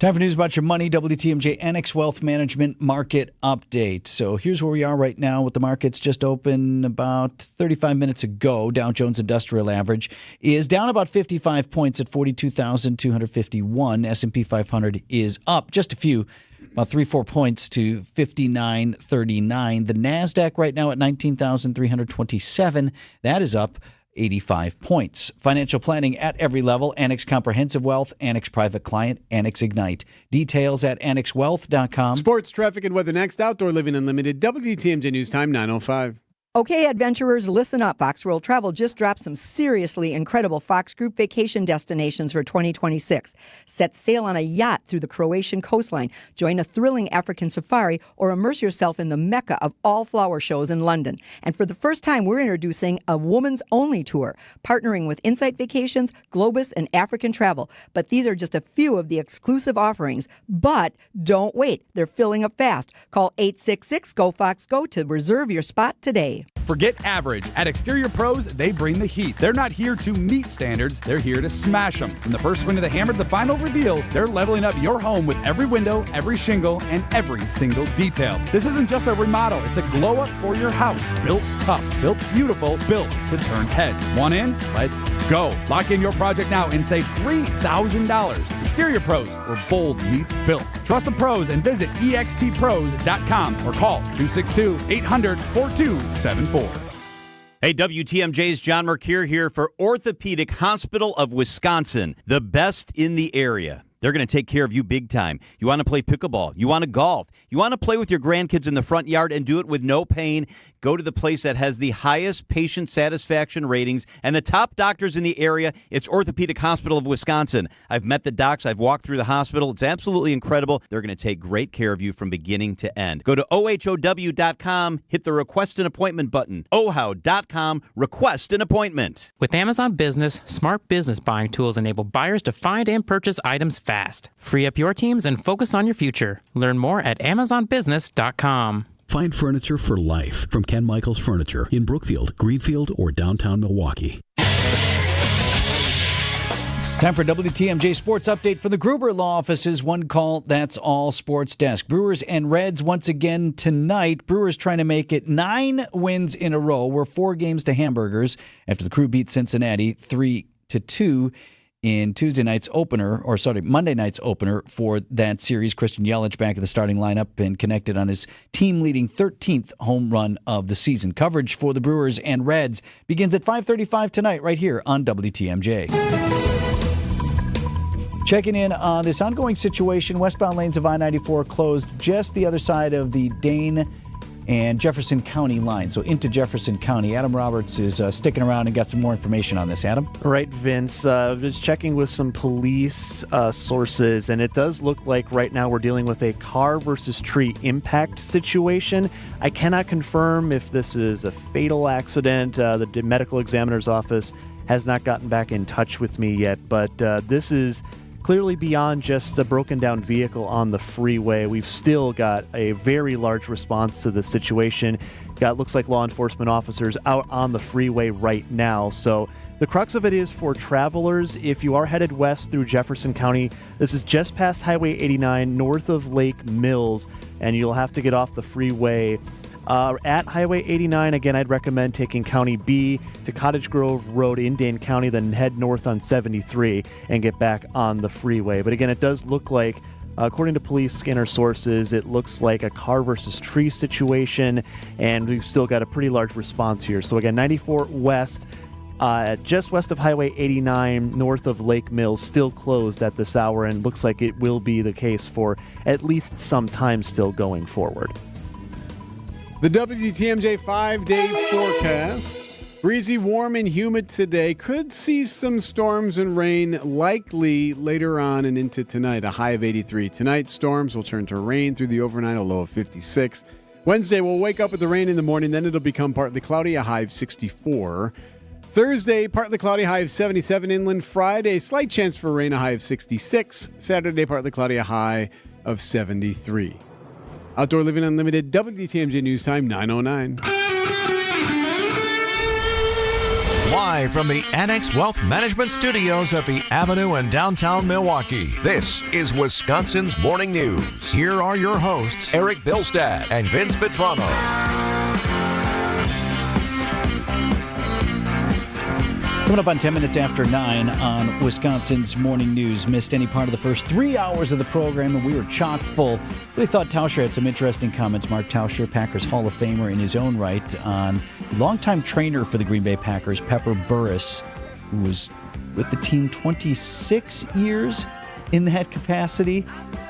[SPEAKER 10] Time for news about your money. WTMJ Annex Wealth Management Market Update. So here's where we are right now with the markets just open about 35 minutes ago. Dow Jones Industrial Average is down about 55 points at 42,251. S&P 500 is up just a few, about 3-4 points to 59.39. The NASDAQ right now at 19,327. That is up 85 points. Financial planning at every level. Annex Comprehensive Wealth, Annex Private Client, Annex Ignite. Details at annexwealth.com.
[SPEAKER 15] Sports, traffic, and weather next. Outdoor Living Unlimited. WTMJ News Time 9:05.
[SPEAKER 5] Okay, adventurers, listen up. Fox World Travel just dropped some seriously incredible Fox Group vacation destinations for 2026. Set sail on a yacht through the Croatian coastline, join a thrilling African safari, or immerse yourself in the mecca of all flower shows in London. And for the first time, we're introducing a woman's-only tour, partnering with Insight Vacations, Globus, and African Travel. But these are just a few of the exclusive offerings. But don't wait. They're filling up fast. Call 866-GO-FOX-GO to reserve your spot today.
[SPEAKER 6] Forget average. At Exterior Pros, they bring the heat. They're not here to meet standards, they're here to smash them. From the first swing of the hammer to the final reveal, they're leveling up your home with every window, every shingle, and every single detail. This isn't just a remodel, it's a glow up for your house. Built tough, built beautiful, built to turn heads. Want in? Let's go. Lock in your project now and save $3,000. Exterior Pros, where bold meets built. Trust the pros and visit extpros.com or call 262-800-4274.
[SPEAKER 24] Hey, WTMJ's John Mercure here for Orthopedic Hospital of Wisconsin, the best in the area. They're going to take care of you big time. You want to play pickleball. You want to golf. You want to play with your grandkids in the front yard and do it with no pain. Go to the place that has the highest patient satisfaction ratings and the top doctors in the area. It's Orthopedic Hospital of Wisconsin. I've met the docs. I've walked through the hospital. It's absolutely incredible. They're going to take great care of you from beginning to end. Go to OHOW.com, hit the request an appointment button. OHOW.com, request an appointment.
[SPEAKER 7] With Amazon Business, smart business buying tools enable buyers to find and purchase items fast. Free up your teams and focus on your future. Learn more at AmazonBusiness.com.
[SPEAKER 8] Find furniture for life from Ken Michaels Furniture in Brookfield, Greenfield, or downtown Milwaukee.
[SPEAKER 10] Time for WTMJ Sports Update from the Gruber Law Office's One Call, That's All Sports Desk. Brewers and Reds once again tonight. Brewers trying to make it 9 wins in a row. We're 4 games to hamburgers after the Crew beat Cincinnati 3-2 in Monday night's opener for that series. Christian Yelich back in the starting lineup and connected on his team-leading 13th home run of the season. Coverage for the Brewers and Reds begins at 5:35 tonight right here on WTMJ. Checking in on this ongoing situation, westbound lanes of I-94 closed just the other side of the Dane and Jefferson County line, so into Jefferson County. Adam Roberts is sticking around and got some more information on this. Adam?
[SPEAKER 11] Right, Vince. Just checking with some police sources, and it does look like right now we're dealing with a car versus tree impact situation. I cannot confirm if this is a fatal accident. The medical examiner's office has not gotten back in touch with me yet, but this is clearly beyond just a broken down vehicle on the freeway. We've still got a very large response to the situation. Looks like law enforcement officers out on the freeway right now. So The crux of it is for travelers, if you are headed west through Jefferson County, this is just past Highway 89 north of Lake Mills, and you'll have to get off the freeway. At Highway 89, again, I'd recommend taking County B to Cottage Grove Road in Dane County, then head north on 73 and get back on the freeway. But again, it does look like, according to police scanner sources, it looks like a car versus tree situation, and we've still got a pretty large response here. So again, 94 west, just west of Highway 89, north of Lake Mills, still closed at this hour, and looks like it will be the case for at least some time still going forward.
[SPEAKER 15] The WTMJ 5-day forecast. Breezy, warm, and humid today. Could see some storms and rain likely later on and into tonight, a high of 83. Tonight, storms will turn to rain through the overnight, a low of 56. Wednesday, we'll wake up with the rain in the morning, then it'll become partly cloudy, a high of 64. Thursday, partly cloudy, high of 77 inland. Friday, slight chance for rain, a high of 66. Saturday, partly cloudy, a high of 73. Outdoor Living Unlimited, WTMJ News Time, 9:09.
[SPEAKER 17] Live from the Annex Wealth Management Studios at the Avenue in downtown Milwaukee, this is Wisconsin's Morning News. Here are your hosts, Erik Bilstad and Vince Vitrano.
[SPEAKER 10] Coming up on 10 minutes after 9 on Wisconsin's Morning News. Missed any part of the first 3 hours of the program, and we were chock full. Really thought Tauscher had some interesting comments. Mark Tauscher, Packers Hall of Famer in his own right, on the longtime trainer for the Green Bay Packers, Pepper Burris, who was with the team 26 years in that capacity,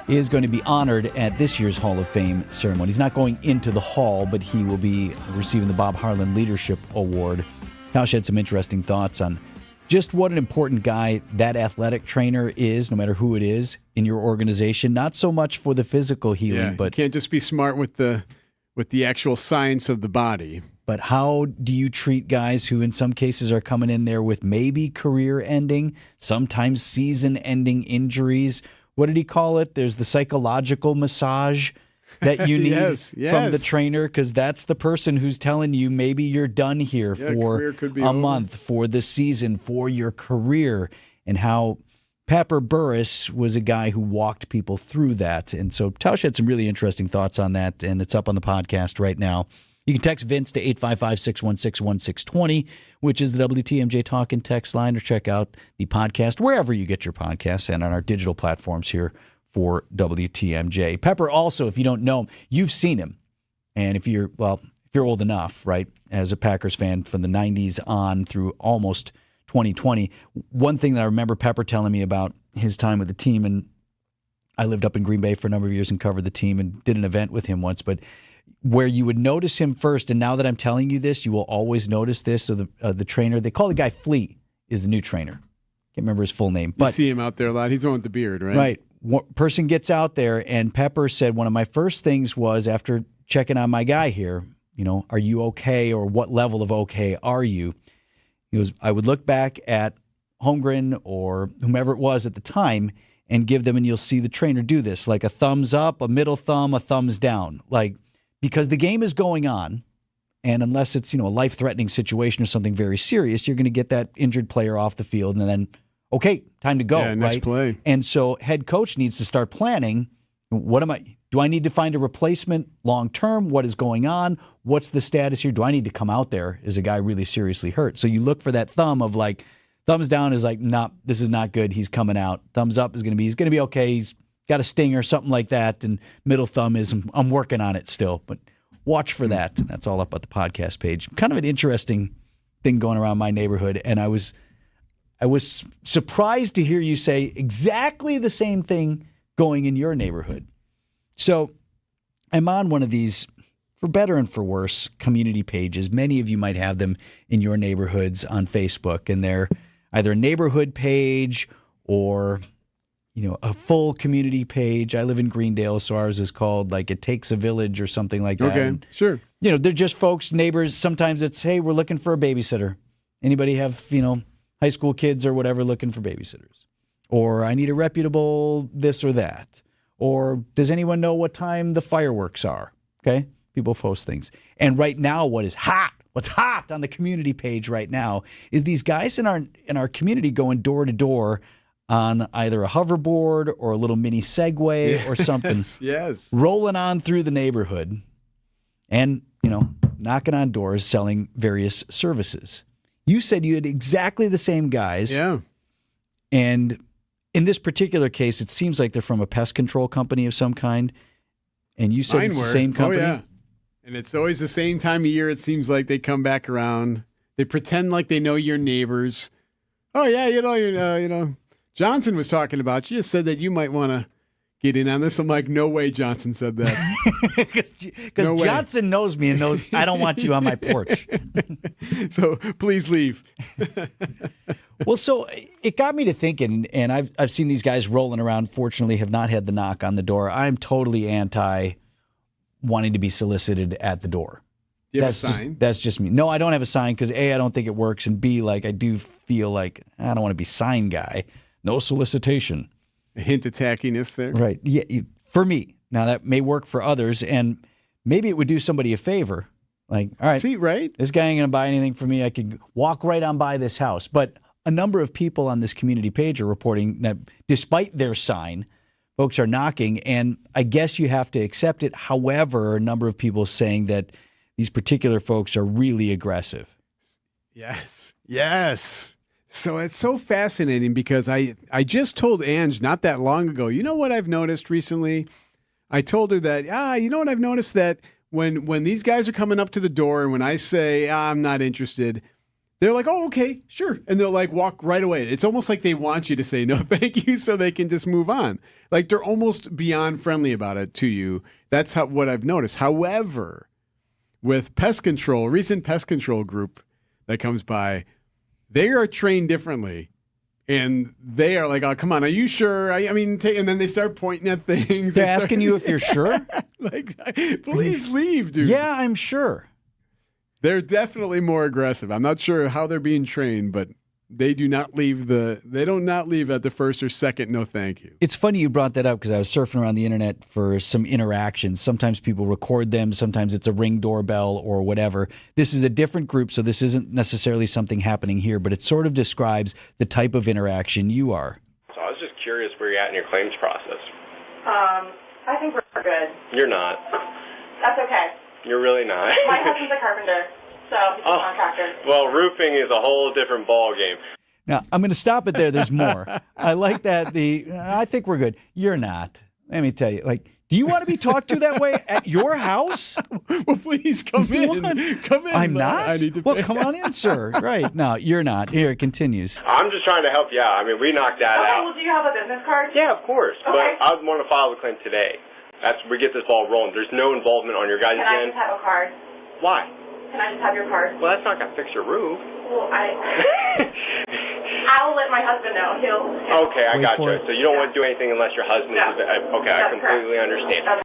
[SPEAKER 10] is going to be honored at this year's Hall of Fame ceremony. He's not going into the hall, but he will be receiving the Bob Harlan Leadership Award. Tausch had some interesting thoughts on just what an important guy that athletic trainer is, no matter who it is in your organization. Not so much for the physical healing, but
[SPEAKER 15] you can't just be smart with the actual science of the body.
[SPEAKER 10] But how do you treat guys who in some cases are coming in there with maybe career-ending, sometimes season-ending injuries? What did he call it? There's the psychological massage that you need
[SPEAKER 15] yes.
[SPEAKER 10] from the trainer, because that's the person who's telling you maybe you're done here for a month, for the season, for your career, and how Pepper Burris was a guy who walked people through that. And so Tausch had some really interesting thoughts on that, and it's up on the podcast right now. You can text Vince to 855-616-1620, which is the WTMJ Talk and Text line, or check out the podcast wherever you get your podcasts and on our digital platforms here for WTMJ. Pepper also, if you don't know him, you've seen him. And if you're old enough, right, as a Packers fan from the 90s on through almost 2020, one thing that I remember Pepper telling me about his time with the team, and I lived up in Green Bay for a number of years and covered the team and did an event with him once, but where you would notice him first, and now that I'm telling you this, you will always notice this. So the trainer, they call the guy Flea, is the new trainer. Can't remember his full name. But
[SPEAKER 15] you see him out there a lot. He's the one with the beard, right?
[SPEAKER 10] Right. One person gets out there, and Pepper said one of my first things was, after checking on my guy here, are you okay, or what level of okay are you? He goes, I would look back at Holmgren or whomever it was at the time and give them, and you'll see the trainer do this, like a thumbs up, a middle thumb, a thumbs down, because the game is going on, and unless it's, a life-threatening situation or something very serious, you're going to get that injured player off the field, and then, okay, time to go,
[SPEAKER 15] yeah, next
[SPEAKER 10] right?
[SPEAKER 15] Play.
[SPEAKER 10] And so head coach needs to start planning. Do I need to find a replacement long-term? What is going on? What's the status here? Do I need to come out there? Is a guy really seriously hurt? So you look for that thumb of thumbs down is nah, this is not good. He's coming out. Thumbs up is he's going to be okay. He's got a stinger, something like that. And middle thumb is, I'm working on it still. But watch for that. That's all up at the podcast page. Kind of an interesting thing going around my neighborhood. And I was surprised to hear you say exactly the same thing going in your neighborhood. So I'm on one of these, for better and for worse, community pages. Many of you might have them in your neighborhoods on Facebook, and they're either a neighborhood page or, a full community page. I live in Greendale, so ours is called It Takes a Village or something like that.
[SPEAKER 15] Okay,
[SPEAKER 10] and,
[SPEAKER 15] sure.
[SPEAKER 10] They're just folks, neighbors. Sometimes it's, hey, we're looking for a babysitter. Anybody have, high school kids or whatever looking for babysitters? Or I need a reputable this or that. Or does anyone know what time the fireworks are? Okay? People post things. And right now, what is hot what's hot on the community page right now is these guys in our community going door to door on either a hoverboard or a little mini Segway or something.
[SPEAKER 15] Yes.
[SPEAKER 10] Rolling on through the neighborhood and, knocking on doors, selling various services. You said you had exactly the same guys.
[SPEAKER 15] Yeah.
[SPEAKER 10] And in this particular case, it seems like they're from a pest control company of some kind. And you said it's the same company?
[SPEAKER 15] Oh, yeah. And it's always the same time of year. It seems like they come back around. They pretend like they know your neighbors. Oh, yeah, Johnson was talking about you. Just said that you might want to get in on this. I'm like, no way Johnson said that.
[SPEAKER 10] Because Johnson knows me and knows I don't want you on my porch.
[SPEAKER 15] So please leave.
[SPEAKER 10] Well, so it got me to thinking, and I've seen these guys rolling around. Fortunately, have not had the knock on the door. I'm totally anti wanting to be solicited at the door.
[SPEAKER 15] Do you have a sign?
[SPEAKER 10] That's just me. No, I don't have a sign because A, I don't think it works, and B, I do feel like I don't want to be sign guy. No solicitation.
[SPEAKER 15] A hint of tackiness there.
[SPEAKER 10] Right. Yeah. For me. Now, that may work for others, and maybe it would do somebody a favor. Like, all right.
[SPEAKER 15] See, right?
[SPEAKER 10] This guy ain't going to buy anything from me. I could walk right on by this house. But a number of people on this community page are reporting that despite their sign, folks are knocking, and I guess you have to accept it. However, a number of people saying that these particular folks are really aggressive.
[SPEAKER 15] Yes. Yes. So it's so fascinating because I just told Ange not that long ago, you know what I've noticed recently? I told her that, you know what I've noticed? That when these guys are coming up to the door and when I say, I'm not interested, they're like, oh, okay, sure. And they'll walk right away. It's almost like they want you to say no thank you so they can just move on. Like they're almost beyond friendly about it to you. That's what I've noticed. However, with pest control, recent pest control group that comes by, they are trained differently, and they are like, "Oh, come on, are you sure?" And then they start pointing at things.
[SPEAKER 10] They're asking you if you're sure.
[SPEAKER 15] Please leave, dude.
[SPEAKER 10] Yeah, I'm sure.
[SPEAKER 15] They're definitely more aggressive. I'm not sure how they're being trained, but they do not leave they don't not leave at the first or second no thank you.
[SPEAKER 10] It's funny you brought that up because I was surfing around the internet for some interactions. Sometimes people record them. Sometimes it's a Ring doorbell or whatever. This is a different group, so this isn't necessarily something happening here, but it sort of describes the type of interaction you are.
[SPEAKER 4] So I was just curious where you're at in your claims process.
[SPEAKER 12] I think we're good.
[SPEAKER 4] You're not.
[SPEAKER 12] That's okay.
[SPEAKER 4] You're really not.
[SPEAKER 12] My husband's a carpenter. So he's a contractor.
[SPEAKER 4] Well, roofing is a whole different ball game.
[SPEAKER 10] Now, I'm going to stop it there. There's more. I like that. I think we're good. You're not. Let me tell you. Do you want to be talked to that way at your house?
[SPEAKER 15] Well, please come in. Come in.
[SPEAKER 10] I'm not?
[SPEAKER 15] I need to
[SPEAKER 10] well, come on in, sir. Right. No, you're not. Here, it continues.
[SPEAKER 4] I'm just trying to help you out. We knocked that out.
[SPEAKER 12] Well, do you have a business card?
[SPEAKER 4] Yeah, of course.
[SPEAKER 12] Okay.
[SPEAKER 4] But I want to file the claim today. We get this ball rolling. There's no involvement on your guys'
[SPEAKER 12] Can I
[SPEAKER 4] end.
[SPEAKER 12] just have a card?
[SPEAKER 4] Why?
[SPEAKER 12] Can I just have your card?
[SPEAKER 4] Well, that's not going to fix your roof.
[SPEAKER 12] Well, I'll let my husband know. He'll
[SPEAKER 4] Okay, I got you.
[SPEAKER 10] it.
[SPEAKER 4] So you don't want to do anything unless your husband is... Okay, I completely understand.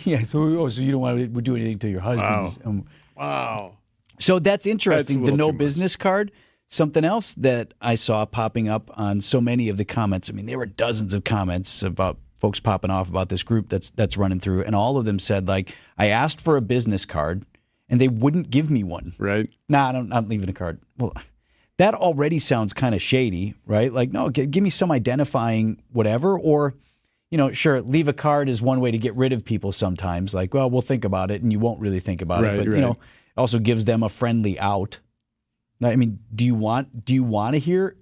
[SPEAKER 10] Yeah, so you don't want to do anything to your husband.
[SPEAKER 15] Wow.
[SPEAKER 10] So that's interesting.
[SPEAKER 15] That's
[SPEAKER 10] the no business card. Something else that I saw popping up on so many of the comments. There were dozens of comments about folks popping off about this group that's running through, and all of them said, I asked for a business card, and they wouldn't give me one.
[SPEAKER 15] Right.
[SPEAKER 10] Nah, I'm not leaving a card. Well, that already sounds kind of shady, right? No, give me some identifying whatever, or, sure, leave a card is one way to get rid of people sometimes. We'll think about it, and you won't really think about it. But, it also gives them a friendly out. Do you want to hear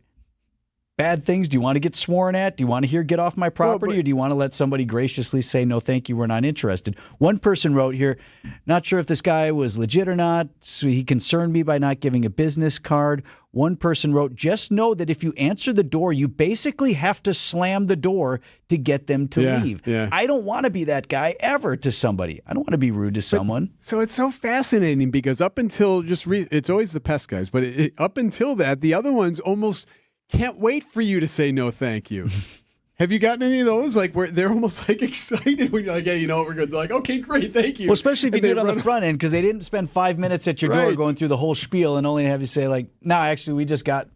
[SPEAKER 10] bad things? Do you want to get sworn at? Do you want to hear get off my property? Or do you want to let somebody graciously say, no, thank you, we're not interested? One person wrote here, not sure if this guy was legit or not, so he concerned me by not giving a business card. One person wrote, just know that if you answer the door, you basically have to slam the door to get them to leave.
[SPEAKER 15] Yeah.
[SPEAKER 10] I don't want to be that guy ever to somebody. I don't want to be rude to someone.
[SPEAKER 15] So it's so fascinating because up until it's always the pest guys, but up until that, the other ones almost can't wait for you to say no thank you. Have you gotten any of those? Where they're almost excited when you're like, hey, you know what, we're good. They're like, okay, great, thank you.
[SPEAKER 10] Well, especially if you do it on the front end, because they didn't spend 5 minutes at your door
[SPEAKER 15] Right.
[SPEAKER 10] going through the whole spiel and only have you say no, actually, we just got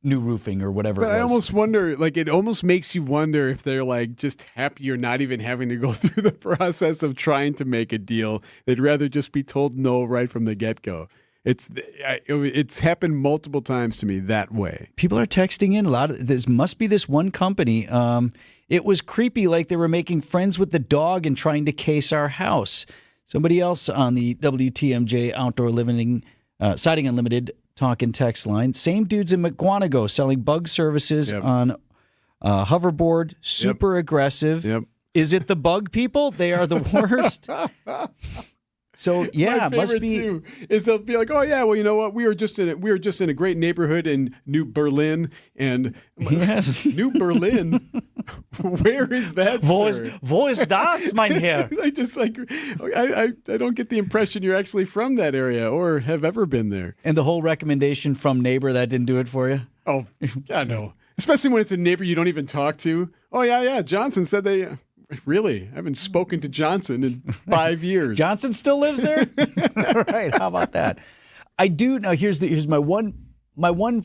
[SPEAKER 10] new roofing or whatever
[SPEAKER 15] But
[SPEAKER 10] it was.
[SPEAKER 15] I almost wonder, it almost makes you wonder if they're just happy you're not even having to go through the process of trying to make a deal. They'd rather just be told no right from the get-go. It's happened multiple times to me that way.
[SPEAKER 10] People are texting in a lot. There must be this one company. It was creepy, like they were making friends with the dog and trying to case our house. Somebody else on the WTMJ Outdoor Living Siding Unlimited talk and text line. Same dudes in McGuanago selling bug services on hoverboard. Super aggressive.
[SPEAKER 15] Yep.
[SPEAKER 10] Is it the bug people? They are the worst. So yeah,
[SPEAKER 15] my
[SPEAKER 10] must
[SPEAKER 15] favorite
[SPEAKER 10] be.
[SPEAKER 15] too is they'll be like, oh yeah, well you know what, we were just in a great neighborhood in New Berlin, and
[SPEAKER 10] yes,
[SPEAKER 15] New Berlin, where is that?
[SPEAKER 10] Wo ist das, mein Herr?
[SPEAKER 15] I don't get the impression you're actually from that area or have ever been there.
[SPEAKER 10] And the whole recommendation from neighbor that didn't do it for you.
[SPEAKER 15] Oh, yeah, no. Especially when it's a neighbor you don't even talk to. Oh yeah, Johnson said they. Really? I haven't spoken to Johnson in 5 years.
[SPEAKER 10] Johnson still lives there? Right. How about that? I do. Now, here's my one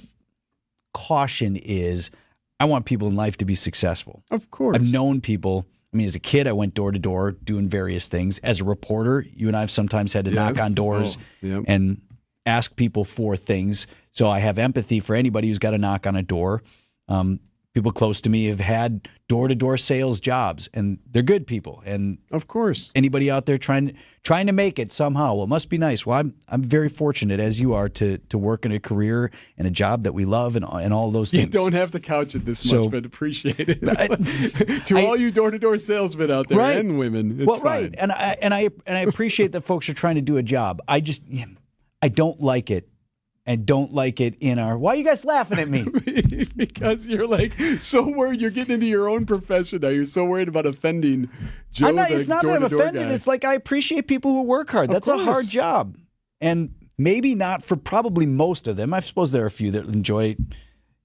[SPEAKER 10] caution is I want people in life to be successful.
[SPEAKER 15] Of course.
[SPEAKER 10] I've known people. I mean, as a kid, I went door to door doing various things. As a reporter, you and I have sometimes had to knock on doors and ask people for things. So I have empathy for anybody who's got to knock on a door. People close to me have had door-to-door sales jobs, and they're good people. And
[SPEAKER 15] of course,
[SPEAKER 10] anybody out there trying to make it somehow, well, it must be nice. Well, I'm very fortunate, as you are, to work in a career and a job that we love and all those things.
[SPEAKER 15] You don't have to couch it this much, but appreciate it. To all you door-to-door salesmen out there and women, it's fine.
[SPEAKER 10] Right, and I appreciate that folks are trying to do a job. I don't like it. And don't like it in our. Why are you guys laughing at me?
[SPEAKER 15] Because you're like so worried. You're getting into your own profession now. You're so worried about offending Joe.
[SPEAKER 10] It's not that I'm offended. It's like I appreciate people who work hard. That's a hard job, and maybe not for probably most of them. I suppose there are a few that enjoy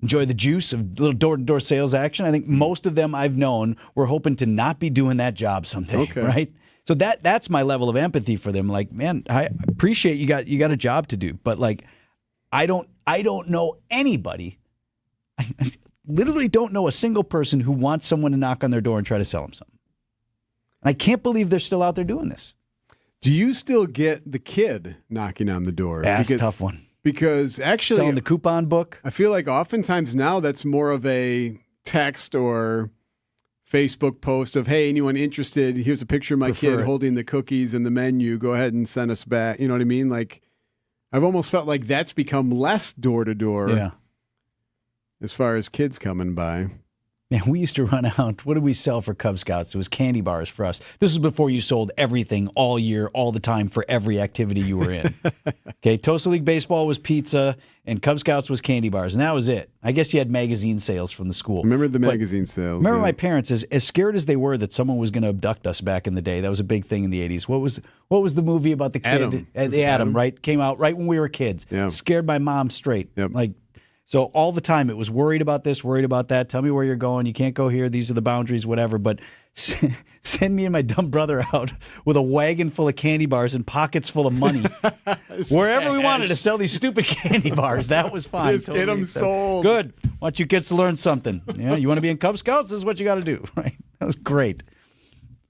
[SPEAKER 10] the juice of little door-to-door sales action. I think most of them I've known were hoping to not be doing that job someday.
[SPEAKER 15] Okay.
[SPEAKER 10] Right. So that's my level of empathy for them. Like, man, I appreciate you got a job to do, but like. I don't know anybody. I literally don't know a single person who wants someone to knock on their door and try to sell them something. And I can't believe they're still out there doing this.
[SPEAKER 15] Do you still get the kid knocking on the door?
[SPEAKER 10] That's a tough one.
[SPEAKER 15] Because actually,
[SPEAKER 10] selling the coupon book.
[SPEAKER 15] I feel like oftentimes now that's more of a text or Facebook post of, hey, anyone interested? Here's a picture of my kid holding the cookies and the menu. Go ahead and send us back. You know what I mean? Like. I've almost felt like that's become less door-to-door as far as kids coming by.
[SPEAKER 10] Man, we used to run out. What did we sell for Cub Scouts? It was candy bars for us. This was before you sold everything all year, all the time for every activity you were in. Okay, Tosa League Baseball was pizza, and Cub Scouts was candy bars, and that was it. I guess you had magazine sales from the school.
[SPEAKER 15] Remember the magazine sales.
[SPEAKER 10] Remember my parents, as scared as they were that someone was going to abduct us back in the day. That was a big thing in the 80s. What was the movie about the kid? Adam, right? Came out right when we were kids.
[SPEAKER 15] Yeah.
[SPEAKER 10] Scared my mom straight.
[SPEAKER 15] Yep.
[SPEAKER 10] So all the time it was worried about this, worried about that. Tell me where you're going. You can't go here. These are the boundaries, whatever. But send me and my dumb brother out with a wagon full of candy bars and pockets full of money. Wherever we wanted to sell these stupid candy bars. That was fine.
[SPEAKER 15] Just get them sold.
[SPEAKER 10] Good. Want you kids to learn something. Yeah, you want to be in Cub Scouts? This is what you got to do. Right? That was great.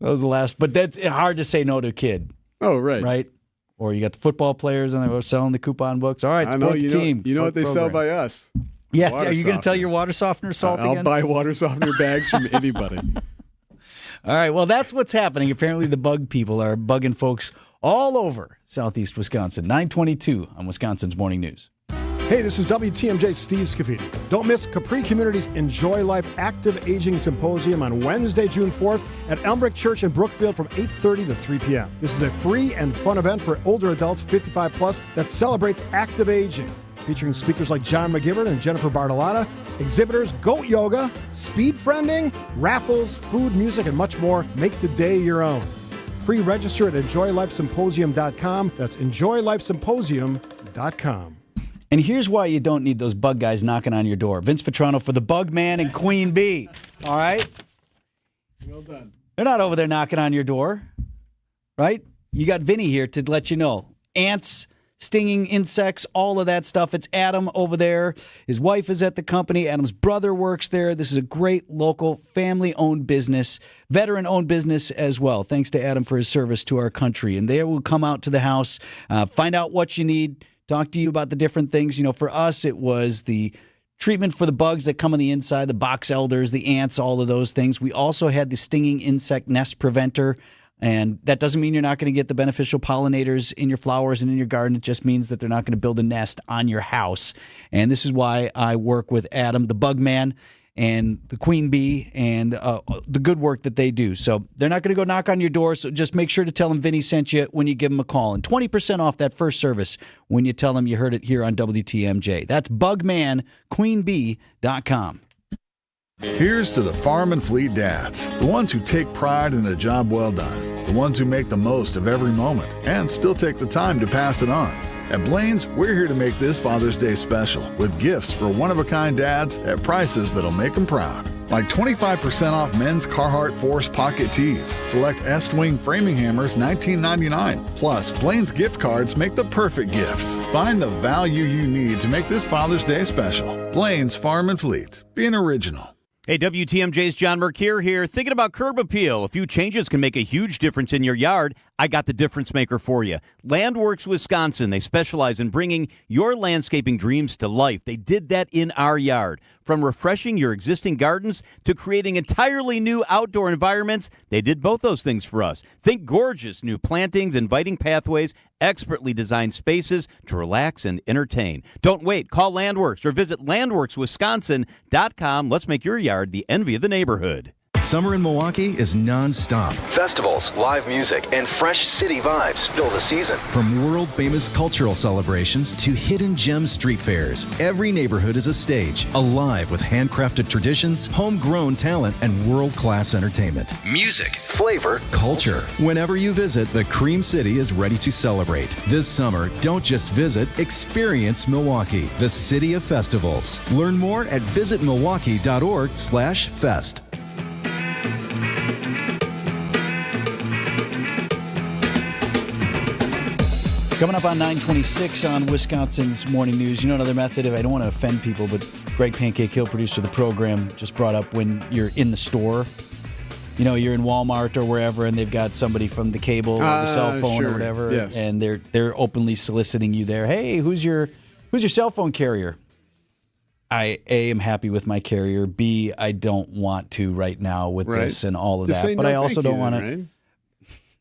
[SPEAKER 10] That was the last. But that's hard to say no to a kid.
[SPEAKER 15] Oh, right.
[SPEAKER 10] Right? Or you got the football players and they were selling the coupon books. All right, support the team.
[SPEAKER 15] You know what they sell by us?
[SPEAKER 10] Yes.
[SPEAKER 15] Water
[SPEAKER 10] Are you going to
[SPEAKER 15] softener.
[SPEAKER 10] tell your water softener salt
[SPEAKER 15] I'll
[SPEAKER 10] again?
[SPEAKER 15] buy water softener bags from anybody.
[SPEAKER 10] All right. Well, that's what's happening. Apparently, the bug people are bugging folks all over southeast Wisconsin. 9:22 on Wisconsin's Morning News.
[SPEAKER 1] Hey, this is WTMJ Steve Scafidi. Don't miss Capri Community's Enjoy Life Active Aging Symposium on Wednesday, June 4th at Elmbrick Church in Brookfield from 8:30 to 3 p.m. This is a free and fun event for older adults 55 plus that celebrates active aging. Featuring speakers like John McGivern and Jennifer Bartolotta, exhibitors, goat yoga, speed friending, raffles, food, music, and much more. Make the day your own. Pre-register at enjoylifesymposium.com. That's enjoylifesymposium.com.
[SPEAKER 10] And here's why you don't need those bug guys knocking on your door. Vince Vitrano for the Bug Man and Queen Bee. All right?
[SPEAKER 15] Well done.
[SPEAKER 10] They're not over there knocking on your door, right? You got Vinny here to let you know. Ants, stinging insects, all of that stuff. It's Adam over there. His wife is at the company. Adam's brother works there. This is a great local family-owned business, veteran-owned business as well. Thanks to Adam for his service to our country. And they will come out to the house, find out what you need, talk to you about the different things. For us, it was the treatment for the bugs that come on the inside, the box elders, the ants, all of those things. We also had the stinging insect nest preventer. And that doesn't mean you're not going to get the beneficial pollinators in your flowers and in your garden. It just means that they're not going to build a nest on your house. And this is why I work with Adam, the bug man, and the queen bee, and the good work that they do. So they're not going to go knock on your door, so just make sure to tell them Vinny sent you when you give them a call. And 20% off that first service when you tell them you heard it here on WTMJ. That's bugmanqueenbee.com.
[SPEAKER 13] Here's to the farm and fleet dads, the ones who take pride in a job well done, the ones who make the most of every moment and still take the time to pass it on. At Blaine's, we're here to make this Father's Day special with gifts for one-of-a-kind dads at prices that'll make them proud. Like 25% off men's Carhartt Force Pocket Tees. Select Estwing framing hammers, $19.99. Plus, Blaine's gift cards make the perfect gifts. Find the value you need to make this Father's Day special. Blaine's Farm and Fleet. Be an original.
[SPEAKER 24] Hey, WTMJ's John Mercure here. Thinking about curb appeal? A few changes can make a huge difference in your yard. I got the difference maker for you. Landworks Wisconsin. They specialize in bringing your landscaping dreams to life. They did that in our yard. From refreshing your existing gardens to creating entirely new outdoor environments, they did both those things for us. Think gorgeous new plantings, inviting pathways, expertly designed spaces to relax and entertain. Don't wait. Call Landworks or visit landworkswisconsin.com. Let's make your yard the envy of the neighborhood.
[SPEAKER 14] Summer in Milwaukee is non-stop.
[SPEAKER 22] Festivals, live music, and fresh city vibes fill the season.
[SPEAKER 14] From world-famous cultural celebrations to hidden gem street fairs, every neighborhood is a stage, alive with handcrafted traditions, homegrown talent, and world-class entertainment.
[SPEAKER 22] Music, flavor,
[SPEAKER 14] culture. Whenever you visit, the Cream City is ready to celebrate. This summer, don't just visit, experience Milwaukee, the city of festivals. Learn more at visitmilwaukee.org/fest.
[SPEAKER 10] Coming up on 926 on Wisconsin's Morning News. Another method, I don't want to offend people, but Greg Pancake Hill, producer of the program, just brought up when you're in the store. You're in Walmart or wherever, and they've got somebody from the cable or the cell phone or whatever,
[SPEAKER 15] yes.
[SPEAKER 10] And they're openly soliciting you there. Hey, who's your cell phone carrier? I, A, am happy with my carrier. B, I don't want to right now with this and all of
[SPEAKER 15] Just
[SPEAKER 10] that.
[SPEAKER 15] say
[SPEAKER 10] But
[SPEAKER 15] no,
[SPEAKER 10] I also
[SPEAKER 15] thank
[SPEAKER 10] don't
[SPEAKER 15] you
[SPEAKER 10] want
[SPEAKER 15] then,
[SPEAKER 10] to...
[SPEAKER 15] right?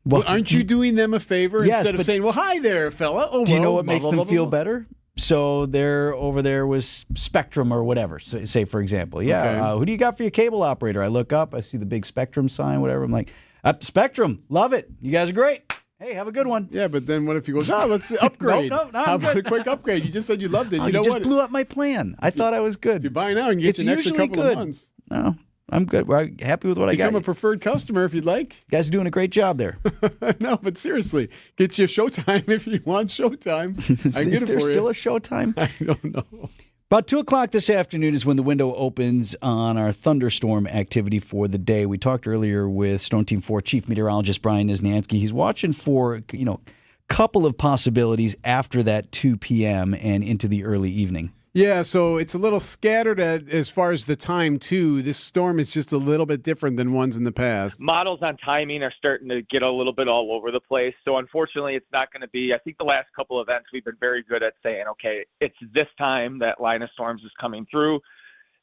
[SPEAKER 15] Well, aren't you doing them a favor instead of saying, well, hi there, fella? Oh,
[SPEAKER 10] do you know what
[SPEAKER 15] blah,
[SPEAKER 10] makes
[SPEAKER 15] blah,
[SPEAKER 10] them
[SPEAKER 15] blah,
[SPEAKER 10] feel
[SPEAKER 15] blah.
[SPEAKER 10] better? So they're over there with Spectrum or whatever, say for example. Yeah,
[SPEAKER 15] Okay.
[SPEAKER 10] Who do you got for your cable operator? I look up, I see the big Spectrum sign, whatever. I'm like, Spectrum, love it. You guys are great. Hey, have a good one.
[SPEAKER 15] Yeah, but then what if he goes, let's upgrade?
[SPEAKER 10] No,
[SPEAKER 15] How
[SPEAKER 10] I'm
[SPEAKER 15] about a
[SPEAKER 10] good.
[SPEAKER 15] quick upgrade? You just said you loved it.
[SPEAKER 10] Oh,
[SPEAKER 15] you know
[SPEAKER 10] just
[SPEAKER 15] what?
[SPEAKER 10] blew up my plan. I thought I was good.
[SPEAKER 15] If you buy now, you can get
[SPEAKER 10] It's
[SPEAKER 15] you an extra
[SPEAKER 10] usually
[SPEAKER 15] couple
[SPEAKER 10] good.
[SPEAKER 15] of months.
[SPEAKER 10] No, I'm good. I'm happy with what I got.
[SPEAKER 15] Become a preferred customer if you'd like.
[SPEAKER 10] You guys are doing a great job there.
[SPEAKER 15] No, but seriously, get you Showtime if you want Showtime. I can
[SPEAKER 10] Is
[SPEAKER 15] get it
[SPEAKER 10] there
[SPEAKER 15] for
[SPEAKER 10] still
[SPEAKER 15] you.
[SPEAKER 10] a Showtime?
[SPEAKER 15] I don't know.
[SPEAKER 10] About 2 o'clock this afternoon is when the window opens on our thunderstorm activity for the day. We talked earlier with Storm Team 4 Chief Meteorologist Brian Niznansky. He's watching for, couple of possibilities after that 2 p.m. and into the early evening.
[SPEAKER 15] Yeah, so it's a little scattered as far as the time, too. This storm is just a little bit different than ones in the past.
[SPEAKER 18] Models on timing are starting to get a little bit all over the place. So unfortunately, it's not going to be, I think the last couple of events, we've been very good at saying, okay, it's this time that line of storms is coming through.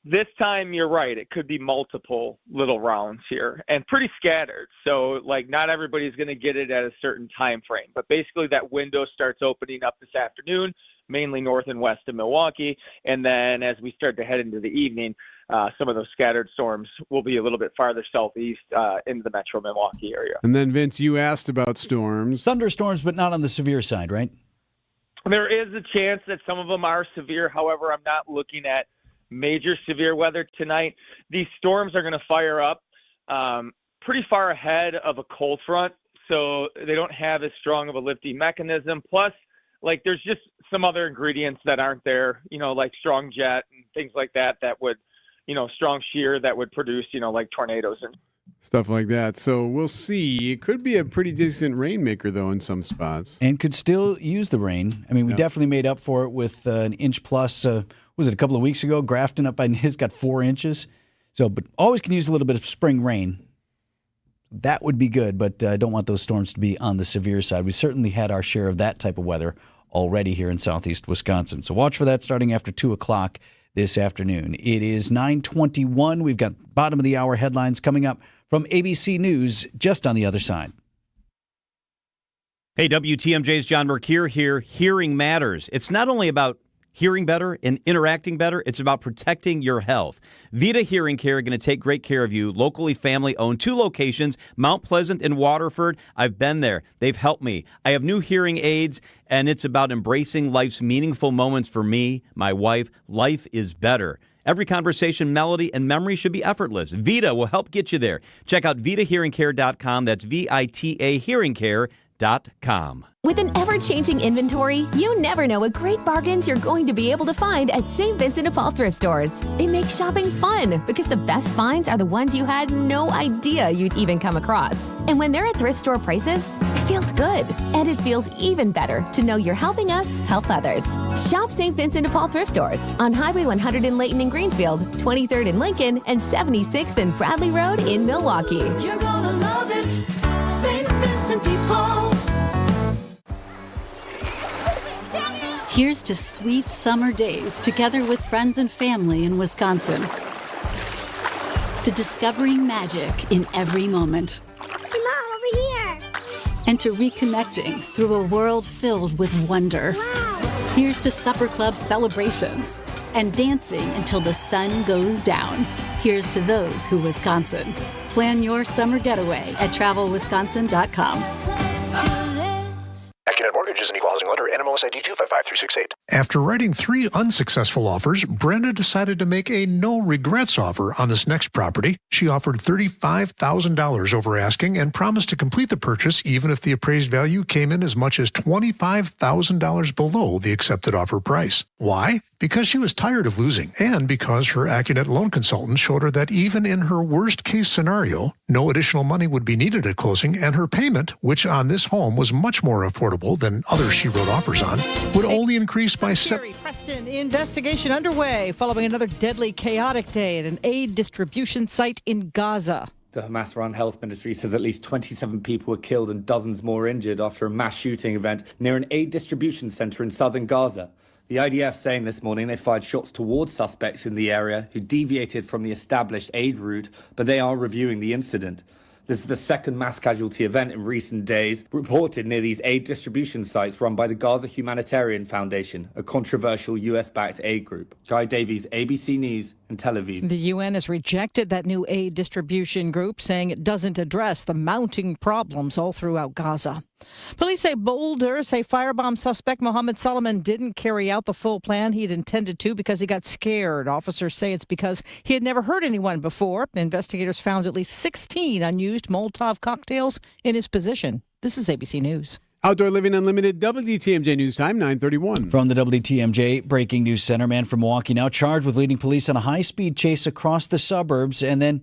[SPEAKER 18] This time, you're right. It could be multiple little rounds here and pretty scattered. So, not everybody's going to get it at a certain time frame. But basically, that window starts opening up this afternoon, mainly north and west of Milwaukee. And then as we start to head into the evening, some of those scattered storms will be a little bit farther southeast into the metro Milwaukee area.
[SPEAKER 15] And then, Vince, you asked about storms.
[SPEAKER 10] Thunderstorms, but not on the severe side, right?
[SPEAKER 18] There is a chance that some of them are severe. However, I'm not looking at major severe weather tonight. These storms are going to fire up pretty far ahead of a cold front, so they don't have as strong of a lifting mechanism. Plus, there's just some other ingredients that aren't there, like strong jet and things like that would, strong shear that would produce, like tornadoes and
[SPEAKER 15] stuff like that. So we'll see. It could be a pretty decent rainmaker, though, in some spots.
[SPEAKER 10] And could still use the rain. I mean, we definitely made up for it with an inch plus. Was it a couple of weeks ago? Grafton up by his got 4 inches. So, but always can use a little bit of spring rain. That would be good, but I don't want those storms to be on the severe side. We certainly had our share of that type of weather already here in southeast Wisconsin. So watch for that starting after 2 o'clock this afternoon. It is 9:21. We've got bottom of the hour headlines coming up from ABC News just on the other side.
[SPEAKER 24] Hey, WTMJ's John Mercure here. Hearing matters. It's not only about hearing better and interacting better, it's about protecting your health. Vita Hearing Care are going to take great care of you. Locally family-owned, 2 locations, Mount Pleasant and Waterford. I've been there. They've helped me. I have new hearing aids, and it's about embracing life's meaningful moments for me, my wife. Life is better. Every conversation, melody, and memory should be effortless. Vita will help get you there. Check out VitaHearingCare.com. That's VITA HearingCare.com.
[SPEAKER 9] With an ever-changing inventory, you never know what great bargains you're going to be able to find at St. Vincent de Paul thrift stores. It makes shopping fun because the best finds are the ones you had no idea you'd even come across. And when they're at thrift store prices, it feels good. And it feels even better to know you're helping us help others. Shop St. Vincent de Paul thrift stores on Highway 100 in Layton and Greenfield, 23rd in Lincoln, and 76th and Bradley Road in Milwaukee.
[SPEAKER 16] You're gonna love it, St. Vincent de Paul.
[SPEAKER 19] Here's to sweet summer days together with friends and family in Wisconsin. To discovering magic in every moment.
[SPEAKER 20] Hey, Mom, over here.
[SPEAKER 19] And to reconnecting through a world filled with wonder.
[SPEAKER 20] Wow.
[SPEAKER 19] Here's to supper club celebrations and dancing until the sun goes down. Here's to those who Wisconsin. Plan your summer getaway at travelwisconsin.com.
[SPEAKER 21] Accunet Mortgage is an equal housing lender. NMLS ID 255368.
[SPEAKER 1] After writing 3 unsuccessful offers, Brenda decided to make a no-regrets offer on this next property. She offered $35,000 over asking and promised to complete the purchase even if the appraised value came in as much as $25,000 below the accepted offer price. Why? Because she was tired of losing, and because her Accunet loan consultant showed her that even in her worst-case scenario, no additional money would be needed at closing, and her payment, which on this home was much more affordable than others she wrote offers on, would only increase by
[SPEAKER 25] Preston, investigation underway following another deadly, chaotic day at an aid distribution site in Gaza.
[SPEAKER 27] The Hamas-run health ministry says at least 27 people were killed and dozens more injured after a mass shooting event near an aid distribution center in southern Gaza. The IDF saying this morning they fired shots towards suspects in the area who deviated from the established aid route, but they are reviewing the incident. This is the second mass casualty event in recent days reported near these aid distribution sites run by the Gaza Humanitarian Foundation, a controversial US-backed aid group. Guy Davies, ABC News in Tel Aviv.
[SPEAKER 25] The UN has rejected that new aid distribution group, saying it doesn't address the mounting problems all throughout Gaza. Police say Boulder say firebomb suspect Mohammed Solomon didn't carry out the full plan he'd intended to because he got scared. Officers say it's because he had never hurt anyone before. Investigators found at least 16 unused Molotov cocktails in his possession. This is ABC News.
[SPEAKER 15] Outdoor Living Unlimited, WTMJ News Time, 9:31.
[SPEAKER 10] From the WTMJ Breaking News Center, man from Milwaukee now charged with leading police on a high-speed chase across the suburbs and then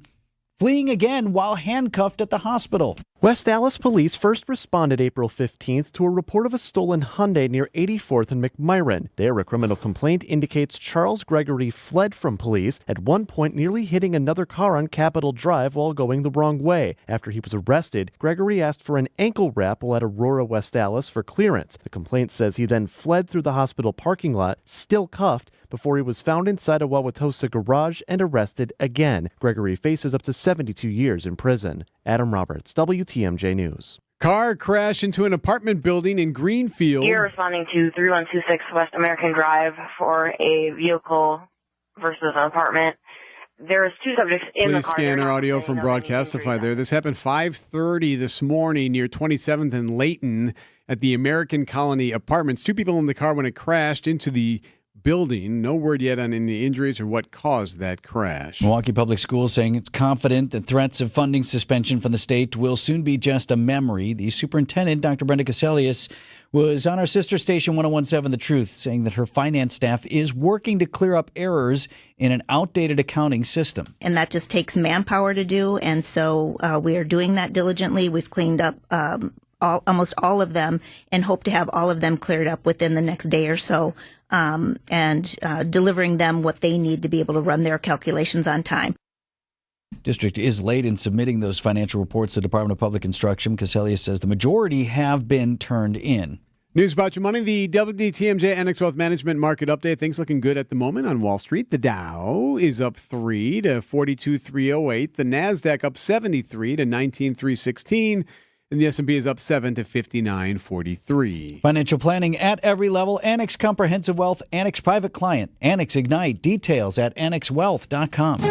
[SPEAKER 10] fleeing again while handcuffed at the hospital.
[SPEAKER 11] West Dallas police first responded April 15th to a report of a stolen Hyundai near 84th and McMyron. There, a criminal complaint indicates Charles Gregory fled from police, at one point nearly hitting another car on Capitol Drive while going the wrong way. After he was arrested, Gregory asked for an ankle wrap while at Aurora, West Dallas for clearance. The complaint says he then fled through the hospital parking lot, still cuffed, before he was found inside a Wauwatosa garage and arrested again. Gregory faces up to 72 years in prison. Adam Roberts, WTMJ News.
[SPEAKER 15] Car crash into an apartment building in Greenfield.
[SPEAKER 12] You're responding to 3126 West American Drive for a vehicle versus an apartment. There's 2 subjects in the
[SPEAKER 15] Please
[SPEAKER 12] car.
[SPEAKER 15] scan our audio from Broadcastify there. This happened 5:30 this morning near 27th and Layton at the American Colony Apartments. 2 people in the car when it crashed into the building. No word yet on any injuries or what caused that crash.
[SPEAKER 10] Milwaukee Public Schools saying it's confident that threats of funding suspension from the state will soon be just a memory. The superintendent, Dr. Brenda Caselius, was on our sister station 101.7 The Truth, saying that her finance staff is working to clear up errors in an outdated accounting system.
[SPEAKER 28] And that just takes manpower to do, and so we are doing that diligently. We've cleaned up almost all of them and hope to have all of them cleared up within the next day or so. And delivering them what they need to be able to run their calculations on time.
[SPEAKER 10] District is late in submitting those financial reports to the Department of Public Instruction. Caselius says the majority have been turned in.
[SPEAKER 15] News about your money, the WTMJ NX Wealth Management Market Update. Things looking good at the moment on Wall Street. The Dow is up 3 to 42,308. The NASDAQ up 73 to 19,316. And the S&P is up 7 to 59.43.
[SPEAKER 10] Financial planning at every level. Annex Comprehensive Wealth, Annex Private Client, Annex Ignite. Details at annexwealth.com.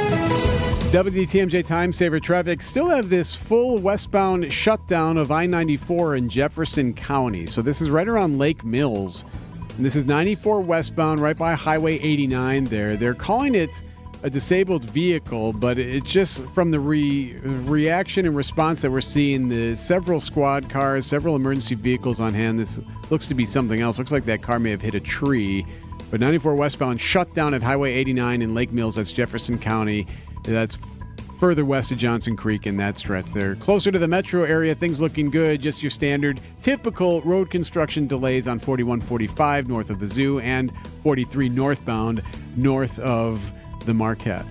[SPEAKER 15] WTMJ Time Saver Traffic still have this full westbound shutdown of I-94 in Jefferson County. So this is right around Lake Mills. And this is 94 westbound right by Highway 89 there. They're calling it a disabled vehicle, but it's just from the reaction and response that we're seeing, the several squad cars, several emergency vehicles on hand. This looks to be something else. Looks like that car may have hit a tree. But 94 westbound shut down at Highway 89 in Lake Mills. That's Jefferson County. That's further west of Johnson Creek in that stretch there. Closer to the metro area, things looking good. Just your standard typical road construction delays on 4145 north of the zoo and 43 northbound north of the Marquette.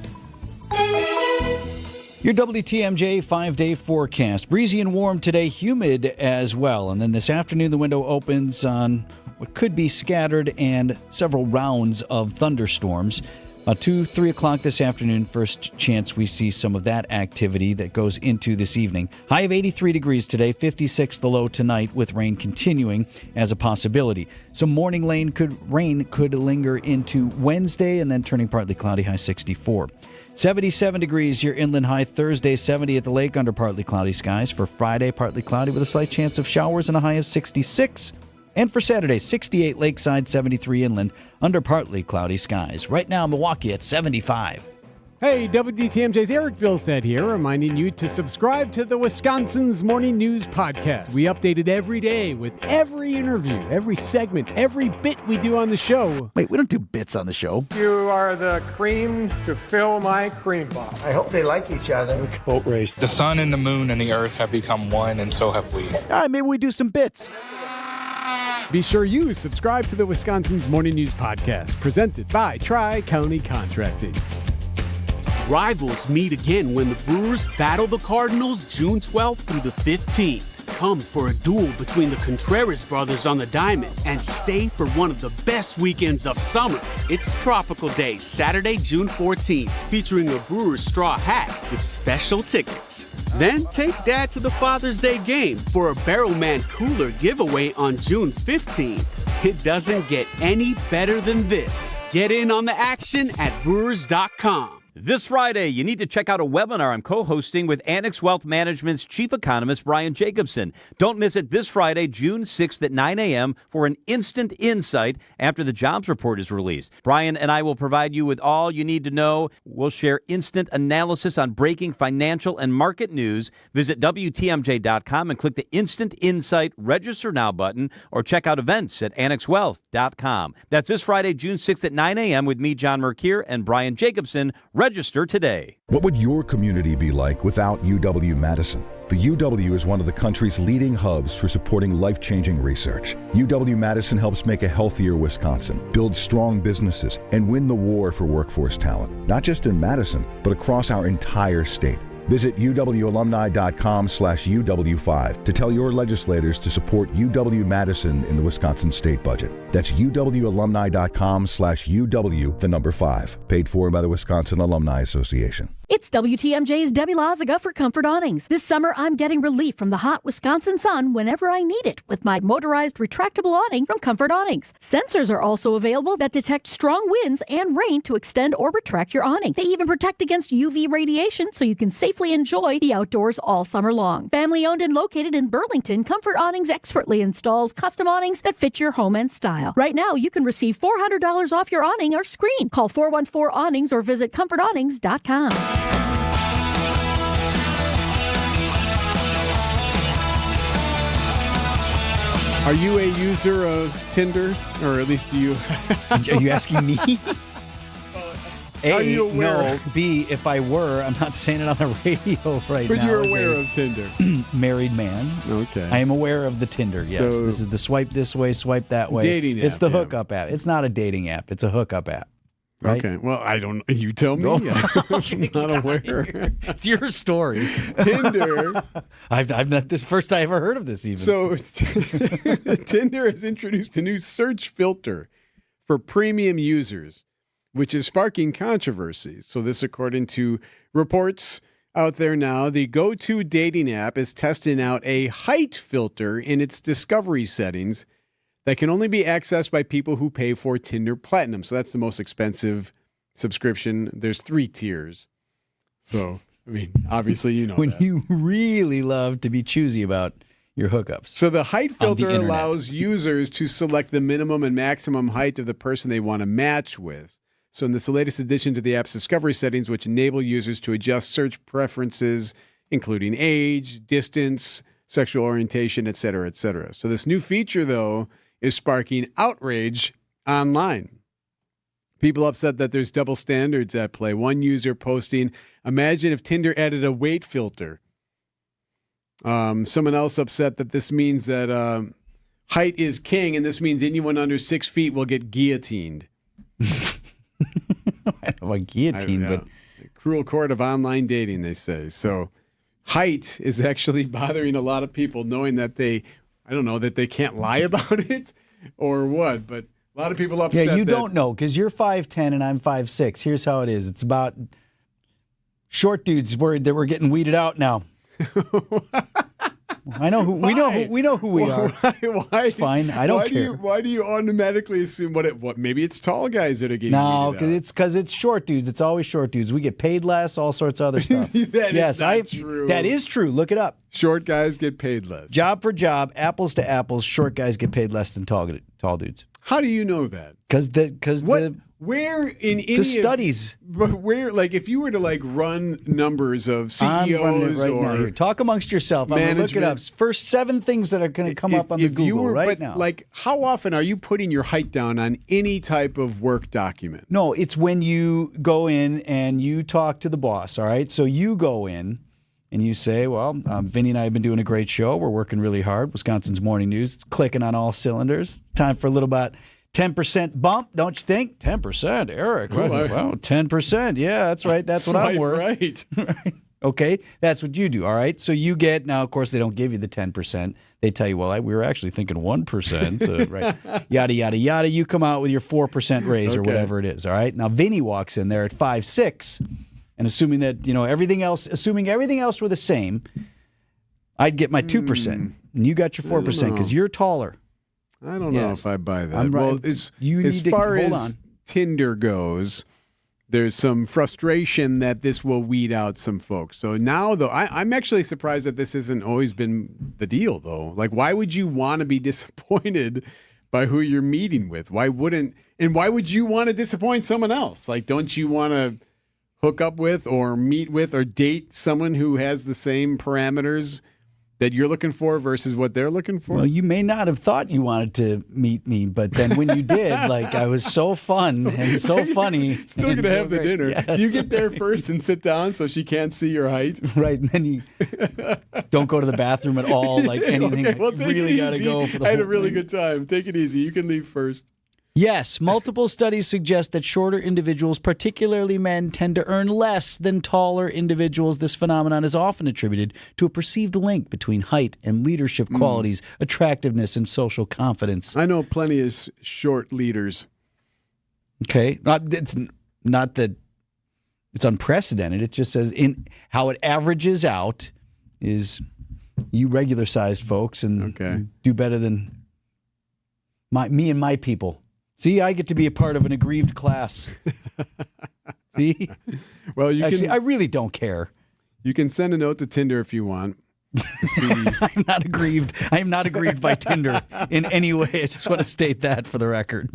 [SPEAKER 10] Your WTMJ 5-day forecast. Breezy and warm today, humid as well. And then this afternoon, the window opens on what could be scattered and several rounds of thunderstorms. 2, 3 o'clock this afternoon, first chance we see some of that activity that goes into this evening. High of 83 degrees today, 56 the low tonight, with rain continuing as a possibility. Some morning rain could linger into Wednesday and then turning partly cloudy, high 64. 77 degrees, your inland high Thursday, 70 at the lake under partly cloudy skies. For Friday, partly cloudy with a slight chance of showers and a high of 66. And for Saturday, 68 lakeside, 73 inland, under partly cloudy skies. Right now, Milwaukee at 75.
[SPEAKER 15] Hey, WTMJ's Erik Bilstad here, reminding you to subscribe to the Wisconsin's Morning News Podcast. We update it every day with every interview, every segment, every bit we do on the show.
[SPEAKER 10] Wait, we don't do bits on the show.
[SPEAKER 2] You are the cream to fill my cream bar.
[SPEAKER 3] I hope they like each other.
[SPEAKER 2] Boat race.
[SPEAKER 5] The sun and the moon and the earth have become one, and so have we.
[SPEAKER 10] All right, maybe we do some bits.
[SPEAKER 15] Be sure you subscribe to the Wisconsin's Morning News Podcast, presented by Tri-County Contracting.
[SPEAKER 6] Rivals meet again when the Brewers battle the Cardinals June 12th through the 15th. Come for a duel between the Contreras brothers on the diamond and stay for one of the best weekends of summer. It's Tropical Day, Saturday, June 14th, featuring a Brewers straw hat with special tickets. Then take Dad to the Father's Day game for a Barrelman cooler giveaway on June 15th. It doesn't get any better than this. Get in on the action at Brewers.com.
[SPEAKER 24] This Friday, you need to check out a webinar I'm co-hosting with Annex Wealth Management's chief economist, Brian Jacobson. Don't miss it this Friday, June 6th at 9 a.m. for an instant insight after the jobs report is released. Brian and I will provide you with all you need to know. We'll share instant analysis on breaking financial and market news. Visit WTMJ.com and click the Instant Insight Register Now button or check out events at annexwealth.com. That's this Friday, June 6th at 9 a.m. with me, John Mercure, and Brian Jacobson. Register today.
[SPEAKER 7] What would your community be like without UW-Madison? The UW is one of the country's leading hubs for supporting life-changing research. UW-Madison helps make a healthier Wisconsin, build strong businesses, and win the war for workforce talent, not just in Madison, but across our entire state. Visit uwalumni.com/UW5 to tell your legislators to support UW-Madison in the Wisconsin state budget. That's uwalumni.com/UW5. Paid for by the Wisconsin Alumni Association.
[SPEAKER 8] It's WTMJ's Debbie Lazaga for Comfort Awnings. This summer, I'm getting relief from the hot Wisconsin sun whenever I need it with my motorized retractable awning from Comfort Awnings. Sensors are also available that detect strong winds and rain to extend or retract your awning. They even protect against UV radiation so you can safely enjoy the outdoors all summer long. Family owned and located in Burlington, Comfort Awnings expertly installs custom awnings that fit your home and style. Right now, you can receive $400 off your awning or screen. Call 414-AWNINGS or visit comfortawnings.com.
[SPEAKER 15] Are you a user of Tinder? Or at least do you...
[SPEAKER 10] Are you asking me? A,
[SPEAKER 15] are you aware?
[SPEAKER 10] No. B, if I were, I'm not saying it on the radio right
[SPEAKER 15] but
[SPEAKER 10] now.
[SPEAKER 15] But you're aware of Tinder?
[SPEAKER 10] Married man.
[SPEAKER 15] Okay.
[SPEAKER 10] I am aware of the Tinder, yes.
[SPEAKER 15] So,
[SPEAKER 10] this is the swipe this way, swipe that way.
[SPEAKER 15] Dating app.
[SPEAKER 10] It's the hookup app. It's not a dating app. It's a hookup app. Right?
[SPEAKER 15] Okay. Well, I don't. You tell me. I'm not aware.
[SPEAKER 10] It's your story.
[SPEAKER 15] Tinder.
[SPEAKER 10] I've not the first I ever heard of this even.
[SPEAKER 15] So Tinder has introduced a new search filter for premium users, which is sparking controversy. So this, according to reports out there now, the go-to dating app is testing out a height filter in its discovery settings that can only be accessed by people who pay for Tinder Platinum. So that's the most expensive subscription. There's 3 tiers. So, I mean, obviously, you know
[SPEAKER 10] when
[SPEAKER 15] that.
[SPEAKER 10] you really love to be choosy about your hookups.
[SPEAKER 15] So the height filter
[SPEAKER 10] internet.
[SPEAKER 15] allows users to select the minimum and maximum height of the person they want to match with. So in this latest addition to the app's discovery settings, which enable users to adjust search preferences, including age, distance, sexual orientation, et cetera, et cetera. So this new feature, though, is sparking outrage online. People upset that there's double standards at play. One user posting, "Imagine if Tinder added a weight filter." Someone else upset that this means that height is king, and this means anyone under 6 feet will get guillotined.
[SPEAKER 10] I don't know about guillotine, but
[SPEAKER 15] the cruel court of online dating, they say. So height is actually bothering a lot of people, knowing that they can't lie about it or what, but a lot of people upset.
[SPEAKER 10] Yeah, you don't know because you're 5'10" and I'm 5'6". Here's how it is. It's about short dudes worried that we're getting weeded out now. I know who we know who we are.
[SPEAKER 15] Why?
[SPEAKER 10] It's fine. I don't care.
[SPEAKER 15] Why do you automatically assume what? Maybe it's tall guys that are getting
[SPEAKER 10] no,
[SPEAKER 15] weeded out.
[SPEAKER 10] because it's short dudes. It's always short dudes. We get paid less. All sorts of other stuff.
[SPEAKER 15] That is not true.
[SPEAKER 10] That is true. Look it up.
[SPEAKER 15] Short guys get paid less.
[SPEAKER 10] Job for job, apples to apples. Short guys get paid less than tall dudes.
[SPEAKER 15] How do you know that?
[SPEAKER 10] Where
[SPEAKER 15] in any
[SPEAKER 10] the studies?
[SPEAKER 15] If you were to run numbers of
[SPEAKER 10] I'm running it
[SPEAKER 15] CEOs
[SPEAKER 10] right
[SPEAKER 15] or
[SPEAKER 10] now here. Talk amongst yourself. I'm gonna look it up. First 7 things that are going to come up on the Google now.
[SPEAKER 15] How often are you putting your height down on any type of work document?
[SPEAKER 10] No, it's when you go in and you talk to the boss. All right, so you go in and you say, "Well, Vinny and I have been doing a great show. We're working really hard. Wisconsin's Morning News, it's clicking on all cylinders. Time for a little about 10% bump, don't you think? 10%, Eric. Wow, 10%. Yeah, that's right. That's what I'm worth.
[SPEAKER 15] Right.
[SPEAKER 10] Okay, that's what you do. All right. So you get, now, of course, they don't give you the 10%. They tell you, well, we were actually thinking 1%. Right. Yada, yada, yada. You come out with your 4% raise or whatever it is. All right. Now, Vinny walks in there at 5'6", and assuming that, everything else were the same, I'd get my 2%. And you got your 4% because you're taller.
[SPEAKER 15] I don't know if I buy that.
[SPEAKER 10] I'm right.
[SPEAKER 15] Well, as far as Tinder goes, there's some frustration that this will weed out some folks. So now, though, I'm actually surprised that this hasn't always been the deal, though. Why would you want to be disappointed by who you're meeting with? Why would you want to disappoint someone else? Don't you want to hook up with or meet with or date someone who has the same parameters that you're looking for versus what they're looking for?
[SPEAKER 10] Well, you may not have thought you wanted to meet me, but then when you did, I was so fun and so funny.
[SPEAKER 15] Still going to have the dinner.
[SPEAKER 10] Yes.
[SPEAKER 15] Do you get there first and sit down so she can't see your height?
[SPEAKER 10] Right, and then you don't go to the bathroom at all, anything.
[SPEAKER 15] Okay, well, take
[SPEAKER 10] really
[SPEAKER 15] it
[SPEAKER 10] got to
[SPEAKER 15] easy.
[SPEAKER 10] go for the
[SPEAKER 15] I had a
[SPEAKER 10] whole
[SPEAKER 15] really
[SPEAKER 10] thing.
[SPEAKER 15] good time. Take it easy. You can leave first.
[SPEAKER 10] Yes, multiple studies suggest that shorter individuals, particularly men, tend to earn less than taller individuals. This phenomenon is often attributed to a perceived link between height and leadership qualities, attractiveness, and social confidence.
[SPEAKER 15] I know plenty of short leaders.
[SPEAKER 10] Okay. It's not that it's unprecedented. It just says how it averages out is you regular-sized folks and do better than me and my people. See, I get to be a part of an aggrieved class. See?
[SPEAKER 15] Well,
[SPEAKER 10] I really don't care.
[SPEAKER 15] You can send a note to Tinder if you want.
[SPEAKER 10] I'm not aggrieved. I am not aggrieved by Tinder in any way. I just want to state that for the record.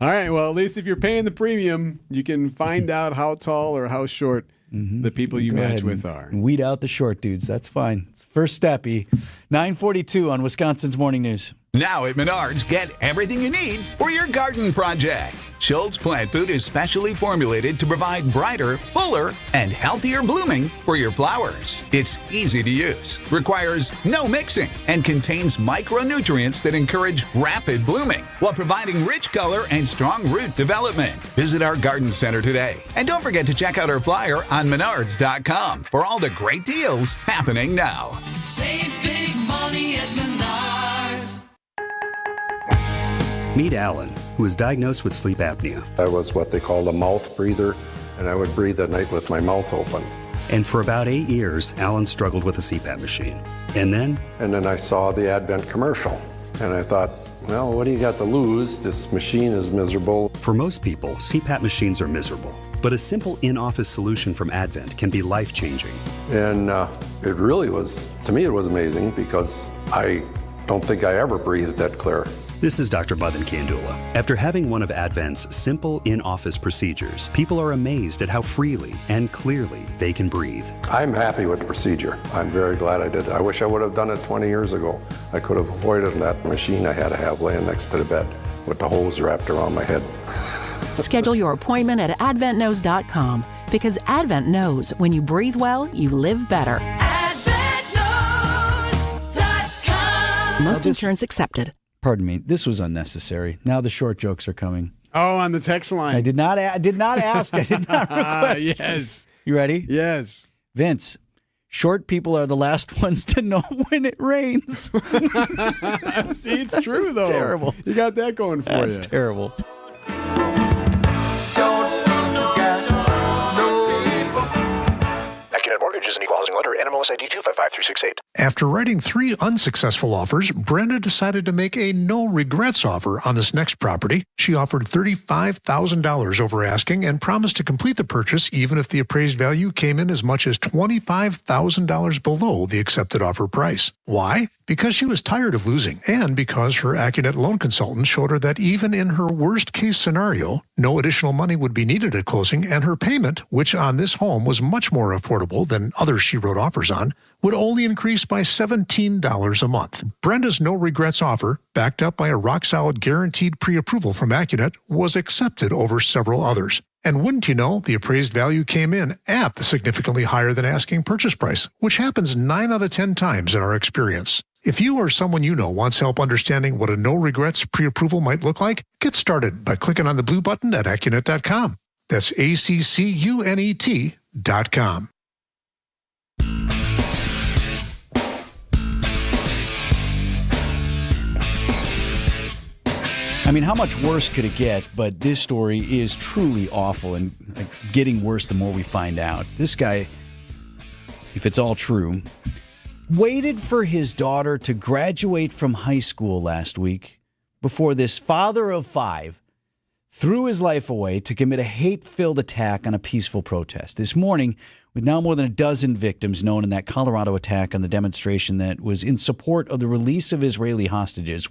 [SPEAKER 15] All right. Well, at least if you're paying the premium, you can find out how tall or how short the people you match with are.
[SPEAKER 10] Weed out the short dudes. That's fine. It's first step, 9:42 on Wisconsin's Morning News.
[SPEAKER 3] Now at Menards, get everything you need for your garden project. Schultz plant food is specially formulated to provide brighter, fuller, and healthier blooming for your flowers. It's easy to use, requires no mixing, and contains micronutrients that encourage rapid blooming while providing rich color and strong root development. Visit our garden center today. And don't forget to check out our flyer on Menards.com for all the great deals happening now.
[SPEAKER 16] Save big money at Menards.
[SPEAKER 4] Meet Alan, who was diagnosed with sleep apnea.
[SPEAKER 13] I was what they call a mouth breather, and I would breathe at night with my mouth open.
[SPEAKER 4] And for about 8 years, Alan struggled with a CPAP machine. And then
[SPEAKER 13] I saw the Advent commercial, and I thought, well, what do you got to lose? This machine is miserable.
[SPEAKER 4] For most people, CPAP machines are miserable. But a simple in-office solution from Advent can be life-changing.
[SPEAKER 13] And it really was, to me, it was amazing because I don't think I ever breathed that clear.
[SPEAKER 4] This is Dr. Madan Kandula. After having one of Advent's simple in-office procedures, people are amazed at how freely and clearly they can breathe.
[SPEAKER 13] I'm happy with the procedure. I'm very glad I did it. I wish I would have done it 20 years ago. I could have avoided that machine I had to have laying next to the bed with the hose wrapped around my head.
[SPEAKER 14] Schedule your appointment at adventknows.com because Advent knows when you breathe well, you live better.
[SPEAKER 16] AdventKnows.com.
[SPEAKER 14] Most insurance accepted.
[SPEAKER 10] Pardon me. This was unnecessary. Now the short jokes are coming.
[SPEAKER 15] Oh, on the text line.
[SPEAKER 10] I did not ask. I did not request.
[SPEAKER 15] Yes.
[SPEAKER 10] You ready?
[SPEAKER 15] Yes.
[SPEAKER 10] Vince, short people are the last ones to know when it rains.
[SPEAKER 15] See, it's true, though.
[SPEAKER 10] Terrible.
[SPEAKER 15] You got that going for you.
[SPEAKER 10] That's terrible.
[SPEAKER 21] Accunet Mortgage is an equal housing lender. NMLS ID 255368.
[SPEAKER 1] After writing 3 unsuccessful offers, Brenda decided to make a no-regrets offer on this next property. She offered $35,000 over asking and promised to complete the purchase even if the appraised value came in as much as $25,000 below the accepted offer price. Why? Because she was tired of losing and because her Accunet loan consultant showed her that even in her worst-case scenario, no additional money would be needed at closing, and her payment, which on this home was much more affordable than others she wrote offers on, would only increase by $17 a month. Brenda's no-regrets offer, backed up by a rock-solid guaranteed pre-approval from Accunet, was accepted over several others. And wouldn't you know, the appraised value came in at the significantly higher than asking purchase price, which happens 9 out of 10 times in our experience. If you or someone you know wants help understanding what a no-regrets pre-approval might look like, get started by clicking on the blue button at Accunet.com. That's ACCUNET.com.
[SPEAKER 10] I mean, how much worse could it get? But this story is truly awful and getting worse the more we find out. This guy, if it's all true, waited for his daughter to graduate from high school last week before this father of 5 threw his life away to commit a hate-filled attack on a peaceful protest. This morning, with now more than a dozen victims known in that Colorado attack on the demonstration that was in support of the release of Israeli hostages,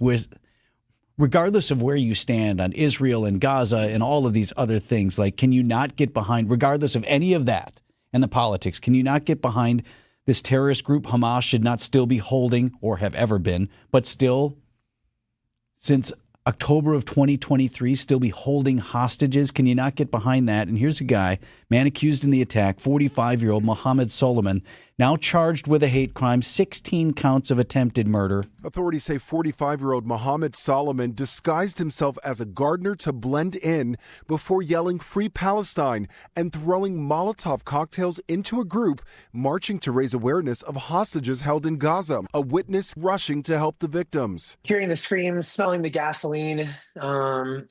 [SPEAKER 10] regardless of where you stand on Israel and Gaza and all of these other things, like, can you not get behind, regardless of any of that and the politics, can you not get behind this terrorist group Hamas should not still be holding, or have ever been, but still, since October of 2023, still be holding hostages? Can you not get behind that? And here's a guy, man accused in the attack, 45-year-old Mohammed Solomon, now charged with a hate crime, 16 counts of attempted murder.
[SPEAKER 17] Authorities say 45-year-old Mohammed Solomon disguised himself as a gardener to blend in before yelling "Free Palestine" and throwing Molotov cocktails into a group marching to raise awareness of hostages held in Gaza. A witness rushing to help the victims.
[SPEAKER 22] Hearing the screams, smelling the gasoline,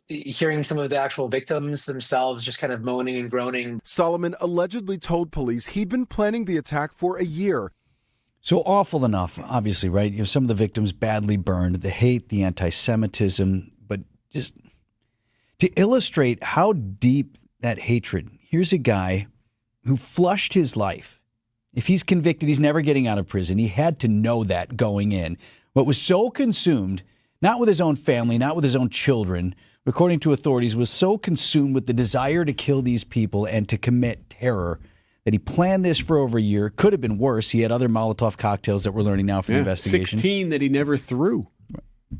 [SPEAKER 22] hearing some of the actual victims themselves just kind of moaning and groaning.
[SPEAKER 17] Solomon allegedly told police he'd been planning the attack for a year.
[SPEAKER 10] So awful enough, obviously, right? You know, some of the victims badly burned, the hate, the anti-Semitism, but just to illustrate how deep that hatred, here's a guy who flushed his life. If he's convicted, he's never getting out of prison. He had to know that going in, but was so consumed, not with his own family, not with his own children, according to authorities, was so consumed with the desire to kill these people and to commit terror that he planned this for over a year. Could have been worse. He had other Molotov cocktails that we're learning now from the investigation.
[SPEAKER 15] 16 that he never threw.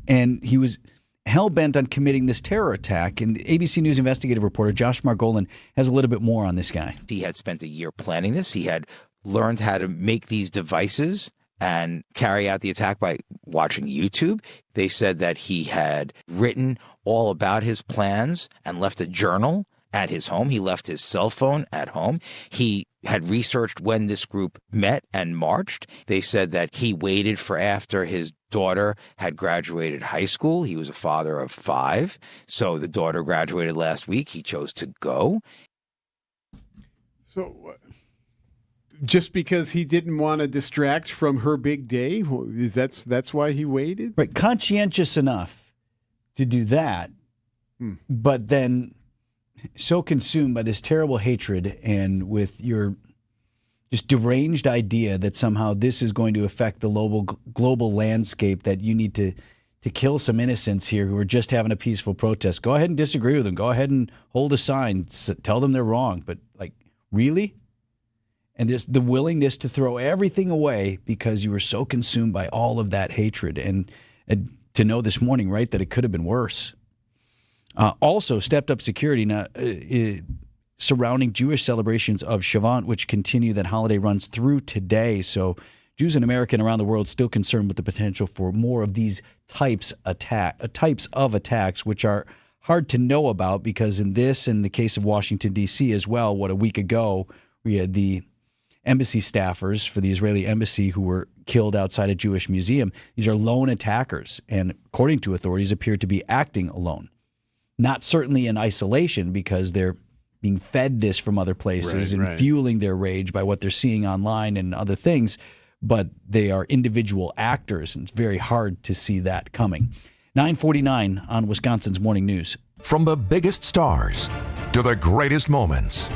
[SPEAKER 10] And he was hell-bent on committing this terror attack. And ABC News investigative reporter Josh Margolin has a little bit more on this guy.
[SPEAKER 9] He had spent a year planning this. He had learned how to make these devices and carry out the attack by watching YouTube. They said that he had written all about his plans and left a journal at his home. He left his cell phone at home. He had researched when this group met and marched. They said that he waited for after his daughter had graduated high school. He was a father of 5. So the daughter graduated last week. He chose to go.
[SPEAKER 15] So just because he didn't want to distract from her big day, that's why he waited?
[SPEAKER 10] Right, conscientious enough to do that, but then so consumed by this terrible hatred and with your just deranged idea that somehow this is going to affect the global landscape, that you need to kill some innocents here who are just having a peaceful protest. Go ahead and disagree with them. Go ahead and hold a sign. Tell them they're wrong. But, like, really? And there's the willingness to throw everything away because you were so consumed by all of that hatred. And to know this morning, right, that it could have been worse. Also, stepped up security now, surrounding Jewish celebrations of Shavuot, which continue. That holiday runs through today. So Jews and Americans around the world still concerned with the potential for more of these types of attacks, which are hard to know about because in the case of Washington, D.C. as well, a week ago, we had the embassy staffers for the Israeli embassy who were killed outside a Jewish museum. These are lone attackers, and according to authorities, appear to be acting alone. Not certainly in isolation because they're being fed this from other places and fueling their rage by what they're seeing online and other things, but they are individual actors, and it's very hard to see that coming. 9:49 on Wisconsin's Morning News.
[SPEAKER 18] From the biggest stars to the greatest moments,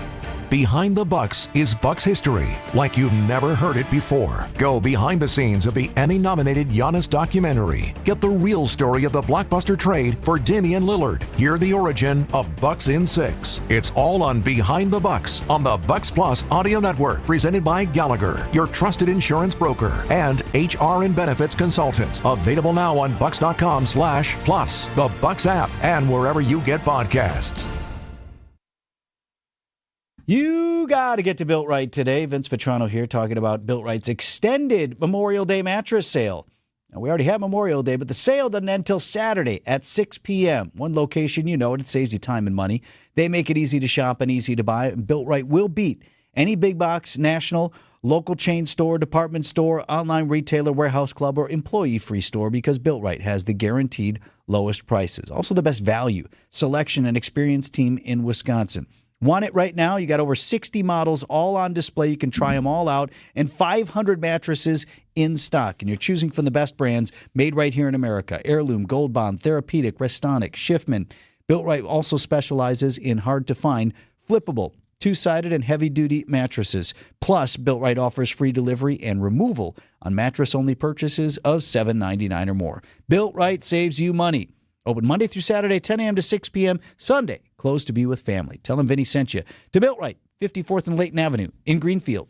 [SPEAKER 18] Behind the Bucks is Bucks history like you've never heard it before. Go behind the scenes of the Emmy-nominated Giannis documentary. Get the real story of the blockbuster trade for Damian Lillard. Hear the origin of Bucks in 6. It's all on Behind the Bucks on the Bucks Plus audio network, presented by Gallagher, your trusted insurance broker and HR and benefits consultant. Available now on bucks.com/plus, the Bucks app, and wherever you get podcasts.
[SPEAKER 10] You got to get to Built Right today. Vince Vitrano here talking about Built Right's extended Memorial Day mattress sale. Now, we already have Memorial Day, but the sale doesn't end until Saturday at 6 p.m. One location, you know it. It saves you time and money. They make it easy to shop and easy to buy. And Built Right will beat any big box, national, local chain store, department store, online retailer, warehouse club, or employee-free store because Built Right has the guaranteed lowest prices. Also the best value, selection, and experienced team in Wisconsin. Want it right now? You got over 60 models all on display. You can try them all out, and 500 mattresses in stock. And you're choosing from the best brands made right here in America. Heirloom, Gold Bond, Therapeutic, Restonic, Schiffman. Built Right also specializes in hard-to-find, flippable, two-sided and heavy-duty mattresses. Plus, Built Right offers free delivery and removal on mattress-only purchases of $7.99 or more. Built Right saves you money. Open Monday through Saturday, 10 a.m. to 6 p.m. Sunday, closed to be with family. Tell them Vinny sent you. To Built Right, 54th and Layton Avenue in Greenfield.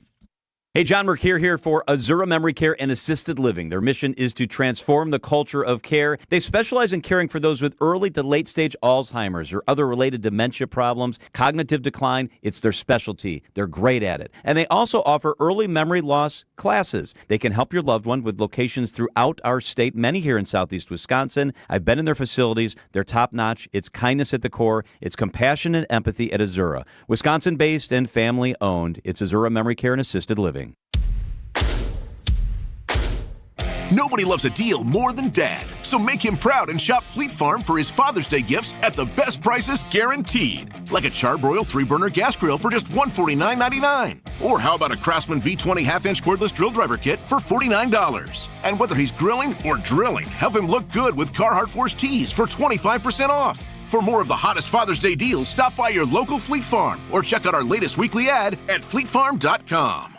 [SPEAKER 24] Hey, John Mercure here for Azura Memory Care and Assisted Living. Their mission is to transform the culture of care. They specialize in caring for those with early to late stage Alzheimer's or other related dementia problems, cognitive decline. It's their specialty. They're great at it. And they also offer early memory loss classes. They can help your loved one with locations throughout our state, many here in southeast Wisconsin. I've been in their facilities. They're top-notch. It's kindness at the core. It's compassion and empathy at Azura. Wisconsin-based and family-owned. It's Azura Memory Care and Assisted Living.
[SPEAKER 19] Nobody loves a deal more than Dad, so make him proud and shop Fleet Farm for his Father's Day gifts at the best prices guaranteed. Like a Charbroil 3-burner gas grill for just $149.99. Or how about a Craftsman V20 half-inch cordless drill driver kit for $49. And whether he's grilling or drilling, help him look good with Carhartt Force tees for 25% off. For more of the hottest Father's Day deals, stop by your local Fleet Farm or check out our latest weekly ad at fleetfarm.com.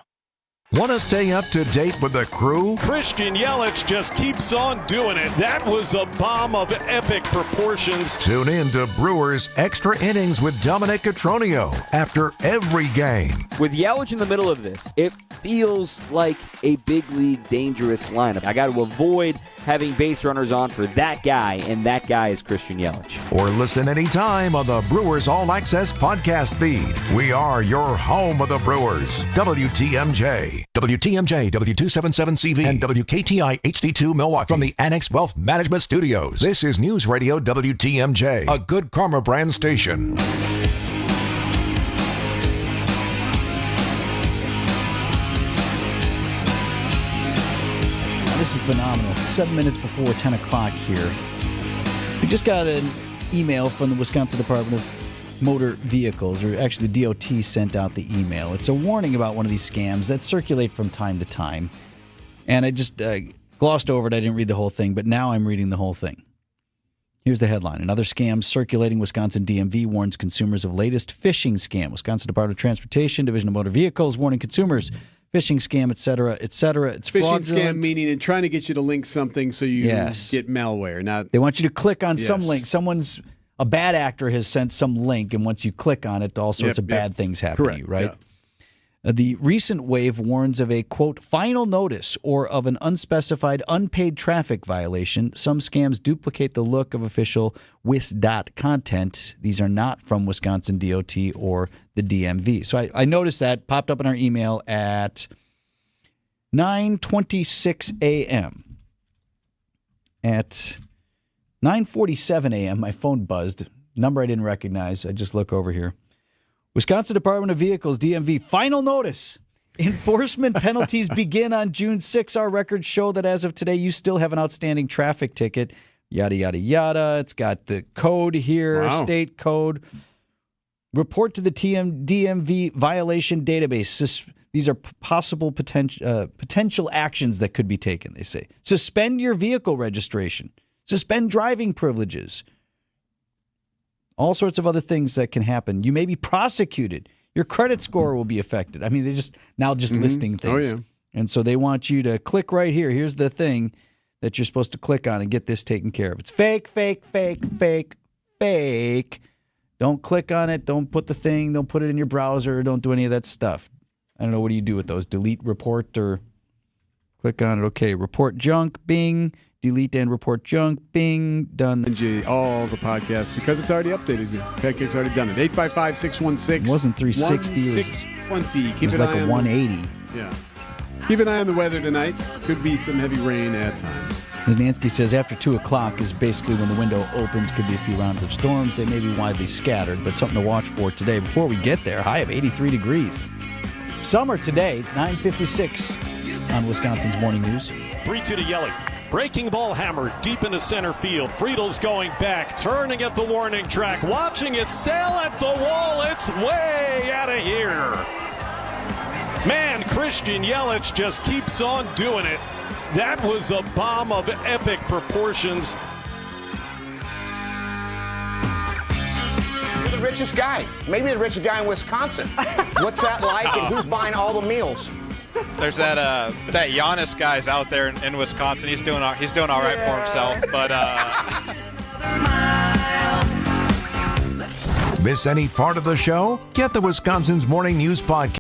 [SPEAKER 18] Want to stay up to date with the crew?
[SPEAKER 11] Christian Yelich just keeps on doing it. That was a bomb of epic proportions.
[SPEAKER 18] Tune in to Brewers Extra Innings with Dominic Cotroneo after every game.
[SPEAKER 12] With Yelich in the middle of this, it feels like a big league dangerous lineup. I got to avoid having base runners on for that guy, and that guy is Christian Yelich.
[SPEAKER 18] Or listen anytime on the Brewers All Access podcast feed. We are your home of the Brewers. WTMJ. WTMJ, W277CV, and WKTI HD2 Milwaukee. From the Annex Wealth Management Studios, this is News Radio WTMJ, a Good Karma brand station.
[SPEAKER 10] This is phenomenal. 7 minutes before 10 o'clock here. We just got an email from the Wisconsin Department of Motor Vehicles, or actually the DOT sent out the email. It's a warning about one of these scams that circulate from time to time. And I just glossed over it. I didn't read the whole thing, but now I'm reading the whole thing. Here's the headline. Another scam circulating. Wisconsin DMV warns consumers of latest phishing scam. Wisconsin Department of Transportation, Division of Motor Vehicles, warning consumers. Phishing scam, et cetera, et cetera. It's
[SPEAKER 15] phishing
[SPEAKER 10] fraudulent.
[SPEAKER 15] Scam meaning and trying to get you to link something so you get malware. Not
[SPEAKER 10] they want you to click on some link. A bad actor has sent some link, and once you click on it, all sorts of bad things happen to you, right? Yeah. The recent wave warns of a, quote, final notice or of an unspecified unpaid traffic violation. Some scams duplicate the look of official WIS.dot content. These are not from Wisconsin DOT or the DMV. So I noticed that popped up in our email at 9:26 a.m. At 9:47 a.m., my phone buzzed. Number I didn't recognize. I just look over here. Wisconsin Department of Vehicles, DMV, final notice. Enforcement penalties begin on June 6. Our records show that as of today, you still have an outstanding traffic ticket. Yada, yada, yada. It's got the code here, state code. Report to the DMV violation database. These are possible potential actions that could be taken, they say. Suspend your vehicle registration. Suspend driving privileges. All sorts of other things that can happen. You may be prosecuted. Your credit score will be affected. I mean, they're just listing things. Oh, yeah. And so they want you to click right here. Here's the thing that you're supposed to click on and get this taken care of. It's fake, fake, fake, fake, fake. Don't click on it. Don't put the thing. Don't put it in your browser. Don't do any of that stuff. I don't know. What do you do with those? Delete, report, or click on it. Okay, report junk, bing. Delete and report junk, bing, done.
[SPEAKER 15] All the podcasts, because it's already updated. Pancake's already done it. 855-616.
[SPEAKER 10] It wasn't 360.
[SPEAKER 15] 620.
[SPEAKER 10] It was like a 180.
[SPEAKER 15] Yeah. Keep an eye on the weather tonight. Could be some heavy rain at times.
[SPEAKER 10] As Nancy says, after 2 o'clock is basically when the window opens. Could be a few rounds of storms. They may be widely scattered, but something to watch for today. Before we get there, high of 83 degrees. Summer today, 9:56 on Wisconsin's Morning News.
[SPEAKER 11] 3-2 to Yelich. Breaking ball hammered deep into center field. Friedel's going back, turning at the warning track, watching it sail at the wall. It's way out of here. Man, Christian Yelich just keeps on doing it. That was a bomb of epic proportions.
[SPEAKER 20] You're the richest guy. Maybe the richest guy in Wisconsin. What's that like, and who's buying all the meals?
[SPEAKER 23] There's that Giannis guy's out there in Wisconsin. He's doing all right for himself. But
[SPEAKER 18] miss any part of the show? Get the Wisconsin's Morning News podcast.